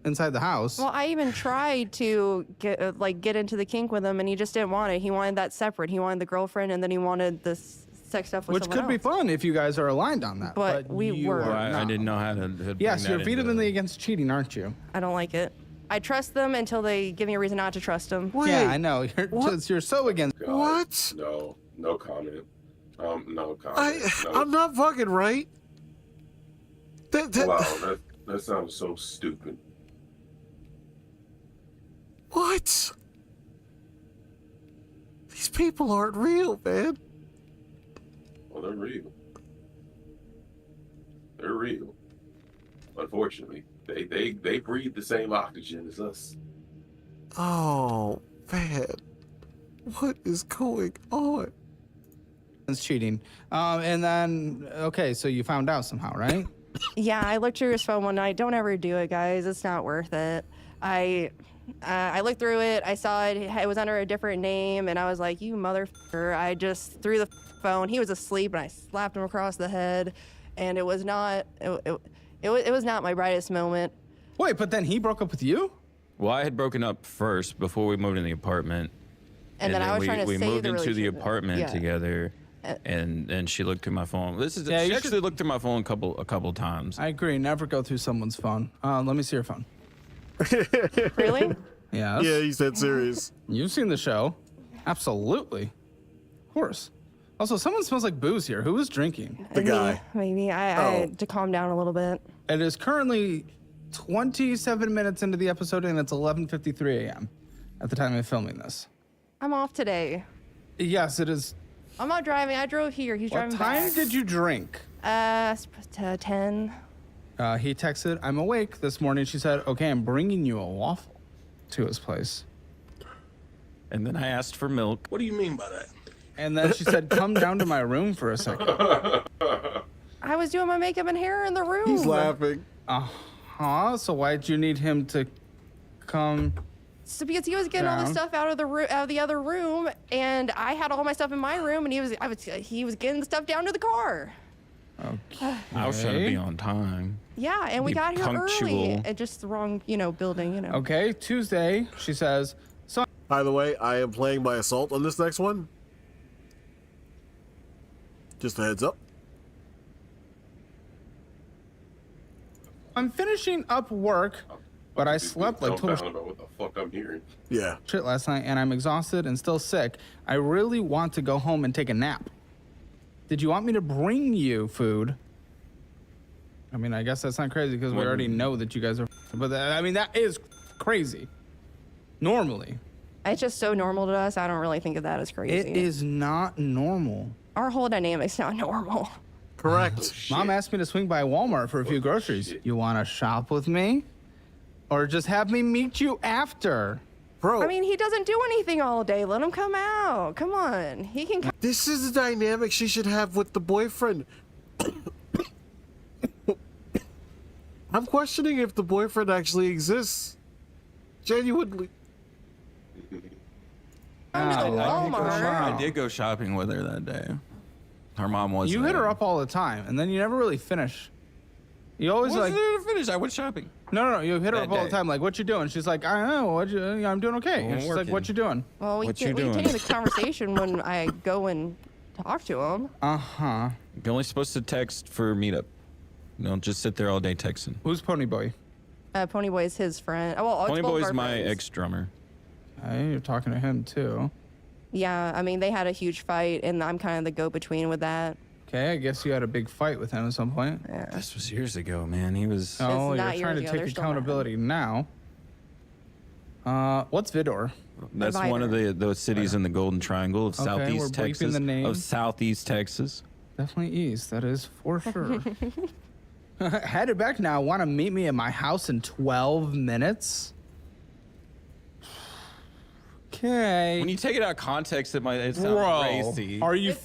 Speaker 4: the house.
Speaker 14: Well, I even tried to get into the kink with him, and he just didn't want it. He wanted that separate. He wanted the girlfriend, and then he wanted this sex stuff with
Speaker 4: Which
Speaker 14: someone
Speaker 4: could be
Speaker 14: else.
Speaker 4: fun if you guys are aligned on that.
Speaker 14: But we
Speaker 4: you
Speaker 14: were.
Speaker 4: are
Speaker 15: I
Speaker 4: not.
Speaker 15: didn't know how to.
Speaker 4: Yes,
Speaker 15: bring
Speaker 4: you're
Speaker 15: that
Speaker 4: vehemently against cheating, aren't you?
Speaker 14: I don't like it. I trust them until they give me a reason not to trust them.
Speaker 4: Yeah, I know. You're so against.
Speaker 6: What?
Speaker 1: No comment. No comment.
Speaker 6: I'm not fucking right.
Speaker 1: Wow, that sounds so stupid.
Speaker 6: What? These people aren't real, man.
Speaker 1: Well, they're real. They're real. Unfortunately, they breathe the same oxygen as us.
Speaker 6: Oh, man. What is going on?
Speaker 4: It's cheating. And then, okay, so you found out somehow, right?
Speaker 14: Yeah, I looked through his phone one night. Don't ever do it, guys. It's not worth it. I looked through it. I saw it. It was under a different name, and I was like, "You motherfucker!" I just threw the phone. He was asleep, and I slapped him across the head. And it was not. It was not my brightest moment.
Speaker 4: Wait, but then he broke up with you?
Speaker 15: Well, I had broken up first before we moved in the apartment.
Speaker 14: And then I was trying to
Speaker 15: we
Speaker 14: save
Speaker 15: moved
Speaker 14: the
Speaker 15: into the
Speaker 14: relationship.
Speaker 15: apartment
Speaker 14: Yeah.
Speaker 15: together, and she looked through my phone. She actually looked through my phone a couple times.
Speaker 4: I agree. Never go through someone's phone. Let me see your phone.
Speaker 14: Really?
Speaker 4: Yes.
Speaker 6: Yeah, he's that serious.
Speaker 4: You've seen the show. Absolutely. Of course. Also, someone smells like booze here. Who is drinking?
Speaker 6: The guy.
Speaker 14: Maybe I had to calm down a little bit.
Speaker 4: It is currently 27 minutes into the episode, and it's 11:53 a.m. at the time of filming this.
Speaker 14: I'm off today.
Speaker 4: Yes, it is.
Speaker 14: I'm not driving. I drove here. He's
Speaker 4: What
Speaker 14: driving
Speaker 4: time
Speaker 14: back.
Speaker 4: did you drink?
Speaker 14: 10.
Speaker 4: He texted, "I'm awake." This morning, she said, "Okay, I'm bringing you a waffle to his place."
Speaker 15: And then I asked for milk.
Speaker 7: What do you mean by that?
Speaker 4: And then she said, "Come down to my room for a second."
Speaker 14: I was doing my makeup and hair in the room.
Speaker 6: He's laughing.
Speaker 4: So why'd you need him to come?
Speaker 14: So because he was getting all the
Speaker 4: down?
Speaker 14: stuff out of the other room, and I had all my stuff in my room, and he was getting the stuff down to the car.
Speaker 4: Okay.
Speaker 15: I was trying to be on time.
Speaker 14: Yeah, and we
Speaker 15: Be
Speaker 14: got here early,
Speaker 15: punctual.
Speaker 14: and just the wrong, building,
Speaker 4: Okay, Tuesday, she says. So,
Speaker 6: by the way, I am playing by assault on this next one. Just a heads up.
Speaker 4: I'm finishing up work, but I slept like total
Speaker 1: about what the fuck I'm hearing.
Speaker 6: Yeah.
Speaker 4: shit last night, and I'm exhausted and still sick. I really want to go home and take a nap. Did you want me to bring you food? I mean, I guess that's not crazy because we already know that you guys are. But that is crazy. Normally,
Speaker 14: It's just so normal to us. I don't really think of that as crazy.
Speaker 4: it is not normal.
Speaker 14: Our whole dynamic's not normal.
Speaker 6: Correct.
Speaker 4: Mom asked me to swing by Walmart for a few groceries. You want to shop with me? Or just have me meet you after?
Speaker 6: Bro.
Speaker 14: I mean, he doesn't do anything all day. Let him come out. Come on. He can come.
Speaker 6: This is the dynamic she should have with the boyfriend. I'm questioning if the boyfriend actually exists. Genuinely.
Speaker 15: I did go shopping with her that day. Her mom was.
Speaker 4: You hit her up all the time, and then you never really finish. You always
Speaker 15: Wasn't
Speaker 4: like.
Speaker 15: there to finish? I went shopping.
Speaker 4: No. You hit her
Speaker 15: That
Speaker 4: up all the
Speaker 15: day.
Speaker 4: time. Like, what you doing? She's like, I don't know. What you? I'm doing okay.
Speaker 15: Well,
Speaker 4: And she's like,
Speaker 15: working.
Speaker 4: what you doing?
Speaker 14: Well, we
Speaker 15: What you
Speaker 14: can
Speaker 15: doing?
Speaker 14: continue the conversation when I go and talk to him.
Speaker 4: Uh-huh.
Speaker 15: You're only supposed to text for meetup. Don't just sit there all day texting.
Speaker 4: Who's Ponyboy?
Speaker 14: Ponyboy is his friend. Oh, well, it's both of
Speaker 15: Ponyboy's
Speaker 14: our
Speaker 15: my
Speaker 14: friends.
Speaker 15: ex-drummer.
Speaker 4: Hey, you're talking to him too.
Speaker 14: Yeah, I mean, they had a huge fight, and I'm kind of the go-between with that.
Speaker 4: Okay, I guess you had a big fight with him at some point.
Speaker 14: Yeah.
Speaker 15: This was years ago, man. He was.
Speaker 4: Oh,
Speaker 14: not
Speaker 4: you're trying
Speaker 14: years
Speaker 4: to
Speaker 14: ago. They're
Speaker 4: take
Speaker 14: still
Speaker 4: accountability now. What's Vidor?
Speaker 15: That's one of the cities in the Golden Triangle of
Speaker 4: Okay, we're
Speaker 15: Southeast
Speaker 4: bleeping
Speaker 15: Texas.
Speaker 4: the name.
Speaker 15: Of Southeast Texas.
Speaker 4: Definitely East. That is for sure. Headed back now. Want to meet me at my house in 12 minutes? Okay.
Speaker 15: When you take it out of context, it sound
Speaker 4: Bro,
Speaker 15: crazy.
Speaker 4: are you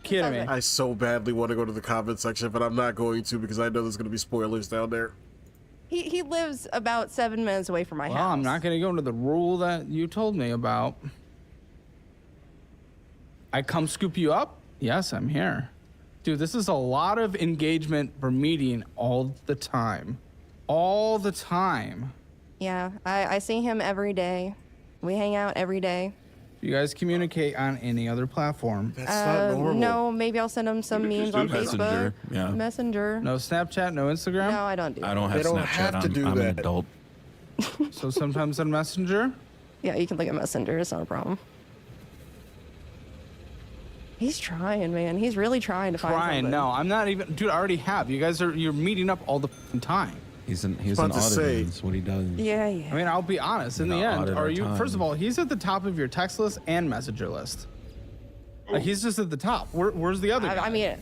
Speaker 4: kidding me?
Speaker 6: I so badly want to go to the comment section, but I'm not going to because I know there's going to be spoilers down there.
Speaker 14: He lives about 7 minutes away from my
Speaker 4: Well,
Speaker 14: house.
Speaker 4: I'm not going to go into the rule that you told me about. I come scoop you up? Yes, I'm here. Dude, this is a lot of engagement for meeting all the time. All the time.
Speaker 14: Yeah, I see him every day. We hang out every day.
Speaker 4: You guys communicate on any other platform?
Speaker 14: No, maybe I'll send him some memes on Facebook.
Speaker 15: Messenger, yeah.
Speaker 14: Messenger.
Speaker 4: No Snapchat, no Instagram?
Speaker 14: No, I don't do
Speaker 15: I don't
Speaker 14: that.
Speaker 15: have Snapchat. I'm an adult.
Speaker 4: So sometimes on Messenger?
Speaker 14: Yeah, you can look at Messenger. It's not a problem. He's trying, man. He's really trying to find
Speaker 4: Trying.
Speaker 14: something.
Speaker 4: No, I'm not even. Dude, I already have. You're meeting up all the time.
Speaker 15: He's an
Speaker 6: about to say.
Speaker 15: auditor. That's what he does.
Speaker 14: Yeah.
Speaker 4: I mean, I'll be honest. In the
Speaker 15: Not
Speaker 4: end,
Speaker 15: audit
Speaker 4: are
Speaker 15: our
Speaker 4: you?
Speaker 15: time.
Speaker 4: First of all, he's at the top of your text list and messenger list. Like he's just at the top. Where's the other guy?
Speaker 14: I mean,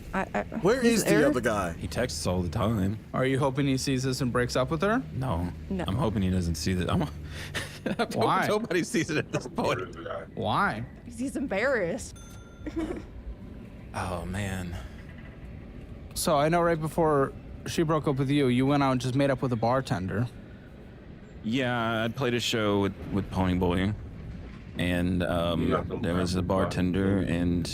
Speaker 6: Where
Speaker 14: he's
Speaker 6: is the
Speaker 14: there.
Speaker 6: other guy?
Speaker 15: He texts all the time.
Speaker 4: Are you hoping he sees this and breaks up with her?
Speaker 15: No.
Speaker 14: No.
Speaker 15: I'm hoping he doesn't see that. I'm hoping
Speaker 4: Why?
Speaker 15: nobody sees it at this point.
Speaker 4: Why?
Speaker 14: He's embarrassed.
Speaker 15: Oh man.
Speaker 4: So I know right before she broke up with you, you went out and just made up with a bartender.
Speaker 15: Yeah, I played a show with Ponyboy, and there was a bartender, and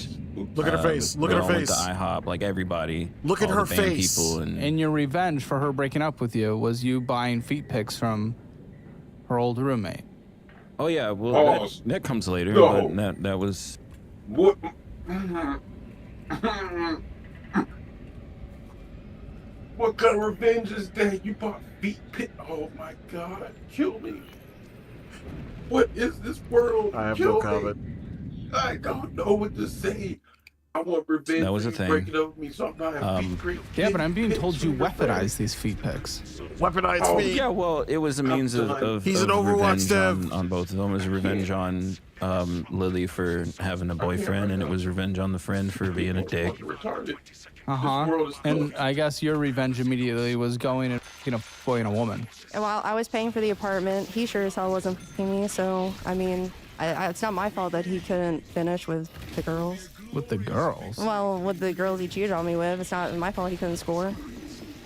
Speaker 6: Look at her face. Look
Speaker 15: we
Speaker 6: at her
Speaker 15: all went
Speaker 6: face.
Speaker 15: to IHOP, like everybody.
Speaker 6: Look at
Speaker 15: all
Speaker 6: her
Speaker 15: the band
Speaker 6: face.
Speaker 15: People and
Speaker 4: And your revenge for her breaking up with you was you buying feet pics from her old roommate.
Speaker 15: oh yeah, well
Speaker 1: Oh,
Speaker 15: that comes later.
Speaker 1: no.
Speaker 15: But that was
Speaker 1: What? What kind of revenge is that? You bought feet pit? Oh my God! Kill me! What is this world?
Speaker 6: I have
Speaker 1: Kill
Speaker 6: no
Speaker 1: me.
Speaker 6: comment.
Speaker 1: I don't know what to say. I want revenge.
Speaker 15: That was
Speaker 1: for
Speaker 15: a
Speaker 1: you
Speaker 15: thing.
Speaker 1: breaking up with me, so I'm not feet great.
Speaker 4: Yeah, but I'm being
Speaker 1: Pits
Speaker 4: told you
Speaker 1: from your
Speaker 4: weaponize
Speaker 1: face.
Speaker 4: these feet pics.
Speaker 6: Weaponize
Speaker 1: Oh,
Speaker 6: me.
Speaker 15: yeah. Well, it was a means of
Speaker 6: He's
Speaker 15: of
Speaker 6: an Overwatch
Speaker 15: revenge
Speaker 6: dev.
Speaker 15: on both of them. It was revenge on Lily for having a boyfriend, and it was revenge on the friend for being a dick.
Speaker 1: Retarded.
Speaker 4: Uh-huh. And I guess your revenge immediately was going and f***ing a boy and a woman.
Speaker 14: While I was paying for the apartment, he sure as hell wasn't f***ing me. So I mean, it's not my fault that he couldn't finish with the girls.
Speaker 4: With the girls?
Speaker 14: Well, with the girls he cheated on me with, it's not my fault he couldn't score.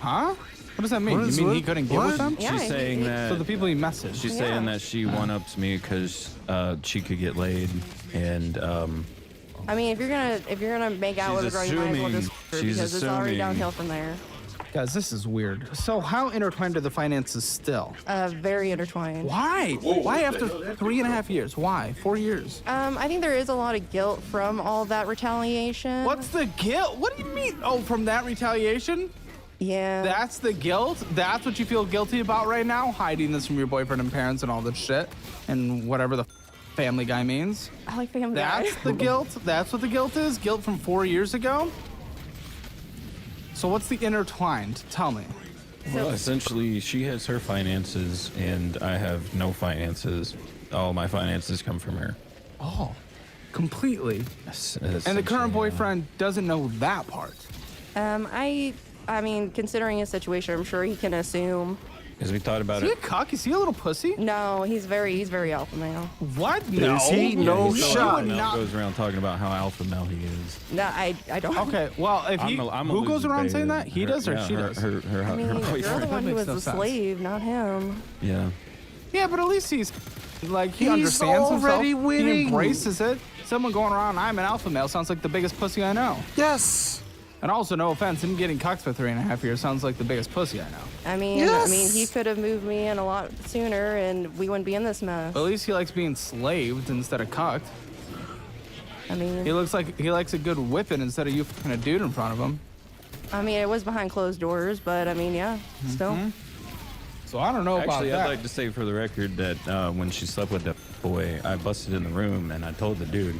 Speaker 4: Huh? What does that mean?
Speaker 6: What is
Speaker 4: You mean he
Speaker 6: what?
Speaker 4: couldn't get with
Speaker 6: What?
Speaker 4: them?
Speaker 14: Yeah,
Speaker 15: She's saying that.
Speaker 4: So the people he messaged.
Speaker 15: She's saying that she one-ups me because she could get laid, and
Speaker 14: I mean, if you're gonna make out with a
Speaker 15: She's
Speaker 14: girl, you might as well just
Speaker 15: assuming-
Speaker 14: f her
Speaker 15: she's
Speaker 14: because it's already
Speaker 15: assuming-
Speaker 14: downhill from there.
Speaker 4: Guys, this is weird. So how intertwined are the finances still?
Speaker 14: Very intertwined.
Speaker 4: Why?
Speaker 1: Whoa,
Speaker 4: Why
Speaker 1: what
Speaker 4: after
Speaker 1: the hell?
Speaker 4: 3.5 years? Why? 4 years?
Speaker 14: I think there is a lot of guilt from all that retaliation.
Speaker 4: What's the guilt? What do you mean? Oh, from that retaliation?
Speaker 14: Yeah.
Speaker 4: That's the guilt? That's what you feel guilty about right now? Hiding this from your boyfriend and parents and all this shit? And whatever the family guy means?
Speaker 14: I like Family Guy.
Speaker 4: That's the guilt? That's what the guilt is? Guilt from 4 years ago? So what's the intertwined? Tell me.
Speaker 15: well, essentially, she has her finances, and I have no finances. All my finances come from her.
Speaker 4: Oh, completely. And the current boyfriend doesn't know that part.
Speaker 14: I mean, considering his situation, I'm sure he can assume.
Speaker 15: Because we thought about
Speaker 4: Is he a
Speaker 15: it.
Speaker 4: cuck? Is he a little pussy?
Speaker 14: No, he's very alpha male.
Speaker 4: What?
Speaker 6: No. Is he? No shot.
Speaker 15: Mel goes around talking about how alpha male he is.
Speaker 14: No, I don't.
Speaker 4: Okay, well, if he, who goes around saying that? He does or she does?
Speaker 14: I mean,
Speaker 15: her
Speaker 14: you're the
Speaker 15: boyfriend.
Speaker 14: one who was
Speaker 4: no
Speaker 14: the
Speaker 4: sense.
Speaker 14: slave, not him.
Speaker 15: Yeah.
Speaker 4: Yeah, but at least he's like he
Speaker 6: He's
Speaker 4: understands
Speaker 6: already
Speaker 4: himself.
Speaker 6: winning.
Speaker 4: He embraces it. Someone going around, I'm an alpha male, sounds like the biggest pussy I know.
Speaker 6: Yes.
Speaker 4: And also, no offense, him getting cucked for 3.5 years sounds like the biggest pussy I know.
Speaker 14: I mean, he could have moved me in a lot sooner, and we wouldn't be in this mess.
Speaker 4: But at least he likes being slaved instead of cucked.
Speaker 14: I mean,
Speaker 4: He looks like he likes a good whipping instead of you fucking a dude in front of him.
Speaker 14: it was behind closed doors, but I mean, yeah, still.
Speaker 4: So I don't know
Speaker 15: Actually,
Speaker 4: about
Speaker 15: I'd
Speaker 4: that.
Speaker 15: like to say for the record that when she slept with that boy, I busted in the room and I told the dude,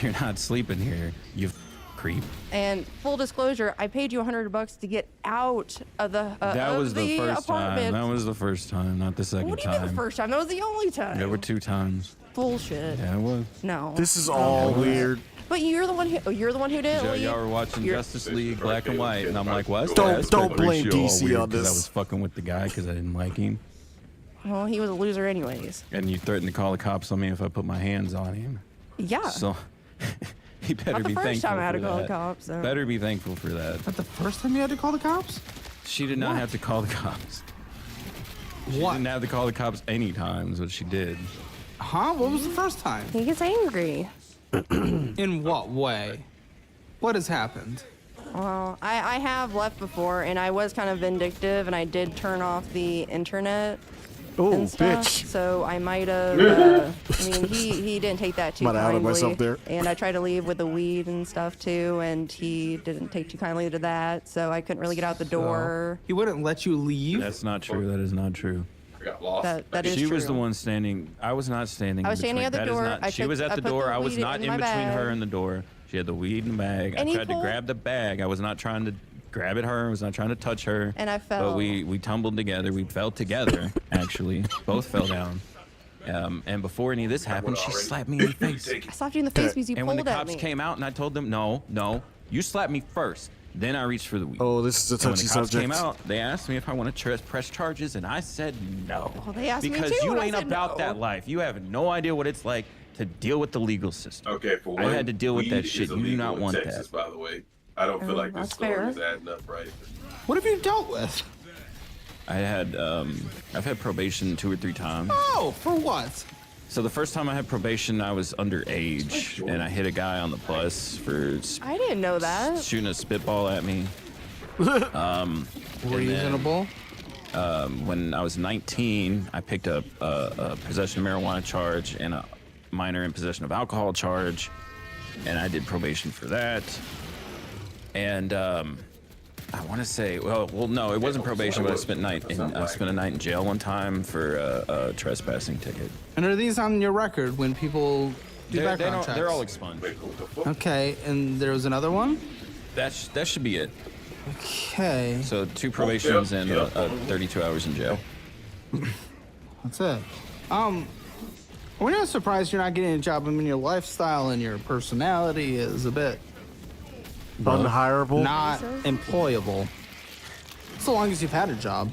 Speaker 15: "You're not sleeping here, you creep."
Speaker 14: And full disclosure, I paid you $100 to get out of the
Speaker 15: That was the first
Speaker 14: apartment.
Speaker 15: time. That was the first time, not the second
Speaker 14: What do you
Speaker 15: time.
Speaker 14: mean the first time? That was the only time.
Speaker 15: There were 2 times.
Speaker 14: Bullshit.
Speaker 15: Yeah, it was.
Speaker 14: No.
Speaker 6: This is all weird.
Speaker 14: But you're the one who didn't
Speaker 15: Joe,
Speaker 14: leave.
Speaker 15: y'all were watching
Speaker 14: You're-
Speaker 15: Justice League Black and White, and I'm like, "Why is
Speaker 6: Don't-
Speaker 15: the aspect
Speaker 6: don't blame
Speaker 15: ratio all
Speaker 6: DC
Speaker 15: weird?"
Speaker 6: on
Speaker 15: 'Cause
Speaker 6: this.
Speaker 15: I was fucking with the guy because I didn't like him,
Speaker 14: Well, he was a loser anyways.
Speaker 15: and you threatened to call the cops on me if I put my hands on him.
Speaker 14: Yeah.
Speaker 15: So he better
Speaker 14: Not the
Speaker 15: be
Speaker 14: first
Speaker 15: thankful
Speaker 14: time I had
Speaker 15: for
Speaker 14: to call the
Speaker 15: that.
Speaker 14: cops, so.
Speaker 15: Better be thankful for that.
Speaker 4: But the first time you had to call the cops?
Speaker 15: She did not have to call the cops. She
Speaker 4: What?
Speaker 15: didn't have to call the cops any times, but she did.
Speaker 4: Huh? What was the first time?
Speaker 14: He gets angry.
Speaker 4: In what way? What has happened?
Speaker 14: Well, I have left before, and I was kind of vindictive, and I did turn off the internet.
Speaker 6: Oh,
Speaker 14: and stuff,
Speaker 6: bitch.
Speaker 14: So I might have. I mean, he didn't take that too
Speaker 6: Might have outed
Speaker 14: kindly.
Speaker 6: myself there.
Speaker 14: And I tried to leave with the weed and stuff too, and he didn't take too kindly to that. So I couldn't really get out the door.
Speaker 4: He wouldn't let you leave?
Speaker 15: That's not true. That is not true.
Speaker 1: I got lost.
Speaker 14: That is
Speaker 15: She was
Speaker 14: true.
Speaker 15: the one standing. I was not standing.
Speaker 14: I was
Speaker 15: in
Speaker 14: standing
Speaker 15: between.
Speaker 14: at the
Speaker 15: That is
Speaker 14: door.
Speaker 15: not- she was at
Speaker 14: I
Speaker 15: the
Speaker 14: put
Speaker 15: door.
Speaker 14: the
Speaker 15: I was
Speaker 14: weed
Speaker 15: not
Speaker 14: in
Speaker 15: in
Speaker 14: my
Speaker 15: between
Speaker 14: bag.
Speaker 15: her and the door. She had the weed in the bag.
Speaker 14: And
Speaker 15: I
Speaker 14: he
Speaker 15: tried to
Speaker 14: pulled-
Speaker 15: grab the bag. I was not trying to grab at her. I was not trying to touch her.
Speaker 14: And I fell.
Speaker 15: But we tumbled together. We fell together. Actually, both fell down. And before any of this happened, she slapped me in the face.
Speaker 14: I slapped you in the face because you
Speaker 15: And when
Speaker 14: pulled
Speaker 15: the
Speaker 14: at
Speaker 15: cops
Speaker 14: me.
Speaker 15: came out and I told them, no, you slapped me first. Then I reached for the weed.
Speaker 6: Oh, this is a
Speaker 15: And when
Speaker 6: touchy
Speaker 15: the cops
Speaker 6: subject.
Speaker 15: came out, they asked me if I want to press charges, and I said no.
Speaker 14: Well, they asked me
Speaker 15: because
Speaker 14: too,
Speaker 15: you
Speaker 14: and I
Speaker 15: ain't
Speaker 14: said
Speaker 15: about
Speaker 14: no.
Speaker 15: that life. You have no idea what it's like to deal with the legal system.
Speaker 1: Okay, for
Speaker 15: I
Speaker 1: one,
Speaker 15: had to deal with
Speaker 1: weed
Speaker 15: that
Speaker 1: is
Speaker 15: shit. You do
Speaker 1: illegal
Speaker 15: not
Speaker 1: in
Speaker 15: want
Speaker 1: Texas,
Speaker 15: that.
Speaker 1: by the way. I don't feel like this
Speaker 14: that's
Speaker 1: story
Speaker 14: fair.
Speaker 1: is adding up right.
Speaker 4: What have you dealt with?
Speaker 15: I had, I've had probation 2 or 3 times.
Speaker 4: Oh, for what?
Speaker 15: So the first time I had probation, I was underage, and I hit a guy on the bus for
Speaker 14: I didn't know that.
Speaker 15: shooting a spitball at me.
Speaker 4: Reasonable.
Speaker 15: When I was 19, I picked up a possession of marijuana charge and a minor in possession of alcohol charge, and I did probation for that. And I want to say, well, no, it wasn't probation, but I spent a night in jail one time for a trespassing ticket.
Speaker 4: And are these on your record when people do background checks?
Speaker 15: They're all expunged.
Speaker 4: Okay, and there was another one?
Speaker 15: That should be it.
Speaker 4: Okay.
Speaker 15: So 2 probations and 32 hours in jail.
Speaker 4: That's it. We're not surprised you're not getting a job. I mean, your lifestyle and your personality is a bit
Speaker 6: unhireable,
Speaker 4: not employable. So long as you've had a job.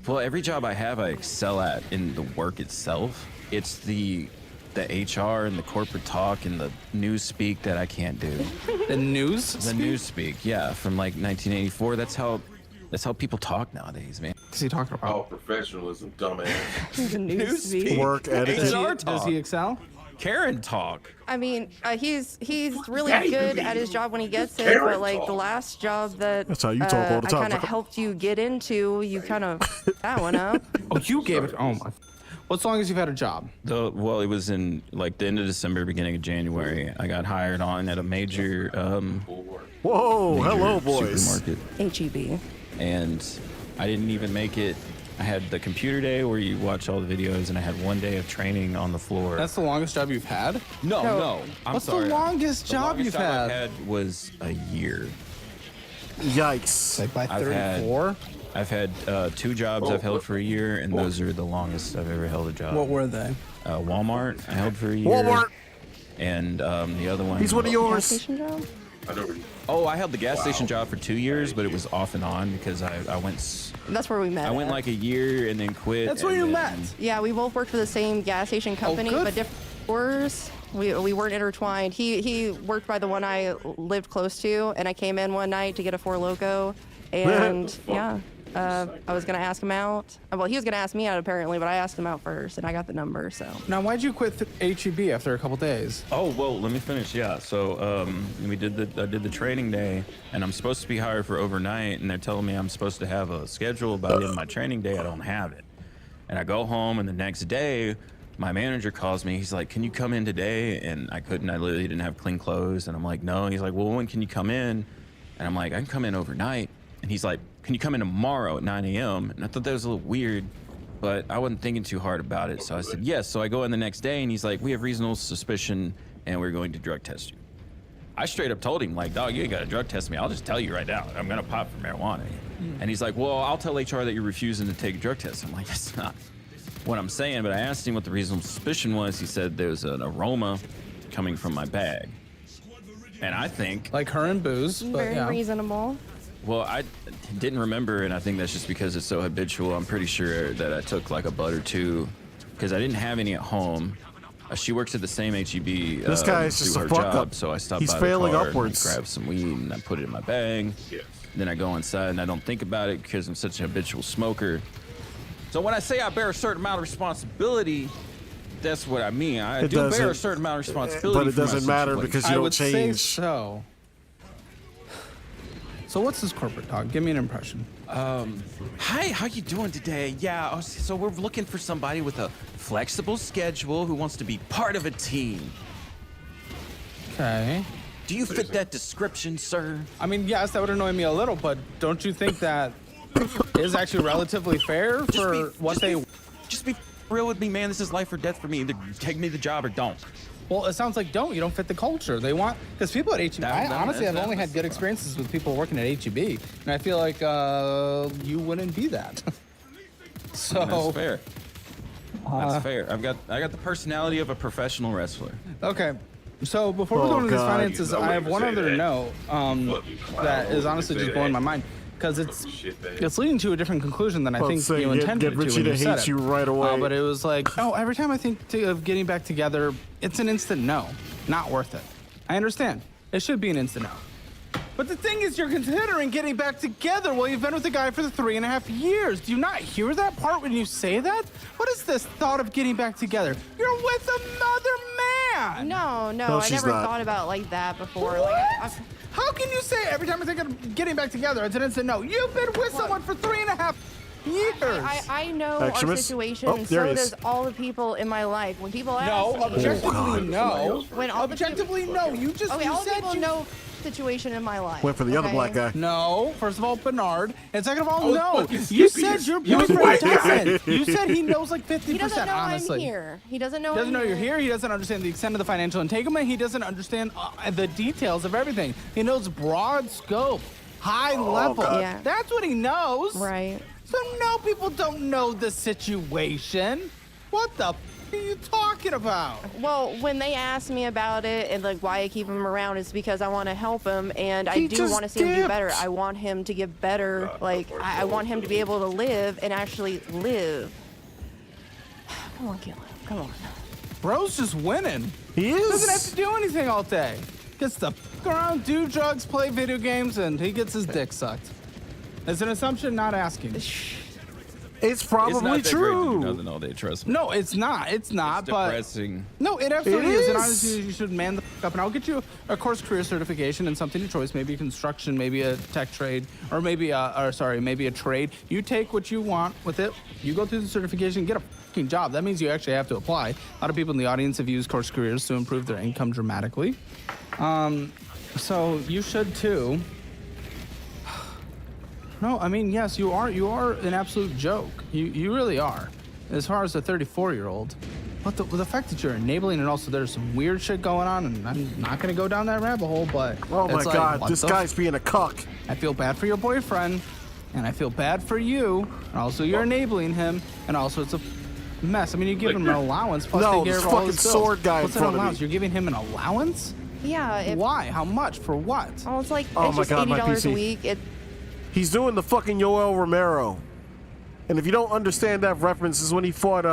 Speaker 15: Well, every job I have, I excel at in the work itself. It's the HR and the corporate talk and the news speak that I can't do.
Speaker 4: The news?
Speaker 15: The news speak, yeah, from like 1984. That's how people talk nowadays, man.
Speaker 4: What's he talking about?
Speaker 1: Oh, professionalism, dumbass.
Speaker 14: The news speak.
Speaker 6: Work etiquette.
Speaker 15: HR
Speaker 4: Does
Speaker 15: talk.
Speaker 4: he excel?
Speaker 15: Karen talk.
Speaker 14: I mean, he's really good at his job when he gets it, but like the last job that
Speaker 6: That's how you talk all the
Speaker 14: I
Speaker 6: time,
Speaker 14: kind of
Speaker 6: Tucker.
Speaker 14: helped you get into, you kind of that one up.
Speaker 4: Oh, you gave it. Oh my. Well, as long as you've had a job.
Speaker 15: Well, it was in like the end of December, beginning of January. I got hired on at a major
Speaker 6: Whoa,
Speaker 15: major
Speaker 6: hello, boys.
Speaker 15: supermarket.
Speaker 14: HEB.
Speaker 15: And I didn't even make it. I had the computer day where you watch all the videos, and I had 1 day of training on the floor.
Speaker 4: That's the longest job you've had?
Speaker 15: No. I'm
Speaker 4: What's
Speaker 15: sorry.
Speaker 4: the longest job
Speaker 15: longest
Speaker 4: you've
Speaker 15: job
Speaker 4: had?
Speaker 15: I had was a year.
Speaker 6: Yikes.
Speaker 4: Like by
Speaker 15: I've had-
Speaker 4: 34?
Speaker 15: I've had 2 jobs I've held for a year, and those are the longest I've ever held a job.
Speaker 4: What were they?
Speaker 15: Walmart, I held for a year.
Speaker 6: Walmart.
Speaker 15: And the other one.
Speaker 6: He's one of
Speaker 14: Gas
Speaker 6: yours.
Speaker 14: station job?
Speaker 1: I know.
Speaker 15: Oh, I held the gas station job for 2 years, but it was off and on because I went.
Speaker 14: That's where we met.
Speaker 15: I went like a year and then quit.
Speaker 4: That's where you met.
Speaker 14: Yeah, we both worked for the same gas station company, but different stores. We weren't intertwined. He worked by the one I lived close to, and I came in one night to get a Four Loko, and yeah. I was gonna ask him out. Well, he was gonna ask me out apparently, but I asked him out first, and I got the number. So
Speaker 4: now, why'd you quit HEB after a couple days?
Speaker 15: Oh well, let me finish. Yeah, so I did the training day, and I'm supposed to be hired for overnight, and they're telling me I'm supposed to have a schedule by the end of my training day. I don't have it, and I go home, and the next day, my manager calls me. He's like, "Can you come in today?" And I couldn't. I literally didn't have clean clothes, and I'm like, "No." He's like, "Well, when can you come in?" And I'm like, "I can come in overnight." And he's like, "Can you come in tomorrow at 9 a.m.? And I thought that was a little weird, but I wasn't thinking too hard about it. So I said, yes. So I go in the next day and he's like, "We have reasonable suspicion and we're going to drug test you." I straight up told him, like, "Dog, you ain't got to drug test me. I'll just tell you right now, I'm going to pop for marijuana." And he's like, "Well, I'll tell HR that you're refusing to take a drug test." I'm like, "That's not what I'm saying." But I asked him what the reasonable suspicion was. He said there's an aroma coming from my bag. And I think...
Speaker 4: like her and booze. But
Speaker 14: very
Speaker 4: yeah.
Speaker 14: reasonable.
Speaker 15: Well, I didn't remember, and I think that's just because it's so habitual. I'm pretty sure that I took like a bud or two because I didn't have any at home. She works at the same HEB.
Speaker 6: This guy is just
Speaker 15: through
Speaker 6: a
Speaker 15: her
Speaker 6: fuck
Speaker 15: job,
Speaker 6: up.
Speaker 15: so I stopped
Speaker 6: He's
Speaker 15: by
Speaker 6: failing
Speaker 15: the car
Speaker 6: upwards.
Speaker 15: and grabbed some weed, and I put it in my bag. Then I go inside, and I don't think about it because I'm such a habitual smoker. So when I say I bear a certain amount of responsibility, that's what I mean. I do bear a certain amount of responsibility.
Speaker 6: But it doesn't matter because you don't change.
Speaker 4: Say so what's this corporate talk? Give me an impression.
Speaker 15: Hi, how you doing today? Yeah, so we're looking for somebody with a flexible schedule who wants to be part of a team.
Speaker 4: Okay.
Speaker 15: Do you fit that description, sir?
Speaker 4: I mean, yes, that would annoy me a little, but don't you think that is actually relatively fair for what they...
Speaker 15: Just be real with me, man. This is life or death for me. Either take me the job or don't.
Speaker 4: Well, it sounds like don't. You don't fit the culture. They want... Because people at HEB... honestly, I've only had good experiences with people working at HEB, and I feel like you wouldn't be that. So...
Speaker 15: That's fair. That's fair. I got the personality of a professional wrestler.
Speaker 4: Okay. So before we go into these finances, I have one other note that is honestly just blowing my mind because it's leading to a different conclusion than I think you intended
Speaker 6: get Richie to hate you right away.
Speaker 4: But it was like, oh, every time I think of getting back together, it's an instant no, not worth it. I understand. It should be an instant no. But the thing is, you're considering getting back together while you've been with the guy for the 3.5 years. Do you not hear that part when you say that? What is this thought of getting back together? You're with another man.
Speaker 14: No, I never thought about like that before.
Speaker 4: What?
Speaker 14: Like,
Speaker 4: how can you say every time I think of getting back together, it's an instant no? You've been with someone for 3.5 years.
Speaker 14: I know our situation, and so does all the people in my life. When people ask me,
Speaker 4: objectively no.
Speaker 14: When all
Speaker 4: objectively no, you just
Speaker 14: okay,
Speaker 4: you
Speaker 14: all the
Speaker 4: said
Speaker 14: people
Speaker 4: you
Speaker 14: know situation in my life.
Speaker 6: Went for the other black guy.
Speaker 4: No, first of all, Bernard, and second of all, no. You said your boyfriend doesn't. You said he knows like 50%.
Speaker 14: He doesn't know
Speaker 4: honestly.
Speaker 14: I'm here. He doesn't know.
Speaker 4: He doesn't know you're here. He doesn't understand the extent of the financial entanglement. He doesn't understand the details of everything. He knows broad scope, high level.
Speaker 14: Yeah.
Speaker 4: That's what he knows.
Speaker 14: Right.
Speaker 4: So no, people don't know the situation. What the f are you talking about?
Speaker 14: Well, when they ask me about it and like why I keep him around, it's because I want to help him and I do want to see him do better. I want him to get better. Like I want him to be able to live and actually live. Come on, Caleb. Come on.
Speaker 4: Bro's just winning.
Speaker 6: He is.
Speaker 4: Doesn't have to do anything all day. Gets to f around, do drugs, play video games, and he gets his dick sucked. It's an assumption, not asking.
Speaker 6: It's probably
Speaker 15: it's not that
Speaker 6: true.
Speaker 15: Great to do nothing all day, trust me.
Speaker 4: No, it's not. It's not.
Speaker 15: It's
Speaker 4: but
Speaker 15: depressing.
Speaker 4: No, it absolutely
Speaker 6: It
Speaker 4: is. And
Speaker 6: is.
Speaker 4: honestly, you should man the f up. And I'll get you a course career certification in something of choice. Maybe construction, maybe a tech trade, or maybe maybe a trade. You take what you want with it. You go through the certification, get a fucking job. That means you actually have to apply. A lot of people in the audience have used course careers to improve their income dramatically. So you should too. No, I mean, yes, you are an absolute joke. You really are. As far as a 34-year-old. But the fact that you're enabling and also there's some weird shit going on, and I'm not going to go down that rabbit hole, but...
Speaker 6: Oh my
Speaker 4: it's like,
Speaker 6: God, this guy's being a cuck.
Speaker 4: I feel bad for your boyfriend, and I feel bad for you, and also you're enabling him, and also it's a mess. I mean, you give him an allowance, plus
Speaker 6: No,
Speaker 4: take care
Speaker 6: this
Speaker 4: of all
Speaker 6: fucking
Speaker 4: his bills.
Speaker 6: sword guy in
Speaker 4: What's an
Speaker 6: front of me.
Speaker 4: allowance? You're giving him an allowance?
Speaker 14: Yeah.
Speaker 4: Why? How much? For what?
Speaker 14: Oh, it's like
Speaker 6: Oh
Speaker 14: it's
Speaker 6: my
Speaker 14: just
Speaker 6: God, my
Speaker 14: $80 a
Speaker 6: PC.
Speaker 14: week.
Speaker 6: He's doing the fucking Yoel Romero. And if you don't understand that reference, is when he fought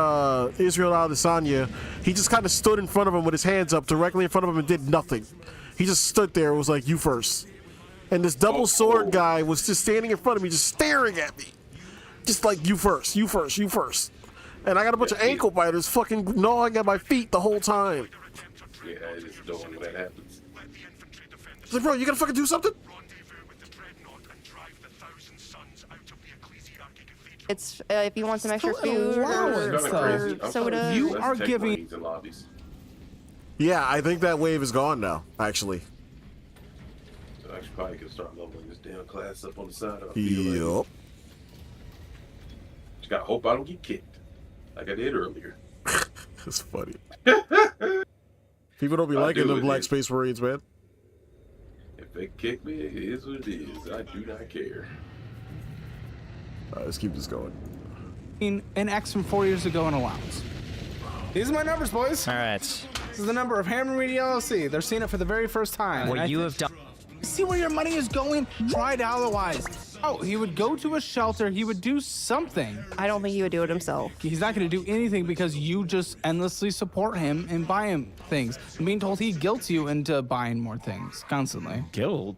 Speaker 6: Israel Adesanya. He just kind of stood in front of him with his hands up directly in front of him and did nothing. He just stood there and was like, you first. And this double sword guy was just standing in front of me, just staring at me. Just like, you first, you first, you first. And I got a bunch of ankle biters fucking gnawing at my feet the whole time.
Speaker 1: Yeah, I just don't when that happens.
Speaker 6: It's like, bro, you gotta fucking do something?
Speaker 14: It's if you want some extra
Speaker 4: Still an
Speaker 14: food
Speaker 4: allowance,
Speaker 14: or
Speaker 4: though.
Speaker 14: soda.
Speaker 4: You are giving.
Speaker 6: Yeah, I think that wave is gone now, actually.
Speaker 1: So I should probably could start leveling this damn class up on the side.
Speaker 6: Yup.
Speaker 1: Just gotta hope I don't get kicked, like I did earlier.
Speaker 6: That's funny. People don't be
Speaker 1: I
Speaker 6: liking
Speaker 1: do
Speaker 6: the
Speaker 1: it,
Speaker 6: Black
Speaker 1: dude.
Speaker 6: Space Marines, man.
Speaker 1: If they kick me, it is what it is. I do not care.
Speaker 6: Let's keep this going.
Speaker 4: An X from 4 years ago in allowance. These are my numbers, boys.
Speaker 16: All right.
Speaker 4: This is the number of Hammer Media LLC. They're seeing it for the very first time.
Speaker 16: What
Speaker 4: And
Speaker 16: you have done.
Speaker 4: See where your money is going? Try Dollarwise. Oh, he would go to a shelter. He would do something.
Speaker 14: I don't think he would do it himself.
Speaker 4: He's not going to do anything because you just endlessly support him and buy him things. I'm being told he guilts you into buying more things constantly.
Speaker 15: Guilt?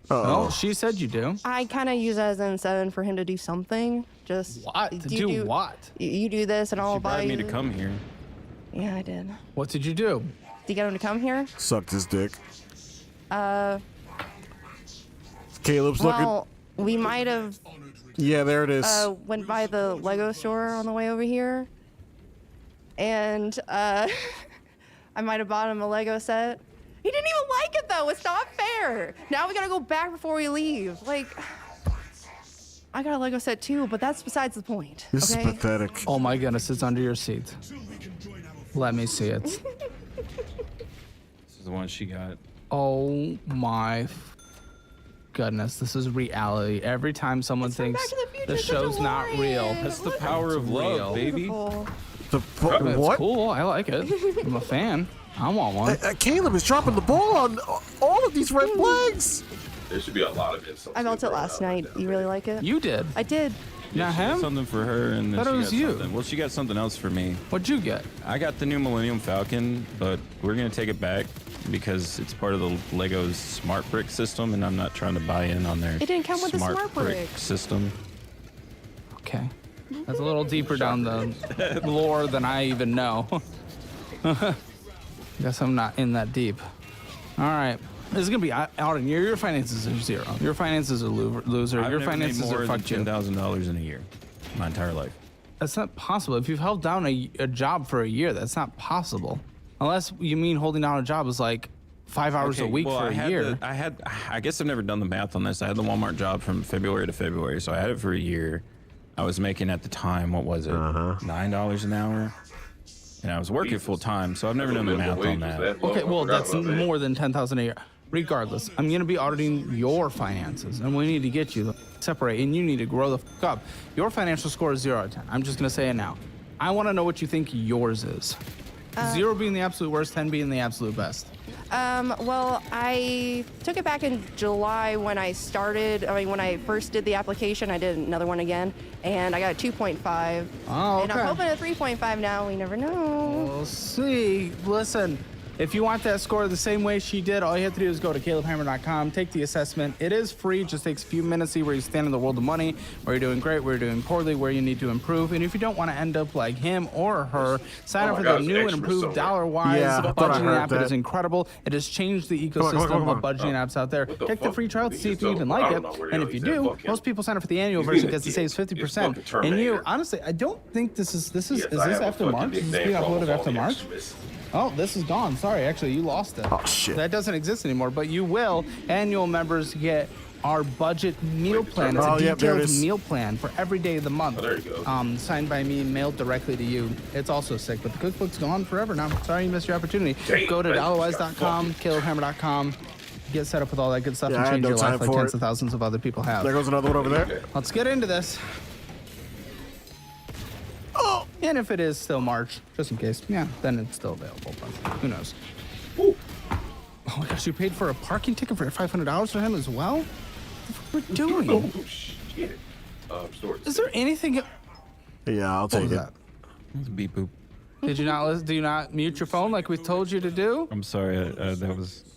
Speaker 4: Well, she said you do.
Speaker 14: I kind of use it as an incentive for him to do something. Just
Speaker 4: what? To do what?
Speaker 14: You do this, and I'll
Speaker 15: She
Speaker 14: buy
Speaker 15: bribed me
Speaker 14: you.
Speaker 15: to come here.
Speaker 14: Yeah, I did.
Speaker 4: What did you do?
Speaker 14: Did you get him to come here?
Speaker 6: Sucked his dick. Caleb's
Speaker 14: Well, we might have
Speaker 6: looking. Yeah, there it is.
Speaker 14: went by the Lego store on the way over here, and I might have bought him a Lego set. He didn't even like it though. It's not fair. Now we gotta go back before we leave. Like, I got a Lego set too, but that's besides the point.
Speaker 6: This
Speaker 14: okay?
Speaker 6: is pathetic.
Speaker 4: Oh my goodness, it's under your seat. Let me see it.
Speaker 15: This is the one she got.
Speaker 4: Oh my goodness, this is reality. Every time someone thinks the show's not real,
Speaker 15: That's the power of love, baby.
Speaker 6: The
Speaker 4: It's
Speaker 6: what?
Speaker 4: cool. I like it. I'm a fan. I want one.
Speaker 6: Caleb is dropping the ball on all of these red flags.
Speaker 1: There should be a lot of insults.
Speaker 14: I built it last night. You really like it?
Speaker 4: You did.
Speaker 14: I did.
Speaker 4: Not
Speaker 15: She got
Speaker 4: him?
Speaker 15: something for her, and then
Speaker 4: Thought it
Speaker 15: she
Speaker 4: was
Speaker 15: got
Speaker 4: you.
Speaker 15: something. Well, she got something else for me.
Speaker 4: What'd you get?
Speaker 15: I got the new Millennium Falcon, but we're gonna take it back because it's part of the Lego's Smart Brick system, and I'm not trying to buy in on their
Speaker 14: It didn't come with the Smart Brick.
Speaker 15: system.
Speaker 4: Okay. That's a little deeper down the lore than I even know. Guess I'm not in that deep. All right. This is gonna be out in your finances are zero. Your finances are loser.
Speaker 15: I've
Speaker 4: Your
Speaker 15: never
Speaker 4: finances
Speaker 15: made more
Speaker 4: are
Speaker 15: than
Speaker 4: fuck you.
Speaker 15: $10,000 in a year, my entire life.
Speaker 4: That's not possible. If you've held down a job for a year, that's not possible. Unless you mean holding down a job is like 5 hours a
Speaker 15: Okay,
Speaker 4: week
Speaker 15: well,
Speaker 4: for
Speaker 15: I
Speaker 4: a
Speaker 15: had
Speaker 4: year.
Speaker 15: I guess I've never done the math on this. I had the Walmart job from February to February, so I had it for a year. I was making at the time, what was it, $9 an hour? And I was working full time, so I've never done the math on that.
Speaker 4: Okay, well, that's more than 10,000 a year. Regardless, I'm gonna be auditing your finances, and we need to get you to separate, and you need to grow the fuck up. Your financial score is 0 out of 10. I'm just gonna say it now. I want to know what you think yours is. 0 being the absolute worst, 10 being the absolute best.
Speaker 14: Well, I took it back in July when I started. I mean, when I first did the application, I did another one again, and I got a 2.5.
Speaker 4: Oh,
Speaker 14: And I'm hoping a 3.5 now. We never know.
Speaker 4: We'll see. Listen, if you want that score the same way she did, all you have to do is go to calebhammer.com, take the assessment. It is free. It just takes a few minutes, see where you stand in the world of money, where you're doing great, where you're doing poorly, where you need to improve. And if you don't want to end up like him or her, sign up for the new and improved Dollarwise budgeting app. It is incredible. It has changed the ecosystem of budgeting apps out there. Take the free trial to see if you even like it. And if you do, most people sign up for the annual version because it saves 50%. And you, honestly, I don't think is this after March? Is this being uploaded after March? Oh, this is gone. Sorry, actually, you lost it.
Speaker 6: Oh, shit.
Speaker 4: That doesn't exist anymore, but you will. Annual members get our budget meal plan. It's a detailed meal plan for every day of the month.
Speaker 1: Oh, there you go.
Speaker 4: Signed by me, mailed directly to you. It's also sick, but the cookbook's gone forever now. Sorry you missed your opportunity. Go to dollarwise.com, calebhammer.com, get set up with all that good stuff, and change your life like tens of thousands of other people have.
Speaker 6: There goes another one over there.
Speaker 4: Let's get into this. Oh! And if it is still March, just in case, yeah, then it's still available, but who knows? Oh my gosh, you paid for a parking ticket for $500 for him as well? What are we doing?
Speaker 1: Oh shit. Storage.
Speaker 4: Is there anything?
Speaker 6: Yeah, I'll take it.
Speaker 15: Beep boop.
Speaker 4: Did you not listen? Do you not mute your phone like we told you to do?
Speaker 15: I'm sorry.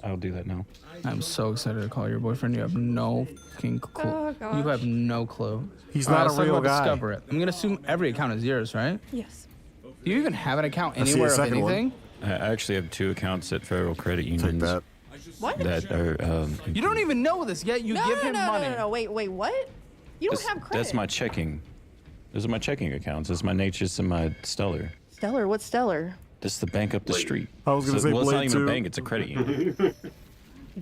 Speaker 15: I'll do that now.
Speaker 4: I'm so excited to call your boyfriend. You have no fucking clue.
Speaker 14: Oh, gosh.
Speaker 4: You have no clue.
Speaker 6: He's
Speaker 4: All
Speaker 6: not
Speaker 4: right,
Speaker 6: a
Speaker 4: let's talk
Speaker 6: real
Speaker 4: about
Speaker 6: guy.
Speaker 4: Discover it. I'm gonna assume every account is yours, right?
Speaker 14: Yes.
Speaker 4: Do you even have an account
Speaker 6: I see a
Speaker 4: anywhere of
Speaker 6: second one.
Speaker 4: anything?
Speaker 15: I actually have 2 accounts at Federal Credit Unions.
Speaker 6: Take that.
Speaker 14: What?
Speaker 15: That are.
Speaker 4: You don't even know this yet. You
Speaker 14: no,
Speaker 4: give
Speaker 14: no,
Speaker 4: him
Speaker 14: no,
Speaker 4: money.
Speaker 14: no, no, wait, what? You don't have credit.
Speaker 15: That's my checking. Those are my checking accounts. That's my Nature's and my Stellar.
Speaker 14: Stellar, what's Stellar?
Speaker 15: This is the bank up the street.
Speaker 6: I was gonna say
Speaker 15: well, it's not
Speaker 6: Blade
Speaker 15: even a
Speaker 6: 2.
Speaker 15: bank. It's a credit union.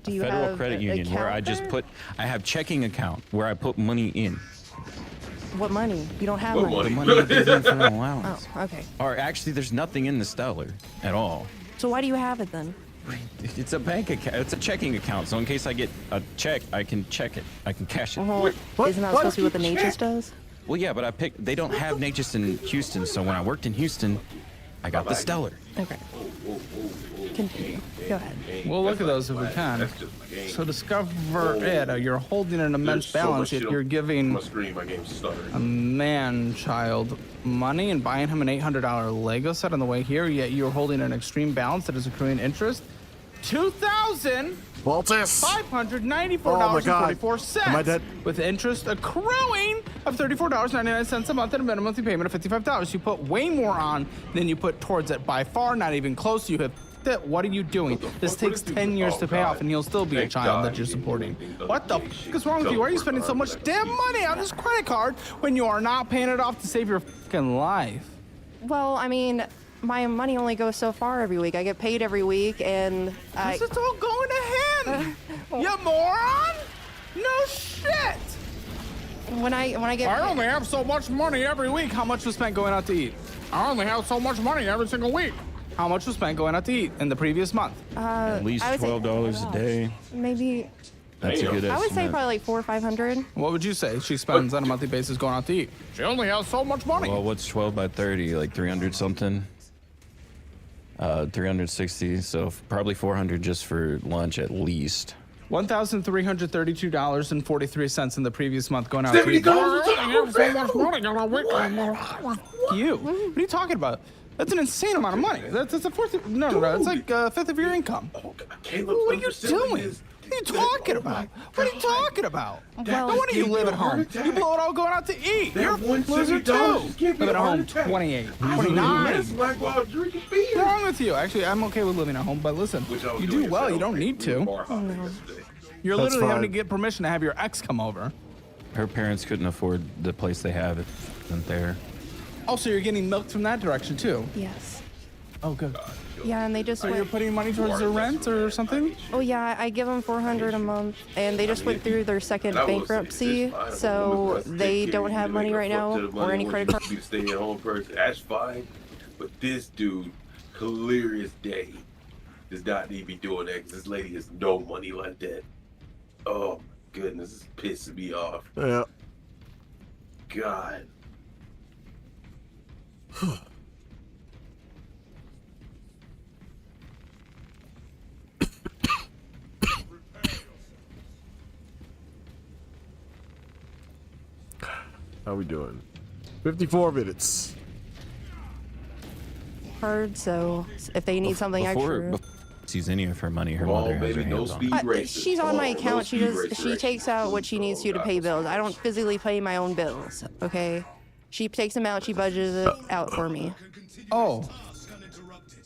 Speaker 14: Do you
Speaker 15: Federal
Speaker 14: have
Speaker 15: Credit
Speaker 14: an
Speaker 15: Union, where
Speaker 14: account
Speaker 15: I just
Speaker 14: there?
Speaker 15: put. I have checking account where I put money in.
Speaker 14: What money? You don't have
Speaker 1: What
Speaker 14: money.
Speaker 1: money?
Speaker 15: The money that gives me for an allowance.
Speaker 14: Oh, okay.
Speaker 15: Or actually, there's nothing in the Stellar at all.
Speaker 14: So why do you have it then?
Speaker 15: It's a bank account. It's a checking account. So in case I get a check, I can check it. I can cash it.
Speaker 14: Well, isn't that supposed to be what the Nature's does?
Speaker 15: Well, yeah, but I picked. They don't have Nature's in Houston, so when I worked in Houston, I got the Stellar.
Speaker 14: Okay. Continue. Go ahead.
Speaker 4: We'll look at those if we can. So Discover it. You're holding an immense balance if you're giving
Speaker 1: My screen, my game's stuttering.
Speaker 4: a man-child money and buying him an $800 Lego set on the way here, yet you're holding an extreme balance that is accruing interest.
Speaker 6: Waltus!
Speaker 4: $2,594.44.
Speaker 6: Am I dead?
Speaker 4: With interest accruing of $34.99 a month and a minimum monthly payment of $55. You put way more on than you put towards it. By far, not even close. You have that. What are you doing? This takes 10 years to pay off, and he'll still be a child that you're supporting. What the fuck is wrong with you? Why are you spending so much damn money on this credit card when you are not paying it off to save your fucking life?
Speaker 14: Well, I mean, my money only goes so far every week. I get paid every week, and
Speaker 4: It's all going to him. You moron! No shit.
Speaker 14: when I get
Speaker 4: I only have so much money every week. How much was spent going out to eat? I only have so much money every single week. How much was spent going out to eat in the previous month?
Speaker 15: At least
Speaker 14: I would say-
Speaker 15: $12 a day.
Speaker 14: maybe
Speaker 15: That's a good estimate.
Speaker 14: I would say probably like 400 or 500.
Speaker 4: What would you say she spends on a monthly basis going out to eat? She only has so much money.
Speaker 15: Well, what's 12 by 30? Like 300 something? 360. So probably 400 just for lunch at least.
Speaker 4: $1,332.43 in the previous month going out to eat. You? What are you talking about? That's an insane amount of money. That's a fourth. No. It's like a fifth of your income. What are you doing? What are you talking about? What are you talking about?
Speaker 14: Well,
Speaker 4: no wonder you live at home. You blow it all going out to eat. You're a loser too. Live at home 28, 29. What's wrong with you? Actually, I'm okay with living at home, but listen, you do well. You don't need to. You're
Speaker 15: That's
Speaker 4: literally having to
Speaker 15: fine.
Speaker 4: get permission to have your ex come over.
Speaker 15: Her parents couldn't afford the place they have. It wasn't there.
Speaker 4: Also, you're getting milked from that direction too.
Speaker 14: Yes.
Speaker 4: Oh, good.
Speaker 14: Yeah, and they just
Speaker 4: Are you
Speaker 14: went.
Speaker 4: putting money towards their rent or something?
Speaker 14: Oh yeah, I give them 400 a month, and they just went through their second
Speaker 1: That was
Speaker 14: bankruptcy,
Speaker 1: fine.
Speaker 14: so they don't have money right now or any credit card.
Speaker 1: Be a stay-at-home person. That's fine, but this dude, clear as day, does not need to be doing that because this lady has no money like that. Oh my goodness, this is pissing me off.
Speaker 6: Yeah.
Speaker 1: God.
Speaker 6: How we doing? 54 minutes.
Speaker 14: Card, so if they need something extra.
Speaker 15: Before she sees any of her money, her
Speaker 1: Come on,
Speaker 15: mother has
Speaker 1: baby,
Speaker 15: her
Speaker 1: no
Speaker 15: hands on.
Speaker 1: speed races.
Speaker 14: She's on my
Speaker 1: Oh,
Speaker 14: account.
Speaker 1: no
Speaker 14: She
Speaker 1: speed
Speaker 14: does.
Speaker 1: racer
Speaker 14: She
Speaker 1: action.
Speaker 14: takes out what she needs to pay bills. I don't physically pay my own bills. Okay. She takes them out. She budgets it out for me.
Speaker 4: Oh.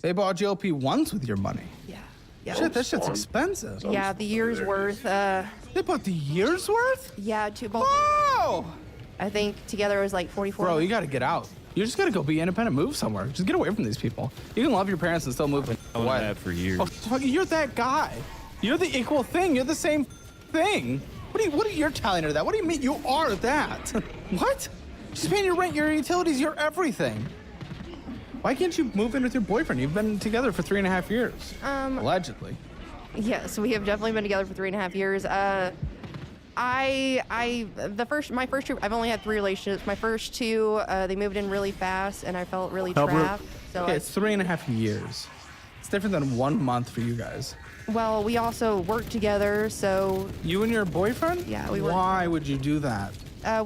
Speaker 4: They bought GLP-1s with your money.
Speaker 14: Yeah.
Speaker 4: Shit, that shit's expensive.
Speaker 14: Yeah, the year's worth.
Speaker 4: They bought the year's worth?
Speaker 14: Yeah, both.
Speaker 4: Oh!
Speaker 14: I think together it was like 44.
Speaker 4: Bro, you gotta get out. You just gotta go be independent, move somewhere. Just get away from these people. You can love your parents and still move.
Speaker 15: I was mad for years.
Speaker 4: Oh, fuck, you're that guy. You're the equal thing. You're the same thing. What are you telling her that? What do you mean you are that? What? She's paying your rent, your utilities, your everything. Why can't you move in with your boyfriend? You've been together for 3.5 years. Allegedly.
Speaker 14: Yes, we have definitely been together for 3.5 years. My first two, I've only had 3 relationships. My first 2, they moved in really fast, and I felt really
Speaker 4: Help her.
Speaker 14: trapped. So
Speaker 4: Okay, it's 3.5 years. It's different than 1 month for you guys.
Speaker 14: Well, we also work together, so
Speaker 4: You and your boyfriend?
Speaker 14: Yeah, we work.
Speaker 4: Why would you do that?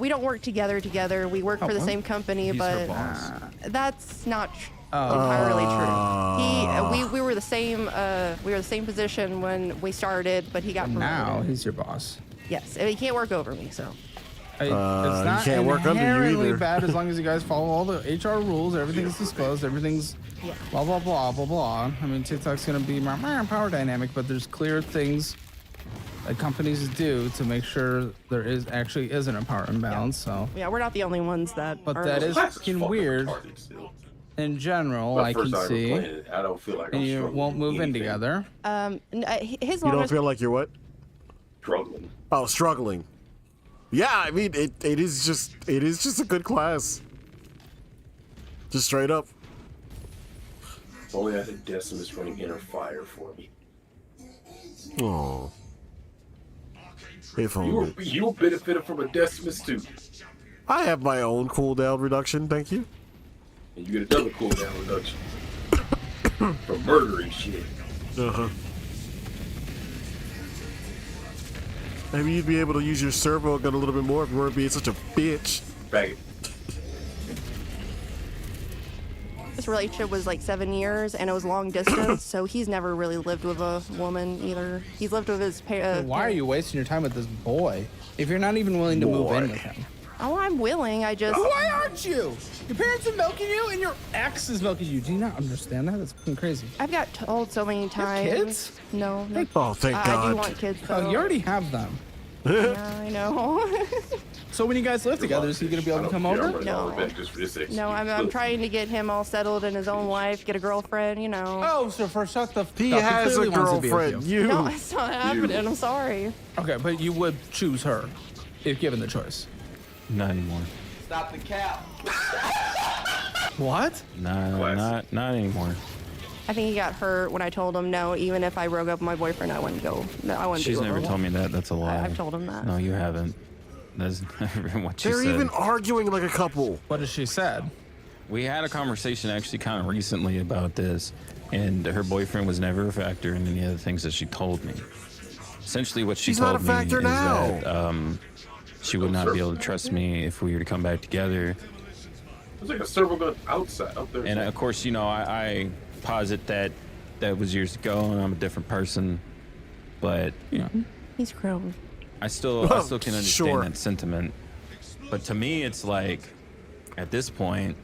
Speaker 14: We don't work together. We work for the
Speaker 4: what?
Speaker 14: same company,
Speaker 4: He's her
Speaker 14: but
Speaker 4: boss.
Speaker 14: that's not entirely true. We were the same. We were the same position when we started, but he got promoted.
Speaker 4: Now he's your boss.
Speaker 14: Yes, and he can't work over me, so.
Speaker 4: It's not
Speaker 6: can't work under you
Speaker 4: inherently
Speaker 6: either.
Speaker 4: bad as long as you guys follow all the HR rules. Everything's disclosed. Everything's blah blah blah blah blah. I mean, TikTok's gonna be my power dynamic, but there's clear things that companies do to make sure there actually isn't a power imbalance. So.
Speaker 14: Yeah, we're not the only ones that.
Speaker 4: But
Speaker 14: are
Speaker 4: that is fucking weird. In general,
Speaker 1: My
Speaker 4: I
Speaker 1: first
Speaker 4: can
Speaker 1: time
Speaker 4: see.
Speaker 1: playing it, I don't feel like
Speaker 4: And
Speaker 1: I'm
Speaker 4: you
Speaker 1: struggling
Speaker 4: won't
Speaker 1: with
Speaker 4: move in
Speaker 1: anything.
Speaker 4: together.
Speaker 14: His
Speaker 6: You don't
Speaker 14: longest.
Speaker 6: feel like you're what?
Speaker 1: Struggling.
Speaker 6: Oh, struggling. Yeah, I mean it is just a good class. Just straight up.
Speaker 1: If only I had Decimus running inner fire for me.
Speaker 6: Oh. If only.
Speaker 1: You benefited from a Decimus too.
Speaker 6: I have my own cooldown reduction, thank you.
Speaker 1: And you get another cooldown reduction. For murdering shit.
Speaker 6: Uh-huh. Maybe you'd be able to use your servo gun a little bit more if you weren't being such a bitch.
Speaker 1: Bag it.
Speaker 14: This relationship was like 7 years, and it was long distance, so he's never really lived with a woman either. He's lived with his
Speaker 4: Why are you wasting your time with this boy if you're not even willing to move in with him?
Speaker 14: Oh, I'm willing. I just.
Speaker 4: Why aren't you? Your parents are milking you, and your ex is milking you. Do you not understand that? That's fucking crazy.
Speaker 14: I've got told so many times.
Speaker 4: kids?
Speaker 14: No, no.
Speaker 6: Oh, thank
Speaker 14: I
Speaker 6: God.
Speaker 14: do want kids. Though.
Speaker 4: Oh, you already have them.
Speaker 14: Yeah, I know.
Speaker 4: So when you guys live together, is he gonna be able to come over?
Speaker 14: No. No, I'm trying to get him all settled in his own life, get a girlfriend, you know.
Speaker 4: Oh, so for shut the.
Speaker 6: He
Speaker 4: up,
Speaker 6: has a
Speaker 4: clearly wants to be with
Speaker 6: girlfriend.
Speaker 4: you.
Speaker 14: No, it's not happening. I'm sorry.
Speaker 4: Okay, but you would choose her if given the choice.
Speaker 15: Not anymore.
Speaker 12: Stop the cap.
Speaker 4: What?
Speaker 15: Not anymore.
Speaker 14: I think he got hurt when I told him no. Even if I broke up with my boyfriend, I wouldn't go. No, I wouldn't.
Speaker 15: She's
Speaker 14: be with
Speaker 15: never
Speaker 14: her.
Speaker 15: told me that. That's a lie.
Speaker 14: I've told him that.
Speaker 15: No, you haven't. That's never been what she
Speaker 6: They're
Speaker 15: said.
Speaker 6: even arguing like a couple.
Speaker 4: What has she said?
Speaker 15: We had a conversation actually kind of recently about this, and her boyfriend was never a factor in any of the things that she told me. Essentially, what she
Speaker 6: He's not
Speaker 15: told
Speaker 6: a
Speaker 15: me
Speaker 6: factor
Speaker 15: is
Speaker 6: now.
Speaker 15: that she would not be able to trust me if we were to come back together.
Speaker 1: It's like a servo gun outside out there.
Speaker 15: And of course, you know, I posit that was years ago, and I'm a different person. But you know,
Speaker 14: He's grown.
Speaker 15: I still can understand
Speaker 6: Sure.
Speaker 15: that sentiment. But to me, it's like, at this point,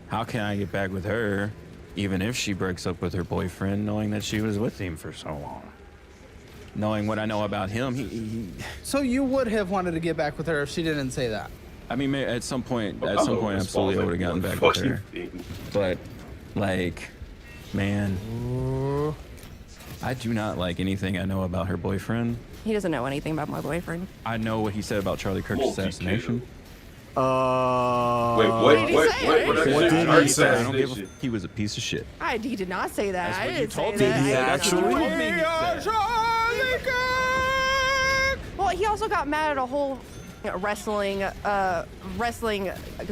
Speaker 15: how can I get back with her, even if she breaks up with her boyfriend, knowing that she was with him for so long? Knowing what I know about him, he
Speaker 4: So you would have wanted to get back with her if she didn't say that.
Speaker 15: I mean, at some point, absolutely, I would have gotten back with her. But, like, man, I do not like anything I know about her boyfriend.
Speaker 14: He doesn't know anything about my boyfriend.
Speaker 15: I know what he said about Charlie Kirk's assassination.
Speaker 1: Wait,
Speaker 14: What did he say?
Speaker 1: What
Speaker 15: did he say? I don't give a
Speaker 1: Assassination.
Speaker 15: he was a piece of shit.
Speaker 14: He did not say that.
Speaker 15: That's
Speaker 14: I
Speaker 15: what you
Speaker 14: didn't
Speaker 15: told
Speaker 14: say
Speaker 15: me.
Speaker 14: that.
Speaker 15: Did he
Speaker 14: I-
Speaker 15: actually?
Speaker 14: Well, he also got mad at a whole wrestling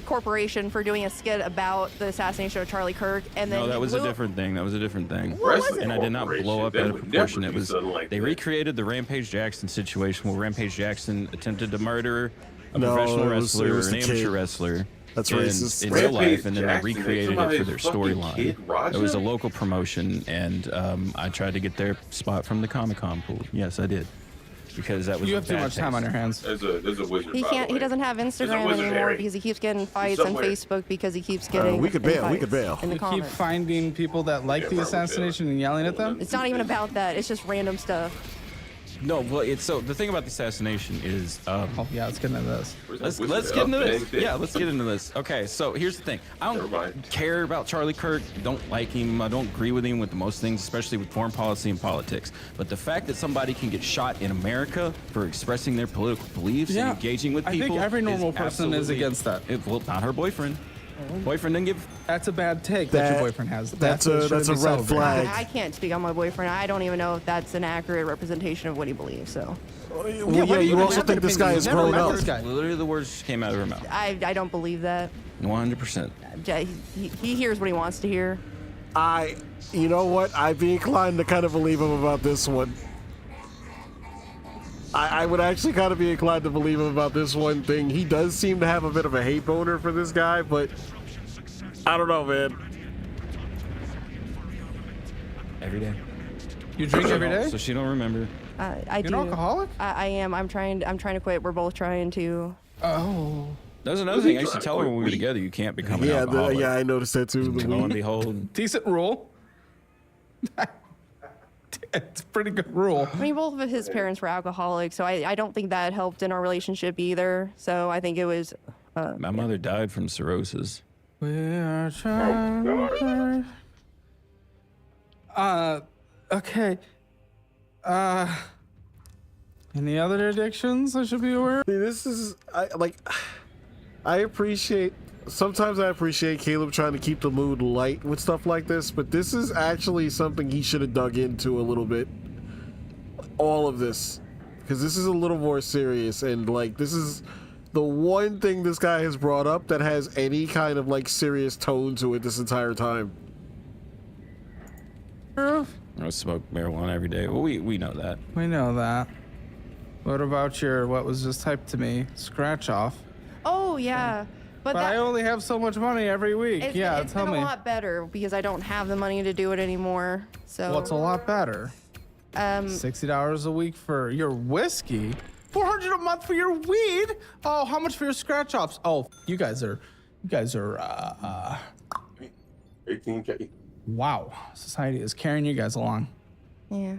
Speaker 14: corporation for doing a skit about the assassination of Charlie Kirk, and then
Speaker 15: No, that
Speaker 14: he
Speaker 15: was a
Speaker 14: blew-
Speaker 15: different thing. That was a different thing.
Speaker 14: What was it?
Speaker 15: And I did not blow up out of
Speaker 1: That would
Speaker 15: proportion.
Speaker 1: never
Speaker 15: It
Speaker 1: be
Speaker 15: was
Speaker 1: something like
Speaker 15: they
Speaker 1: that.
Speaker 15: recreated the Rampage Jackson situation where Rampage Jackson attempted to murder a
Speaker 6: No,
Speaker 15: professional
Speaker 6: it was
Speaker 15: wrestler or
Speaker 6: the
Speaker 15: an amateur
Speaker 6: kid.
Speaker 15: wrestler.
Speaker 6: That's
Speaker 15: in,
Speaker 6: racist.
Speaker 15: in real
Speaker 1: Rampage
Speaker 15: life, and then they
Speaker 1: Jackson,
Speaker 15: recreated it
Speaker 1: somebody
Speaker 15: for their
Speaker 1: fucking Kid
Speaker 15: storyline.
Speaker 1: Roger?
Speaker 15: It was a local promotion, and I tried to get their spot from the Comic-Con pool. Yes, I did, because that was
Speaker 4: You
Speaker 15: a
Speaker 4: have too
Speaker 15: bad
Speaker 4: much time
Speaker 15: taste.
Speaker 4: on your hands.
Speaker 1: There's a wizard.
Speaker 14: He
Speaker 1: by
Speaker 14: can't.
Speaker 1: the
Speaker 14: He
Speaker 1: way.
Speaker 14: doesn't have Instagram
Speaker 1: wizard,
Speaker 14: anymore
Speaker 1: Harry.
Speaker 14: because he keeps getting fights on
Speaker 1: somewhere.
Speaker 14: Facebook because he keeps getting.
Speaker 6: we could
Speaker 14: in
Speaker 6: bail. We could
Speaker 14: fights
Speaker 6: bail.
Speaker 14: In the
Speaker 4: You keep
Speaker 14: comments.
Speaker 4: finding people that like the assassination and yelling at them.
Speaker 14: It's not even about that. It's just random stuff.
Speaker 15: No, well, it's so the thing about the assassination is.
Speaker 4: Oh yeah, let's get into this.
Speaker 15: Let's get into this. Yeah, let's get into this. Okay, so here's the thing. I don't care about Charlie Kirk. Don't like him. I don't agree with him with most things, especially with foreign policy and politics. But the fact that somebody can get shot in America for expressing their political beliefs
Speaker 4: Yeah,
Speaker 15: and engaging with
Speaker 4: I think
Speaker 15: people,
Speaker 4: every normal person is
Speaker 15: absolutely-
Speaker 4: against that.
Speaker 15: Well, not her boyfriend. Boyfriend didn't give.
Speaker 4: That's a bad take that your boyfriend has.
Speaker 6: That's
Speaker 4: what
Speaker 6: a
Speaker 4: shouldn't be
Speaker 6: red
Speaker 4: celebrated.
Speaker 6: flag.
Speaker 14: I can't speak on my boyfriend. I don't even know if that's an accurate representation of what he believes. So
Speaker 6: Well, yeah, you also think this guy is grown up.
Speaker 15: Literally, the words just came out of her mouth.
Speaker 14: I don't believe that.
Speaker 15: 100%.
Speaker 14: He hears what he wants to hear.
Speaker 6: You know what? I'd be inclined to kind of believe him about this one. I would actually kind of be inclined to believe him about this one thing. He does seem to have a bit of a hate boner for this guy, but I don't know, man.
Speaker 15: Every day.
Speaker 4: You drink every day?
Speaker 15: So she don't remember.
Speaker 14: I do.
Speaker 4: You're an alcoholic?
Speaker 14: I am. I'm trying to quit. We're both trying to.
Speaker 4: Oh.
Speaker 15: That was another thing. I used to tell her when we were together, you can't become an alcoholic.
Speaker 6: Yeah, I noticed that too.
Speaker 15: Lo and behold.
Speaker 4: Decent rule. It's a pretty good rule.
Speaker 14: I mean, both of his parents were alcoholics, so I don't think that helped in our relationship either. So I think it was.
Speaker 15: My mother died from cirrhosis.
Speaker 4: We are trying. Okay. Any other addictions I should be aware of?
Speaker 6: This is I appreciate. Sometimes I appreciate Caleb trying to keep the mood light with stuff like this, but this is actually something he should have dug into a little bit. All of this, because this is a little more serious, and like this is the one thing this guy has brought up that has any kind of like serious tone to it this entire time.
Speaker 15: I smoke marijuana every day. Well, we know that.
Speaker 4: We know that. What about your what was just typed to me? Scratch off.
Speaker 14: Oh yeah. But
Speaker 4: I only have so much money every week.
Speaker 14: It's
Speaker 4: Tell
Speaker 14: been
Speaker 4: me.
Speaker 14: a lot better because I don't have the money to do it anymore. So
Speaker 4: What's a lot better? $60 a week for your whiskey, $400 a month for your weed. Oh, how much for your scratch offs? Oh, you guys are
Speaker 1: 18K.
Speaker 4: Wow, society is carrying you guys along,
Speaker 14: Yeah.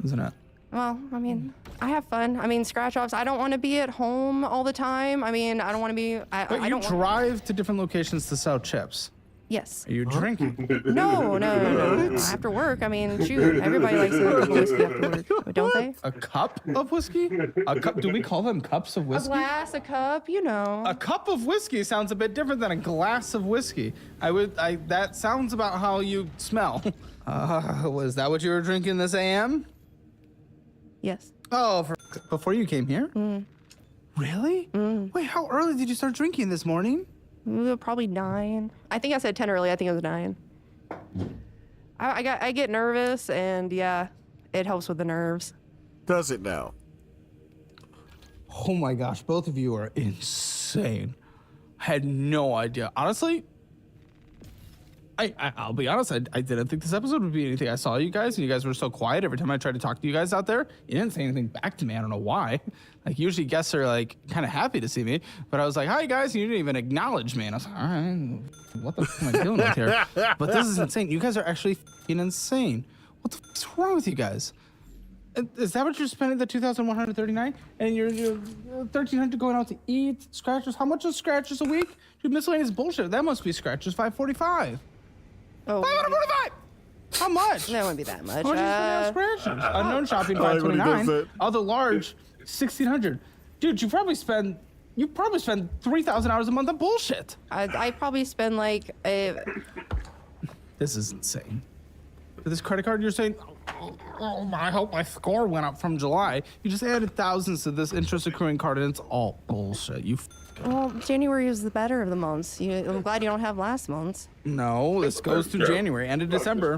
Speaker 4: isn't it?
Speaker 14: Well, I mean, I have fun. I mean, scratch offs. I don't want to be at home all the time. I mean, I don't want to be.
Speaker 4: But
Speaker 14: I
Speaker 4: you
Speaker 14: don't
Speaker 4: drive to different locations to sell chips.
Speaker 14: Yes.
Speaker 4: Are you drinking?
Speaker 14: No. After work, I mean, shoot, everybody likes a cup of whiskey after work, don't they?
Speaker 4: A cup of whiskey? A cup? Do we call them cups of
Speaker 14: A
Speaker 4: whiskey?
Speaker 14: glass, a cup, you know.
Speaker 4: A cup of whiskey sounds a bit different than a glass of whiskey. That sounds about how you smell. Was that what you were drinking this AM?
Speaker 14: Yes.
Speaker 4: Oh, before you came here? Really? Wait, how early did you start drinking this morning?
Speaker 14: Probably 9. I think I said 10 early. I think it was 9. I get nervous, and yeah, it helps with the nerves.
Speaker 6: Does it now?
Speaker 4: Oh my gosh, both of you are insane. I had no idea. Honestly, I'll be honest, I didn't think this episode would be anything. I saw you guys, and you guys were so quiet. Every time I tried to talk to you guys out there, you didn't say anything back to me. I don't know why. Like, usually guests are, like, kind of happy to see me. But I was like, hi, guys, and you didn't even acknowledge me. And I was like, all right, what the fuck am I dealing with here? But this is insane. You guys are actually f***ing insane. What the fuck's wrong with you guys? Is that what you're spending the $2,139? And you're $1,300 going out to eat, scratchers? How much is scratchers a week? Dude, miscellaneous bullshit. That must be scratchers, $545.
Speaker 14: Oh.
Speaker 4: $545! How much?
Speaker 14: That wouldn't be that much.
Speaker 4: How much is scratchers? Unknown shopping, $529. Other large, $1,600. Dude, you probably spend $3,000 a month on bullshit.
Speaker 14: I probably spend like
Speaker 4: This is insane. For this credit card, you're saying, oh, I hope my score went up from July. You just added thousands to this interest accruing card, and it's all bullshit.
Speaker 14: Well, January was the better of the months. I'm glad you don't have last month's.
Speaker 4: No, this goes through January, end of December.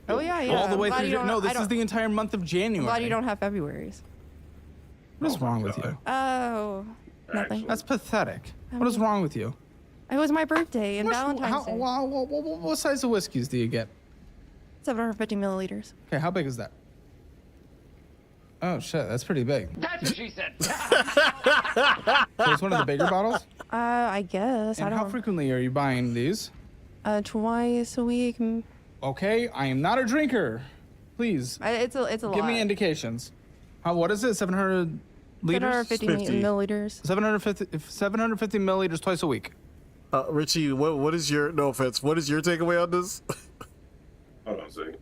Speaker 14: Oh yeah.
Speaker 4: All the way
Speaker 14: I'm glad
Speaker 4: through.
Speaker 14: you don't-
Speaker 4: No,
Speaker 14: I
Speaker 4: this is
Speaker 14: don't-
Speaker 4: the entire month of January.
Speaker 14: I'm glad you don't have February's.
Speaker 4: What is wrong with you?
Speaker 14: Oh, nothing.
Speaker 4: That's pathetic. What is wrong with you?
Speaker 14: It was my birthday and Valentine's Day.
Speaker 4: What size of whiskeys do you get?
Speaker 14: 750 milliliters.
Speaker 4: Okay, how big is that? Oh shit, that's pretty big.
Speaker 12: That's what she said.
Speaker 4: So it's one of the bigger bottles?
Speaker 14: I guess.
Speaker 4: And
Speaker 14: I don't.
Speaker 4: how frequently are you buying these?
Speaker 14: Twice a week.
Speaker 4: Okay, I am not a drinker. Please.
Speaker 14: It's a lot.
Speaker 4: Give me indications. What is it? 700 liters?
Speaker 14: 750 milliliters.
Speaker 4: 750 milliliters twice a week.
Speaker 6: Richie, what is your, no offense, what is your takeaway on this?
Speaker 1: Hold on a second.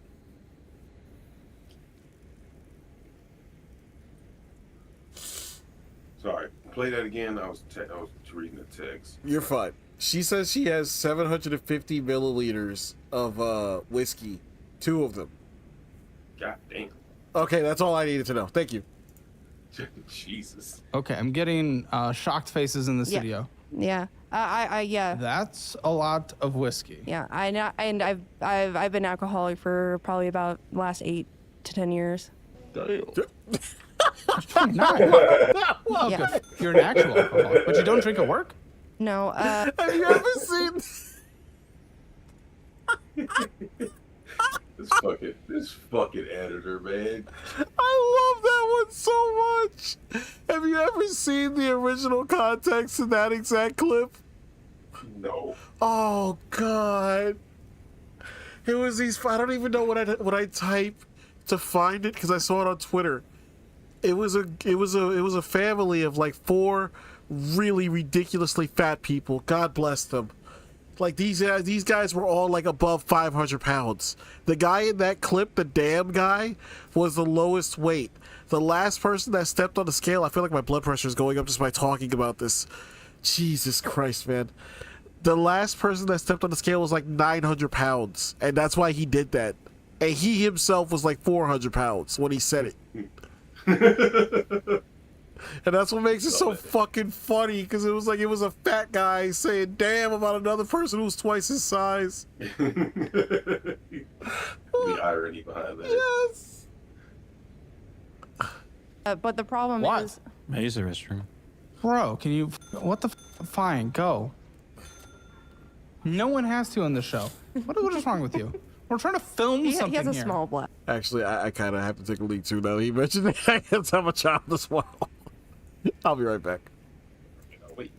Speaker 1: Sorry, play that again. I was reading the text.
Speaker 6: You're fine. She says she has 750 milliliters of whiskey. 2 of them.
Speaker 1: God damn.
Speaker 6: Okay, that's all I needed to know. Thank you.
Speaker 1: Jesus.
Speaker 4: Okay, I'm getting shocked faces in the studio.
Speaker 14: Yeah. Yeah.
Speaker 4: That's a lot of whiskey.
Speaker 14: Yeah, I know, and I've been alcoholic for probably about the last 8 to 10 years.
Speaker 4: Damn.
Speaker 14: Well,
Speaker 4: Yeah. Good. You're an actual alcoholic, but you don't drink at work?
Speaker 14: No.
Speaker 6: Have you ever seen?
Speaker 1: This fucking editor, man.
Speaker 6: I love that one so much. Have you ever seen the original context in that exact clip?
Speaker 1: No.
Speaker 6: Oh God. It was these. I don't even know what I type to find it because I saw it on Twitter. It was a family of like 4 really ridiculously fat people. God bless them. Like these guys were all like above 500 pounds. The guy in that clip, the damn guy, was the lowest weight. The last person that stepped on the scale, I feel like my blood pressure is going up just by talking about this. Jesus Christ, man. The last person that stepped on the scale was like 900 pounds. And that's why he did that. And he himself was like 400 pounds when he said it. And that's what makes it so fucking funny, because it was a fat guy saying damn about another person who's twice his size.
Speaker 1: The irony behind that.
Speaker 6: Yes.
Speaker 14: But the problem is...
Speaker 15: Use the restroom.
Speaker 4: Bro, can you... What the... Fine, go. No one has to on the show. What is wrong with you? We're trying to film something
Speaker 14: He has a
Speaker 4: here.
Speaker 14: small black.
Speaker 6: Actually, I kind of have to take a leak too now that he mentioned it. I guess I'm a child as well. I'll be right back.
Speaker 1: Wait.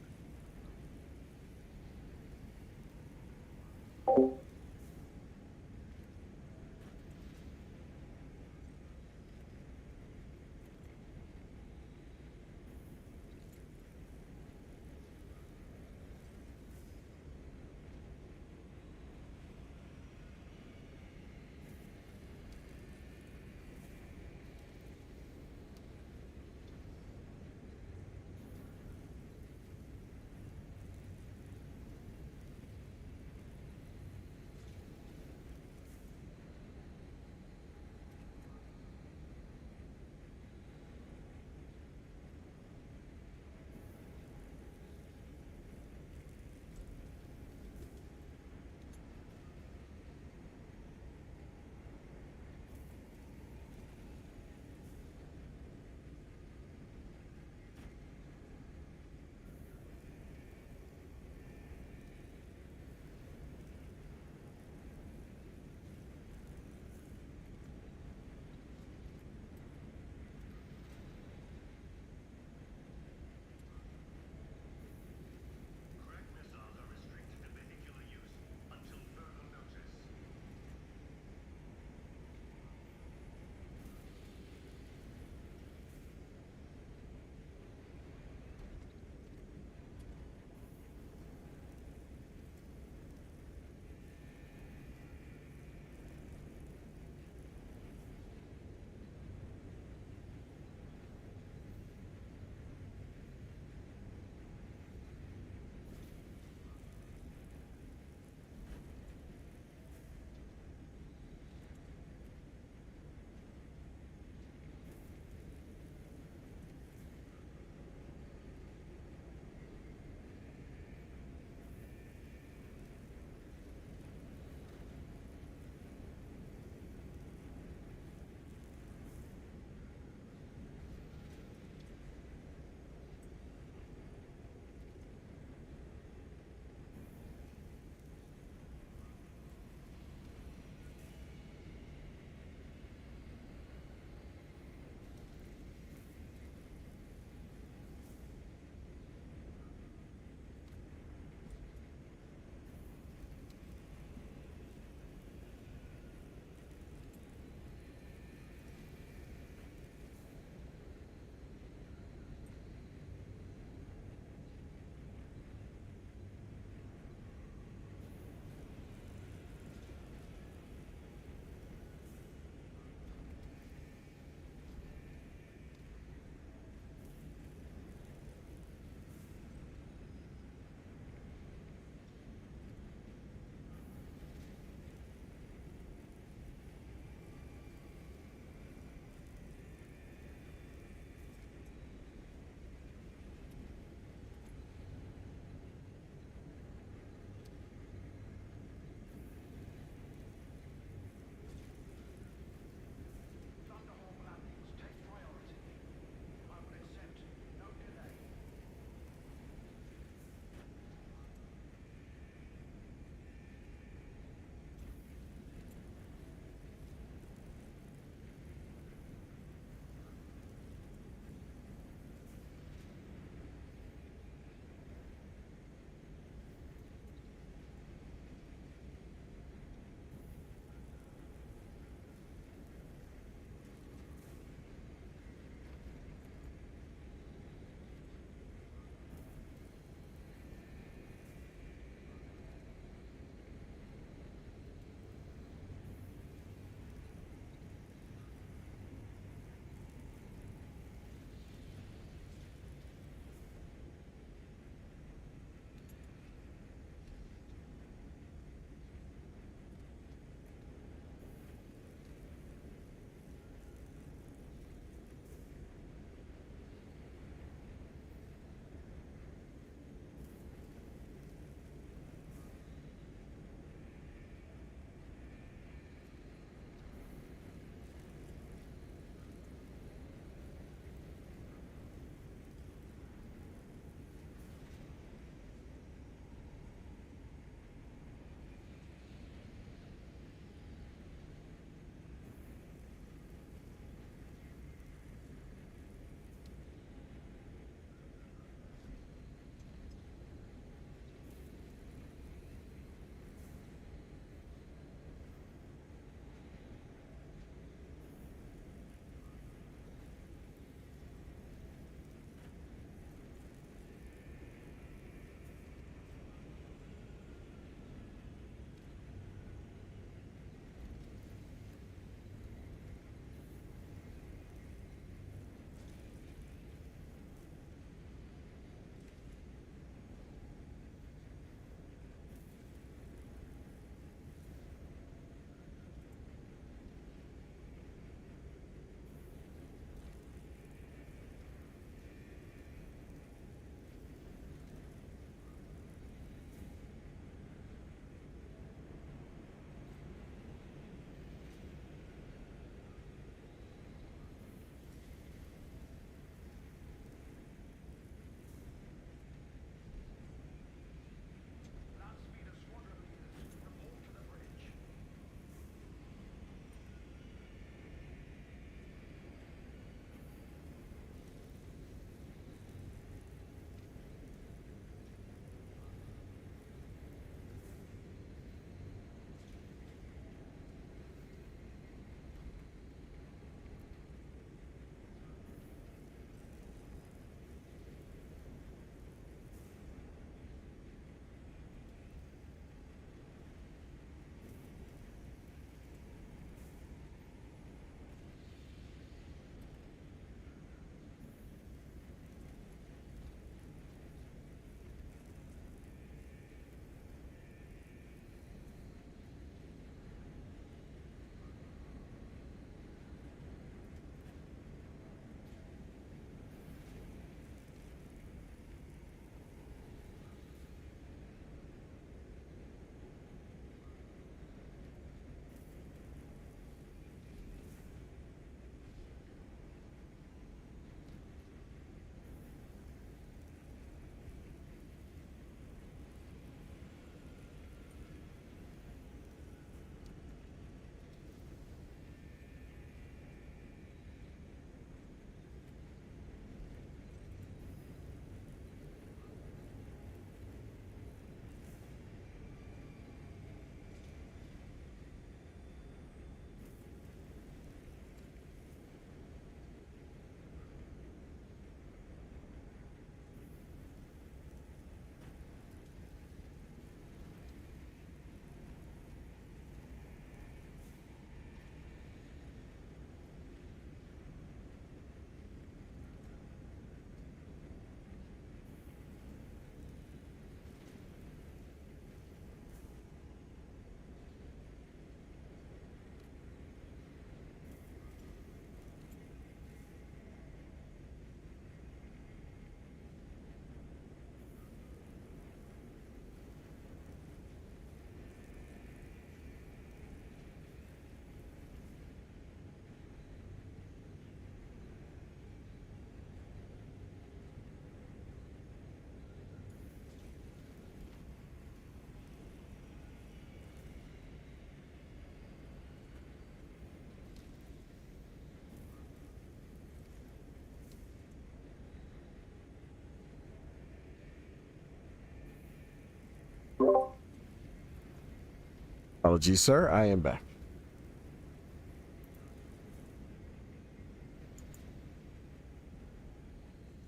Speaker 6: Apologies, sir. I am back.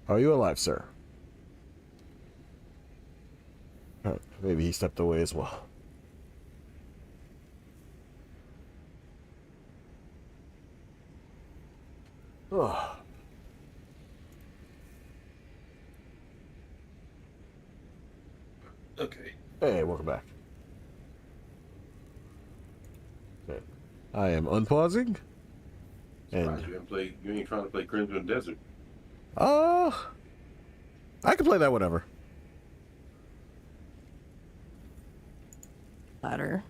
Speaker 6: Are you alive, sir? Oh, maybe he stepped away as well. Oh.
Speaker 1: Okay.
Speaker 6: Hey, welcome back. Okay. I am unpausing. And
Speaker 1: you ain't trying to play Crimson Desert.
Speaker 6: I can play that whenever.
Speaker 14: Ladder.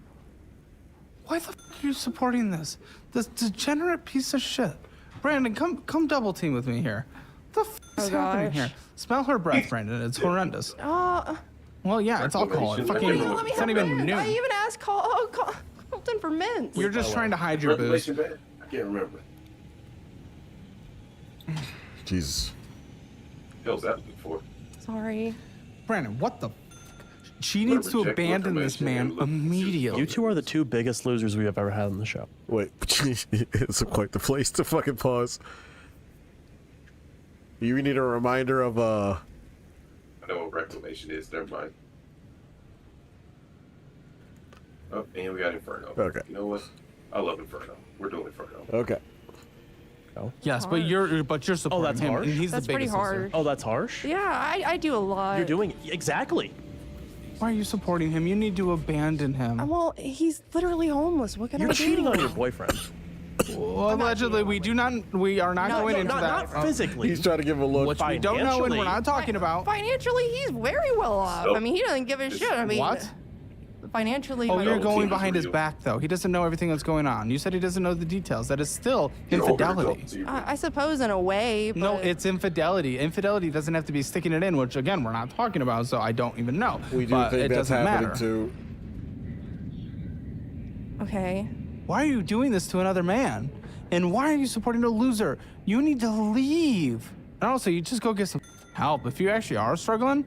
Speaker 4: Why the f are you supporting this? This degenerate piece of shit. Brandon, come double team with me here. What the f is happening here? Smell her breath, Brandon. It's horrendous. Well, yeah, it's alcohol. It's fucking. It's not even new.
Speaker 14: I even asked Colton for mints.
Speaker 4: You're just trying to hide your booze.
Speaker 1: I can't remember.
Speaker 6: Jesus.
Speaker 1: Hell's that looking for?
Speaker 14: Sorry.
Speaker 4: Brandon, what the? She needs to abandon this man immediately.
Speaker 16: You two are the two biggest losers we have ever had on the show.
Speaker 6: Wait, it's quite the place to fucking pause. You need a reminder of
Speaker 1: I know what reclamation is. Never mind. Oh, and we got Inferno.
Speaker 6: Okay.
Speaker 1: You know what? I love Inferno. We're doing Inferno.
Speaker 6: Okay.
Speaker 4: Yes, but you're supporting
Speaker 16: that's
Speaker 4: him,
Speaker 16: harsh.
Speaker 4: and he's
Speaker 14: That's
Speaker 4: the biggest
Speaker 14: pretty
Speaker 4: loser.
Speaker 14: harsh.
Speaker 16: Oh, that's harsh?
Speaker 14: Yeah, I do a lot.
Speaker 16: You're doing exactly.
Speaker 4: Why are you supporting him? You need to abandon him.
Speaker 14: Well, he's literally homeless. What can
Speaker 16: You're
Speaker 14: I do?
Speaker 16: cheating on your boyfriend.
Speaker 4: Well, allegedly, we are not going into that.
Speaker 16: Not physically.
Speaker 6: He's trying to give a look.
Speaker 4: Which we don't know, and we're not talking about.
Speaker 14: Financially, he's very well off. I mean, he doesn't give a shit. I mean,
Speaker 4: What?
Speaker 14: Financially,
Speaker 4: Oh,
Speaker 14: my-
Speaker 4: you're going behind his back, though. He doesn't know everything that's going on. You said he doesn't know the details. That is still infidelity.
Speaker 14: I suppose in a way. But
Speaker 4: No, it's infidelity. Infidelity doesn't have to be sticking it in, which again we're not talking about, so I don't even know.
Speaker 6: We do
Speaker 4: But
Speaker 6: think
Speaker 4: it
Speaker 6: that's
Speaker 4: doesn't
Speaker 6: happening
Speaker 4: matter.
Speaker 6: too.
Speaker 14: Okay.
Speaker 4: Why are you doing this to another man? And why are you supporting a loser? You need to leave. And also, you just go get some help. If you actually are struggling,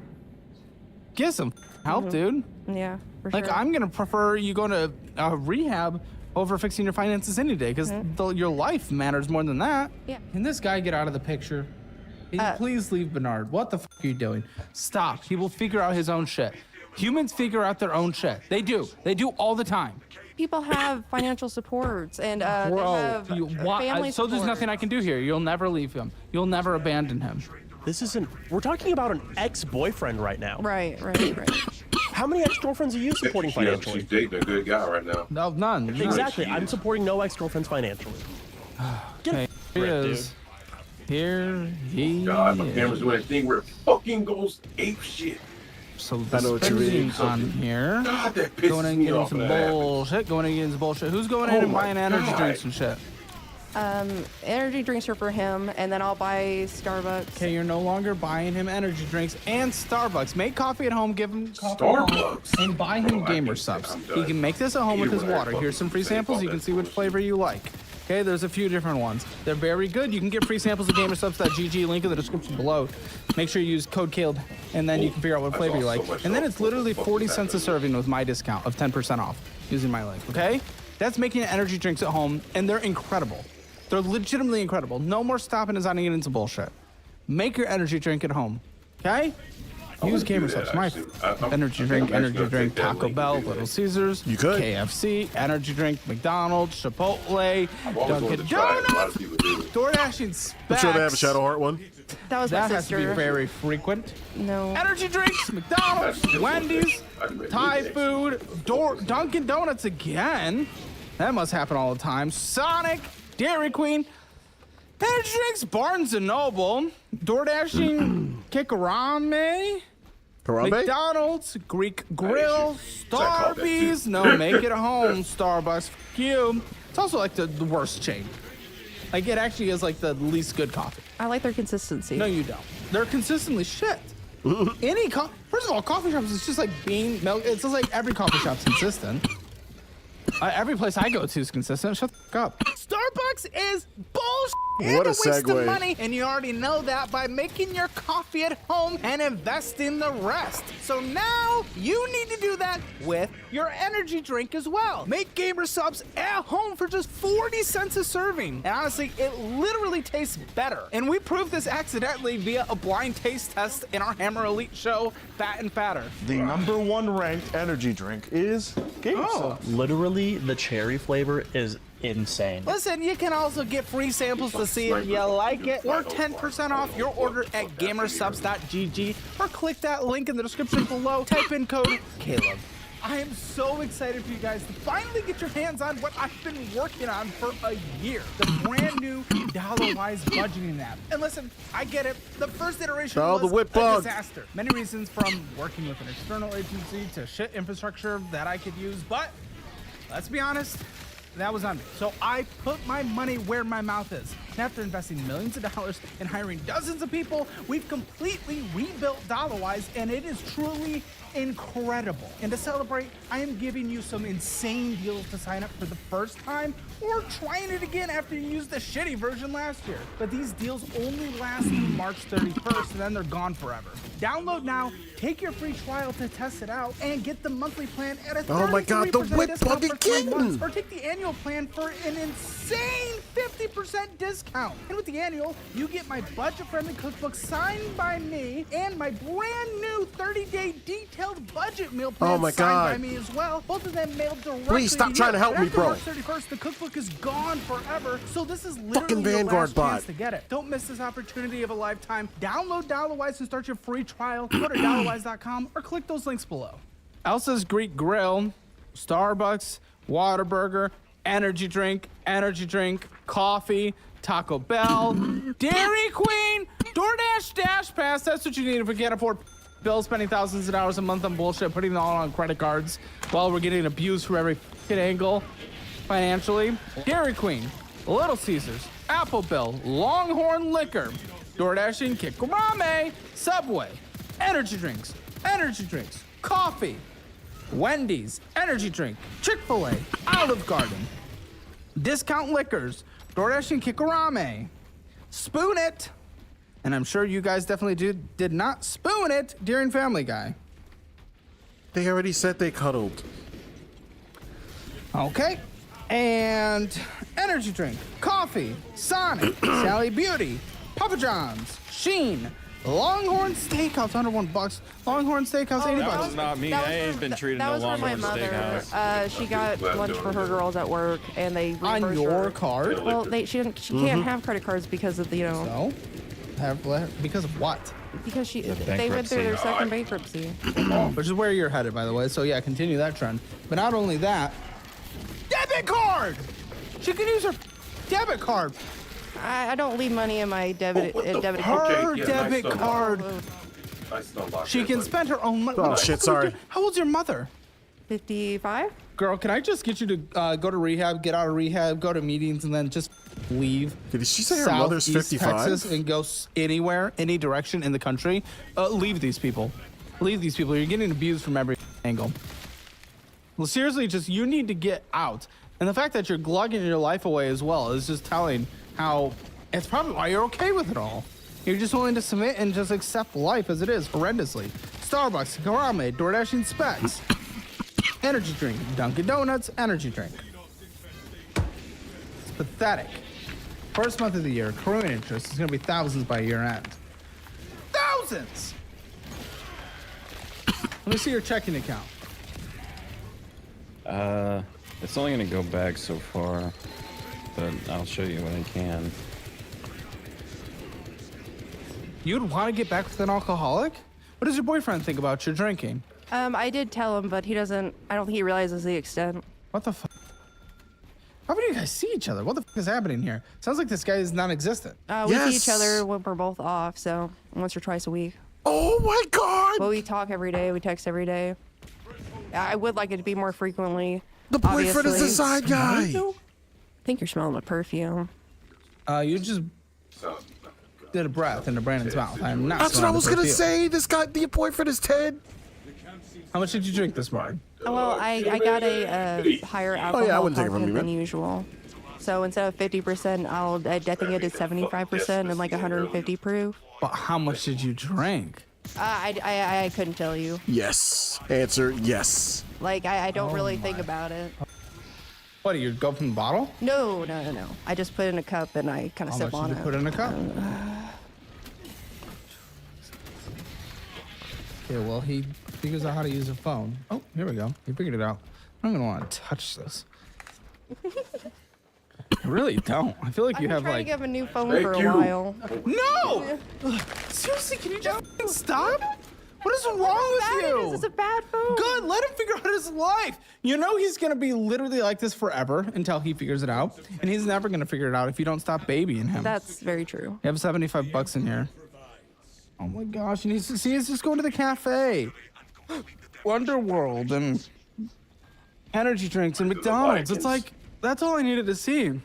Speaker 4: get some help, dude.
Speaker 14: Yeah, for
Speaker 4: Like,
Speaker 14: sure.
Speaker 4: I'm gonna prefer you going to rehab over fixing your finances any day, because your life matters more than that.
Speaker 14: Yeah.
Speaker 4: Can this guy get out of the picture? Can you please leave Bernard? What the f are you doing? Stop. He will figure out his own shit. Humans figure out their own shit. They do. They do all the time.
Speaker 14: People have financial supports and they
Speaker 4: Bro,
Speaker 14: have family
Speaker 4: so there's
Speaker 14: support.
Speaker 4: nothing I can do here. You'll never leave him. You'll never abandon him.
Speaker 16: This isn't. We're talking about an ex-boyfriend right now.
Speaker 14: Right.
Speaker 16: How many ex-girlfriends are you supporting financially?
Speaker 1: She's dating a good guy right now.
Speaker 4: No, none.
Speaker 16: Exactly. I'm supporting no ex-girlfriends financially. Get
Speaker 4: Okay, here he is. Here he
Speaker 1: God, my
Speaker 4: is.
Speaker 1: camera's doing a thing where it fucking goes ape shit.
Speaker 4: So
Speaker 6: I know what you mean.
Speaker 4: on here.
Speaker 1: God, that pisses
Speaker 4: Going in
Speaker 1: me
Speaker 4: getting
Speaker 1: off
Speaker 4: some
Speaker 1: when that happens.
Speaker 4: bullshit. Going in getting some bullshit. Who's going in
Speaker 1: Oh
Speaker 4: and
Speaker 1: my
Speaker 4: buying energy
Speaker 1: God.
Speaker 4: drinks and shit?
Speaker 14: Energy drinks are for him, and then I'll buy Starbucks.
Speaker 4: Okay, you're no longer buying him energy drinks and Starbucks. Make coffee at home, give him coffee at home,
Speaker 1: Starbucks?
Speaker 4: and buy him gamer subs. He can make this at home with his water. Here's some free samples. You can see which flavor you like. Okay, there's a few different ones. They're very good. You can get free samples of GamerSubs.gg, link in the description below. Make sure you use code KALED, and then you can figure out what flavor you like. And then it's literally 40 cents a serving with my discount of 10% off using my link, okay? That's making energy drinks at home, and they're incredible. They're legitimately incredible. No more stopping and signing into bullshit. Make your energy drink at home, okay? Use GamerSubs. My energy drink, Taco Bell, Little Caesars,
Speaker 6: You could.
Speaker 4: KFC, energy drink, McDonald's, Chipotle, Dunkin' Donuts, DoorDash, Specs.
Speaker 6: I'm sure they have a Shadowheart one.
Speaker 14: That was my
Speaker 4: That has to be
Speaker 14: sister.
Speaker 4: very frequent.
Speaker 14: No.
Speaker 4: Energy drinks, McDonald's, Wendy's, Thai food, Dunkin' Donuts again. That must happen all the time. Sonic, Dairy Queen, energy drinks, Barnes & Noble, DoorDashing, Kikarame,
Speaker 6: Harambe?
Speaker 4: McDonald's, Greek Grill, Starbucks. No, make it at home, Starbucks. Fuck you. It's also like the worst chain. Like, it actually is like the least good coffee.
Speaker 14: I like their consistency.
Speaker 4: No, you don't. They're consistently shit. First of all, coffee shops is just like bean milk. It's just like every coffee shop's consistent. Every place I go to is consistent. Shut the fuck up. Starbucks is bullshit.
Speaker 6: What a
Speaker 4: waste of
Speaker 6: segue.
Speaker 4: money, and you already know that by making your coffee at home and investing the rest. So now you need to do that with your energy drink as well. Make Gamer Subs at home for just 40 cents a serving. And honestly, it literally tastes better. And we proved this accidentally via a blind taste test in our Hammer Elite show, Fat and Fatter.
Speaker 17: The #1 ranked energy drink is Gamer Subs.
Speaker 16: Literally, the cherry flavor is insane.
Speaker 4: Listen, you can also get free samples to see if you like it, or 10% off your order at gamersubs.gg, or click that link in the description below. Type in code Caleb. I am so excited for you guys to finally get your hands on what I've been working on for a year. The brand new Dollarwise budgeting app. And listen, I get it. The first iteration was
Speaker 6: the whip
Speaker 4: a
Speaker 6: bug.
Speaker 4: disaster. Many reasons, from working with an external agency to shit infrastructure that I could use. But let's be honest, that was on me. So I put my money where my mouth is. And after investing millions of dollars and hiring dozens of people, we've completely rebuilt Dollarwise, and it is truly incredible. And to celebrate, I am giving you some insane deals to sign up for the first time, or trying it again after you used the shitty version last year. But these deals only last through March 31st, and then they're gone forever. Download now, take your free trial to test it out, and get the monthly plan at a 33%
Speaker 6: Oh my God, the whip
Speaker 4: discount
Speaker 6: bug
Speaker 4: for 3
Speaker 6: again!
Speaker 4: months, or take the annual plan for an insane 50% discount. And with the annual, you get my budget-friendly cookbook signed by me, and my brand new 30-day detailed budget meal plan
Speaker 6: Oh my
Speaker 4: signed
Speaker 6: God.
Speaker 4: by me as well. Both of them mailed directly
Speaker 6: Please stop
Speaker 4: to
Speaker 6: trying
Speaker 4: you.
Speaker 6: to help
Speaker 4: And
Speaker 6: me,
Speaker 4: after
Speaker 6: bro.
Speaker 4: March 31st, the cookbook is gone forever, so this is literally
Speaker 6: Fucking
Speaker 4: your
Speaker 6: Vanguard
Speaker 4: last
Speaker 6: bot.
Speaker 4: chance to get it. Don't miss this opportunity of a lifetime. Download Dollarwise and start your free trial. Go to dollarwise.com or click those links below. Elsa's Greek Grill, Starbucks, Whataburger, energy drink, coffee, Taco Bell, Dairy Queen, DoorDash Dash Pass. That's what you need if we can't afford bills, spending thousands of dollars a month on bullshit, putting it all on credit cards while we're getting abused from every angle financially. Dairy Queen, Little Caesars, Apple Bill, Longhorn Liquor, DoorDashing, Kikurame, Subway, energy drinks, coffee, Wendy's, energy drink, Chick-fil-A, Olive Garden, Discount Liquors, DoorDashing, Kikurame, Spoon It, and I'm sure you guys definitely did not spoon it during Family Guy.
Speaker 6: They already said they cuddled.
Speaker 4: Okay. And energy drink, coffee, Sonic, Sally Beauty, Papa John's, Sheen, Longhorn Steakhouse under $1. Longhorn Steakhouse, $80.
Speaker 15: That was not me. I ain't been treated no
Speaker 14: That was for my
Speaker 15: Longhorn
Speaker 14: mother.
Speaker 15: Steakhouse.
Speaker 14: She got lunch for her girls at work, and they
Speaker 4: On
Speaker 14: reimbursed
Speaker 4: your
Speaker 14: her.
Speaker 4: card?
Speaker 14: Well, she can't have credit cards because of the, you know.
Speaker 4: So? Because of what?
Speaker 14: Because they went through their second bankruptcy.
Speaker 4: Which is where you're headed, by the way. So yeah, continue that trend. But not only that, debit card! She can use her debit card.
Speaker 14: I don't leave money in my debit
Speaker 4: Her
Speaker 14: card.
Speaker 4: debit card. She can spend her own money.
Speaker 6: Oh, shit, sorry.
Speaker 4: How old's your mother?
Speaker 14: 55.
Speaker 4: Girl, can I just get you to go to rehab, get out of rehab, go to meetings, and then just leave?
Speaker 6: Did she say her mother's
Speaker 4: Southeast
Speaker 6: 55?
Speaker 4: Texas and go anywhere, any direction in the country? Leave these people. Leave these people. You're getting abused from every angle. Well, seriously, you need to get out. And the fact that you're glugging your life away as well is just telling how it's probably why you're okay with it all. You're just willing to submit and just accept life as it is, horrendously. Starbucks, Karame, DoorDashing Specs, energy drink, Dunkin' Donuts, energy drink. It's pathetic. First month of the year, accruing interest is going to be thousands by year end. Thousands! Let me see your checking account.
Speaker 15: It's only gonna go back so far, but I'll show you when I can.
Speaker 4: You'd want to get back with an alcoholic? What does your boyfriend think about your drinking?
Speaker 14: I did tell him, but he doesn't. I don't think he realizes the extent.
Speaker 4: What the fuck? How do you guys see each other? What the fuck is happening here? Sounds like this guy is non-existent.
Speaker 14: We see each other when we're both off, so once or twice a week.
Speaker 6: Oh my God!
Speaker 14: But we talk every day. We text every day. I would like it to be more frequently.
Speaker 6: The boyfriend is the side guy.
Speaker 14: I think you're smelling my perfume.
Speaker 4: You just did a breath into Brandon's mouth. I'm not.
Speaker 6: That's what I was
Speaker 4: smelling
Speaker 6: gonna
Speaker 4: the
Speaker 6: say. This guy, the boyfriend is Ted.
Speaker 4: How much did you drink this morning?
Speaker 14: Well, I got a higher alcohol
Speaker 6: I wouldn't take it from
Speaker 14: content
Speaker 6: you,
Speaker 14: than
Speaker 6: man.
Speaker 14: usual. So instead of 50%, I think I did 75% and like 150 proof.
Speaker 4: But how much did you drink?
Speaker 14: I couldn't tell you.
Speaker 6: Yes. Answer yes.
Speaker 14: Like, I don't really think about it.
Speaker 4: What, you go from the bottle?
Speaker 14: No. I just put it in a cup and I kind of
Speaker 4: How
Speaker 14: sip
Speaker 4: much
Speaker 14: on
Speaker 4: did
Speaker 14: it.
Speaker 4: you put in a cup? Okay, well, he figures out how to use a phone. Oh, here we go. He figured it out. I don't even want to touch this. I really don't. I feel like
Speaker 14: I've
Speaker 4: you
Speaker 14: been
Speaker 4: have
Speaker 14: trying
Speaker 4: like...
Speaker 14: to get a new phone for a while.
Speaker 4: No! Seriously, can you just stop? What is wrong with you?
Speaker 14: It's a bad phone.
Speaker 4: Good, let him figure out his life. You know he's gonna be literally like this forever until he figures it out. And he's never gonna figure it out if you don't stop babying him.
Speaker 14: That's very true.
Speaker 4: You have 75 bucks in here. Oh my gosh, and he's just going to the cafe. Wonderworld and energy drinks and McDonald's. It's like, that's all I needed to see.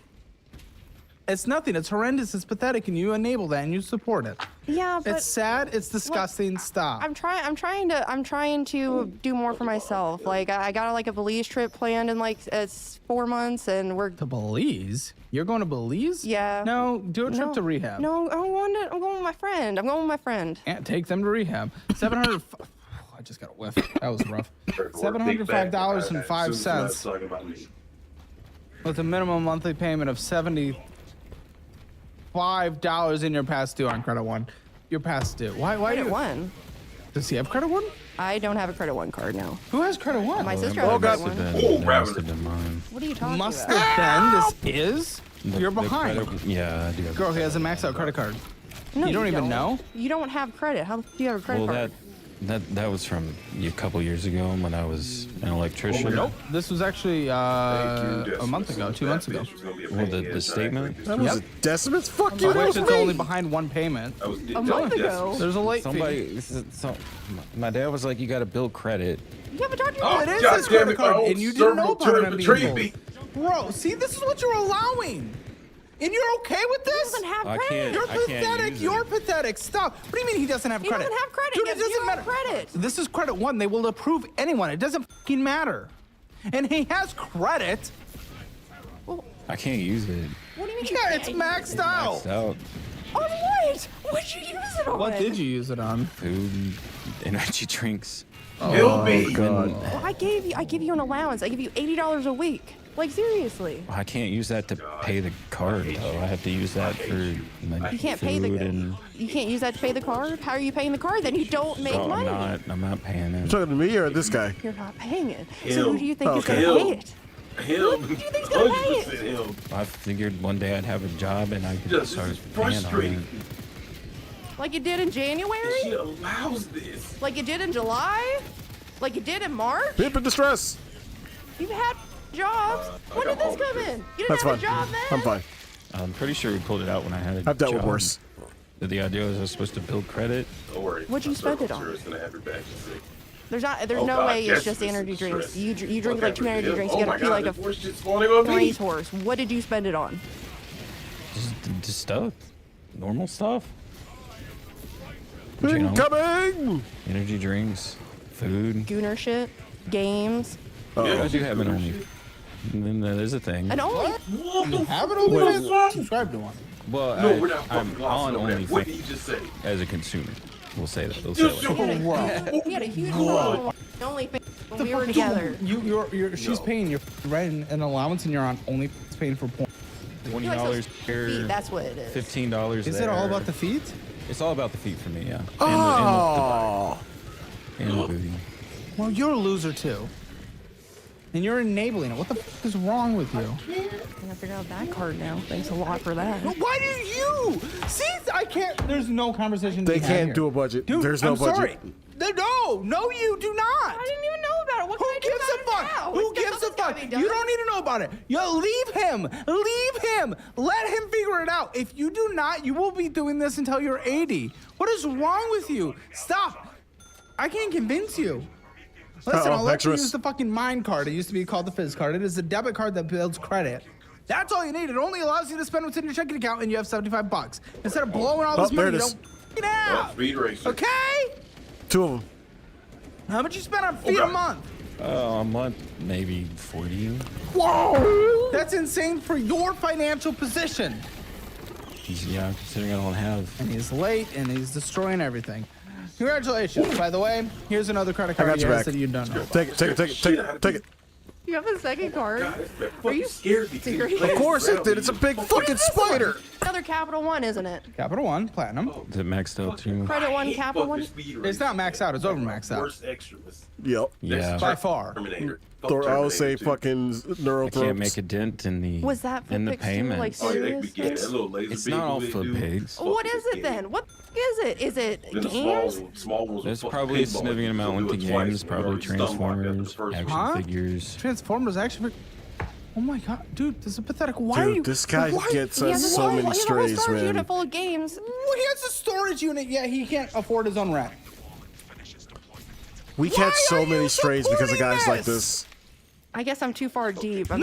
Speaker 4: It's nothing. It's horrendous. It's pathetic, and you enable that and you support it.
Speaker 14: Yeah, but
Speaker 4: it's sad. It's disgusting. Stop.
Speaker 14: I'm trying to do more for myself. Like I got like a Belize trip planned in like 4 months, and we're
Speaker 4: to Belize. You're going to Belize?
Speaker 14: Yeah.
Speaker 4: No, do a trip to rehab.
Speaker 14: No, I'm going with my friend.
Speaker 4: And take them to rehab. 700. I just got a whiff. That was rough. $705.05 with a minimum monthly payment of $75 in your past due on Credit One. Your past due. Why?
Speaker 14: Credit One.
Speaker 4: Does he have Credit One?
Speaker 14: I don't have a Credit One card now.
Speaker 4: Who has Credit One?
Speaker 14: My sister has a Credit One.
Speaker 15: Must have been mine.
Speaker 14: What are you talking
Speaker 4: Must
Speaker 14: about?
Speaker 4: have been. This is. You're behind.
Speaker 15: Yeah, I do.
Speaker 4: Girl, he has a maxed out credit card.
Speaker 14: No,
Speaker 4: you don't even know?
Speaker 14: You don't have credit. How do you have a credit card?
Speaker 15: That was from a couple years ago when I was an electrician.
Speaker 4: Nope. This was actually a month ago, 2 months ago.
Speaker 15: Well, the statement?
Speaker 6: That was a Decimus? Fuck you, that was
Speaker 4: It's
Speaker 6: me.
Speaker 4: only behind one payment.
Speaker 14: A month ago.
Speaker 4: There's a late fee.
Speaker 15: My dad was like, you got to build credit.
Speaker 14: You haven't talked to
Speaker 4: Oh,
Speaker 14: me.
Speaker 4: it is his credit card, and you didn't know about it. Bro, see, this is what you're allowing. And you're okay with this?
Speaker 14: He doesn't have credit.
Speaker 4: You're
Speaker 15: I can't
Speaker 4: pathetic.
Speaker 15: use it.
Speaker 4: You're pathetic. Stop. What do you mean he doesn't have
Speaker 14: He
Speaker 4: credit?
Speaker 14: doesn't have credit.
Speaker 4: Dude,
Speaker 14: Yes,
Speaker 4: it doesn't
Speaker 14: you
Speaker 4: matter.
Speaker 14: have credit.
Speaker 4: This is Credit One. They will approve anyone. It doesn't fucking matter. And he has credit.
Speaker 15: I can't use it.
Speaker 14: What do you mean?
Speaker 4: Yeah, it's maxed out.
Speaker 15: Maxed out.
Speaker 14: On what? What'd you use it on?
Speaker 4: What did you use it on?
Speaker 15: Food, energy drinks.
Speaker 6: Oh, God.
Speaker 14: Well, I gave you an allowance. I give you $80 a week. Like seriously.
Speaker 15: I can't use that to pay the card though. I have to use that for like
Speaker 14: You can't
Speaker 15: food
Speaker 14: pay the.
Speaker 15: and.
Speaker 14: You can't use that to pay the card. How are you paying the card? Then you don't make
Speaker 15: So
Speaker 14: money.
Speaker 15: I'm not paying
Speaker 6: You
Speaker 15: it.
Speaker 6: talking to me or this guy?
Speaker 14: You're not paying it.
Speaker 1: Him.
Speaker 14: So who do you think is
Speaker 6: Okay.
Speaker 14: gonna pay it?
Speaker 1: Him.
Speaker 14: Who do you think's gonna pay it?
Speaker 1: 100% him.
Speaker 15: I figured one day I'd have a job and I could
Speaker 1: Just
Speaker 15: start
Speaker 1: it's
Speaker 15: paying on
Speaker 1: frustrating.
Speaker 15: it.
Speaker 14: Like you did in
Speaker 1: She
Speaker 14: January?
Speaker 1: allows this.
Speaker 14: Like you did in July? Like you did in March?
Speaker 6: Pimp in distress.
Speaker 14: You've had jobs. When did this come in? You didn't
Speaker 6: That's
Speaker 14: have
Speaker 6: fine.
Speaker 14: a job then?
Speaker 6: I'm fine.
Speaker 15: I'm pretty sure we pulled it out when I had a
Speaker 6: I've dealt with
Speaker 15: job.
Speaker 6: worse.
Speaker 15: The idea was I was supposed to build credit.
Speaker 1: Don't worry.
Speaker 14: What'd you
Speaker 1: I'm
Speaker 14: spend it
Speaker 1: sure
Speaker 14: on?
Speaker 1: it's gonna have your back. Just say,
Speaker 14: There's
Speaker 1: Oh,
Speaker 14: no
Speaker 1: God,
Speaker 14: way
Speaker 1: yes,
Speaker 14: it's just
Speaker 1: this
Speaker 14: energy
Speaker 1: is
Speaker 14: drinks.
Speaker 1: stress.
Speaker 14: You drink like 2 energy drinks.
Speaker 1: Oh
Speaker 14: You
Speaker 1: my
Speaker 14: gotta feel
Speaker 1: God,
Speaker 14: like a
Speaker 1: this horse just spawning on me.
Speaker 14: racehorse. What did you spend it on?
Speaker 15: Just stuff. Normal stuff. You know,
Speaker 6: Incoming!
Speaker 15: energy drinks, food.
Speaker 14: Gooner shit, games,
Speaker 15: I do have an only. And then that is a thing.
Speaker 14: and only.
Speaker 4: You have it on subscribe to one.
Speaker 15: Well,
Speaker 1: No, we're not
Speaker 15: I'm
Speaker 1: fucking
Speaker 15: on
Speaker 1: glossing over that.
Speaker 15: OnlyFans
Speaker 1: What did you just say?
Speaker 15: as a consumer. We'll say that. They'll say that.
Speaker 14: He had a huge only when we were together.
Speaker 4: She's paying your rent and allowance, and you're on only paying for porn.
Speaker 15: $20 here.
Speaker 14: Feet, that's what it is.
Speaker 15: $15
Speaker 4: Is
Speaker 15: there.
Speaker 4: it all about the feet?
Speaker 15: It's all about the feet for me, yeah.
Speaker 6: Oh.
Speaker 15: And the booty.
Speaker 4: Well, you're a loser too. And you're enabling it. What the fuck is wrong with you?
Speaker 14: I gotta figure out that card now. Thanks a lot for that.
Speaker 4: Why do you? See, I can't. There's no conversation.
Speaker 6: They
Speaker 4: to be had
Speaker 6: can't
Speaker 4: here.
Speaker 6: do a budget.
Speaker 4: Dude,
Speaker 6: There's no
Speaker 4: I'm
Speaker 6: budget.
Speaker 4: sorry. No, you do not.
Speaker 14: I didn't even know about it. What
Speaker 4: Who
Speaker 14: can I do
Speaker 4: gives
Speaker 14: about
Speaker 4: a
Speaker 14: it
Speaker 4: fuck?
Speaker 14: now?
Speaker 4: Who
Speaker 14: It's
Speaker 4: gives a
Speaker 14: something's gotta
Speaker 4: fuck?
Speaker 14: be done.
Speaker 4: You don't need to know about it. Yo, leave him. Leave him. Let him figure it out. If you do not, you will be doing this until you're 80. What is wrong with you? Stop. I can't convince you. Listen, I'll let you
Speaker 6: Extras.
Speaker 4: use the fucking Mind card. It used to be called the Fizz card. It is a debit card that builds credit. That's all you need. It only allows you to spend what's in your checking account, and you have 75 bucks. Instead of blowing all this
Speaker 6: there
Speaker 4: money,
Speaker 6: it
Speaker 4: you
Speaker 6: is.
Speaker 4: don't f***ing out.
Speaker 1: Speed racer.
Speaker 4: Okay?
Speaker 6: 2 of them.
Speaker 4: How much you spend on feet a
Speaker 1: God.
Speaker 4: month?
Speaker 15: A month, maybe 40.
Speaker 4: Whoa! That's insane for your financial position.
Speaker 15: Yeah, considering I don't have.
Speaker 4: And he's late, and he's destroying everything. Congratulations, by the way. Here's another credit card
Speaker 6: I got you back.
Speaker 4: that you don't know.
Speaker 6: Take it.
Speaker 14: You have a second card? Are you serious?
Speaker 6: Of course it did. It's a big fucking spider.
Speaker 14: Another Capital One, isn't it?
Speaker 4: Capital One, Platinum.
Speaker 15: Is it maxed out too?
Speaker 14: Credit One, Capital One.
Speaker 4: It's not maxed out. It's over maxed out.
Speaker 6: Yep.
Speaker 15: Yeah.
Speaker 4: By far.
Speaker 6: I would say fucking Neurothrops.
Speaker 15: I can't make a dent in the
Speaker 14: Was that for
Speaker 15: in the
Speaker 14: pigs too?
Speaker 15: payment.
Speaker 14: Like serious?
Speaker 15: It's not all for pigs.
Speaker 14: What is it then? What is it? Is it games?
Speaker 15: There's probably a significant amount went to games, probably Transformers, action figures.
Speaker 4: Transformers action figures. Oh my god, dude, this is pathetic. Why are you?
Speaker 6: This guy gets
Speaker 14: He has a
Speaker 6: so many
Speaker 14: he has a
Speaker 6: strays,
Speaker 14: whole storage
Speaker 6: man.
Speaker 14: unit full of games.
Speaker 4: Well, he has a storage unit, yet he can't afford his own rent.
Speaker 6: We catch so many strays because of guys like this.
Speaker 14: I guess I'm too far deep.
Speaker 4: No.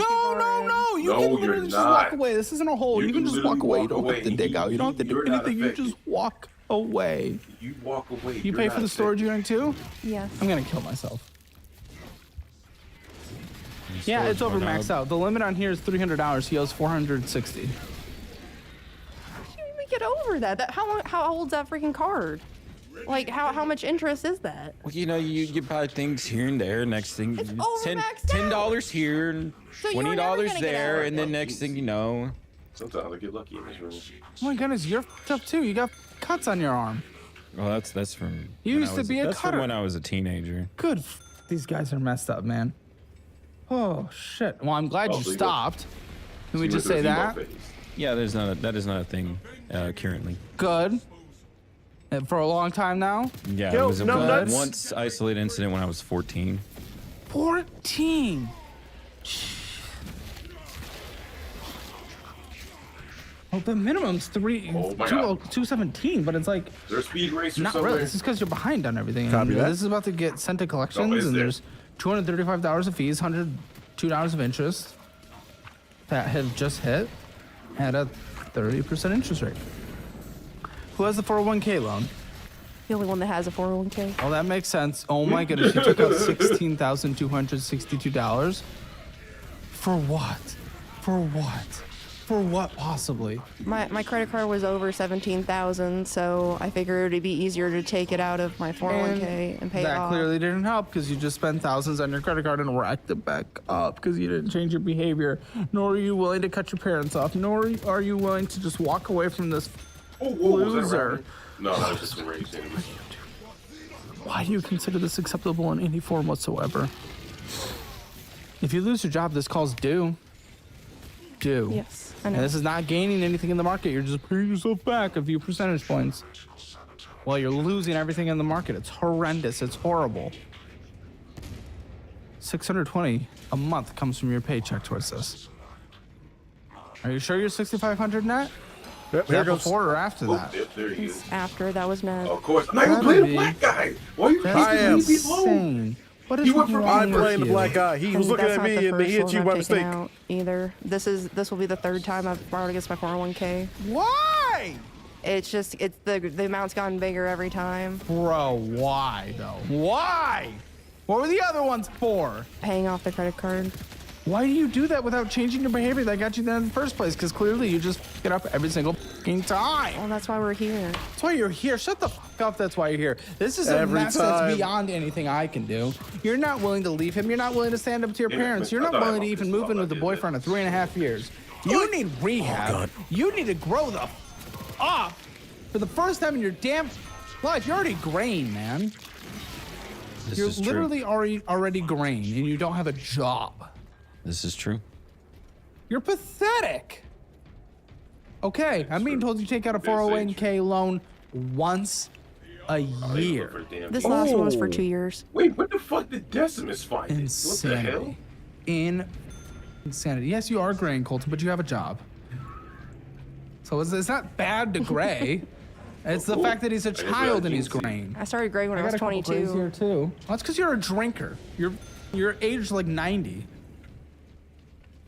Speaker 4: You can literally just walk away. This isn't a hole. You can just walk away. You don't have to dig out. You don't have to do anything. You just walk away.
Speaker 1: You walk away.
Speaker 4: You pay for the storage unit too?
Speaker 14: Yes.
Speaker 4: I'm gonna kill myself. Yeah, it's over maxed out. The limit on here is $300. He owes $460.
Speaker 14: How did you even get over that? How old's that freaking card? Like how much interest is that?
Speaker 15: Well, you know, you buy things here and there. Next thing, $10 here, and
Speaker 14: So you were never
Speaker 15: $20
Speaker 14: gonna get
Speaker 15: there,
Speaker 14: out.
Speaker 15: and then next thing you know.
Speaker 1: Sometimes I get lucky in this room.
Speaker 4: Oh my goodness, you're f***ed up too. You got cuts on your arm.
Speaker 15: Well, that's from.
Speaker 4: You
Speaker 15: when
Speaker 4: used
Speaker 15: I
Speaker 4: to
Speaker 15: was-
Speaker 4: be a
Speaker 15: That's
Speaker 4: cutter.
Speaker 15: from when I was a teenager.
Speaker 4: Good. These guys are messed up, man. Oh shit. Well, I'm glad you
Speaker 15: so you
Speaker 4: stopped. Can we
Speaker 15: so you
Speaker 4: just
Speaker 15: went
Speaker 4: say
Speaker 15: through
Speaker 4: that?
Speaker 15: Yeah, that is not a thing currently.
Speaker 4: Good. And for a long time now?
Speaker 15: Yeah, it was a once isolated incident when I was 14.
Speaker 4: 14. Well, the minimum's
Speaker 1: Oh my God.
Speaker 4: 217, but it's like
Speaker 1: There's speed racer
Speaker 4: not
Speaker 1: somewhere.
Speaker 4: really. This is because you're behind on everything.
Speaker 6: Copy
Speaker 4: And
Speaker 6: that.
Speaker 4: This is about to get sent to collections,
Speaker 1: is
Speaker 4: and
Speaker 1: there?
Speaker 4: there's $235 of fees, $102 of interest that have just hit at a 30% interest rate. Who has the 401k loan?
Speaker 14: The only one that has a 401k.
Speaker 4: Oh, that makes sense. Oh my goodness, you took out $16,262. For what? For what? For what possibly?
Speaker 14: My credit card was over 17,000, so I figured it'd be easier to take it out of my 401k and pay it
Speaker 4: that
Speaker 14: off.
Speaker 4: clearly didn't help because you just spent thousands on your credit card and racked it back up because you didn't change your behavior. Nor are you willing to cut your parents off. Nor are you willing to just walk away from this
Speaker 1: Was that
Speaker 4: loser.
Speaker 1: right? No, that was just some rage anyway.
Speaker 4: Why do you consider this acceptable in any form whatsoever? If you lose your job, this call's due. Due.
Speaker 14: Yes, I know.
Speaker 4: And this is not gaining anything in the market. You're just paying yourself back a few percentage points. Well, you're losing everything in the market. It's horrendous. It's horrible. $620 a month comes from your paycheck towards this. Are you sure you're 6,500 net?
Speaker 6: Yep,
Speaker 4: Is
Speaker 6: here
Speaker 4: that
Speaker 6: goes.
Speaker 4: before or after that?
Speaker 1: There he is.
Speaker 14: After that was net.
Speaker 1: Of course. I'm not even playing the black guy. Why are you
Speaker 4: That's
Speaker 1: kicking me below?
Speaker 4: insane. What is
Speaker 1: You went from
Speaker 4: wrong
Speaker 6: I'm
Speaker 4: with
Speaker 6: playing the
Speaker 4: you?
Speaker 6: black guy. He was
Speaker 14: And
Speaker 6: looking
Speaker 14: that's
Speaker 6: at
Speaker 14: not the
Speaker 6: me and he
Speaker 14: first
Speaker 6: hit
Speaker 14: one
Speaker 6: you
Speaker 14: I've
Speaker 6: by
Speaker 14: taken
Speaker 6: mistake.
Speaker 14: out either. This will be the third time I've borrowed against my 401k.
Speaker 4: Why?
Speaker 14: It's just the amount's gotten bigger every time.
Speaker 4: Bro, why though? Why? What were the other ones for?
Speaker 14: Paying off the credit card.
Speaker 4: Why do you do that without changing your behavior that got you there in the first place? Because clearly you just get up every single fucking time.
Speaker 14: Well, that's why we're here.
Speaker 4: That's why you're here. Shut the fuck up. That's why you're here. This is a
Speaker 6: Every
Speaker 4: mess
Speaker 6: time.
Speaker 4: that's beyond anything I can do. You're not willing to leave him. You're not willing to stand up to your
Speaker 1: Yeah,
Speaker 4: parents. You're
Speaker 1: I
Speaker 4: not
Speaker 1: thought
Speaker 4: willing to
Speaker 1: about
Speaker 4: even
Speaker 1: this
Speaker 4: move
Speaker 1: while
Speaker 4: in
Speaker 1: I
Speaker 4: with a
Speaker 1: did
Speaker 4: boyfriend of 3.5 years. You need rehab. You need to grow the up for the first time in your damn life. You're already graying, man.
Speaker 15: This
Speaker 4: You're
Speaker 15: is true.
Speaker 4: literally already graying and you don't have a job.
Speaker 15: This is true.
Speaker 4: You're pathetic. Okay, I'm being told you take out a 401k loan once a year.
Speaker 14: This last one was for 2 years.
Speaker 1: Wait, what the fuck did Decimus find? What the hell?
Speaker 4: Insanity. Yes, you are graying, Colton, but you have a job. So it's not bad to gray. It's the fact that he's a child and he's graying.
Speaker 14: I started graying when I
Speaker 4: got
Speaker 14: was
Speaker 4: a couple grays
Speaker 14: 22.
Speaker 4: here too. Well, that's because you're a drinker. You're aged like 90.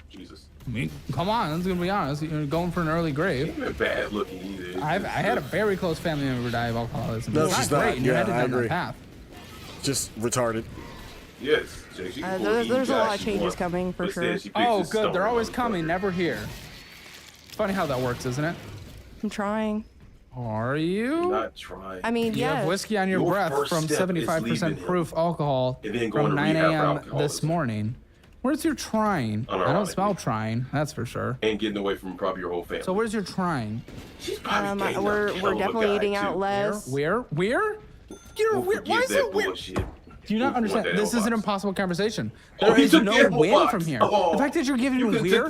Speaker 1: Jesus.
Speaker 4: I mean, come on, let's gonna be honest. You're going for an early grave.
Speaker 1: Ain't been bad looking either.
Speaker 4: I had a very close family member die of alcoholism.
Speaker 6: No,
Speaker 4: It's
Speaker 6: she's
Speaker 4: not great,
Speaker 6: not.
Speaker 4: and you're
Speaker 6: Yeah,
Speaker 4: headed
Speaker 6: I
Speaker 4: down that
Speaker 6: agree.
Speaker 4: path.
Speaker 6: Just retarded.
Speaker 1: Yes. She can pull
Speaker 14: There's a
Speaker 1: any
Speaker 14: lot
Speaker 1: guy
Speaker 14: of
Speaker 1: she
Speaker 14: changes
Speaker 1: wants.
Speaker 14: coming for
Speaker 1: Instead,
Speaker 14: sure.
Speaker 1: she picks
Speaker 4: Oh,
Speaker 1: this
Speaker 4: good. They're
Speaker 1: stoner
Speaker 4: always
Speaker 1: motherfucker.
Speaker 4: coming, never here. Funny how that works, isn't it?
Speaker 14: I'm trying.
Speaker 4: Are you?
Speaker 1: Not trying.
Speaker 14: I mean,
Speaker 4: You
Speaker 14: yes.
Speaker 4: have whiskey on your breath
Speaker 1: first
Speaker 4: from
Speaker 1: step is
Speaker 4: 75%
Speaker 1: leaving
Speaker 4: proof alcohol
Speaker 1: and then going
Speaker 4: from
Speaker 1: to
Speaker 4: 9
Speaker 1: rehab for
Speaker 4: a.m.
Speaker 1: alcoholism.
Speaker 4: this morning. Where's your trying? I don't smell trying, that's for sure.
Speaker 1: And getting away from probably your whole family.
Speaker 4: So where's your trying?
Speaker 14: We're definitely eating out less.
Speaker 4: Where? You're weird. Why is it weird? Do you not understand? This is an impossible conversation. There is no win from here. The fact that you're giving we're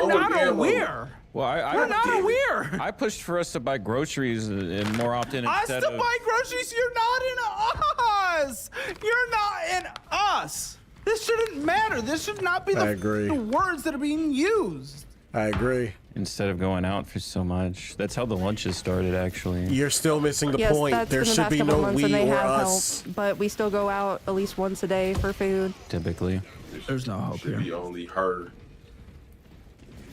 Speaker 4: not a we're.
Speaker 15: Well,
Speaker 4: We're not a we're.
Speaker 15: I pushed for us to buy groceries more often
Speaker 4: Us
Speaker 15: instead
Speaker 4: to
Speaker 15: of.
Speaker 4: buy groceries, you're not in us. You're not in us. This shouldn't matter. This should not be
Speaker 6: I agree.
Speaker 4: the words that are being used.
Speaker 6: I agree.
Speaker 15: Instead of going out for so much. That's how the lunches started, actually.
Speaker 6: You're still missing the
Speaker 14: Yes,
Speaker 6: point.
Speaker 14: that's
Speaker 6: There
Speaker 14: been the
Speaker 6: should
Speaker 14: past
Speaker 6: be
Speaker 14: couple
Speaker 6: no
Speaker 14: months,
Speaker 6: we
Speaker 14: and they
Speaker 6: or
Speaker 14: have
Speaker 6: us.
Speaker 14: helped, but we still go out at least once a day for food.
Speaker 15: Typically.
Speaker 4: There's no hope
Speaker 1: Should
Speaker 4: here.
Speaker 1: be only her.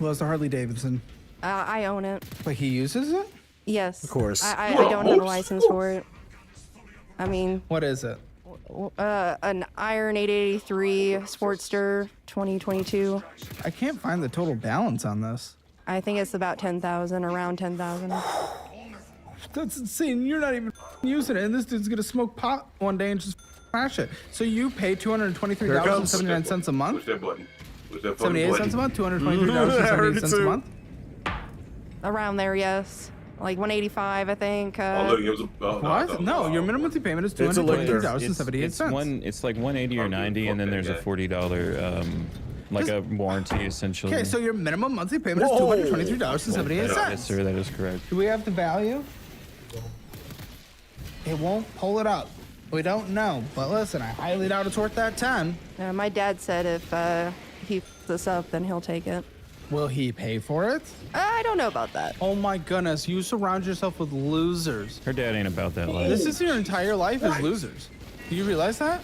Speaker 4: Well, it's the Harley Davidson.
Speaker 14: I own it.
Speaker 4: But he uses it?
Speaker 14: Yes.
Speaker 6: Of course.
Speaker 14: I don't have a license for it. I mean,
Speaker 4: What is it?
Speaker 14: an Iron 883 Sportster 2022.
Speaker 4: I can't find the total balance on this.
Speaker 14: I think it's about 10,000, around 10,000.
Speaker 4: That's insane. You're not even using it, and this dude's gonna smoke pot one day and just crash it. So you pay $223.79 a month?
Speaker 1: Push that button. Push that fucking
Speaker 4: 78
Speaker 1: button.
Speaker 4: cents a month? $223.78 a month?
Speaker 14: Around there, yes. Like 185, I think.
Speaker 1: Oh, look, it was a.
Speaker 4: What? No, your minimum monthly payment is
Speaker 15: It's
Speaker 4: $223.78.
Speaker 15: one. It's like 180 or 90, and then there's a $40 like a warranty essentially.
Speaker 4: Okay, so your minimum monthly payment is $223.78.
Speaker 15: Yes, sir. That is correct.
Speaker 4: Do we have the value? It won't pull it up. We don't know. But listen, I highly doubt it's worth that 10.
Speaker 14: My dad said if he f***s this up, then he'll take it.
Speaker 4: Will he pay for it?
Speaker 14: I don't know about that.
Speaker 4: Oh my goodness, you surround yourself with losers.
Speaker 15: Her dad ain't about that life.
Speaker 4: This is your entire life is losers. Do you realize that?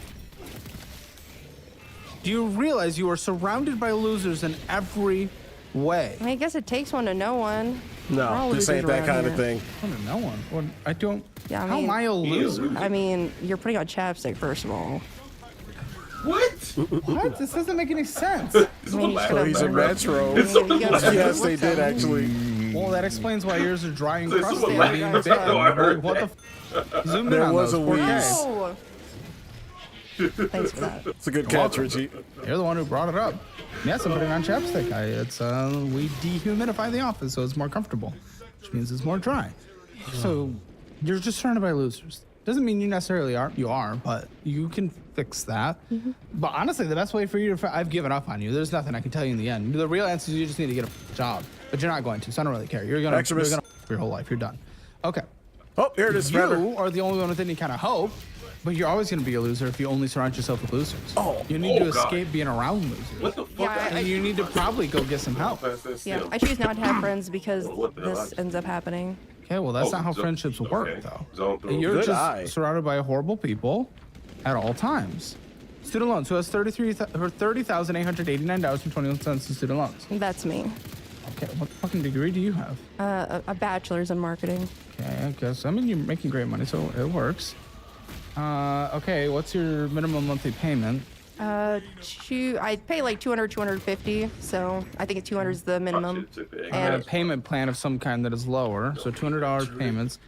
Speaker 4: Do you realize you are surrounded by losers in every way?
Speaker 14: I mean, I guess it takes one to know one. We're all
Speaker 6: No, this
Speaker 14: losers
Speaker 6: ain't that
Speaker 14: around
Speaker 6: kind of
Speaker 14: here.
Speaker 6: thing.
Speaker 4: I don't know one. Well, I don't.
Speaker 14: Yeah,
Speaker 4: How am I a loser?
Speaker 14: I mean, you're putting on chapstick, first of all.
Speaker 1: What?
Speaker 4: What? This doesn't make any sense.
Speaker 14: I mean, you
Speaker 6: Oh, he's a Metro. Yes, they did actually.
Speaker 4: Well, that explains why yours are dry and
Speaker 1: So
Speaker 4: crusty
Speaker 1: someone
Speaker 4: and being
Speaker 1: laughed.
Speaker 4: big.
Speaker 1: No, I heard
Speaker 4: Like, what
Speaker 1: that.
Speaker 4: the f? Zoom in
Speaker 6: There
Speaker 4: on
Speaker 6: was
Speaker 4: those.
Speaker 6: a
Speaker 4: 4K.
Speaker 6: wheeze.
Speaker 14: Oh. Thanks for that.
Speaker 6: It's a good catch, Richie.
Speaker 4: You're the one who brought it up. Yes, I'm putting on chapstick. We dehumidify the office so it's more comfortable, which means it's more dry. So you're just surrounded by losers. Doesn't mean you necessarily are. You are, but you can fix that. But honestly, the best way for you to, I've given up on you. There's nothing I can tell you in the end. The real answer is you just need to get a job, but you're not going to. So I don't really care. You're gonna your whole life. You're done. Okay.
Speaker 6: Oh, here it is.
Speaker 4: You are the only one with any kind of hope. But you're always going to be a loser if you only surround yourself with losers. You need to
Speaker 1: God.
Speaker 4: escape being around losers.
Speaker 1: What the fuck?
Speaker 14: Yeah,
Speaker 4: And you need to probably go get some help.
Speaker 14: Yeah, I choose not to have friends because
Speaker 1: What the hell?
Speaker 14: this ends up happening.
Speaker 4: Okay, well, that's
Speaker 1: Oh,
Speaker 4: not how
Speaker 1: so-
Speaker 4: friendships
Speaker 1: okay.
Speaker 4: work, though.
Speaker 1: Zone through.
Speaker 4: You're
Speaker 6: Good
Speaker 4: just
Speaker 6: eye.
Speaker 4: surrounded by horrible people at all times. Student loans. Who has $30,889.21 in student loans?
Speaker 14: That's me.
Speaker 4: Okay, what fucking degree do you have?
Speaker 14: A bachelor's in marketing.
Speaker 4: Okay, I guess. I mean, you're making great money, so it works. Okay, what's your minimum monthly payment?
Speaker 14: I pay like 200, 250, so I think 200 is the minimum.
Speaker 4: I have a payment plan of some kind that is lower, so $200 payments.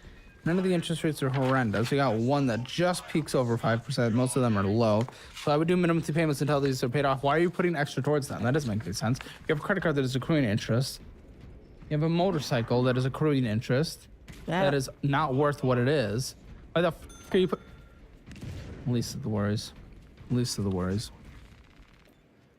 Speaker 4: None of the interest rates are horrendous. You got one that just peaks over 5%. Most of them are low. So I would do minimum monthly payments until these are paid off. Why are you putting extra towards them? That doesn't make any sense. You have a credit card that is accruing interest. You have a motorcycle that is accruing interest.
Speaker 14: Yeah.
Speaker 4: That is not worth what it is. Why the f are you put? Least of the worries. Least of the worries.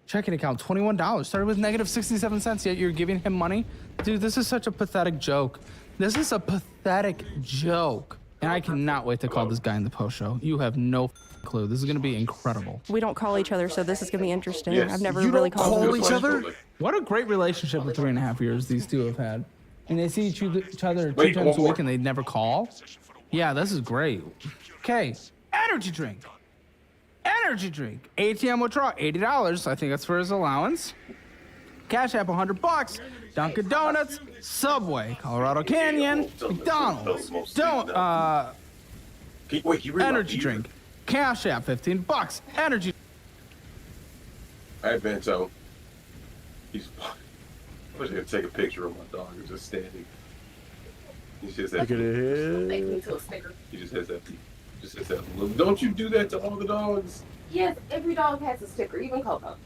Speaker 4: Checking account, $21. Started with negative 67 cents, yet you're giving him money? Dude, this is such a pathetic joke. This is a pathetic joke. And I cannot wait to call this guy in the post show. You have no clue. This is going to be incredible.
Speaker 14: We don't call each other, so this is gonna be interesting.
Speaker 4: Yes.
Speaker 14: I've never
Speaker 4: You
Speaker 14: really
Speaker 4: don't
Speaker 14: called them
Speaker 4: call each
Speaker 14: before.
Speaker 4: other? What a great relationship for 3.5 years these two have had. And they see each other two
Speaker 1: Wait,
Speaker 4: times
Speaker 1: one
Speaker 4: a
Speaker 1: more.
Speaker 4: week and they never call? Yeah, this is great. Okay, energy drink. Energy drink. ATM withdrawal, $80. I think that's for his allowance. Cash App, $100. Dunkin' Donuts, Subway, Colorado Canyon, McDonald's.
Speaker 1: Wait, you read my
Speaker 4: Energy
Speaker 1: ear?
Speaker 4: drink. Cash App, $15. Energy.
Speaker 1: Hey, Bento. He's. I wish I could take a picture of my dog who's just standing. He just has that. He just has that. Just has that. Look. Don't you do that to all the dogs?
Speaker 18: Yes, every dog has a sticker, even Coco.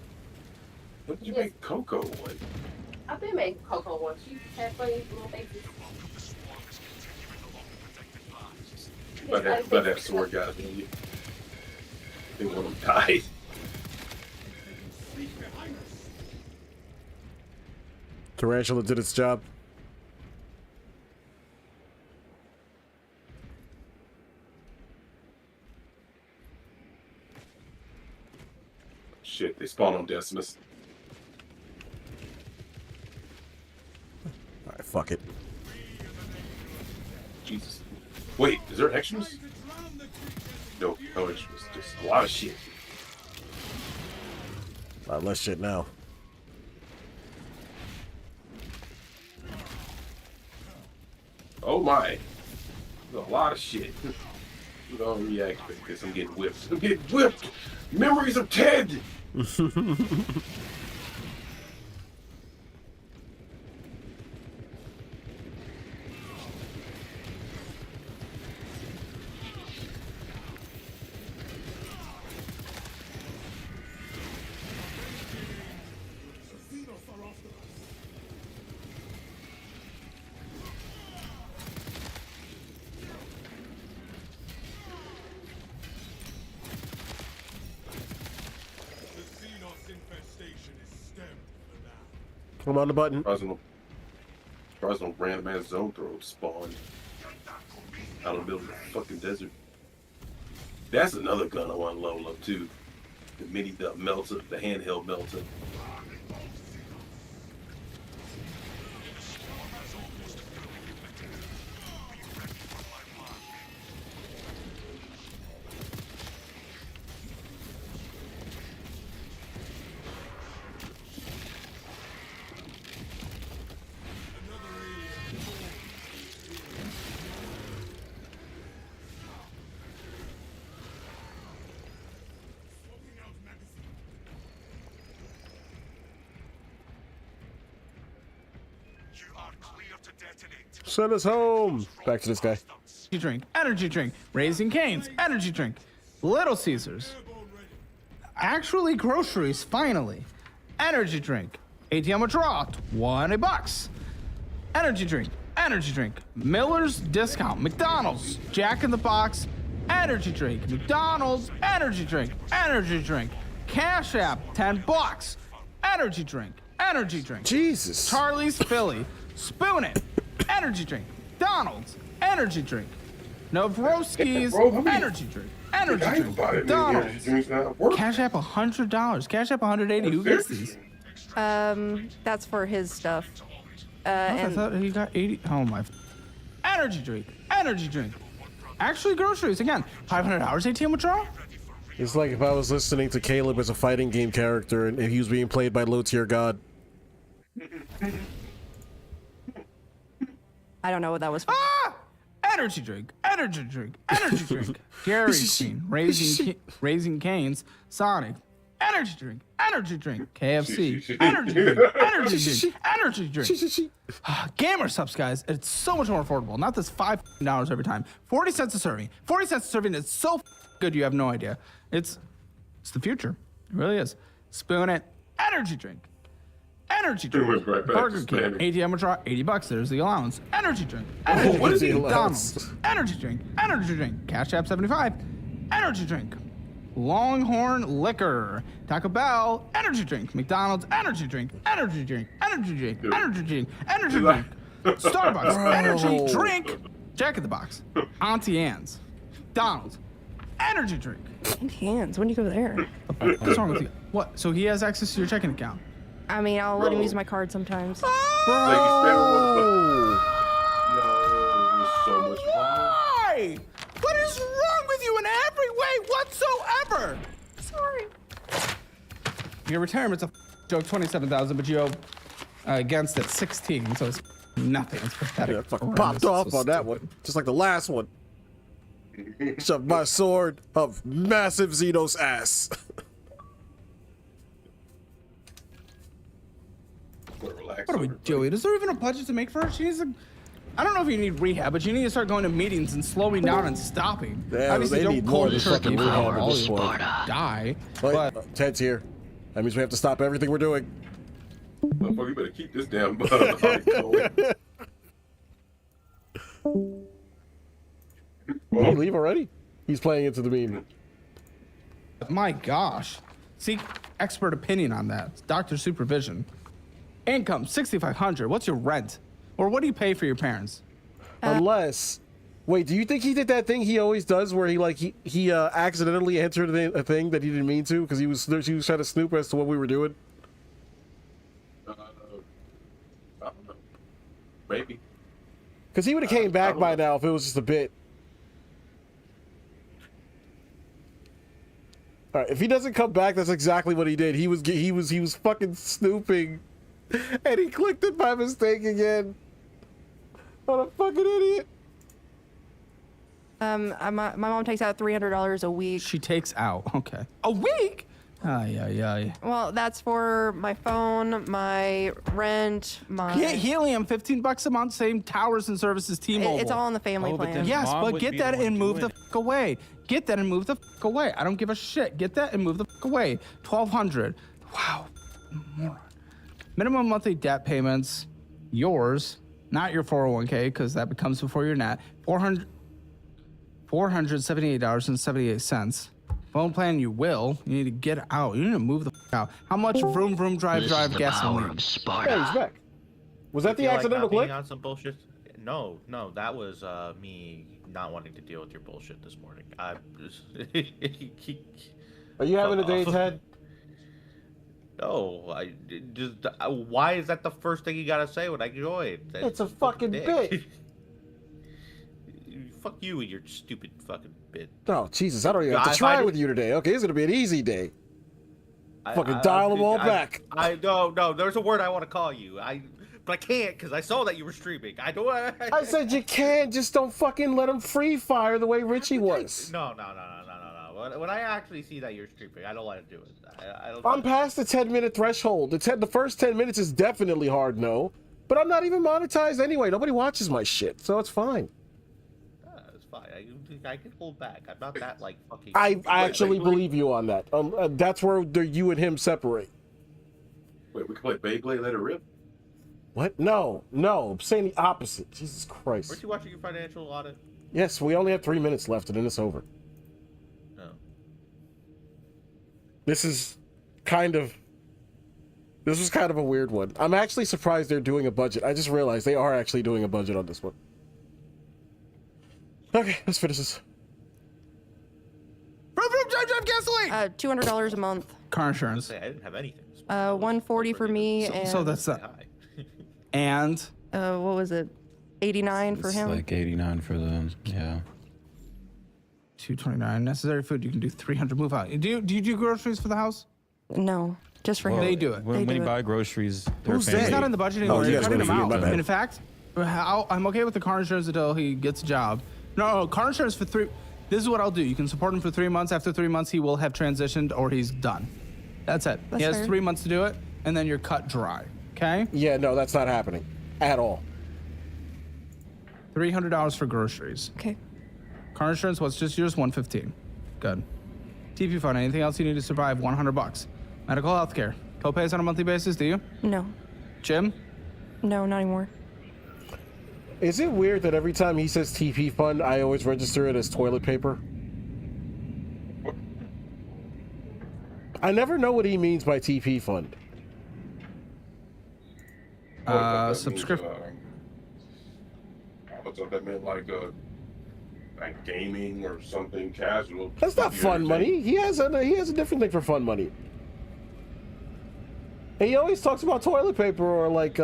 Speaker 1: What did you make Coco one?
Speaker 18: I've been making Coco one. She had funny little faces.
Speaker 1: But that sword guy, I think one of them died.
Speaker 6: Tarantula did its job.
Speaker 1: Shit, they spawn on Decimus.
Speaker 6: Alright, fuck it.
Speaker 1: Jesus. Wait, is there extras? No, no extras. Just a lot of shit.
Speaker 6: A lot less shit now.
Speaker 1: Oh my. There's a lot of shit. Don't reactivate this. I'm getting whipped. I'm getting whipped! Memories of Ted!
Speaker 6: I'm on the button.
Speaker 1: Surprised no random ass zone throw spawned out of the middle of the fucking desert. That's another gun I want to level up too. The mini melter, the handheld melter.
Speaker 6: Send us home. Back to this guy.
Speaker 4: Energy drink, Raising Cane's, energy drink, Little Caesars. Actually, groceries, finally. Energy drink, ATM withdrawal, $20. Energy drink, Miller's discount, McDonald's, Jack in the Box, energy drink, McDonald's, energy drink, Cash App, $10. Energy drink.
Speaker 6: Jesus.
Speaker 4: Charlie's Philly, Spoon It, energy drink, Donald's, energy drink, Novroski's, energy drink, McDonald's. Cash App $100, Cash App $180. Who gets these?
Speaker 14: That's for his stuff.
Speaker 4: I
Speaker 14: And
Speaker 4: thought he got 80. Oh my. Energy drink. Actually, groceries again. $500 ATM withdrawal.
Speaker 6: It's like if I was listening to Caleb as a fighting game character and he was being played by low tier god.
Speaker 14: I don't know what that was for.
Speaker 4: Energy drink. Gary Queen, Raising Cane's, Sonic. Energy drink. KFC. Energy drink. Gamer subs, guys. It's so much more affordable. Not this $5 every time. 40 cents a serving. 40 cents a serving is so good you have no idea. It's the future. It really is. Spoon It. Energy drink. Burger King. ATM withdrawal, $80. There's the allowance. Energy drink.
Speaker 6: What is the
Speaker 4: McDonald's. Energy drink. Cash App $75. Energy drink. Longhorn Liquor. Taco Bell. Energy drink. McDonald's. Energy drink. Starbucks. Energy drink. Jack in the Box. Auntie Anne's. McDonald's. Energy drink.
Speaker 14: Auntie Anne's. When do you go there?
Speaker 4: What's wrong with you? What? So he has access to your checking account?
Speaker 14: I mean, I'll let him use my card sometimes.
Speaker 1: So much
Speaker 4: Why? What is wrong with you in every way whatsoever?
Speaker 14: Sorry.
Speaker 4: Your retirement's a joke, 27,000, but you owe against it 16, so it's nothing. It's pathetic.
Speaker 6: Yeah, fucking popped off on that one, just like the last one. Shoved my sword up massive Xenos ass.
Speaker 1: tax.
Speaker 4: What are we doing? Is there even a budget to make for her? She needs to. I don't know if you need rehab, but you need to start going to meetings and slowing down and stopping.
Speaker 6: Yeah,
Speaker 4: Obviously,
Speaker 6: they
Speaker 4: don't
Speaker 6: need more than
Speaker 4: cold
Speaker 6: fucking
Speaker 4: turkey for
Speaker 6: rehab at
Speaker 4: all
Speaker 6: this
Speaker 4: you
Speaker 6: point.
Speaker 4: die.
Speaker 6: But Ted's here. That means we have to stop everything we're doing.
Speaker 1: Motherfucker, you better keep this damn body going.
Speaker 6: Did he leave already? He's playing into the meme.
Speaker 4: My gosh. Seek expert opinion on that. Doctor supervision. Income $6,500. What's your rent? Or what do you pay for your parents?
Speaker 6: Unless, wait, do you think he did that thing he always does, where he accidentally entered a thing that he didn't mean to because he was trying to snoop as to what we were doing?
Speaker 1: I don't know. Maybe.
Speaker 6: Because he would have came back by now if it was just a bit. All right, if he doesn't come back, that's exactly what he did. He was fucking snooping, and he clicked it by mistake again. What a fucking idiot!
Speaker 14: My mom takes out $300 a week.
Speaker 4: She takes out. Okay. A week? Ay, ay, ay.
Speaker 14: Well, that's for my phone, my rent, my.
Speaker 4: Helium, $15 a month, same towers and services T-Mobile.
Speaker 14: It's all in the family plan.
Speaker 4: Yes, but get that and move the fuck away. Get that and move the fuck away. I don't give a shit. Get that and move the fuck away. $1,200. Wow. Moron. Minimum monthly debt payments, yours, not your 401k, because that becomes before your net. $478.78. Phone plan, you will. You need to get out. You need to move the fuck out. How much vroom vroom drive gasoline?
Speaker 6: Yeah, he's back. Was that the accidental click?
Speaker 19: On some bullshit? No, that was me not wanting to deal with your bullshit this morning.
Speaker 6: Are you having a day, Ted?
Speaker 19: No, I just. Why is that the first thing you gotta say when I join?
Speaker 6: It's a fucking bit.
Speaker 19: Fuck you and your stupid fucking bit.
Speaker 6: Oh, Jesus, I don't even have to try with you today. Okay, it's gonna be an easy day. Fucking dial them all back.
Speaker 19: No, there's a word I want to call you. But I can't because I saw that you were streaming.
Speaker 6: I said you can, just don't fucking let him free fire the way Richie was.
Speaker 19: No. When I actually see that you're streaming, I don't let him do it.
Speaker 6: I'm past the 10-minute threshold. The first 10 minutes is definitely hard, no. But I'm not even monetized anyway. Nobody watches my shit, so it's fine.
Speaker 19: It's fine. I can hold back. I'm not that like fucking.
Speaker 6: I actually believe you on that. That's where you and him separate.
Speaker 1: Wait, we can play Beyblade, let it rip?
Speaker 6: What? No. I'm saying the opposite. Jesus Christ.
Speaker 19: Weren't you watching your financial audit?
Speaker 6: Yes, we only have 3 minutes left and then it's over.
Speaker 19: No.
Speaker 6: This was kind of a weird one. I'm actually surprised they're doing a budget. I just realized they are actually doing a budget on this one. Okay, let's finish this.
Speaker 4: Drive gasoline!
Speaker 14: $200 a month.
Speaker 4: Car insurance.
Speaker 19: I didn't have anything.
Speaker 14: $140 for me, and
Speaker 4: So that's that. And?
Speaker 14: what was it? $89 for him.
Speaker 15: Like 89 for them. Yeah.
Speaker 4: $229. Necessary food. You can do 300. Move out. Do you do groceries for the house?
Speaker 14: No, just for him.
Speaker 4: They do it.
Speaker 15: When you buy groceries, they're
Speaker 4: It's not in the budget anymore.
Speaker 6: you
Speaker 4: You're
Speaker 6: guys
Speaker 4: cutting
Speaker 6: went
Speaker 4: them
Speaker 6: for you,
Speaker 4: out.
Speaker 6: my bad.
Speaker 4: In fact, I'm okay with the car insurance until he gets a job. No, car insurance for 3. This is what I'll do. You can support him for 3 months. After 3 months, he will have transitioned or he's done. That's it.
Speaker 14: That's
Speaker 4: he has
Speaker 14: fair.
Speaker 4: 3 months to do it, and then you're cut dry. Okay?
Speaker 6: Yeah, no, that's not happening at all.
Speaker 4: $300 for groceries.
Speaker 14: Okay.
Speaker 4: Car insurance was just yours, $115. Good. TP fund. Anything else you need to survive? $100. Medical health care. Co-pays on a monthly basis, do you?
Speaker 14: No.
Speaker 4: Gym?
Speaker 14: No, not anymore.
Speaker 6: Is it weird that every time he says TP fund, I always register it as toilet paper? I never know what he means by TP fund.
Speaker 4: Subscription.
Speaker 1: I thought that meant like gaming or something casual.
Speaker 6: That's not fun money. He has a different thing for fun money. And he always talks about toilet paper or like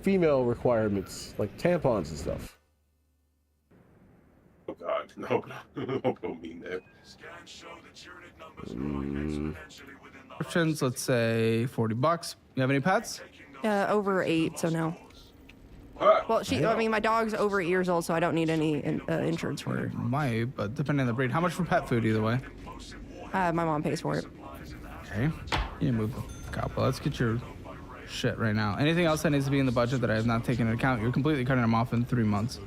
Speaker 6: female requirements like tampons and stuff.
Speaker 1: Oh God, no, don't mean that.
Speaker 4: Subscriptions, let's say $40. You have any pets?
Speaker 14: Over 8, so no. Well, my dog's over 8 years old, so I don't need any insurance for her.
Speaker 4: Might, but depending on the breed. How much for pet food either way?
Speaker 14: My mom pays for it.
Speaker 4: Okay. You move the cop. Let's get your shit right now. Anything else that needs to be in the budget that I have not taken into account, you're completely cutting them off in 3 months.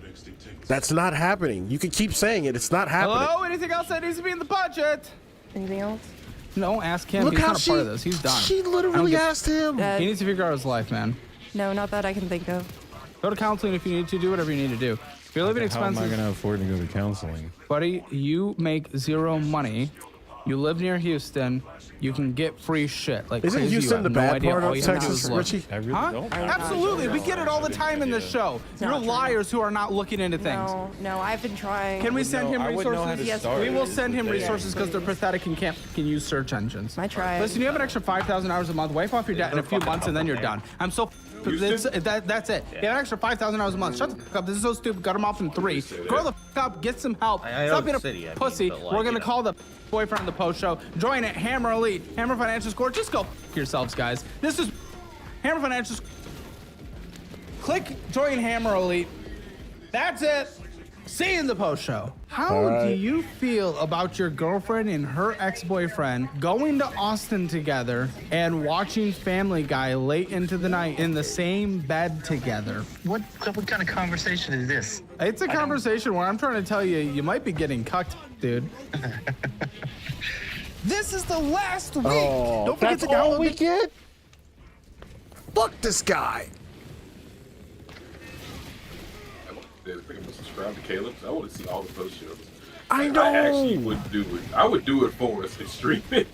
Speaker 6: That's not happening. You can keep saying it. It's not happening.
Speaker 4: Hello? Anything else that needs to be in the budget?
Speaker 14: Anything else?
Speaker 4: No, ask him.
Speaker 6: Look
Speaker 4: He's
Speaker 6: how
Speaker 4: not a part of this. He's done.
Speaker 6: She literally asked him.
Speaker 4: He needs to figure out his life, man.
Speaker 14: No, not that I can think of.
Speaker 4: Go to counseling if you need to. Do whatever you need to do. If you're living expenses,
Speaker 20: How am I going to afford to go to counseling?
Speaker 4: buddy, you make zero money. You live near Houston. You can get free shit. Like
Speaker 6: Isn't
Speaker 4: crazy.
Speaker 6: Houston
Speaker 4: You
Speaker 6: the
Speaker 4: have no
Speaker 6: bad
Speaker 4: idea.
Speaker 6: part
Speaker 4: All
Speaker 6: of
Speaker 4: you have to do
Speaker 6: Texas,
Speaker 4: is look.
Speaker 6: Richie?
Speaker 20: I really
Speaker 4: Huh?
Speaker 20: don't.
Speaker 4: Absolutely. We get it all the time in this show. You're liars who are not looking into things.
Speaker 14: No, I've been trying.
Speaker 4: Can we send him
Speaker 20: I wouldn't know how
Speaker 4: resources?
Speaker 20: to
Speaker 4: Yes,
Speaker 20: start.
Speaker 4: we will send him
Speaker 20: Yeah.
Speaker 4: resources because they're pathetic and can use search engines.
Speaker 14: I tried.
Speaker 4: Listen, you have an extra 5,000 hours a month. Wipe off your debt in a few months and then you're done. I'm so. That's it. You have an extra 5,000 hours a month. Shut the fuck up. This is so stupid. Cut him off in 3. Grow the fuck up. Get some help.
Speaker 19: I know
Speaker 4: Stop being
Speaker 19: the city, I
Speaker 4: a
Speaker 19: mean,
Speaker 4: pussy.
Speaker 19: but, like,
Speaker 4: We're gonna
Speaker 19: you know.
Speaker 4: call the boyfriend of the post show. Join it. Hammer Elite. Hammer Financial Score. Just go fuck yourselves, guys. This is Hammer Financial. Click join Hammer Elite. That's it. See you in the post show. How do you feel about your girlfriend and her ex-boyfriend going to Austin together and watching Family Guy late into the night in the same bed together?
Speaker 21: What kind of conversation is this?
Speaker 4: It's a conversation where I'm trying to tell you, you might be getting cucked, dude. This is the last week.
Speaker 6: Oh,
Speaker 4: Don't forget
Speaker 6: that's
Speaker 4: to
Speaker 6: all
Speaker 4: download
Speaker 6: we
Speaker 4: the-
Speaker 6: get? Fuck this guy.
Speaker 1: I think I'm gonna subscribe to Caleb. I want to see all the post shows.
Speaker 6: I
Speaker 1: I actually
Speaker 6: know.
Speaker 1: would do it. I would do it for us and stream it.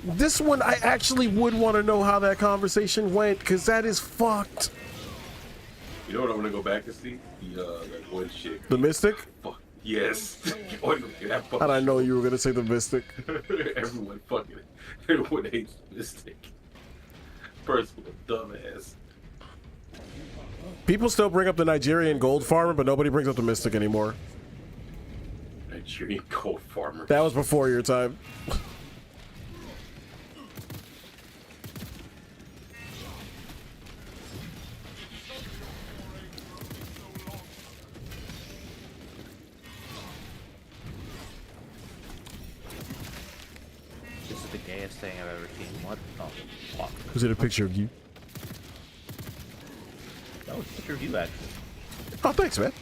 Speaker 6: This one, I actually would want to know how that conversation went, because that is fucked.
Speaker 1: You know what I want to go back and see? That one chick.
Speaker 6: The Mystic?
Speaker 1: Fuck. Yes. That
Speaker 6: How'd I know you were going to say the Mystic?
Speaker 1: Everyone fucking. Everyone hates the Mystic. Personal dumbass.
Speaker 6: People still bring up the Nigerian gold farmer, but nobody brings up the Mystic anymore.
Speaker 1: Nigerian gold farmer.
Speaker 6: That was before your time.
Speaker 19: This is the gayest thing I've ever seen. What the fuck?
Speaker 6: Was it a picture of you?
Speaker 19: That was a picture of you, actually.
Speaker 6: Oh, thanks, man.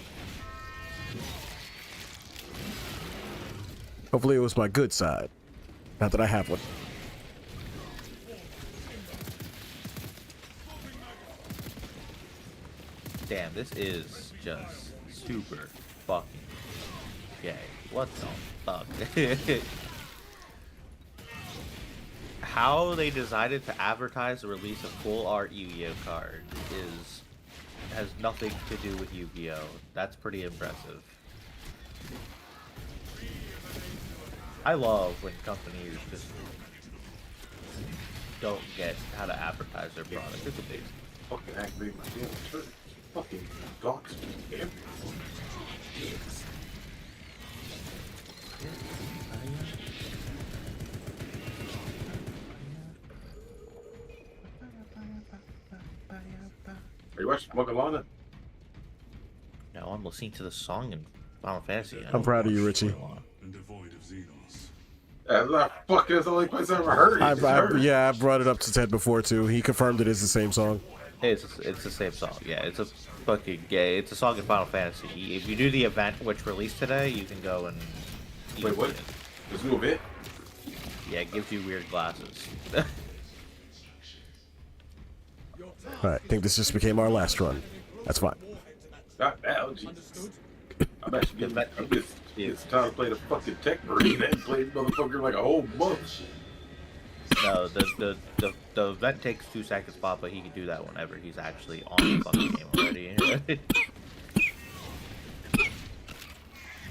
Speaker 6: Hopefully it was my good side. Not that I have one.
Speaker 19: Damn, this is just super fucking gay. What the fuck? How they decided to advertise the release of full art Yu-Gi-Oh card has nothing to do with Yu-Gi-Oh. That's pretty impressive. I love when companies just don't get how to advertise their product. It's amazing.
Speaker 1: Fucking activate my damn church. Fucking dogs everywhere. Yes. Are you watching Mogalana?
Speaker 19: No, I'm listening to the song in Final Fantasy.
Speaker 6: I'm proud of you, Richie.
Speaker 1: That's not fucking. That's the only place I ever heard it.
Speaker 6: Yeah, I brought it up to Ted before, too. He confirmed it is the same song.
Speaker 19: It's the same song. Yeah, it's a fucking gay. It's a song in Final Fantasy. If you do the event which released today, you can go and.
Speaker 1: Wait, what? There's a new event?
Speaker 19: Yeah, it gives you weird glasses.
Speaker 6: Alright, I think this just became our last run. That's fine.
Speaker 1: Not now, Jesus. I'm actually getting back. It's time to play the fucking tech marine and play the motherfucker like a whole month.
Speaker 19: No, the event takes 2 seconds, Papa. He can do that whenever he's actually on the fucking game already.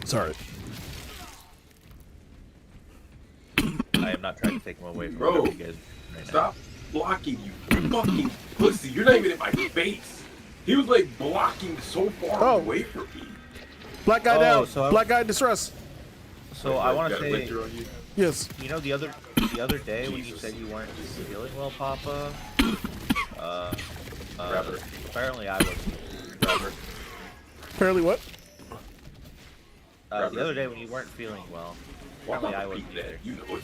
Speaker 6: Sorry.
Speaker 19: I am not trying to take him away from
Speaker 1: Bro,
Speaker 19: you guys right
Speaker 1: stop blocking, you fucking pussy. You're not even in my face. He was like blocking so far away from me.
Speaker 6: Black guy down. Black guy in distress.
Speaker 19: So I want to
Speaker 1: Got a
Speaker 19: say,
Speaker 1: winter on you?
Speaker 6: Yes.
Speaker 19: you know, the other day when you said you weren't feeling well, Papa. Apparently I was.
Speaker 6: Apparently what?
Speaker 19: The other day when you weren't feeling well. Apparently I wasn't either.
Speaker 1: You know what?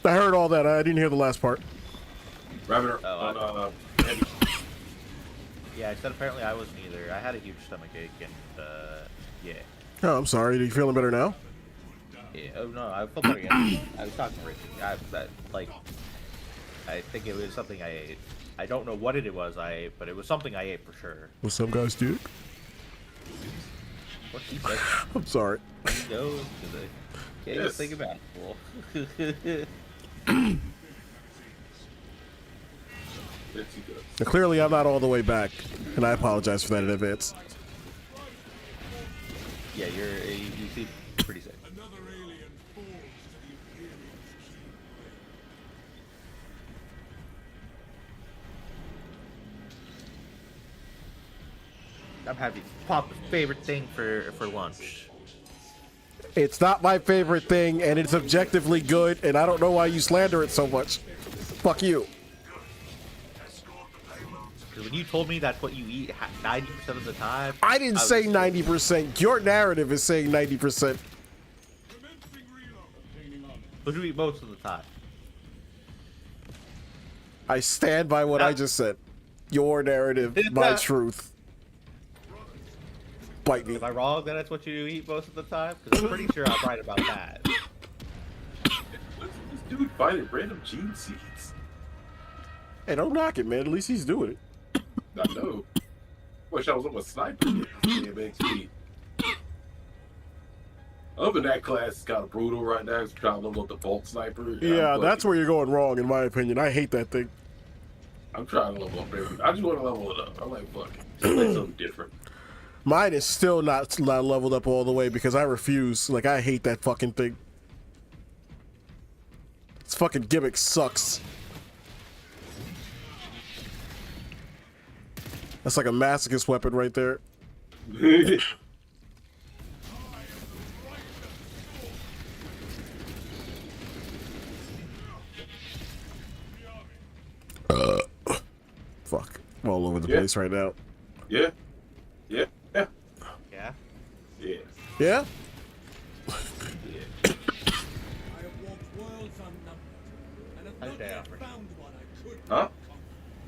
Speaker 6: I heard all that. I didn't hear the last part.
Speaker 1: Rabbit
Speaker 19: Oh,
Speaker 1: heavy.
Speaker 19: Yeah, I said apparently I wasn't either. I had a huge stomach ache and yeah.
Speaker 6: Oh, I'm sorry. Are you feeling better now?
Speaker 19: Yeah. Oh no, I felt better. I was talking to Richie. I think it was something I ate. I don't know what it was I ate, but it was something I ate for sure.
Speaker 6: What's up, guys, dude?
Speaker 19: What he said.
Speaker 6: I'm sorry.
Speaker 19: No, can't even think about it.
Speaker 6: Now, clearly, I'm not all the way back, and I apologize for that in advance.
Speaker 19: Yeah, you seem pretty sick. I'm having Papa's favorite thing for lunch.
Speaker 6: It's not my favorite thing, and it's objectively good, and I don't know why you slander it so much. Fuck you.
Speaker 19: Because when you told me that's what you eat 90% of the time,
Speaker 6: I didn't say 90%. Your narrative is saying 90%.
Speaker 19: What do you eat most of the time?
Speaker 6: I stand by what I just said. Your narrative, my truth. Bite me.
Speaker 19: Am I wrong that that's what you eat most of the time? Because I'm pretty sure I'm right about that.
Speaker 1: This dude finding random gene seeds.
Speaker 6: Hey, don't knock it, man. At least he's doing it.
Speaker 1: I know. Wish I was on a sniper. Damn XP. Other than that class is kind of brutal right now. It's trying to level up the Bolt Sniper.
Speaker 6: Yeah, that's where you're going wrong, in my opinion. I hate that thing.
Speaker 1: I'm trying to level up everything. I just want to level it up. I'm like, fuck it. Just like something different.
Speaker 6: Mine is still not leveled up all the way because I refuse. Like, I hate that fucking thing. This fucking gimmick sucks. That's like a masochist weapon right there. Fuck. I'm all over the place right now.
Speaker 1: Yeah. Yeah. Yeah.
Speaker 19: Yeah.
Speaker 1: Yeah.
Speaker 6: Yeah?
Speaker 19: How's day off?
Speaker 1: Huh?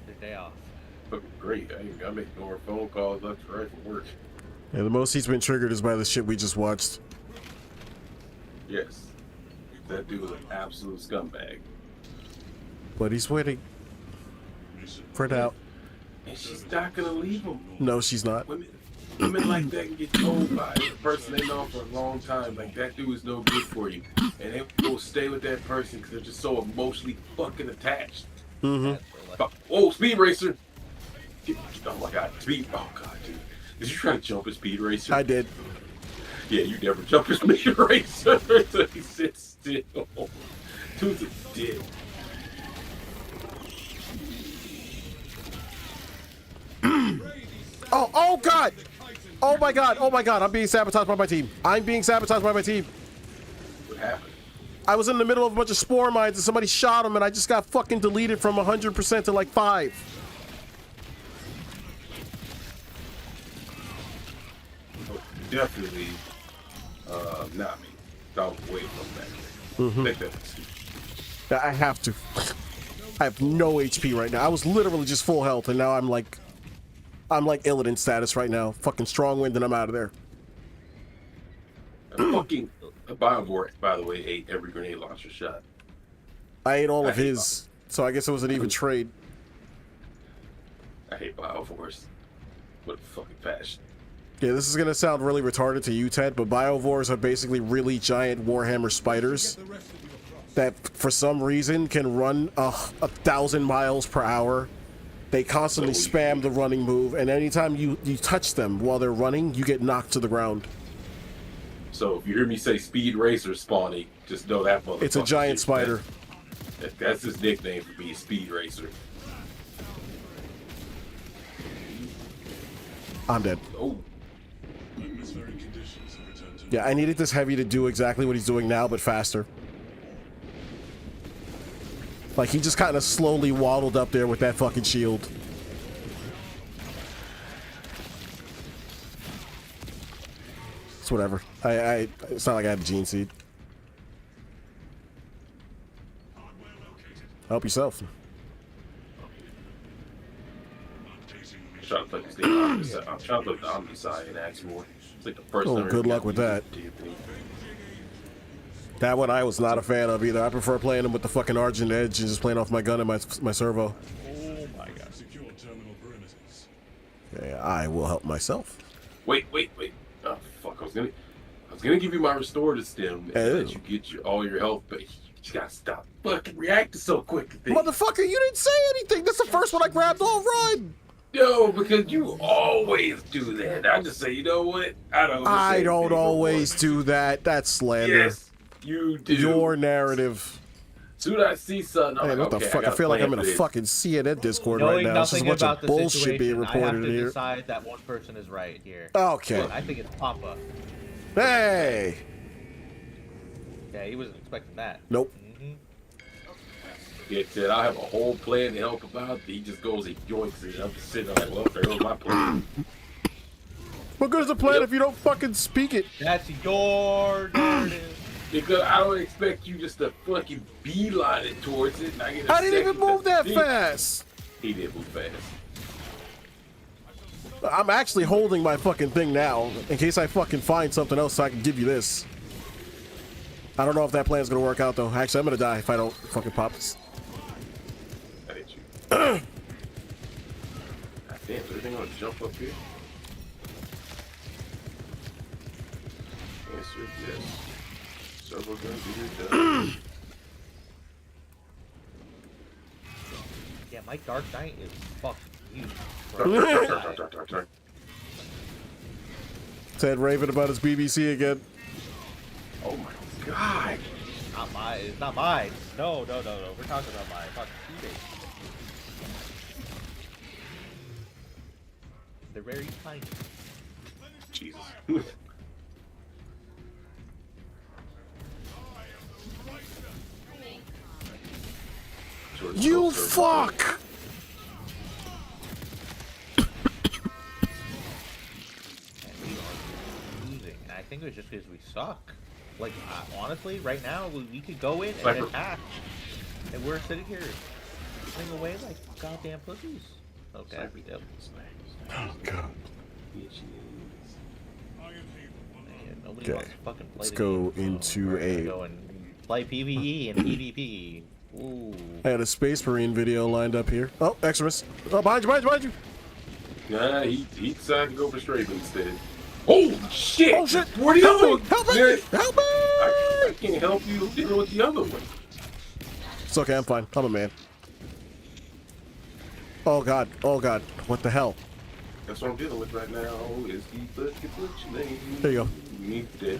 Speaker 19: His day off.
Speaker 1: Fucking great. I make more phone calls left and right from work.
Speaker 6: Yeah, the most he's been triggered is by the shit we just watched.
Speaker 1: Yes. That dude was an absolute scumbag.
Speaker 6: But he's waiting. For it out.
Speaker 1: And she's not gonna leave him.
Speaker 6: No, she's not.
Speaker 1: Women like that can get told by the person they know for a long time, like, that dude is no good for you. And they will stay with that person because they're just so emotionally fucking attached.
Speaker 6: Mm-hmm.
Speaker 1: Oh, Speed Racer! Oh my god, Speed. Oh god, dude. Did you try to jump a Speed Racer?
Speaker 6: I did.
Speaker 1: Yeah, you never jump a Speed Racer until he sits still. Dude's a dick.
Speaker 6: Oh god! Oh my god, oh my god, I'm being sabotaged by my team. I'm being sabotaged by my team.
Speaker 1: What happened?
Speaker 6: I was in the middle of a bunch of spore mines and somebody shot him and I just got fucking deleted from 100% to like 5.
Speaker 1: Definitely, not me. Don't wait from that.
Speaker 6: Mhm.
Speaker 1: Take that excuse.
Speaker 6: I have to. I have no HP right now. I was literally just full health and now I'm like Illidan status right now. Fucking strong wind and I'm out of there.
Speaker 1: Fucking Biovore, by the way, ate every grenade launcher shot.
Speaker 6: I ate all of his, so I guess it was an even trade.
Speaker 1: I hate Biovores. What a fucking passion.
Speaker 6: Yeah, this is gonna sound really retarded to you, Ted, but Biovores are basically really giant Warhammer spiders that, for some reason, can run 1,000 miles per hour. They constantly spam the running move, and anytime you touch them while they're running, you get knocked to the ground.
Speaker 1: So if you hear me say Speed Racer spawning, just know that motherfucker.
Speaker 6: It's a giant spider.
Speaker 1: That's his nickname for being Speed Racer.
Speaker 6: I'm dead.
Speaker 1: Oh.
Speaker 6: Yeah, I needed this heavy to do exactly what he's doing now, but faster. Like, he just kind of slowly waddled up there with that fucking shield. It's whatever. It's not like I had a gene seed. Help yourself.
Speaker 1: I'm trying to put the Omni side in Axmore. It's like the first
Speaker 6: Oh,
Speaker 1: time I
Speaker 6: good
Speaker 1: ever
Speaker 6: luck
Speaker 1: got
Speaker 6: with
Speaker 1: to
Speaker 6: that.
Speaker 1: use Tiffany.
Speaker 6: That one I was not a fan of either. I prefer playing them with the fucking Argent Edge and just playing off my gun and my servo.
Speaker 7: Oh my god. Secure terminal perimeters.
Speaker 6: Okay, I will help myself.
Speaker 1: Wait. Oh fuck! I was gonna give you my restorative stem and let you get all your health, but you just gotta stop fucking reacting so quick.
Speaker 6: Motherfucker, you didn't say anything. That's the first one I grabbed all run.
Speaker 1: No, because you always do that. I just say, you know what?
Speaker 6: I don't always do that. That's slander.
Speaker 1: Yes, you do.
Speaker 6: Your narrative.
Speaker 1: Soon as I see something, I'm
Speaker 6: Hey,
Speaker 1: like,
Speaker 6: what the
Speaker 1: okay,
Speaker 6: fuck? I feel like I'm in a
Speaker 1: this.
Speaker 6: fucking CNN Discord
Speaker 19: Knowing
Speaker 6: right now. It's just a
Speaker 19: nothing
Speaker 6: bunch of
Speaker 19: about the
Speaker 6: bullshit being
Speaker 19: situation, I have
Speaker 6: reported
Speaker 19: to
Speaker 6: here.
Speaker 19: decide that one person is right here.
Speaker 6: Okay.
Speaker 19: Look, I think it's Papa.
Speaker 6: Hey.
Speaker 19: Yeah, he wasn't expecting that.
Speaker 6: Nope.
Speaker 1: Yeah, Ted, I have a whole plan to help him out. He just goes and yoinks it. I'm just sitting there like, well, there goes my plan.
Speaker 6: What good is the plan if you don't fucking speak it?
Speaker 19: That's your narrative.
Speaker 1: Because I don't expect you just to fucking beeline it towards it. And I get
Speaker 6: I didn't even move that fast.
Speaker 1: He did move fast.
Speaker 6: I'm actually holding my fucking thing now in case I fucking find something else so I can give you this. I don't know if that plan's gonna work out though. Actually, I'm gonna die if I don't fucking pop this.
Speaker 1: I hit you. God damn, is everything gonna jump up here? Answer yes. Servo gun, do done.
Speaker 19: Yeah, my Dark Knight is fucking huge.
Speaker 1: Turn.
Speaker 6: Ted raving about his BBC again.
Speaker 1: Oh my god.
Speaker 19: Not mine. It's not mine. No. We're talking about my fucking teammates. They're very tiny.
Speaker 1: Jesus.
Speaker 6: You fuck!
Speaker 19: Losing. And I think it was just because we suck. Like, honestly, right now, we could go in and
Speaker 1: Sniper.
Speaker 19: attack. And we're sitting here running away like goddamn pussies. Okay, we do.
Speaker 6: Oh god.
Speaker 19: Man, nobody
Speaker 6: Okay,
Speaker 19: wants to fucking play
Speaker 6: let's
Speaker 19: the
Speaker 6: go
Speaker 19: game, so
Speaker 6: into
Speaker 19: we're gonna
Speaker 6: a.
Speaker 19: go and play PvE and PvP. Ooh.
Speaker 6: I had a Space Marine video lined up here. Oh, Exodus. Oh, behind you.
Speaker 1: Nah, he decided to go for Straven instead. Holy shit!
Speaker 6: Oh shit!
Speaker 1: Where the other one?
Speaker 6: Help me! Help me!
Speaker 1: I can't help you dealing with the other one.
Speaker 6: It's okay, I'm fine. I'm a man. Oh god. What the hell?
Speaker 1: That's what I'm dealing with right now. Is the fucking name?
Speaker 6: There you go.
Speaker 1: Me dead.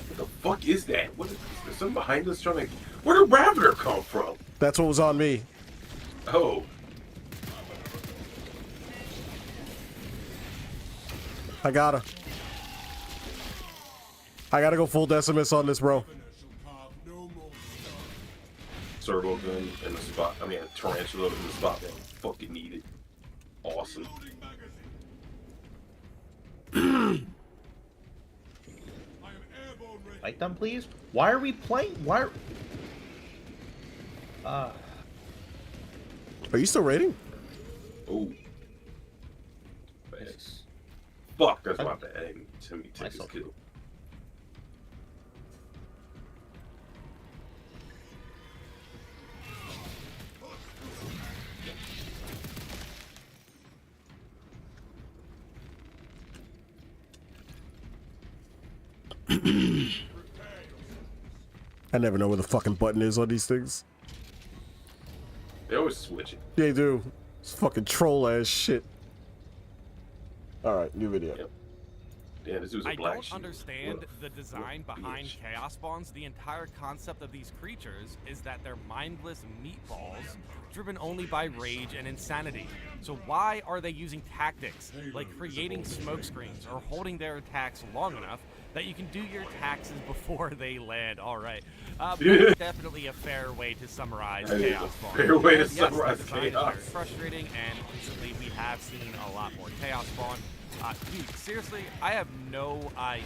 Speaker 1: What the fuck is that? What is there something behind us trying to? Where did Ravner come from?
Speaker 6: That's what was on me.
Speaker 1: Oh.
Speaker 6: I gotta go full Decimus on this, bro.
Speaker 1: Servo gun in the spot. I mean, a tarantula in the spot that fucking needed. Awesome.
Speaker 19: Fight them, please. Why are we playing? Why?
Speaker 6: Are you still raiding?
Speaker 1: Oh. Thanks. Fuck, that's my bad. I didn't send me take his kill.
Speaker 6: I never know where the fucking button is on these things.
Speaker 1: They always switch it.
Speaker 6: They do. It's fucking troll ass shit. Alright, new video.
Speaker 1: Yep. Yeah, this was a
Speaker 10: I
Speaker 1: black
Speaker 10: don't
Speaker 1: sheep.
Speaker 10: understand
Speaker 1: What
Speaker 10: the design behind
Speaker 1: bitch.
Speaker 10: Chaos Spawns. The entire concept of these creatures is that they're mindless meatballs driven only by rage and insanity. So why are they using tactics like creating smoke screens or holding their attacks long enough that you can do your taxes before they land? All right. That's definitely a fair way to summarize
Speaker 1: That is
Speaker 10: Chaos
Speaker 1: a
Speaker 10: Spawn.
Speaker 1: fair way to
Speaker 10: Yes,
Speaker 1: summarize
Speaker 10: the design is
Speaker 1: Chaos.
Speaker 10: very frustrating, and recently we have seen a lot more Chaos Spawn. Dude, seriously, I have no idea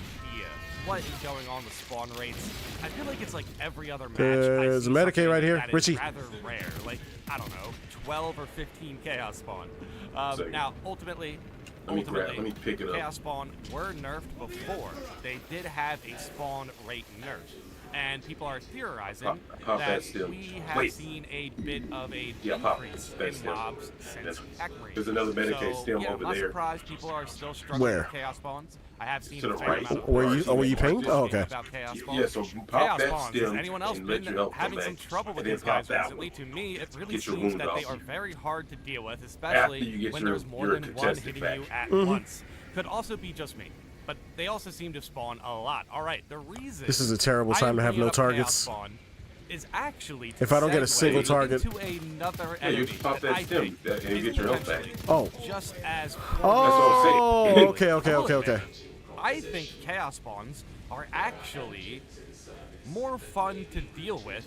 Speaker 10: what is going on with spawn rates. I feel like it's like every other match.
Speaker 6: There's a Medicaid right here.
Speaker 10: That is
Speaker 6: Richie.
Speaker 10: rather rare. Like, I don't know, 12 or 15 Chaos Spawn. Now, ultimately,
Speaker 1: Let me pick it up.
Speaker 10: Chaos Spawn were nerfed before. They did have a spawn rate nerf. And people are theorizing
Speaker 1: Pop
Speaker 10: that
Speaker 1: still.
Speaker 10: we have
Speaker 1: Wait.
Speaker 10: seen a bit of a
Speaker 1: Pop
Speaker 10: increase
Speaker 1: that
Speaker 10: in
Speaker 1: still.
Speaker 10: mobs since Hackmary.
Speaker 1: There's another Medicaid
Speaker 10: So,
Speaker 1: stem
Speaker 10: yeah,
Speaker 1: over
Speaker 10: not
Speaker 1: there.
Speaker 10: surprised people are still struggling
Speaker 6: Where?
Speaker 10: with Chaos Spawns. I have seen
Speaker 1: To the
Speaker 10: a fair
Speaker 1: right.
Speaker 10: amount of
Speaker 6: Were you-
Speaker 10: bars
Speaker 6: oh, were you
Speaker 10: speaking
Speaker 6: pinged? Oh, okay.
Speaker 10: about Chaos Spawns.
Speaker 1: Yeah, so pop
Speaker 10: Chaos
Speaker 1: that
Speaker 10: Spawns. Has
Speaker 1: stem
Speaker 10: anyone else
Speaker 1: and let
Speaker 10: been
Speaker 1: your health
Speaker 10: having
Speaker 1: come
Speaker 10: some
Speaker 1: back.
Speaker 10: trouble with
Speaker 1: And then
Speaker 10: these guys
Speaker 1: pop that
Speaker 10: recently?
Speaker 1: one.
Speaker 10: To me, it really
Speaker 1: Get your
Speaker 10: seems
Speaker 1: wound
Speaker 10: that they
Speaker 1: off.
Speaker 10: are very hard to deal with,
Speaker 1: After
Speaker 10: especially
Speaker 1: you get
Speaker 10: when
Speaker 1: your-
Speaker 10: there's more
Speaker 1: your
Speaker 10: than one
Speaker 1: contested
Speaker 10: hitting
Speaker 1: back.
Speaker 10: you at
Speaker 6: Mhm.
Speaker 10: once. Could also be just me. But they also seem to spawn a lot. All right, the reason
Speaker 6: This is a terrible
Speaker 10: I
Speaker 6: time
Speaker 10: am
Speaker 6: to have
Speaker 10: bringing
Speaker 6: no
Speaker 10: up Chaos
Speaker 6: targets.
Speaker 10: Spawn is actually
Speaker 6: If I don't get a
Speaker 10: segue
Speaker 6: single target-
Speaker 10: into another
Speaker 1: Yeah, you
Speaker 10: enemy
Speaker 1: just pop
Speaker 10: that
Speaker 1: that
Speaker 10: I
Speaker 1: stem
Speaker 10: think
Speaker 1: and you
Speaker 10: is
Speaker 1: get your health back.
Speaker 10: potentially
Speaker 6: Oh.
Speaker 10: just as
Speaker 6: Oh,
Speaker 1: saying.
Speaker 6: okay, okay,
Speaker 10: I will
Speaker 6: okay,
Speaker 10: admit,
Speaker 6: okay.
Speaker 10: I think Chaos Spawns are actually more fun to deal with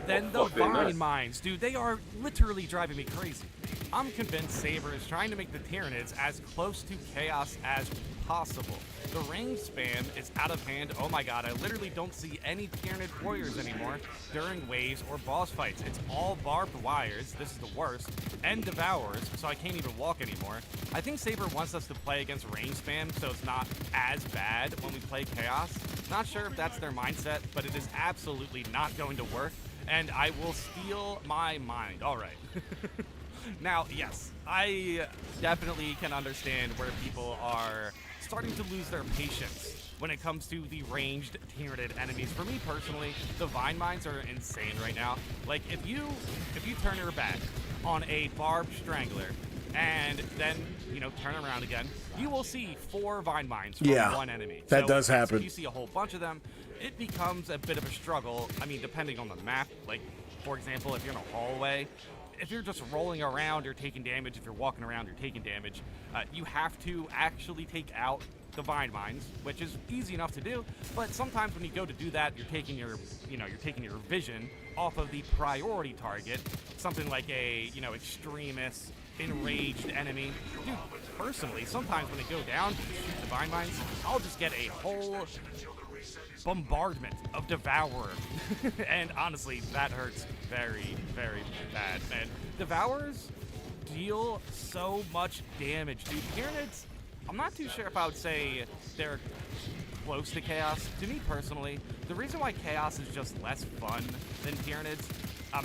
Speaker 10: than the
Speaker 1: fuck, they're
Speaker 10: Vine
Speaker 1: nuts.
Speaker 10: Mines. Dude, they are literally driving me crazy. I'm convinced Saber is trying to make the Tyranids as close to Chaos as possible. The range spam is out of hand. Oh my god, I literally don't see any Tyranid warriors anymore during waves or boss fights. It's all barbed wires, this is the worst, and devourers, so I can't even walk anymore. I think Saber wants us to play against range spam, so it's not as bad when we play Chaos. Not sure if that's their mindset, but it is absolutely not going to work, and I will steal my mind. All right. Now, yes, I definitely can understand where people are starting to lose their patience when it comes to the ranged Tyranid enemies. For me personally, the Vine Mines are insane right now. Like, if you turn your back on a Barbed Strangler and then, you know, turn around again, you will see 4 Vine Mines from
Speaker 6: Yeah,
Speaker 10: one enemy.
Speaker 6: that
Speaker 10: So,
Speaker 6: does
Speaker 10: yes,
Speaker 6: happen.
Speaker 10: If you see a whole bunch of them, it becomes a bit of a struggle. I mean, depending on the map. Like, for example, if you're in a hallway, if you're just rolling around, you're taking damage. If you're walking around, you're taking damage. You have to actually take out the Vine Mines, which is easy enough to do. But sometimes when you go to do that, you're taking your vision off of the priority target, something like a, extremist, enraged enemy. Dude, personally, sometimes when I go down to shoot the Vine Mines, I'll just get a whole bombardment of Devourer. And honestly, that hurts very, very bad. And Devourers deal so much damage, dude. Tyranids, I'm not too sure if I would say they're close to Chaos. To me personally, the reason why Chaos is just less fun than Tyranids,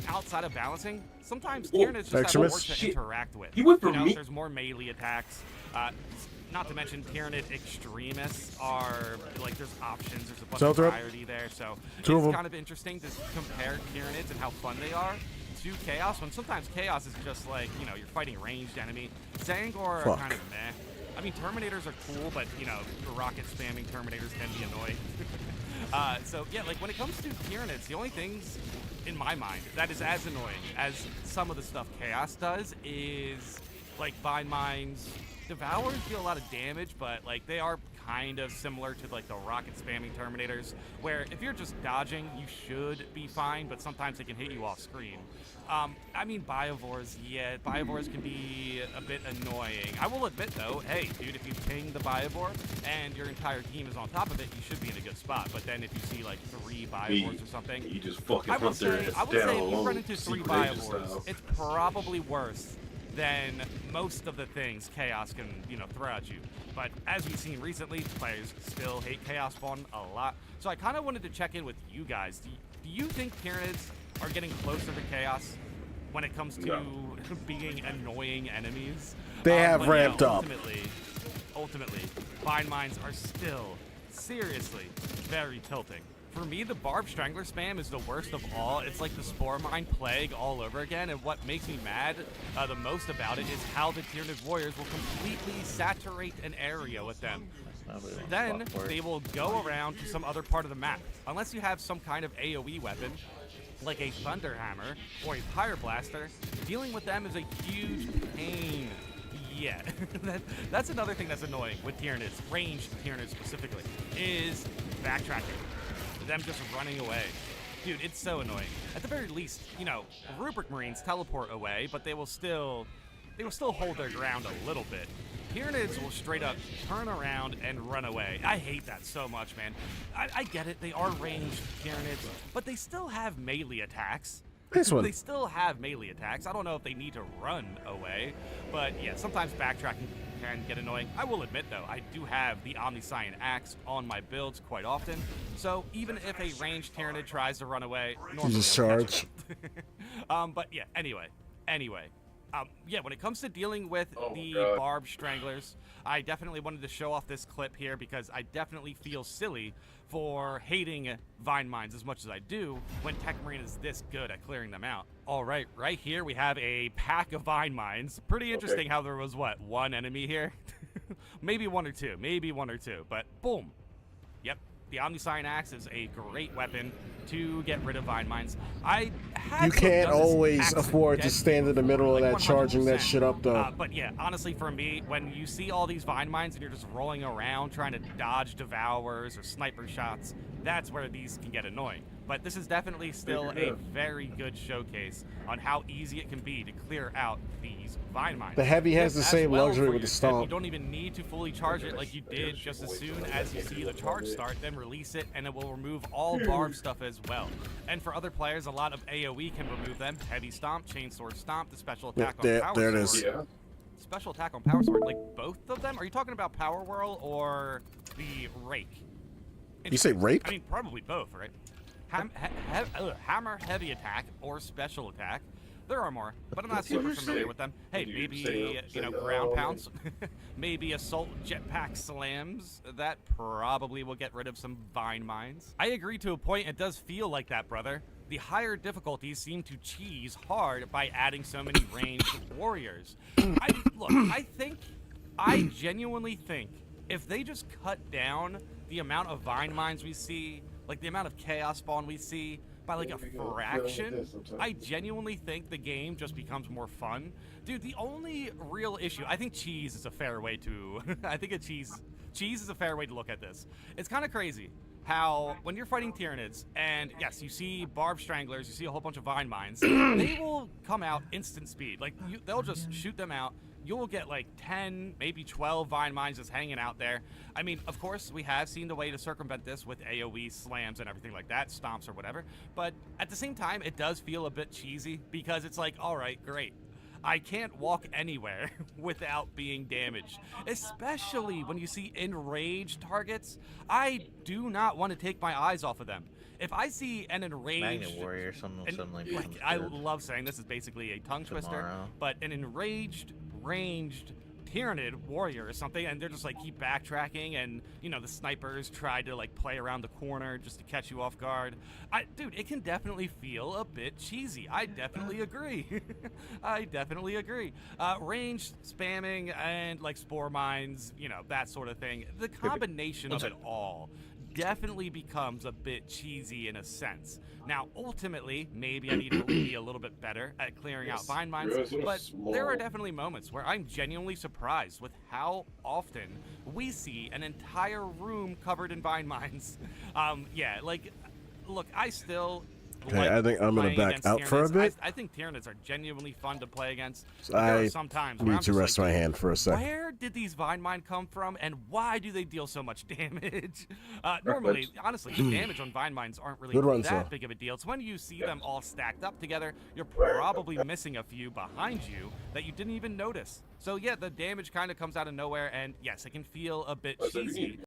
Speaker 10: outside of balancing, sometimes Tyranids just have more to interact with.
Speaker 1: He went for me.
Speaker 10: There's more melee attacks. Not to mention Tyranid extremists are like there's options. There's a bunch of variety there, so it's kind of interesting to compare Tyranids and how fun they are to Chaos. When sometimes Chaos is just like you're fighting ranged enemy. Zangor are kind of meh. I mean Terminators are cool, but rocket spamming Terminators can be annoying. So yeah, like when it comes to Tyranids, the only things in my mind that is as annoying as some of the stuff Chaos does is like Vine Mines. Devourers deal a lot of damage, but like they are kind of similar to like the rocket spamming Terminators, where if you're just dodging, you should be fine, but sometimes they can hit you off screen. I mean Biovores, yeah, Biovores can be a bit annoying. I will admit though, hey dude, if you ping the Biovore and your entire team is on top of it, you should be in a good spot. But then if you see like 3 Biovores or something,
Speaker 1: you just fucking
Speaker 10: I would
Speaker 1: hunt their
Speaker 10: say
Speaker 1: ass
Speaker 10: if you
Speaker 1: down
Speaker 10: run into 3
Speaker 1: Secret Agent
Speaker 10: Biovores,
Speaker 1: style.
Speaker 10: it's probably worse than most of the things Chaos can, throw at you. But as we've seen recently, players still hate Chaos Spawn a lot. So I kind of wanted to check in with you guys. Do you think Tyranids are getting closer to Chaos when it comes to being annoying enemies?
Speaker 6: They have ramped up.
Speaker 10: Ultimately, Vine Mines are still seriously very tilting. For me, the Barbed Strangler spam is the worst of all. It's like the Spore Mine plague all over again, and what makes me mad the most about it is how the Tyranid warriors will completely saturate an area with them. Then they will go around to some other part of the map. Unless you have some kind of AoE weapon, like a Thunderhammer or a Pyreblaster, dealing with them is a huge pain. Yeah, that's another thing that's annoying with Tyranids, ranged Tyranids specifically, is backtracking. Them just running away. Dude, it's so annoying. At the very least, Rubric Marines teleport away, but they will still hold their ground a little bit. Tyranids will straight up turn around and run away. I hate that so much, man. I get it, they are ranged Tyranids, but they still have melee attacks.
Speaker 6: This one.
Speaker 10: They still have melee attacks. I don't know if they need to run away, but yeah, sometimes backtracking can get annoying. I will admit, though, I do have the Omniscient Axe on my builds quite often, so even if a ranged Tyranid tries to run away, normally
Speaker 6: You just
Speaker 10: I'll catch
Speaker 6: charge.
Speaker 10: it. But yeah, anyway. Yeah, when it comes to dealing with the Barb Stranglers, I definitely wanted to show off this clip here because I definitely feel silly for hating Vine Mines as much as I do when Tech Marine is this good at clearing them out. All right, right here we have a pack of Vine Mines. Pretty interesting how there was, what, one enemy here? maybe one or two, but boom. Yep, the Omniscient Axe is a great weapon to get rid of Vine Mines.
Speaker 6: You can't always afford to stand in the middle of that charging that shit up, though.
Speaker 10: But yeah, honestly, for me, when you see all these Vine Mines and you're just rolling around trying to dodge Devourers or sniper shots, that's where these can get annoying. But this is definitely still a very good showcase on how easy it can be to clear out these Vine Mines.
Speaker 6: The Heavy has the
Speaker 10: As
Speaker 6: same
Speaker 10: well,
Speaker 6: luxury
Speaker 10: for
Speaker 6: with the
Speaker 10: your tip,
Speaker 6: stomp.
Speaker 10: You don't even need to fully charge it like you did just as soon as you see the charge start, then release it, and it will remove all barb stuff as well. And for other players, a lot of AoE can remove them. Heavy Stomp, Chainsword Stomp, the special attack on Power
Speaker 6: there it
Speaker 10: Sword.
Speaker 6: is.
Speaker 10: Special attack on Power Sword, like both of them? Are you talking about Power Whirl or the Rake?
Speaker 6: You say Rake?
Speaker 10: I mean, probably both, right? Hammer Heavy Attack or Special Attack. There are more, but I'm not super familiar with them. Hey, maybe, Ground Pounds. Maybe Assault Jetpack Slams. That probably will get rid of some Vine Mines. I agree to a point. It does feel like that, brother. The higher difficulties seem to cheese hard by adding so many ranged warriors. I genuinely think if they just cut down the amount of Vine Mines we see, like the amount of Chaos Spawn we see, by like a fraction, I genuinely think the game just becomes more fun. Dude, the only real issue, I think cheese is a fair way to, cheese is a fair way to look at this. It's kind of crazy how when you're fighting Tyranids, and yes, you see Barb Stranglers, you see a whole bunch of Vine Mines, they will come out instant speed. Like, they'll just shoot them out. You'll get like 10, maybe 12 Vine Mines just hanging out there. I mean, of course, we have seen the way to circumvent this with AoE slams and everything like that, stomps or whatever. But at the same time, it does feel a bit cheesy because it's like, all right, great. I can't walk anywhere without being damaged, especially when you see enraged targets. I do not want to take my eyes off of them. If I see an enraged
Speaker 19: Magnet Warrior, something like
Speaker 10: I love saying this is basically a tongue twister, but an enraged, ranged Tyranid warrior or something, and they're just like keep backtracking, and the snipers try to like play around the corner just to catch you off guard. Dude, it can definitely feel a bit cheesy. I definitely agree. I definitely agree. Range spamming and like spore mines, that sort of thing. The combination of it all definitely becomes a bit cheesy in a sense. Now, ultimately, maybe I need to be a little bit better at clearing out Vine Mines, but there are definitely moments where I'm genuinely surprised with how often we see an entire room covered in Vine Mines. Yeah, like, look, I still
Speaker 6: Okay, I think I'm gonna back out for a bit.
Speaker 10: I think Tyranids are genuinely fun to play against.
Speaker 6: I need to rest my hand for a sec.
Speaker 10: Where did these Vine Mine come from, and why do they deal so much damage? Normally, honestly, the damage on Vine Mines aren't really that big of a deal. It's when you see them all stacked up together, you're probably missing a few behind you that you didn't even notice. So yeah, the damage kind of comes out of nowhere, and yes, it can feel a bit cheesy.